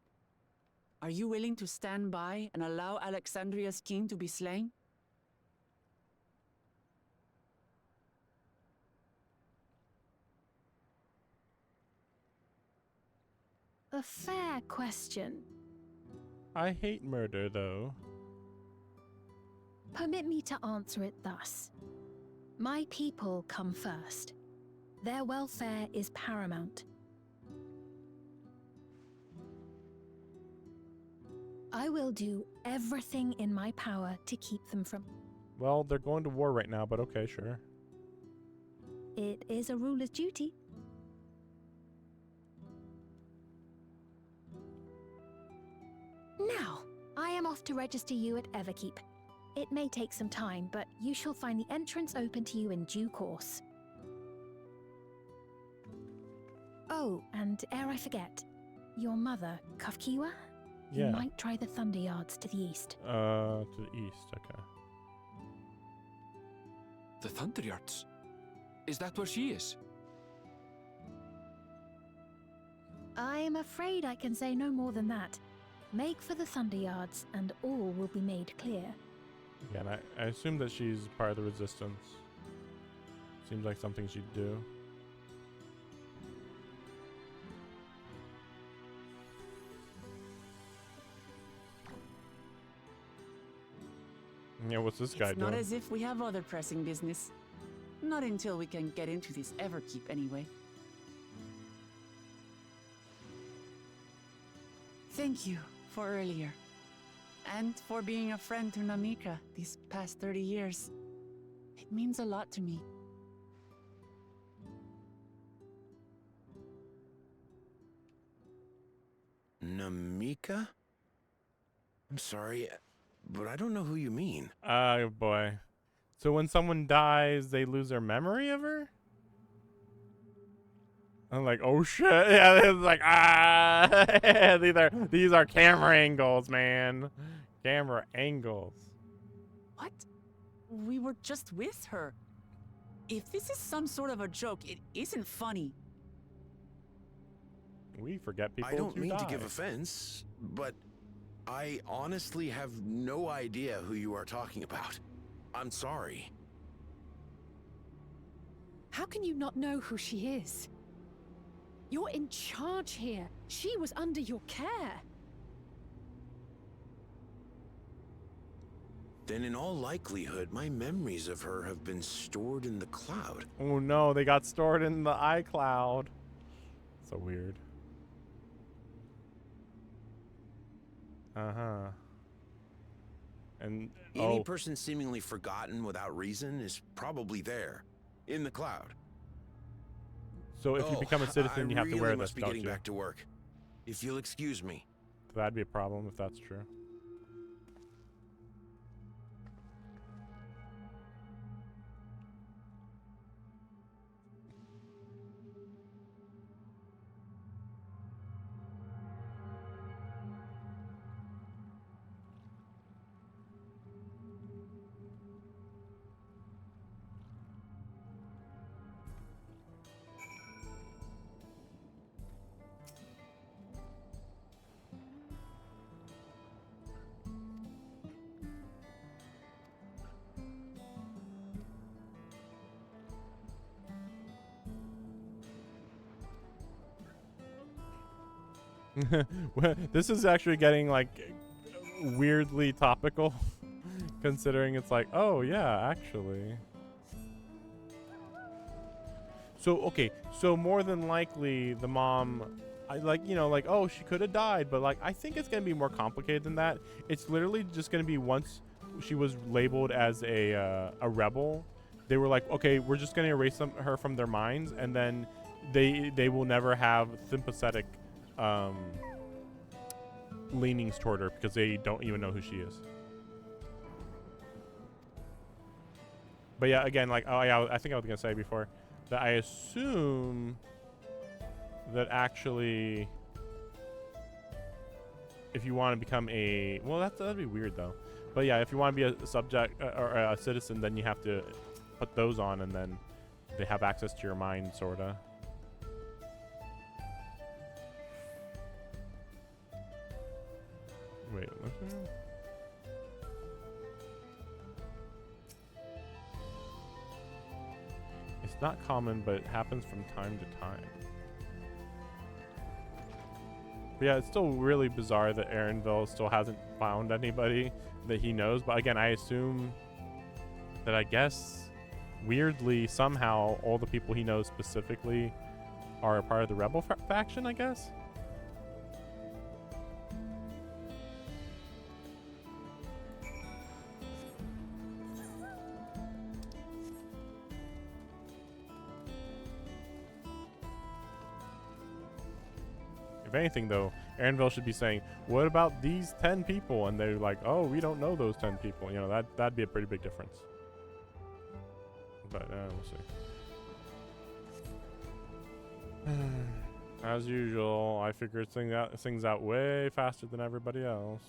Are you willing to stand by and allow Alexandria's king to be slain? A fair question. I hate murder, though. Permit me to answer it thus. My people come first. Their welfare is paramount. I will do everything in my power to keep them from... Well, they're going to war right now, but okay, sure. It is a ruler's duty. Now, I am off to register you at Everkeep. It may take some time, but you shall find the entrance open to you in due course. Oh, and ere I forget, your mother, Kafkiwa? Yeah. You might try the Thunder Yards to the east. To the east, okay. The Thunder Yards? Is that where she is? I'm afraid I can say no more than that. Make for the Thunder Yards, and all will be made clear. Yeah, and I assume that she's part of the Resistance. Seems like something she'd do. Yeah, what's this guy It's not doing? as if we have other pressing business. Not until we can get into this Everkeep, anyway. Thank you for earlier. And for being a friend to Namika these past 30 years. It means a lot to me. Namika? I'm sorry, but I don't know who you mean. Oh boy. So when someone dies, they lose their memory of her? I'm like, oh shit. Yeah, it's like, these are camera angles, man. Camera angles. What? We were just with her. If this is some sort of a joke, it isn't funny. We forget people I don't to mean to die. give offense, but I honestly have no idea who you are talking about. I'm sorry. How can you not know who she is? You're in charge here. She was under your care. Then in all likelihood, my memories of her have been stored in the cloud. Oh no, they got stored in the iCloud. So weird. Uh-huh. And Any person seemingly forgotten without reason is probably there, in the cloud. So if you become a citizen, you have to wear I this, must be don't getting you? back to work. If you'll excuse me. That'd be a problem if that's true. This is actually getting like weirdly topical considering it's like, oh yeah, actually. So okay, so more than likely the mom, oh, she could have died, but like I think it's gonna be more complicated than that. It's literally just gonna be once she was labeled as a rebel, they were like, okay, we're just gonna erase her from their minds, and then they will never have sympathetic leanings toward her because they don't even know who she is. But yeah, again, like, oh yeah, I think I was gonna say before that I assume that actually, if you want to become a, well, that'd be weird though. But yeah, if you want to be a subject or a citizen, then you have to put those on, and then they have access to your mind, sorta. Wait, it's not common, but it happens from time to time. But yeah, it's still really bizarre that Aaronville still hasn't found anybody that he knows. But again, I assume that, I guess, weirdly, somehow, all the people he knows specifically are a part of the rebel faction, I guess. If anything, though, Aaronville should be saying, what about these 10 people? And they're like, oh, we don't know those 10 people. You know, that'd be a pretty big difference. But we'll see. As usual, I figured things out way faster than everybody else.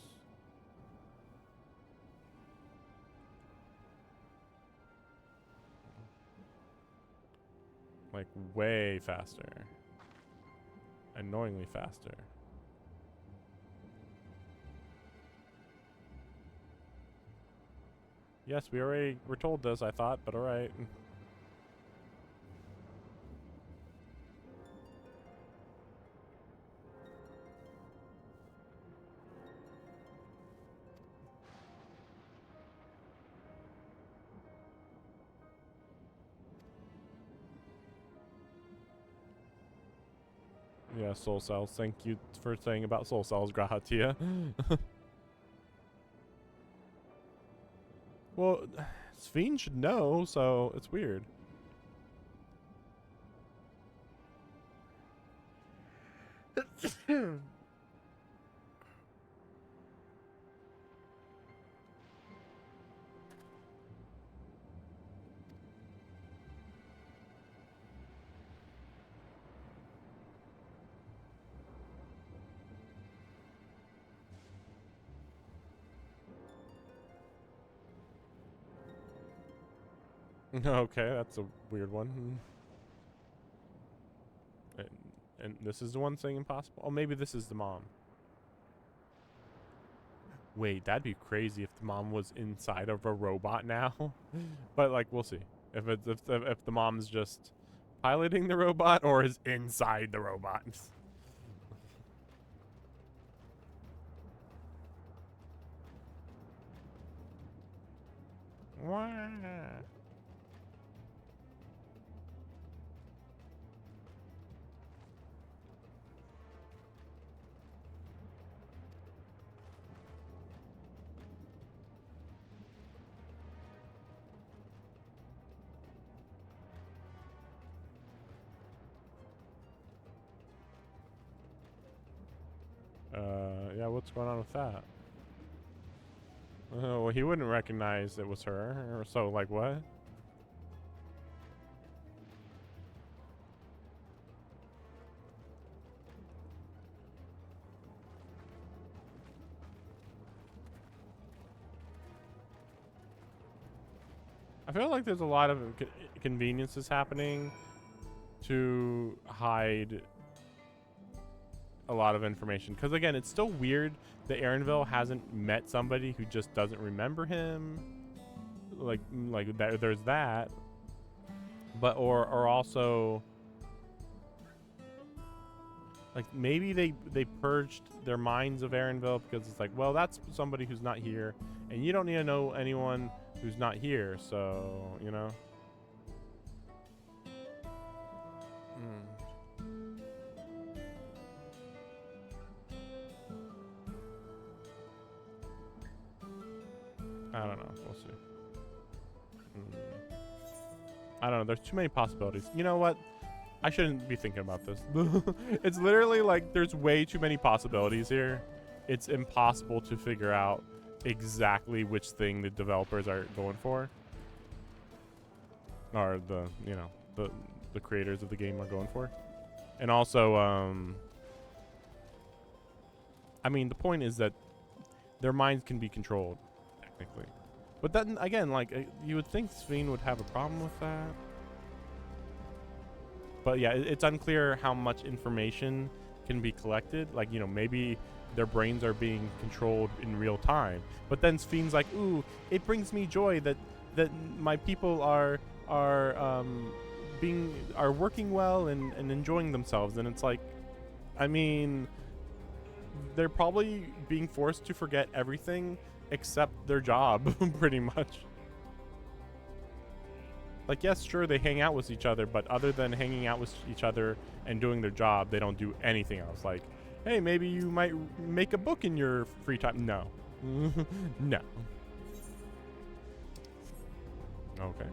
Like, way faster. Annoyingly faster. Yes, we already were told this, I thought, but alright. Yeah, soul cells. Thank you for saying about soul cells, Grahatia. Well, Sphene should know, so it's weird. Okay, that's a weird one. And this is the one saying impossible? Oh, maybe this is the mom. Wait, that'd be crazy if the mom was inside of a robot now. But like, we'll see. If the mom's just piloting the robot or is inside the robot. Wow. Yeah, what's going on with that? Oh, well, he wouldn't recognize it was her, or so, like, what? I feel like there's a lot of conveniences happening to hide a lot of information, because again, it's still weird that Aaronville hasn't met somebody who just doesn't remember him, like that. There's that, but or also like maybe they purged their minds of Aaronville because it's like, well, that's somebody who's not here, and you don't need to know anyone who's not here, so you know. I don't know. We'll see. I don't know. There's too many possibilities. You know what? I shouldn't be thinking about this. It's literally like there's way too many possibilities here. It's impossible to figure out exactly which thing the developers are going for. Or the, you know, the creators of the game are going for. And also, I mean, the point is that their minds can be controlled. Technically. But then again, like you would think Sphene would have a problem with that. But yeah, it's unclear how much information can be collected. Like, you know, maybe their brains are being controlled in real time. But then Sphene's like, ooh, it brings me joy that my people are working well and enjoying themselves. And it's like, I mean, they're probably being forced to forget everything except their job, pretty much. Like, yes, sure, they hang out with each other, but other than hanging out with each other and doing their job, they don't do anything else. Like, hey, maybe you might make a book in your free time. No. No. Okay.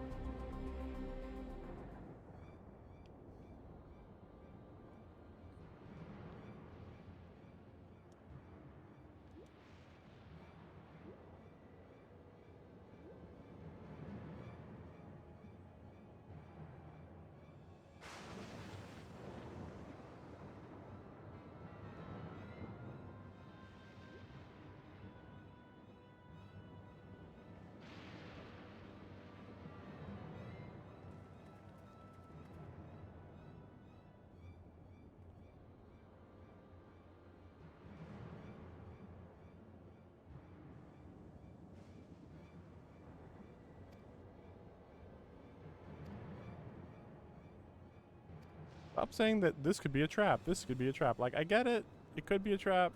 Stop saying that this could be a trap. This could be a trap. Like, I get it. It could be a trap.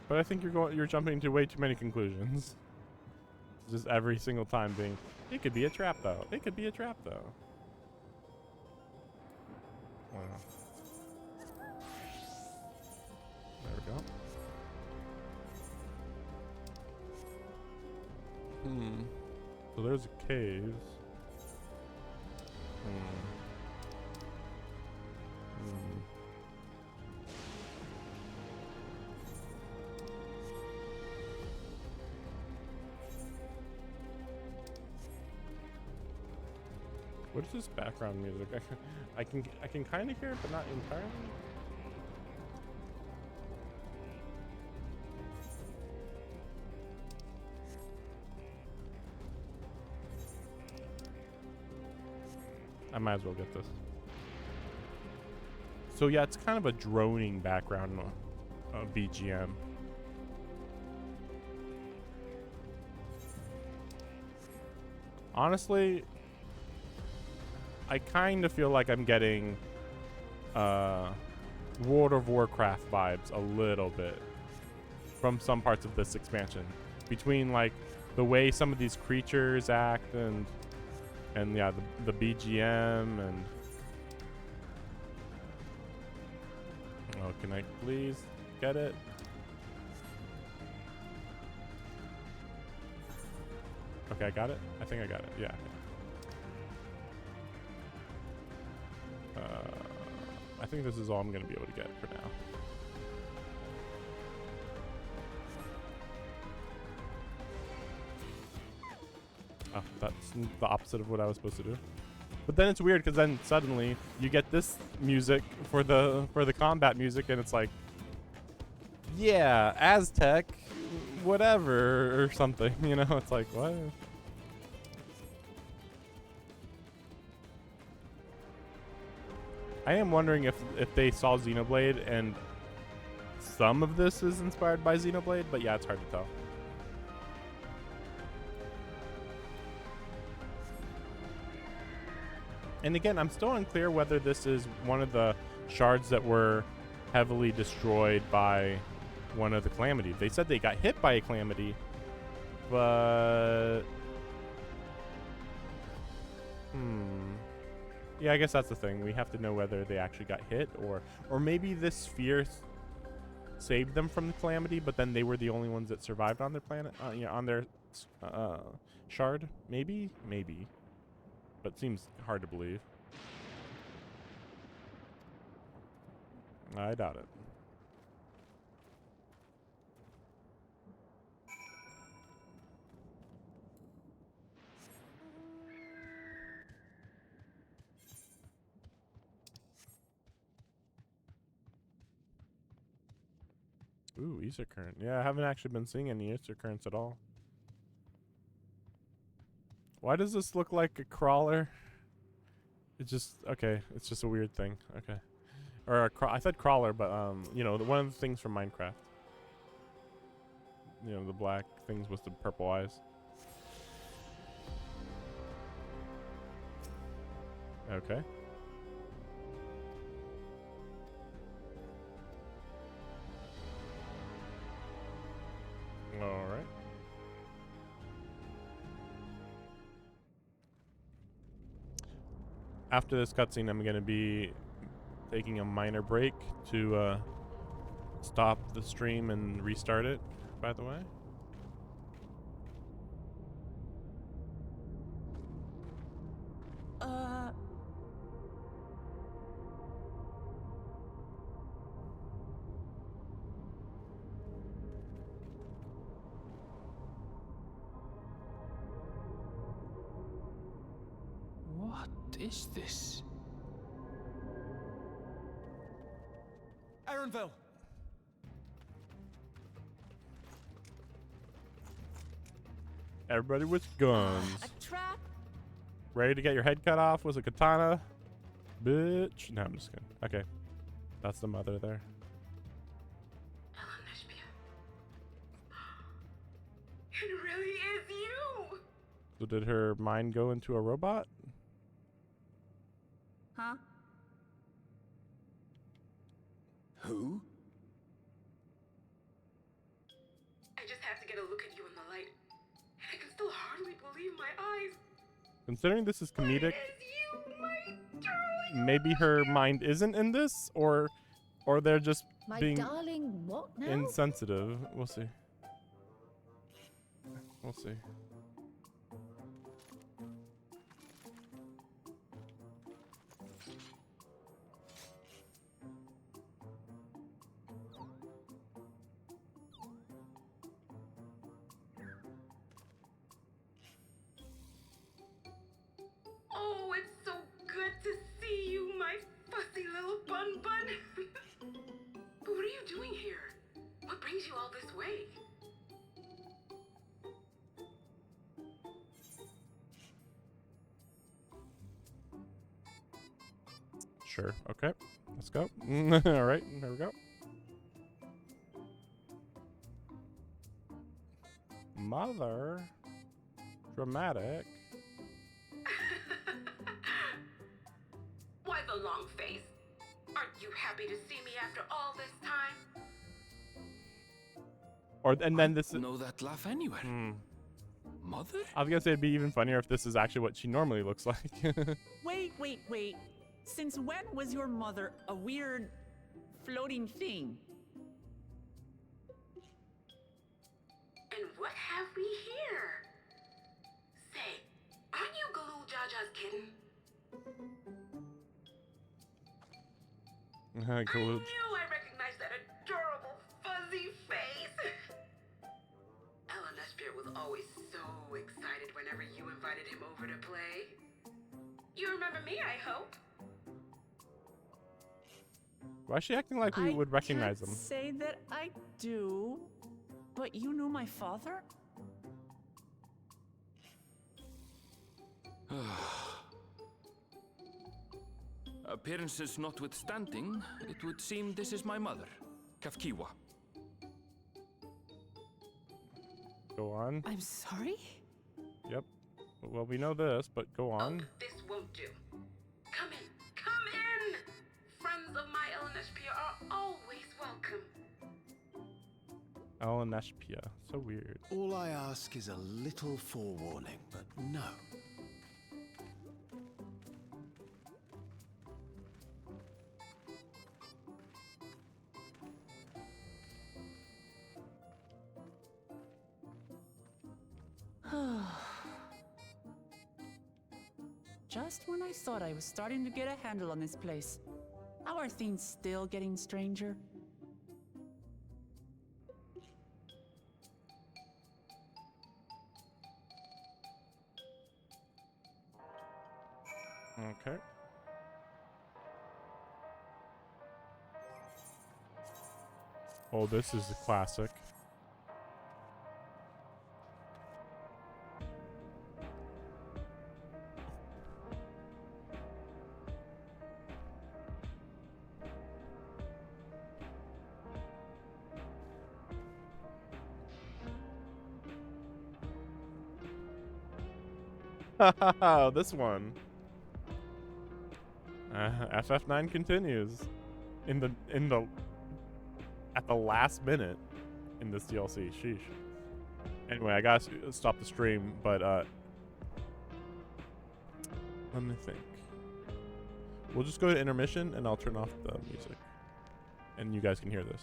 But I think you're jumping to way too many conclusions. Just every single time being, it could be a trap though. It could be a trap though. Wow. we go. So there's caves. What is this background music? I can kind of hear it, but not entirely. I might as well get this. So yeah, it's kind of a droning background BGM. Honestly, I kind of feel like I'm getting World of Warcraft vibes a little bit from some parts of this expansion. Between like the way some of these creatures act and yeah, the BGM and oh, can I please get it? Okay, I got it. I think I got it. Yeah. I think this is all I'm gonna be able to get for now. Oh, that's the opposite of what I was supposed to do. But then it's weird because then suddenly you get this music for the combat music, and it's like, yeah, Aztec, whatever, or something. You know, it's like, what? I am wondering if they saw Xenoblade and some of this is inspired by Xenoblade, but yeah, it's hard to tell. And again, I'm still unclear whether this is one of the shards that were heavily destroyed by one of the calamities. They said they got hit by a calamity, but yeah, I guess that's the thing. We have to know whether they actually got hit, or maybe this sphere saved them from the calamity, but then they were the only ones that survived on their planet, on their shard. Maybe, but seems hard to believe. I doubt it. Ooh, Ether Current. Yeah, I haven't actually been seeing any Ether Currents at all. Why does this look like a crawler? It's just, okay, it's just a weird thing. Okay. Or I said crawler, but, you know, one of the things from Minecraft. You know, the black things with the purple eyes. Okay. All right. After this cutscene, I'm going to be taking a minor break to stop the stream and restart it, by the way. What is this? Aaronville! Everybody with guns. A trap? Ready to get your head cut off with a katana? Bitch. No, I'm just kidding. Okay. That's the mother there. It really is you! So did her mind go into a robot? Huh? Who? I just have to get a look at you in the light. I can still hardly believe my eyes. Considering this is comedic, maybe her mind isn't in this, or or they're just My being darling, what now? insensitive. We'll see. We'll see. Oh, it's so good to see you, my fussy little bun bun. But what are you doing here? What brings you all this way? Sure. Okay. Let's go. All right. There we go. Mother. Dramatic. Why the long face? Aren't you happy to see me after all this time? Or and then this. Know that laugh anywhere. Mother? I was gonna say it'd be even funnier if this is actually what she normally looks like. Wait. Since when was your mother a weird floating thing? And what have we here? Say, aren't you Galoo Jaja's kitten? I knew I recognized that adorable fuzzy face. Ellen Espia was always so excited whenever you invited him over to play. You remember me, I hope? Why is she acting like we would recognize I them? can't say that I do, but you knew my father? Appearances notwithstanding, it would seem this is my mother, Kafkiwa. Go on. I'm sorry? Yep. Well, we know this, but go on. This won't do. Come in. Come in! Friends of my Ellen Espia are always welcome. Ellen Espia. So weird. All I ask is a little forewarning, but no. Just when I thought I was starting to get a handle on this place, how are things still getting stranger? Okay. Oh, this is a classic. This one. FF9 continues at the last minute in this DLC. Sheesh. Anyway, I gotta stop the stream, but let me think. We'll just go to intermission and I'll turn off the music, and you guys can hear this.